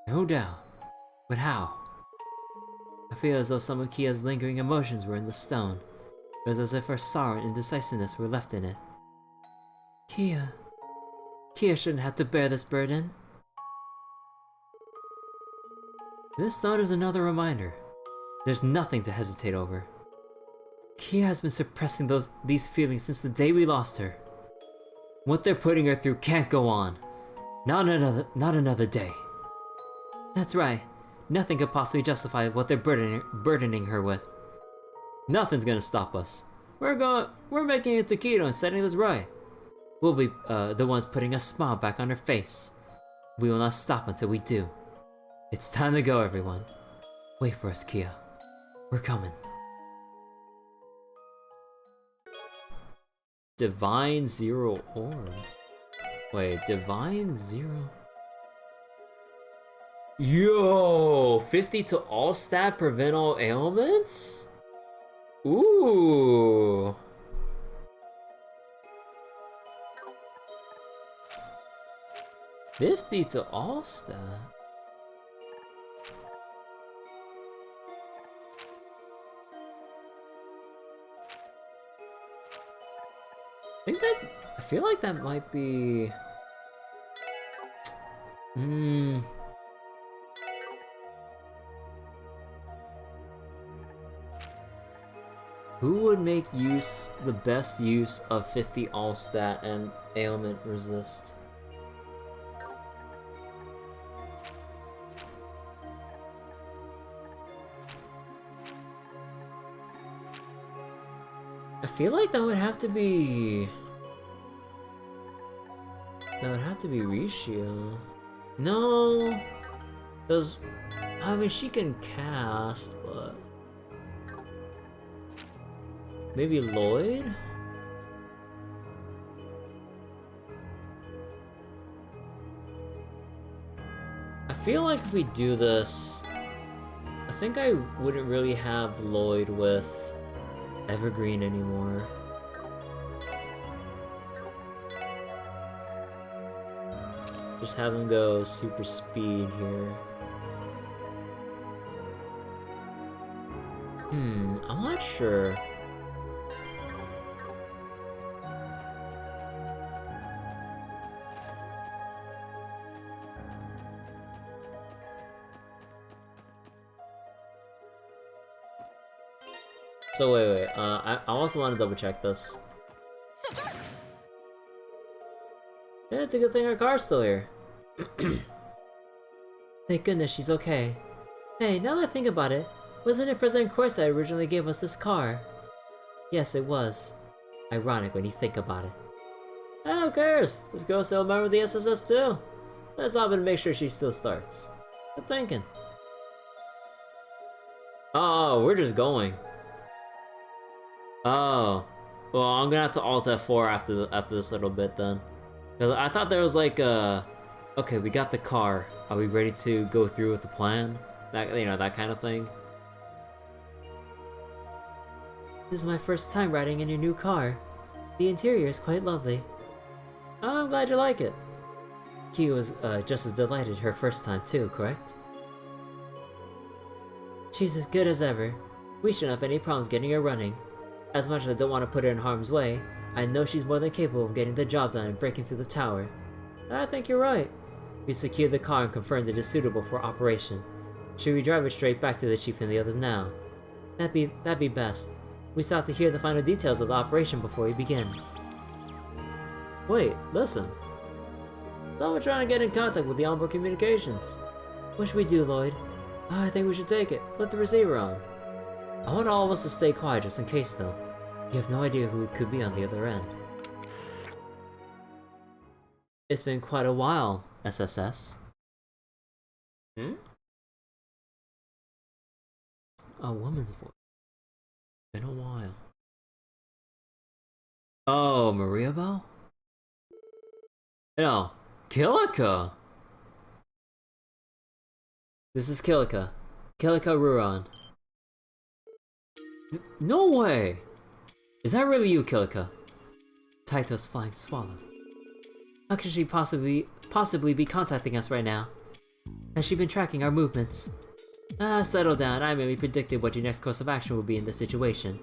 No doubt. But how? I feel as though some of Kia's lingering emotions were in the stone. It was as if her sorrow and indecisiveness were left in it. Kia shouldn't have to bear this burden. This stone is another reminder. There's nothing to hesitate over. Kia has been suppressing these feelings since the day we lost her. What they're putting her through can't go on. Not another day. That's right. Nothing could possibly justify what they're burdening her with. Nothing's gonna stop us. We're making it to Keto and setting this right. We'll be the ones putting a smile back on her face. We will not stop until we do. It's time to go, everyone. Wait for us, Kia. We're coming. Divine Zero Orb. Wait, Divine Zero? Yo! 50 to all stat, prevent all ailments? Ooh! $50 to all stat. I feel like that might be... Who would make the best use of 50 all stat and ailment resist? I feel like that would have to be... That would have to be Rishio. No! Because, I mean, she can cast, but... Maybe Lloyd? I feel like if we do this... I think I wouldn't really have Lloyd with Evergreen anymore. Just have him go super speed here. I'm not sure. So wait, I also want to double check this. Yeah, it's a good thing our car's still here. Thank goodness she's okay. Hey, now that I think about it, wasn't it President Course that originally gave us this car? Yes, it was. Ironic when you think about it. Ah, who cares? This girl still a member of the SSS too. Let's hop in and make sure she still starts. Good thinking. Oh, we're just going. Oh. Well, I'm gonna have to alt F4 after this little bit then. Cause I thought there was like okay, we got the car. Are we ready to go through with the plan? That, you know, that kind of thing. This is my first time riding in your new car. The interior is quite lovely. Oh, I'm glad you like it. Kia was just as delighted her first time too, correct? She's as good as ever. We shouldn't have any problems getting her running. As much as I don't want to put her in harm's way, I know she's more than capable of getting the job done and breaking through the tower. I think you're right. We secured the car and confirmed it is suitable for operation. Should we drive it straight back to the chief and the others now? That'd be best. We still have to hear the final details of the operation before we begin. Wait, listen. Someone trying to get in contact with the onboard communications. What should we do, Lloyd? Oh, I think we should take it. Flip the receiver on. I want all of us to stay quiet just in case, though. You have no idea who could be on the other end. It's been quite a while, SSS. A woman's voice. Been a while. Oh, Maria Bell? No, Kilika! This is Kilika. Kilika Ruron. No way! Is that really you, Kilika? Taito's flying swallow. How could she possibly be contacting us right now? Has she been tracking our movements? Settle down. I merely predicted what your next course of action will be in this situation.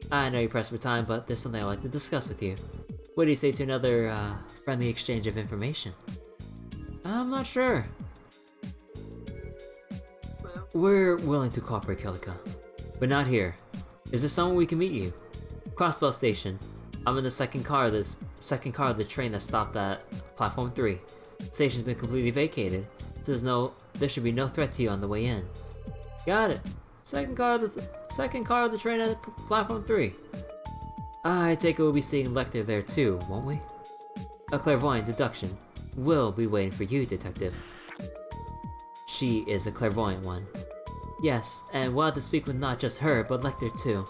I know you're pressed for time, but there's something I'd like to discuss with you. What do you say to another, friendly exchange of information? I'm not sure. We're willing to cooperate, Kilika. But not here. Is there somewhere we can meet you? Crossbell Station. I'm in the second car of the train that stopped at platform 3. The station's been completely vacated, so there should be no threat to you on the way in. Got it. Second car of the train at platform 3. I take it we'll be seeing Lecter there too, won't we? A clairvoyant deduction. We'll be waiting for you, Detective. She is the clairvoyant one. Yes, and we'll have to speak with not just her, but Lecter too.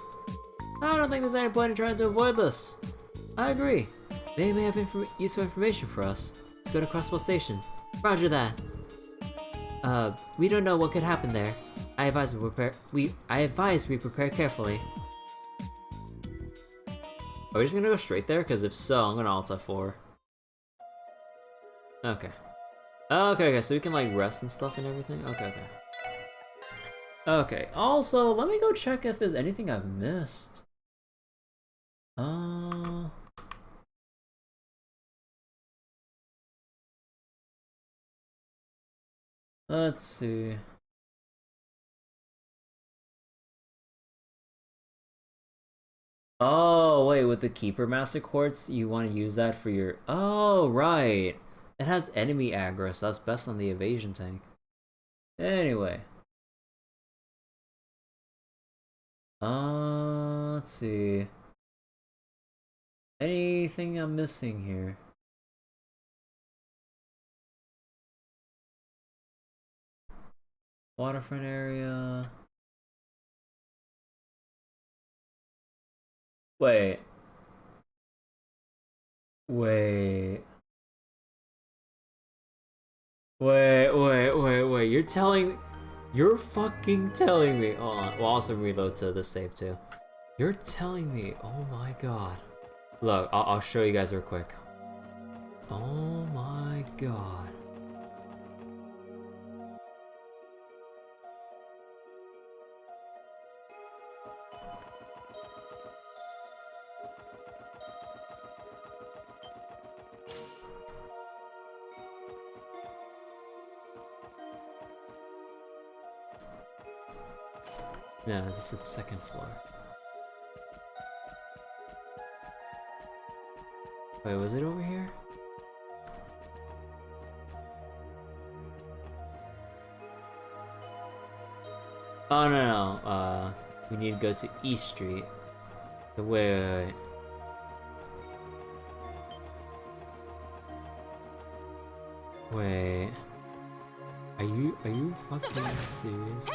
I don't think there's any point in trying to avoid this. I agree. They may have useful information for us. Let's go to Crossbell Station. Roger that. We don't know what could happen there. I advise we prepare carefully. Are we just gonna go straight there? Because if so, I'm gonna alt F4. Okay. Okay, so we can like rest and stuff and everything? Okay. Okay, also, let me go check if there's anything I've missed. Let's see. Oh, wait, with the Keeper Master Quartz, you want to use that for your... Oh, right. It has enemy aggro, so that's best on the evasion tank. Anyway. Let's see. Anything I'm missing here? Waterfront area. Wait. You're fucking telling me. Hold on. We'll also reload to the save too. You're telling me. Oh my god. Look, I'll show you guys real quick. Oh my god. No, this is the second floor. Wait, was it over here? Oh no, we need to go to East Street. Wait. Wait. Are you fucking serious?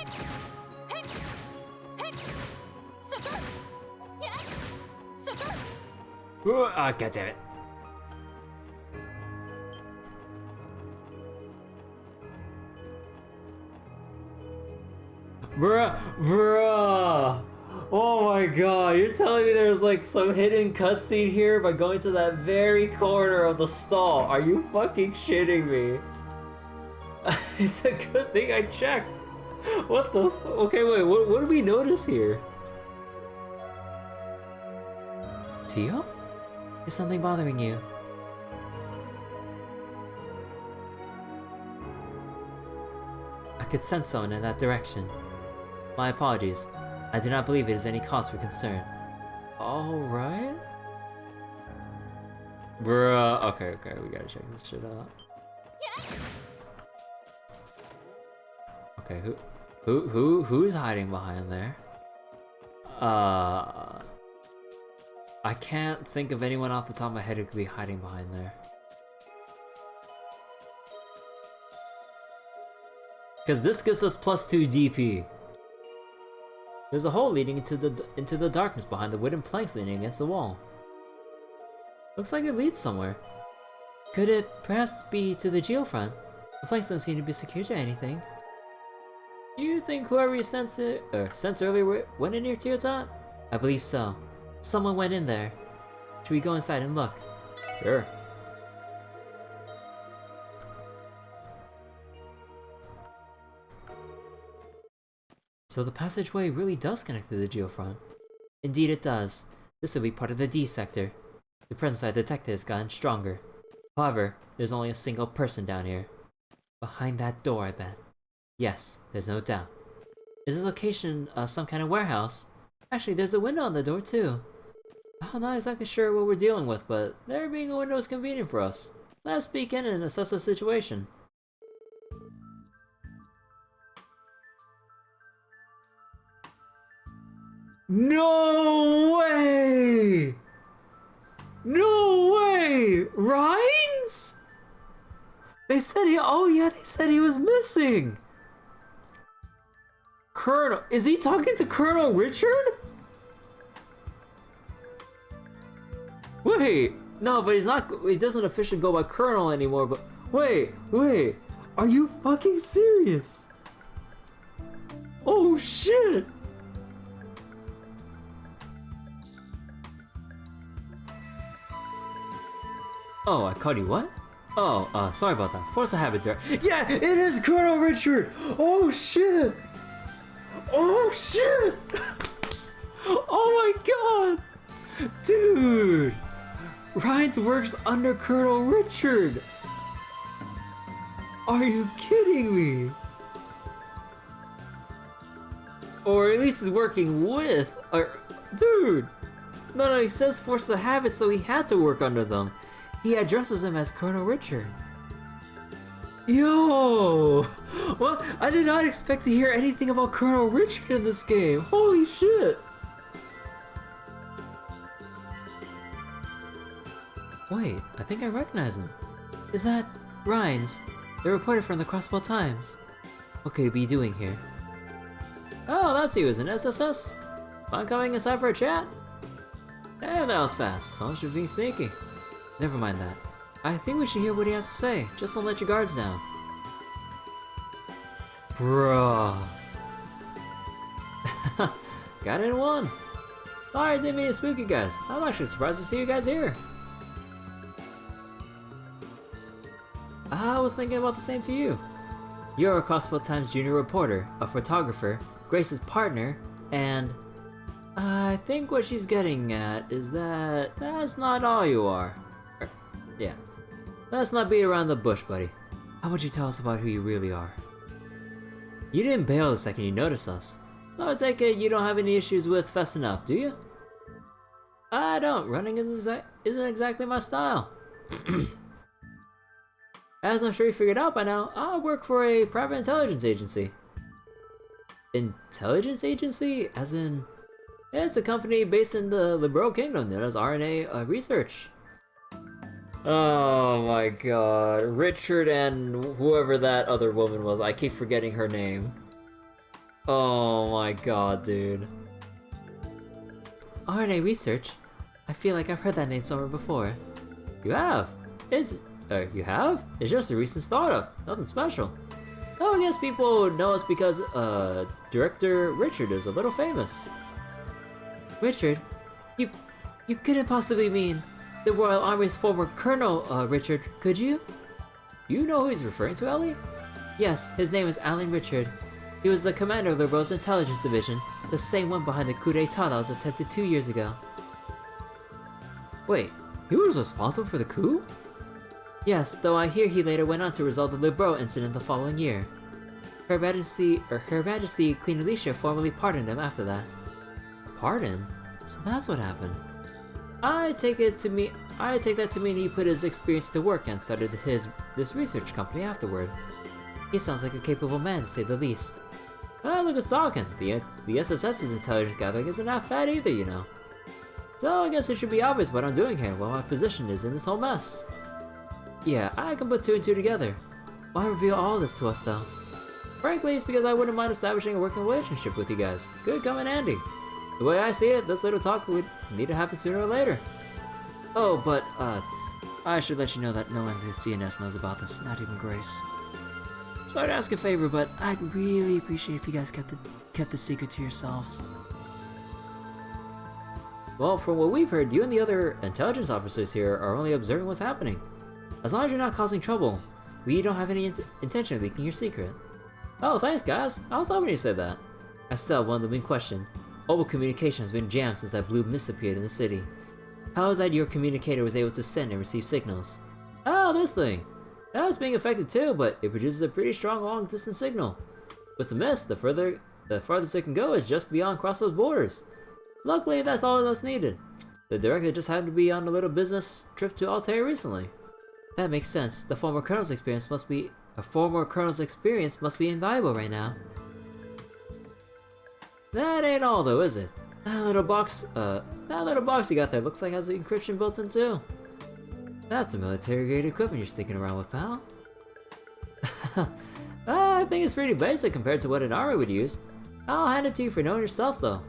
Ah, god damn it. Bruh! Oh my god, you're telling me there's like some hidden cutscene here by going to that very corner of the stall. Are you fucking shitting me? It's a good thing I checked. What the? Okay, wait, what do we notice here? Tio? Is something bothering you? I could sense someone in that direction. My apologies. I do not believe it is any cause for concern. Alright? Bruh. Okay, we gotta check this shit out. Okay, who's hiding behind there? I can't think of anyone off the top of my head who could be hiding behind there. Because this gives us +2 DP. There's a hole leading into the darkness behind the wooden planks leaning against the wall. Looks like it leads somewhere. Could it perhaps be to the geofront? The flanks don't seem to be secured to anything. Do you think whoever you sent earlier went in here to your top? I believe so. Someone went in there. Should we go inside and look? Sure. So the passageway really does connect to the geofront. Indeed it does. This will be part of the D sector. The presence I detected has gotten stronger. However, there's only a single person down here. Behind that door, I bet. Yes, there's no doubt. Is the location some kind of warehouse? Actually, there's a window on the door too. I'm not exactly sure what we're dealing with, but there being a window is convenient for us. Let's peek in and assess the situation. No way! No way! Rhines? They said they said he was missing! Colonel, is he talking to Colonel Richard? Wait, no, but he doesn't officially go by Colonel anymore, but wait, are you fucking serious? Oh shit! Oh, I called you what? Oh, sorry about that. Force a habit there. Yeah, it is Colonel Richard! Oh shit! Oh shit! Oh my god! Dude! Rhines works under Colonel Richard! Are you kidding me? Or at least is working with, dude! No, he says force a habit, so he had to work under them. He addresses him as Colonel Richard. Yo! Well, I did not expect to hear anything about Colonel Richard in this game. Holy shit! Wait, I think I recognize him. Is that Rhines, the reporter from the Crossbell Times? What could he be doing here? Oh, that's you, isn't it, SSS? Mind coming inside for a chat? Damn, that was fast. Someone should be sneaky. Never mind that. I think we should hear what he has to say. Just don't let your guards down. Bruh. Got it in one. Sorry, I didn't mean to spook you guys. I'm actually surprised to see you guys here. I was thinking about the same to you. You're a Crossbell Times junior reporter, a photographer, Grace's partner, and I think what she's getting at is that that's not all you are. Yeah. Let's not beat around the bush, buddy. How about you tell us about who you really are? You didn't bail the second you noticed us. So I take it you don't have any issues with fessing up, do you? I don't. Running isn't exactly my style. As I'm sure you figured out by now, I work for a private intelligence agency. Intelligence agency? As in... It's a company based in the Liberal Kingdom that does RNA research. Oh my god. Richard and whoever that other woman was. I keep forgetting her name. Oh my god, dude. RNA research? I feel like I've heard that name somewhere before. You have? You have? It's just a recent startup. Nothing special. Oh, I guess people know us because, Director Richard is a little famous. Richard? You couldn't possibly mean the Royal Army's former Colonel, Richard, could you? You know who he's referring to, Ellie? Yes, his name is Alan Richard. He was the commander of the Royal Intelligence Division, the same one behind the coup d'etat that was attempted 2 years ago. Wait, he was responsible for the coup? Yes, though I hear he later went on to resolve the Liberal incident the following year. Her Majesty Queen Alicia formally pardoned him after that. Pardon? So that's what happened. I take that to mean he put his experience to work and started this research company afterward. He sounds like a capable man, to say the least. Look who's talking. The SSS's intelligence gathering isn't half bad either, you know. So I guess it should be obvious what I'm doing here, what my position is in this whole mess. Yeah, I can put two and two together. Why reveal all this to us, though? Frankly, it's because I wouldn't mind establishing a working relationship with you guys. Could come in handy. The way I see it, this little talk would need to happen sooner or later. Oh, but, I should let you know that no one in the CNS knows about this, not even Grace. Sorry to ask a favor, but I'd really appreciate if you guys kept the secret to yourselves. Well, from what we've heard, you and the other intelligence officers here are only observing what's happening. As long as you're not causing trouble, we don't have any intention of leaking your secret. Oh, thanks guys, I was hoping you said that. I still have one living question. Mobile communication has been jammed since that blue mist appeared in the city. How is that your communicator was able to send and receive signals? Oh, this thing! That was being affected too, but it produces a pretty strong long-distance signal. With the mist, the farthest it can go is just beyond Crossbell's borders. Luckily, that's all that's needed. The director just happened to be on a little business trip to Altair recently. That makes sense. The former Colonel's experience must be invaluable right now. That ain't all though, is it? That little box you got there looks like it has an encryption built in too. That's a military-grade equipment you're sticking around with, pal. I think it's pretty basic compared to what an army would use. I'll hand it to you for knowing yourself though.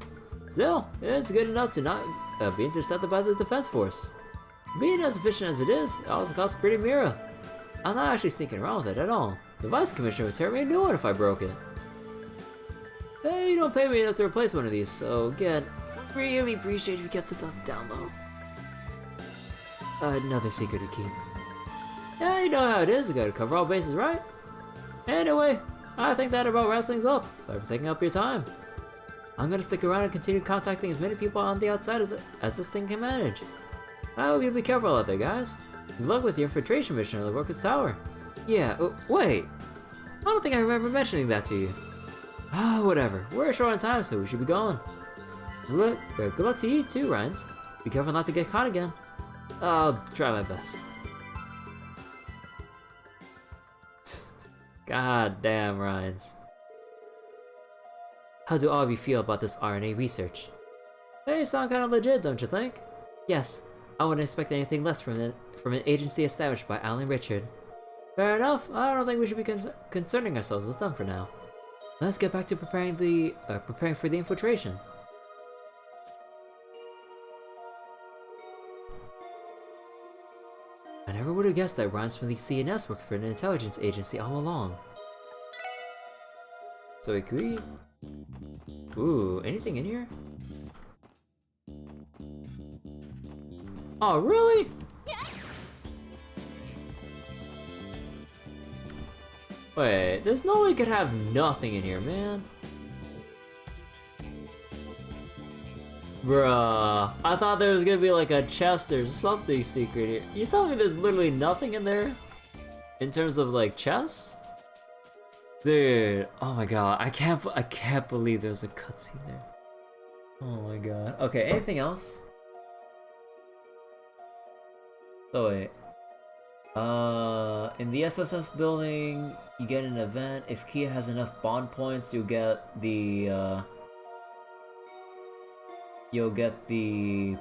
Still, it's good enough to not be intercepted by the defense force. Being as efficient as it is, it also costs pretty mirror. I'm not actually sneaking around with it at all. The Vice Commissioner would tear me a new one if I broke it. Hey, you don't pay me enough to replace one of these, so again, really appreciate if you get this on the down low. Another secret to keep. Yeah, you know how it is, you gotta cover all bases, right? Anyway, I think that about wraps things up. Sorry for taking up your time. I'm gonna stick around and continue contacting as many people on the outside as this thing can manage. I hope you'll be careful out there, guys. Good luck with your infiltration mission on the Workers' Tower. Yeah, wait. I don't think I remember mentioning that to you. Ah, whatever. We're short on time, so we should be going. Good luck to you too, Ryans. Be careful not to get caught again. I'll try my best. God damn, Ryans. How do all of you feel about this RNA research? They sound kind of legit, don't you think? Yes, I wouldn't expect anything less from an agency established by Alan Richard. Fair enough, I don't think we should be concerning ourselves with them for now. Let's get back to preparing for the infiltration. I never would have guessed that Ryan's from the CNS worked for an intelligence agency all along. So agree. Ooh, anything in here? Oh, really? Wait, there's no way you could have nothing in here, man. Bruh, I thought there was gonna be like a chest or something secret here. You telling me there's literally nothing in there? In terms of like chests? Dude, oh my god, I can't believe there's a cutscene there. Oh my god. Okay, anything else? So wait. In the SSS building, you get an event. If Kia has enough bond points, you'll get the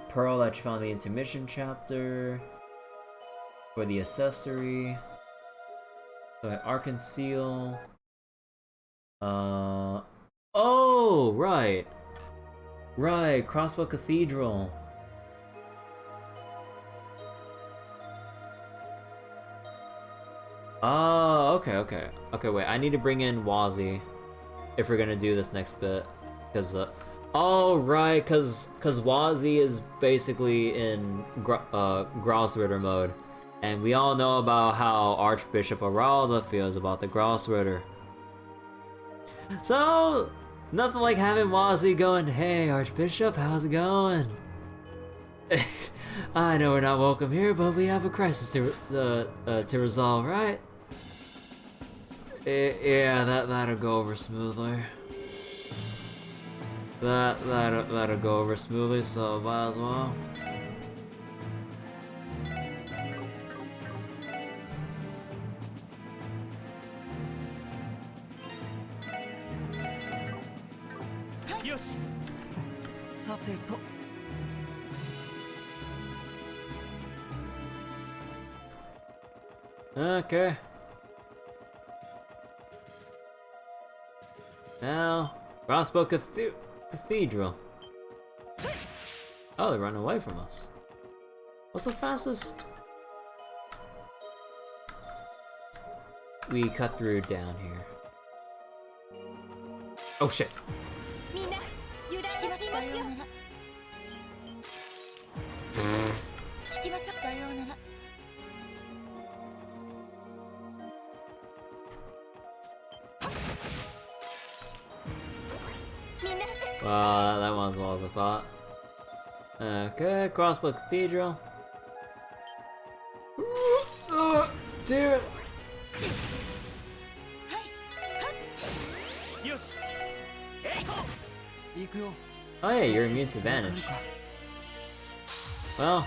pearl that you found in the intermission chapter for the accessory. So Arcan Seal. Oh, right. Right, Crossbell Cathedral. Oh, okay. Okay, wait, I need to bring in Wazzy if we're gonna do this next bit. Because, oh, right, because Wazzy is basically in Grossritter mode. And we all know about how Archbishop Aralda feels about the Grossritter. So, nothing like having Wazzy going, "Hey, Archbishop, how's it going?" I know we're not welcome here, but we have a crisis to resolve, right? Yeah, that'll go over smoothly. That'll go over smoothly, so might as well. Okay. Now, Crossbell Cathedral. Oh, they're running away from us. What's the fastest? We cut through down here. Oh shit. みんな油断は禁物よ。聞きますよ。さようなら。みんな。Wow, that one was as well as I thought. Okay, Crossbell Cathedral. Oh, dude. Oh yeah, you're immune to vanish. Well,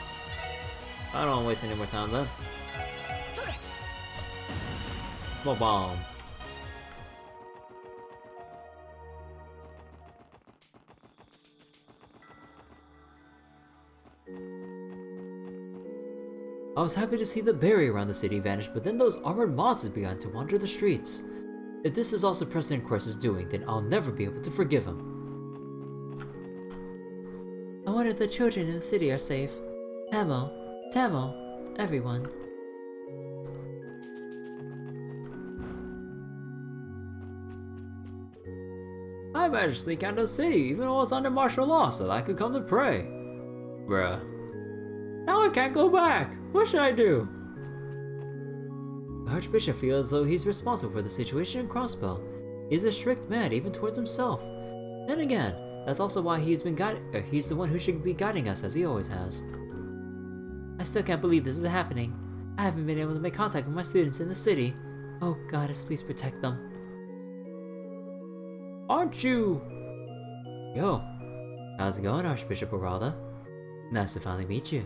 I don't want to waste any more time then. Well, bomb. I was happy to see the barrier around the city vanish, but then those armored monsters began to wander the streets. If this is also President Cross's doing, then I'll never be able to forgive him. I wonder if the children in the city are safe. Tamo, everyone. I managed to sneak out of the city even though I was under martial law so that I could come to pray. Bruh. Now I can't go back! What should I do? The Archbishop feels as though he's responsible for the situation in Crossbell. He's a strict man even towards himself. Then again, that's also why he's the one who should be guiding us as he always has. I still can't believe this is happening. I haven't been able to make contact with my students in the city. Oh goddess, please protect them. Aren't you? Yo, how's it going, Archbishop Aralda? Nice to finally meet you.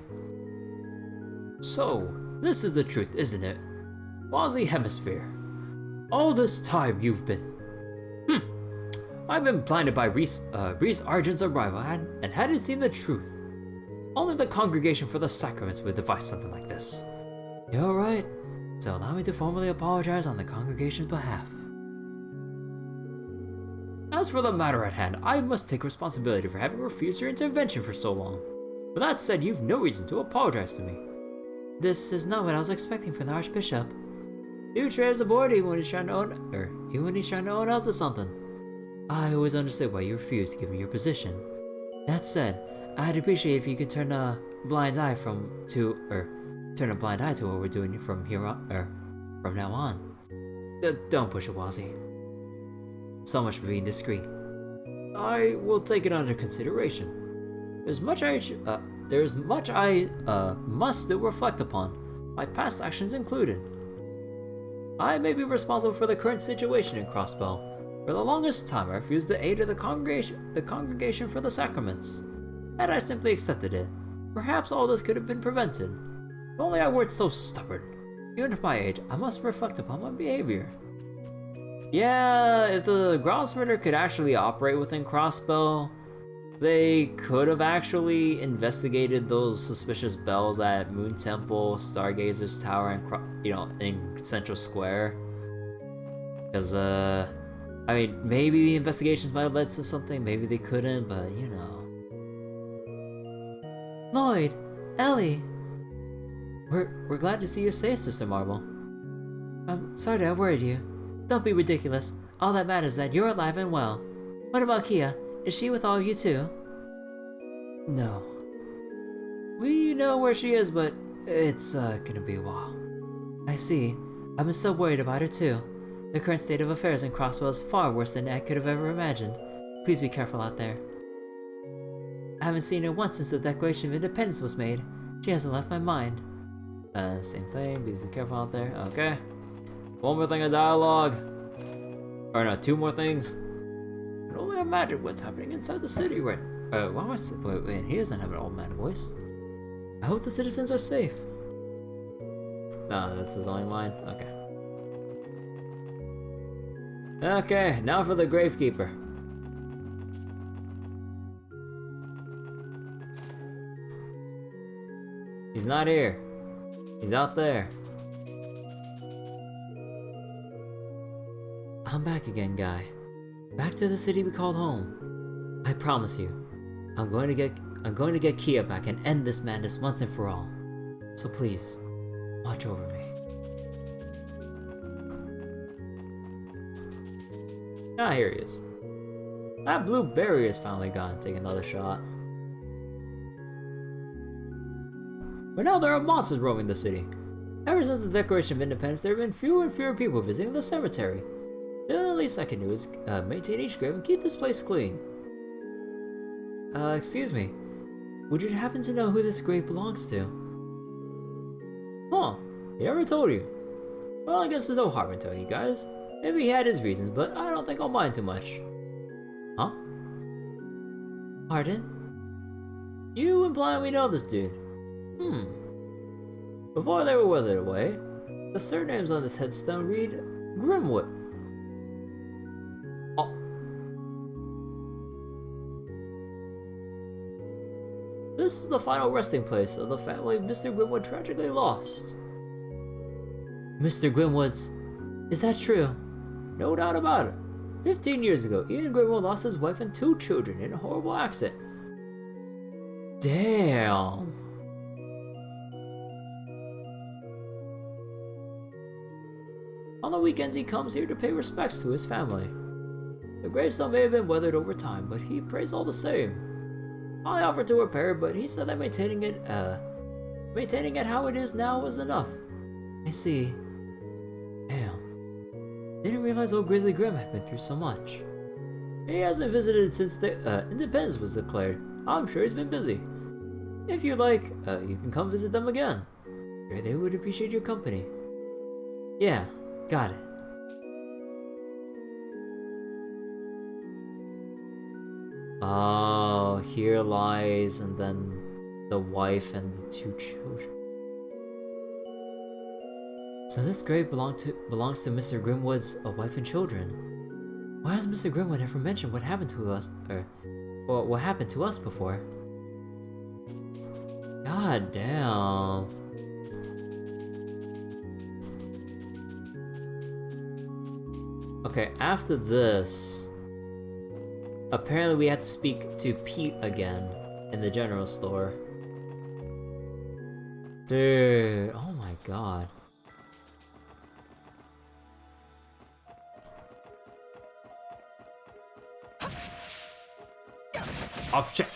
So, this is the truth, isn't it? Quasi Hemisphere. All this time you've been... I've been blinded by Reese Argent's arrival and hadn't seen the truth. Only the Congregation for the Sacraments would devise something like this. You're right, so allow me to formally apologize on the congregation's behalf. As for the matter at hand, I must take responsibility for having refused your intervention for so long. With that said, you've no reason to apologize to me. This is not what I was expecting from the Archbishop. He betrays the board even when he's trying to own up to something. I always understood why you refused to give me your position. That said, I'd appreciate if you could turn a blind eye to what we're doing from now on. Don't push it, Wazi. So much for being discreet. I will take it under consideration. There's much I must still reflect upon, my past actions included. I may be responsible for the current situation in Crossbell. For the longest time, I refused the aid of the Congregation for the Sacraments. Had I simply accepted it, perhaps all this could have been prevented. If only I weren't so stubborn. Even at my age, I must reflect upon my behavior. Yeah, if the Grossmurder could actually operate within Crossbell, they could have actually investigated those suspicious bells at Moon Temple, Stargazer's Tower, and in Central Square. Because I mean, maybe the investigations might have led to something, maybe they couldn't, but you know. Lloyd, Ellie, we're glad to see you safe, Sister Marble. I'm sorry I worried you. Don't be ridiculous. All that matters is that you're alive and well. What about Kia? Is she with all of you too? No. We know where she is, but it's gonna be a while. I see. I've been so worried about her too. The current state of affairs in Crossbell is far worse than I could have ever imagined. Please be careful out there. I haven't seen her once since the Declaration of Independence was made. She hasn't left my mind. Same thing. Please be careful out there. Okay. One more thing of dialogue. Or no, two more things. I can only imagine what's happening inside the city right now. Why am I wait, he doesn't have an old man voice. I hope the citizens are safe. No, that's his only line? Okay. Okay, now for the Gravekeeper. He's not here. He's out there. I'm back again, Guy. Back to the city we called home. I promise you, I'm going to get Kia back and end this madness once and for all. So please, watch over me. Ah, here he is. That blue barrier is finally gone. Take another shot. But now there are monsters roaming the city. Ever since the Declaration of Independence, there have been fewer and fewer people visiting the cemetery. The least I can do is maintain each grave and keep this place clean. Excuse me. Would you happen to know who this grave belongs to? Huh, he never told you. Well, I guess there's no harm in telling you guys. Maybe he had his reasons, but I don't think I'll mind too much. Huh? Pardon? You imply we know this dude. Before they were withered away, the surnames on this headstone read Grimwood. Oh. This is the final resting place of the family Mr. Grimwood tragically lost. Mr. Grimwood's... Is that true? No doubt about it. 15 years ago, Ian Grimwood lost his wife and 2 children in a horrible accident. Damn. On the weekends, he comes here to pay respects to his family. The gravestone may have been weathered over time, but he prays all the same. I offered to repair it, but he said that maintaining it how it is now was enough. I see. Damn. Didn't realize old Grizzly Grim had been through so much. He hasn't visited since the independence was declared. I'm sure he's been busy. If you like, you can come visit them again. Sure, they would appreciate your company. Yeah. Got it. Oh, here lies, and then the wife and the 2 children. So this grave belongs to Mr. Grimwood's wife and children. Why has Mr. Grimwood never mentioned what happened to us, or what happened to us before? God damn. Okay, after this, apparently we had to speak to Pete again in the general store. Dude, oh my god. Oh shit.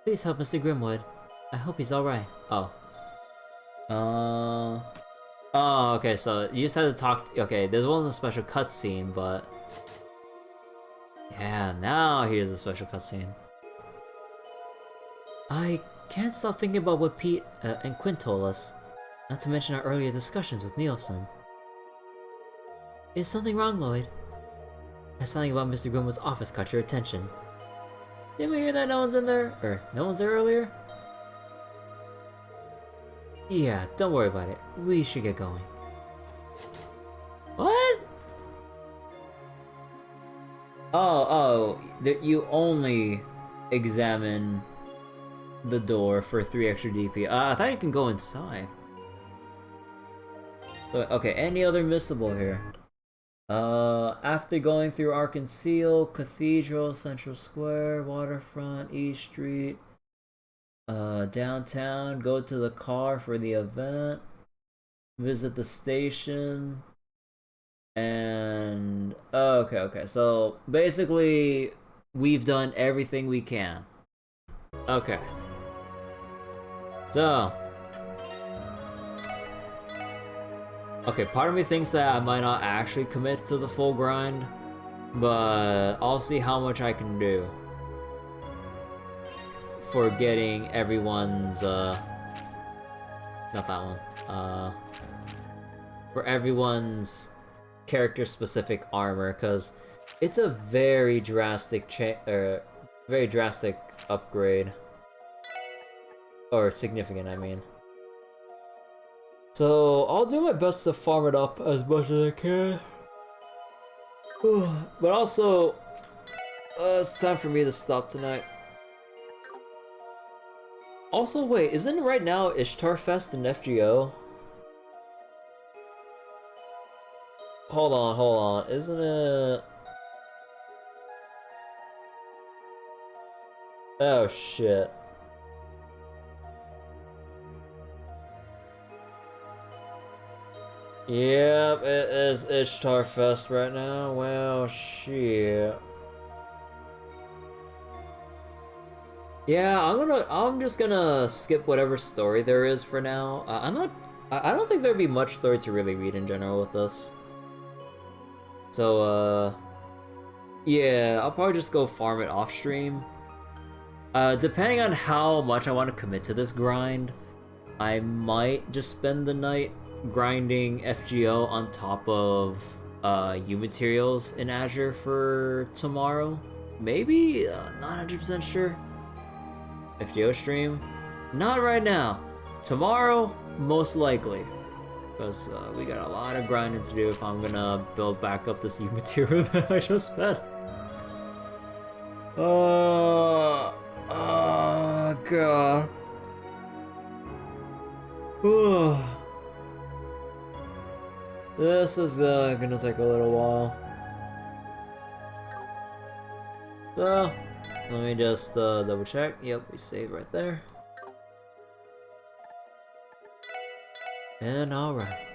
Please help Mr. Grimwood. I hope he's alright. Oh. Oh, okay, so you just had to talk. Okay, this wasn't a special cutscene, but. Yeah, now here's a special cutscene. I can't stop thinking about what Pete and Quinn told us. Not to mention our earlier discussions with Nielsen. Is something wrong, Lloyd? Has something about Mr. Grimwood's office caught your attention? Didn't we hear that no one's in there? Or no one's there earlier? Yeah, don't worry about it. We should get going. What? Oh, you only examine the door for 3 extra DP. I thought you can go inside. But, okay, any other missable here? After going through Ark Seal, Cathedral, Central Square, Waterfront, East Street, downtown, go to the car for the event, visit the station, and okay, so basically we've done everything we can. Okay. So okay, part of me thinks that I might not actually commit to the full grind, but I'll see how much I can do for getting everyone's, not that one, for everyone's character-specific armor, because it's a very drastic upgrade. Or significant, I mean. So, I'll do my best to farm it up as much as I can. But also, it's time for me to stop tonight. Also, wait, isn't it right now Ishtar Fest in FGO? Hold on. Isn't it? Oh shit. Yep, it is Ishtar Fest right now. Well, shit. Yeah, I'm just gonna skip whatever story there is for now. I don't think there'd be much story to really read in general with this. So, yeah, I'll probably just go farm it off stream. Depending on how much I want to commit to this grind, I might just spend the night grinding FGO on top of U materials in Azure for tomorrow. Maybe, not 100% sure. FGO stream? Not right now. Tomorrow, most likely. Because we got a lot of grinding to do if I'm gonna build back up this U material that I just spent. Oh god. This is gonna take a little while. So, let me just double check. Yep, we saved right there. And alright.